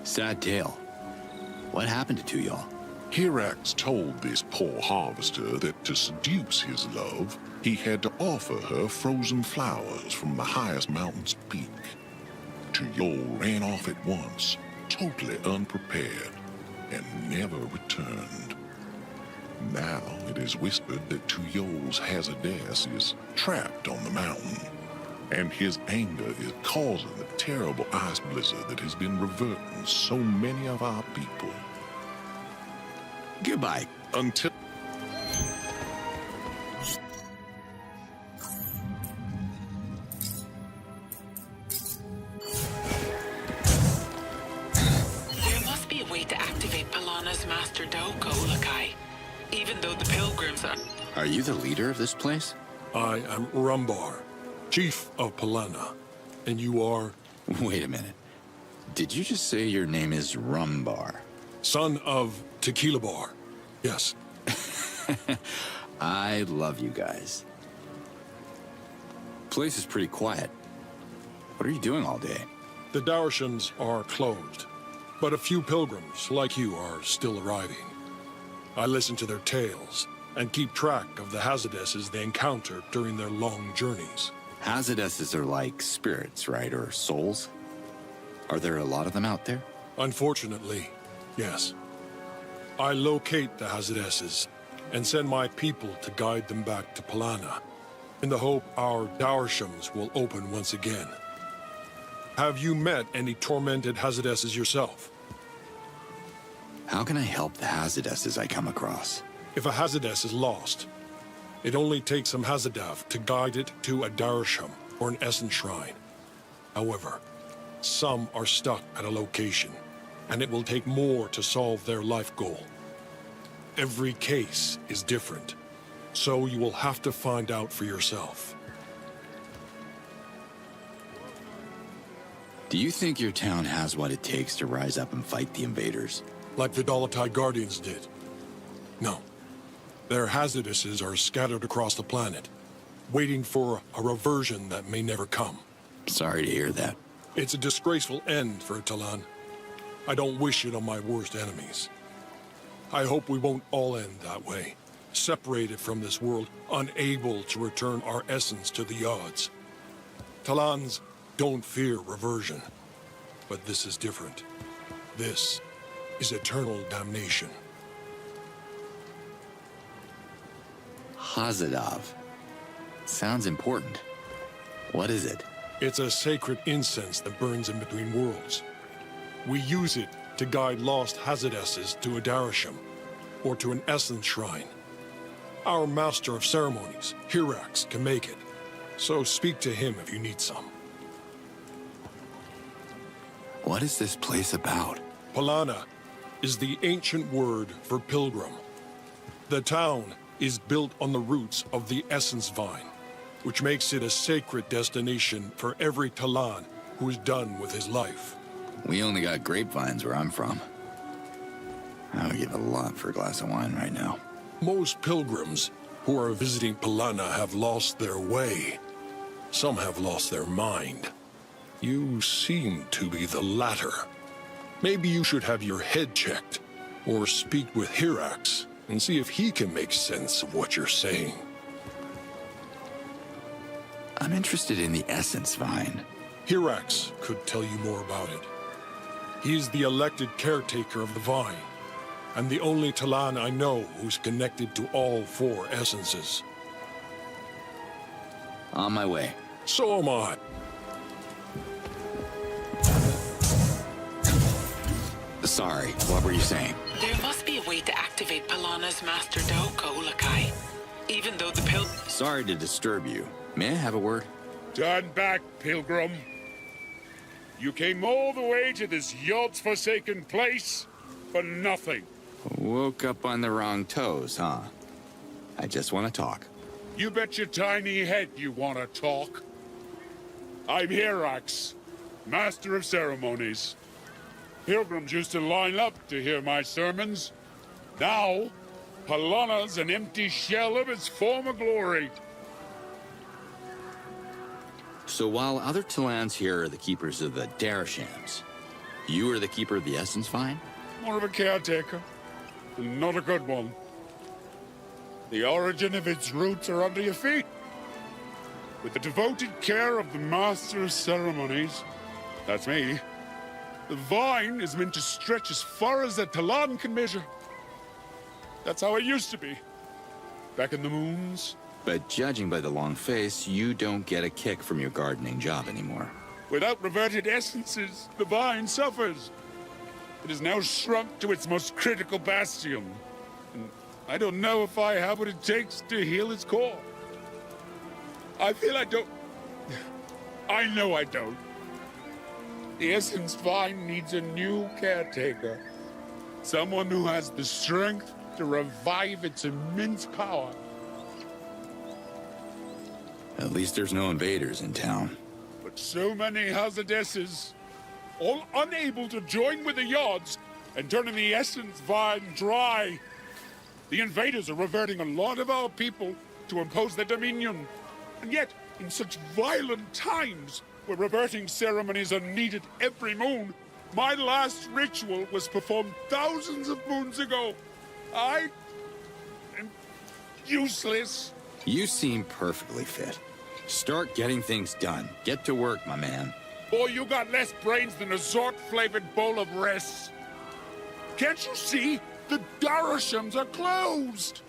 Sad tale. What happened to Tuyol? Hirax told this poor harvester that to seduce his love, he had to offer her frozen flowers from the highest mountain's peak. Tuyol ran off at once, totally unprepared, and never returned. Now it is whispered that Tuyol's Hazardess is trapped on the mountain, and his anger is causing the terrible ice blizzard that has been reverting so many of our people. Goodbye. Until... Master Daoka Ulakai, even though the pilgrims are... Are you the leader of this place? I am Rumbar, chief of Palana. And you are? Wait a minute. Did you just say your name is Rumbar? Son of Tequila Bar. Yes. I love you guys. Place is pretty quiet. What are you doing all day? The Darshans are closed, but a few pilgrims like you are still arriving. I listen to their tales and keep track of the Hazadesses they encounter during their long journeys. Hazadesses are like spirits, right? Or souls? Are there a lot of them out there? Unfortunately, yes. I locate the Hazadesses and send my people to guide them back to Palana, in the hope our Darshams will open once again. Have you met any tormented Hazadesses yourself? How can I help the Hazadesses I come across? If a Hazadess is lost, it only takes some Hazadav to guide it to a Darsham or an Essence Shrine. However, some are stuck at a location, and it will take more to solve their life goal. Every case is different, so you will have to find out for yourself. Do you think your town has what it takes to rise up and fight the invaders? Like the Dalatai Guardians did? No. Their Hazardesses are scattered across the planet, waiting for a reversion that may never come. Sorry to hear that. It's a disgraceful end for Talan. I don't wish it on my worst enemies. I hope we won't all end that way, separated from this world, unable to return our essence to the odds. Talans don't fear reversion, but this is different. This is eternal damnation. Hazadav. Sounds important. What is it? It's a sacred incense that burns in between worlds. We use it to guide lost Hazadesses to a Darasham, or to an Essence Shrine. Our Master of Ceremonies, Hirax, can make it, so speak to him if you need some. What is this place about? Palana is the ancient word for pilgrim. The town is built on the roots of the Essence Vine, which makes it a sacred destination for every Talan who is done with his life. We only got grapevines where I'm from. I would give a lot for a glass of wine right now. Most pilgrims who are visiting Palana have lost their way. Some have lost their mind. You seem to be the latter. Maybe you should have your head checked, or speak with Hirax and see if he can make sense of what you're saying. I'm interested in the Essence Vine. Hirax could tell you more about it. He's the elected caretaker of the Vine, and the only Talan I know who's connected to all four essences. On my way. So am I. Sorry, what were you saying? There must be a way to activate Palana's Master Daoka Ulakai, even though the Sorry to disturb you. May I have a word? Turn back, pilgrim. You came all the way to this Yod's forsaken place for nothing. Woke up on the wrong toes, huh? I just want to talk. You bet your tiny head you want to talk. I'm Hirax, Master of Ceremonies. Pilgrims used to line up to hear my sermons. Now, Palana's an empty shell of its former glory. So while other Talans here are the keepers of the Darashams, you are the keeper of the Essence Vine? More of a caretaker, and not a good one. The origin of its roots are under your feet. With the devoted care of the Master of Ceremonies, that's me, the vine is meant to stretch as far as the Talan can measure. That's how it used to be, back in the moons. But judging by the long face, you don't get a kick from your gardening job anymore. Without reverted essences, the vine suffers. It is now shrunk to its most critical bastion. And I don't know if I have what it takes to heal its core. I feel I don't... I know I don't. The Essence Vine needs a new caretaker. Someone who has the strength to revive its immense power. At least there's no invaders in town. But so many hazardesses, all unable to join with the Yards and turning the essence vine dry. The invaders are reverting a lot of our people to impose their dominion. And yet, in such violent times, where reverting ceremonies are needed every moon, my last ritual was performed thousands of moons ago. I am useless. You seem perfectly fit. Start getting things done. Get to work, my man. Boy, you got less brains than a Zork-flavored bowl of rest. Can't you see? The Darashams are closed.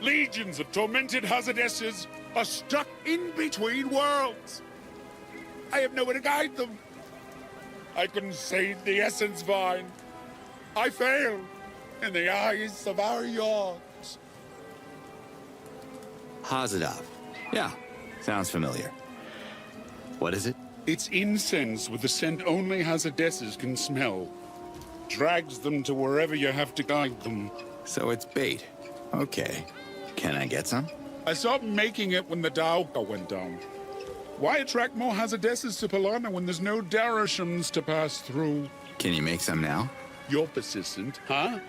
Legions of tormented hazardesses are stuck in between worlds. I have nowhere to guide them. I couldn't save the essence vine. I failed in the eyes of our Yards. Hazadav. Yeah, sounds familiar. What is it? It's incense with the scent only hazardesses can smell. Drags them to wherever you have to guide them. So it's bait. Okay. Can I get some? I stopped making it when the Daoka went down. Why attract more hazardesses to Palana when there's no Darashams to pass through? Can you make some now? You're persistent, huh?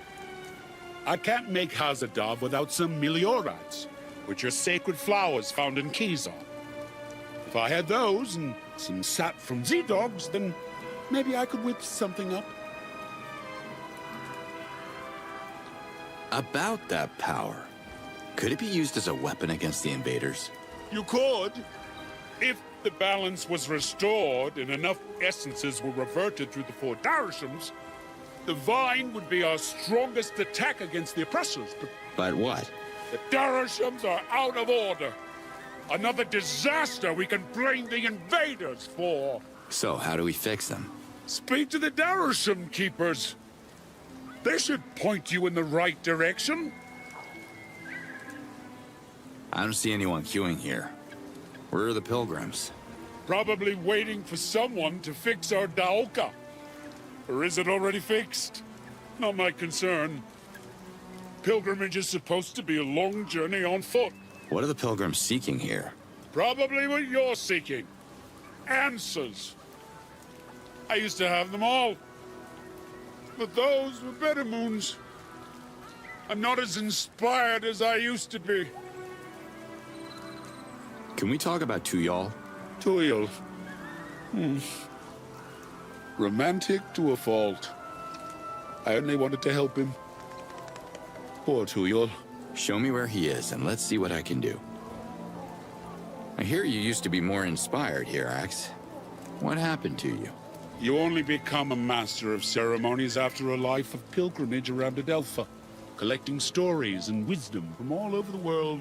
I can't make Hazadav without some Meliorites, which are sacred flowers found in Kizar. If I had those and some sap from Z-Dogs, then maybe I could whip something up. About that power, could it be used as a weapon against the invaders? You could, if the balance was restored and enough essences were reverted through the 4 Darashams. The vine would be our strongest attack against the oppressors. But what? The Darashams are out of order. Another disaster we can blame the invaders for. So how do we fix them? Speak to the Darasham keepers. They should point you in the right direction. I don't see anyone queuing here. Where are the pilgrims? Probably waiting for someone to fix our Daoka. Or is it already fixed? Not my concern. Pilgrimage is supposed to be a long journey on foot. What are the pilgrims seeking here? Probably what you're seeking. Answers. I used to have them all. But those were better moons. I'm not as inspired as I used to be. Can we talk about Tuyal? Tuyal? Romantic to a fault. I only wanted to help him. Poor Tuyal. Show me where he is, and let's see what I can do. I hear you used to be more inspired here, Axe. What happened to you? You only become a master of ceremonies after a life of pilgrimage around Adelpha, collecting stories and wisdom from all over the world.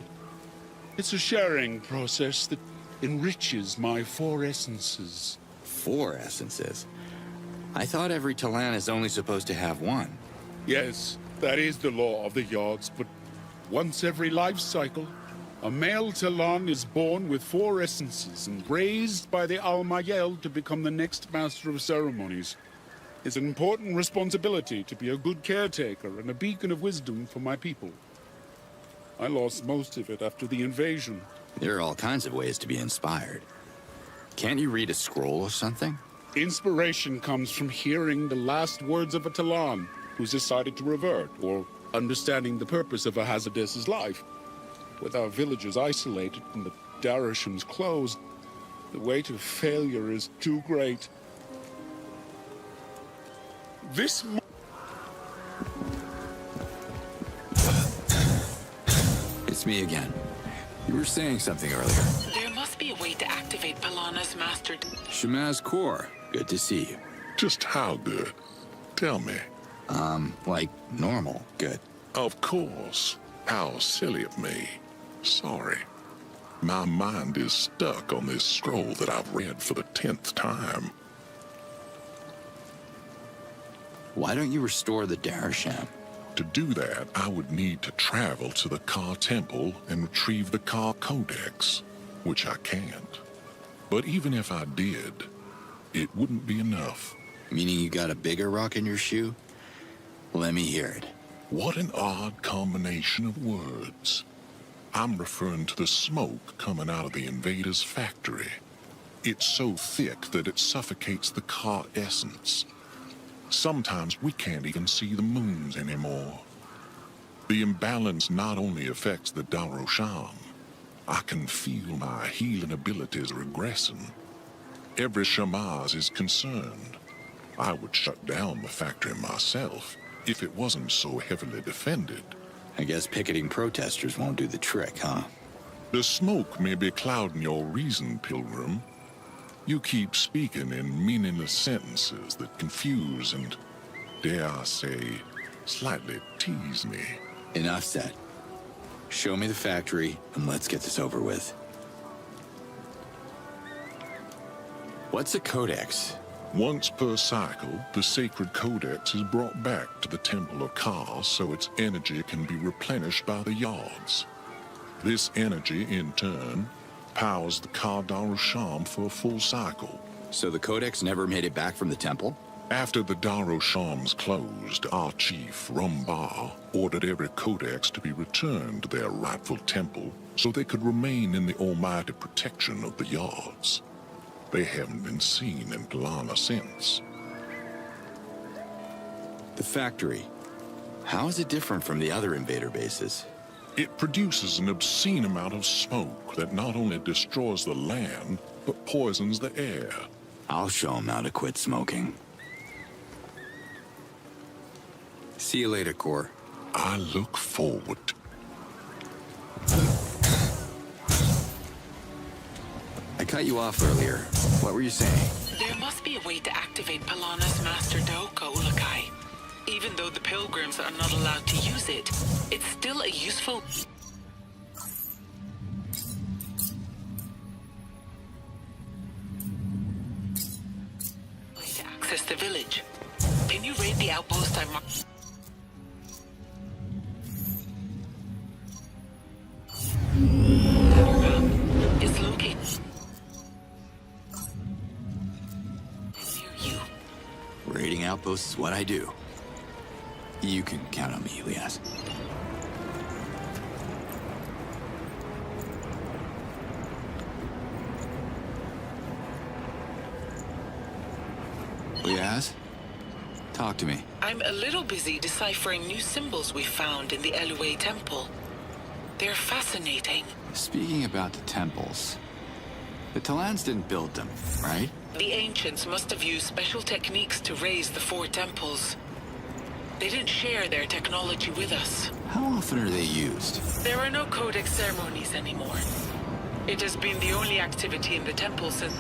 It's a sharing process that enriches my 4 essences. 4 essences? I thought every Talan is only supposed to have 1. Yes, that is the law of the Yards, but once every life cycle, a male Talan is born with 4 essences and raised by the Almayel to become the next master of ceremonies. It's an important responsibility to be a good caretaker and a beacon of wisdom for my people. I lost most of it after the invasion. There are all kinds of ways to be inspired. Can't you read a scroll or something? Inspiration comes from hearing the last words of a Talan who's decided to revert, or understanding the purpose of a hazardess's life. With our villages isolated and the Darashams closed, the weight of failure is too great. It's me again. You were saying something earlier. There must be a way to activate Palana's master. Shamaz Core, good to see you. Just how good? Tell me. Like normal good. Of course. How silly of me. Sorry. My mind is stuck on this scroll that I've read for the 10th time. Why don't you restore the Darasham? To do that, I would need to travel to the Ka Temple and retrieve the Ka Codex, which I can't. But even if I did, it wouldn't be enough. Meaning you got a bigger rock in your shoe? Let me hear it. What an odd combination of words. I'm referring to the smoke coming out of the invader's factory. It's so thick that it suffocates the car essence. Sometimes we can't even see the moons anymore. The imbalance not only affects the Darosham, I can feel my healing abilities regressing. Every Shamaz is concerned. I would shut down the factory myself if it wasn't so heavily defended. I guess picketing protesters won't do the trick, huh? The smoke may be clouding your reason, Pilgrim. You keep speaking in meaningless sentences that confuse and, dare I say, slightly tease me. Enough said. Show me the factory, and let's get this over with. What's a codex? Once per cycle, the sacred codex is brought back to the Temple of Ka so its energy can be replenished by the yards. This energy, in turn, powers the Ka Darusham for a full cycle. So the codex never made it back from the temple? After the Darushams closed, our chief, Rumbar, ordered every codex to be returned to their rightful temple so they could remain in the almighty protection of the yards. They haven't been seen in Palana since. The factory. How is it different from the other invader bases? It produces an obscene amount of smoke that not only destroys the land, but poisons the air. I'll show them how to quit smoking. See you later, Core. I look forward. I cut you off earlier. What were you saying? There must be a way to activate Palana's master Daoka Ulakai. Even though the pilgrims are not allowed to use it, it's still a useful... way to access the village. Can you raid the outpost I marked? It's located near you. Raiding outposts is what I do. You can count on me, Elias. Elias? Talk to me. I'm a little busy deciphering new symbols we found in the Elue Temple. They're fascinating. Speaking about the temples, the Talans didn't build them, right? The ancients must have used special techniques to raise the 4 temples. They didn't share their technology with us. How often are they used? There are no codex ceremonies anymore. It has been the only activity in the temple since...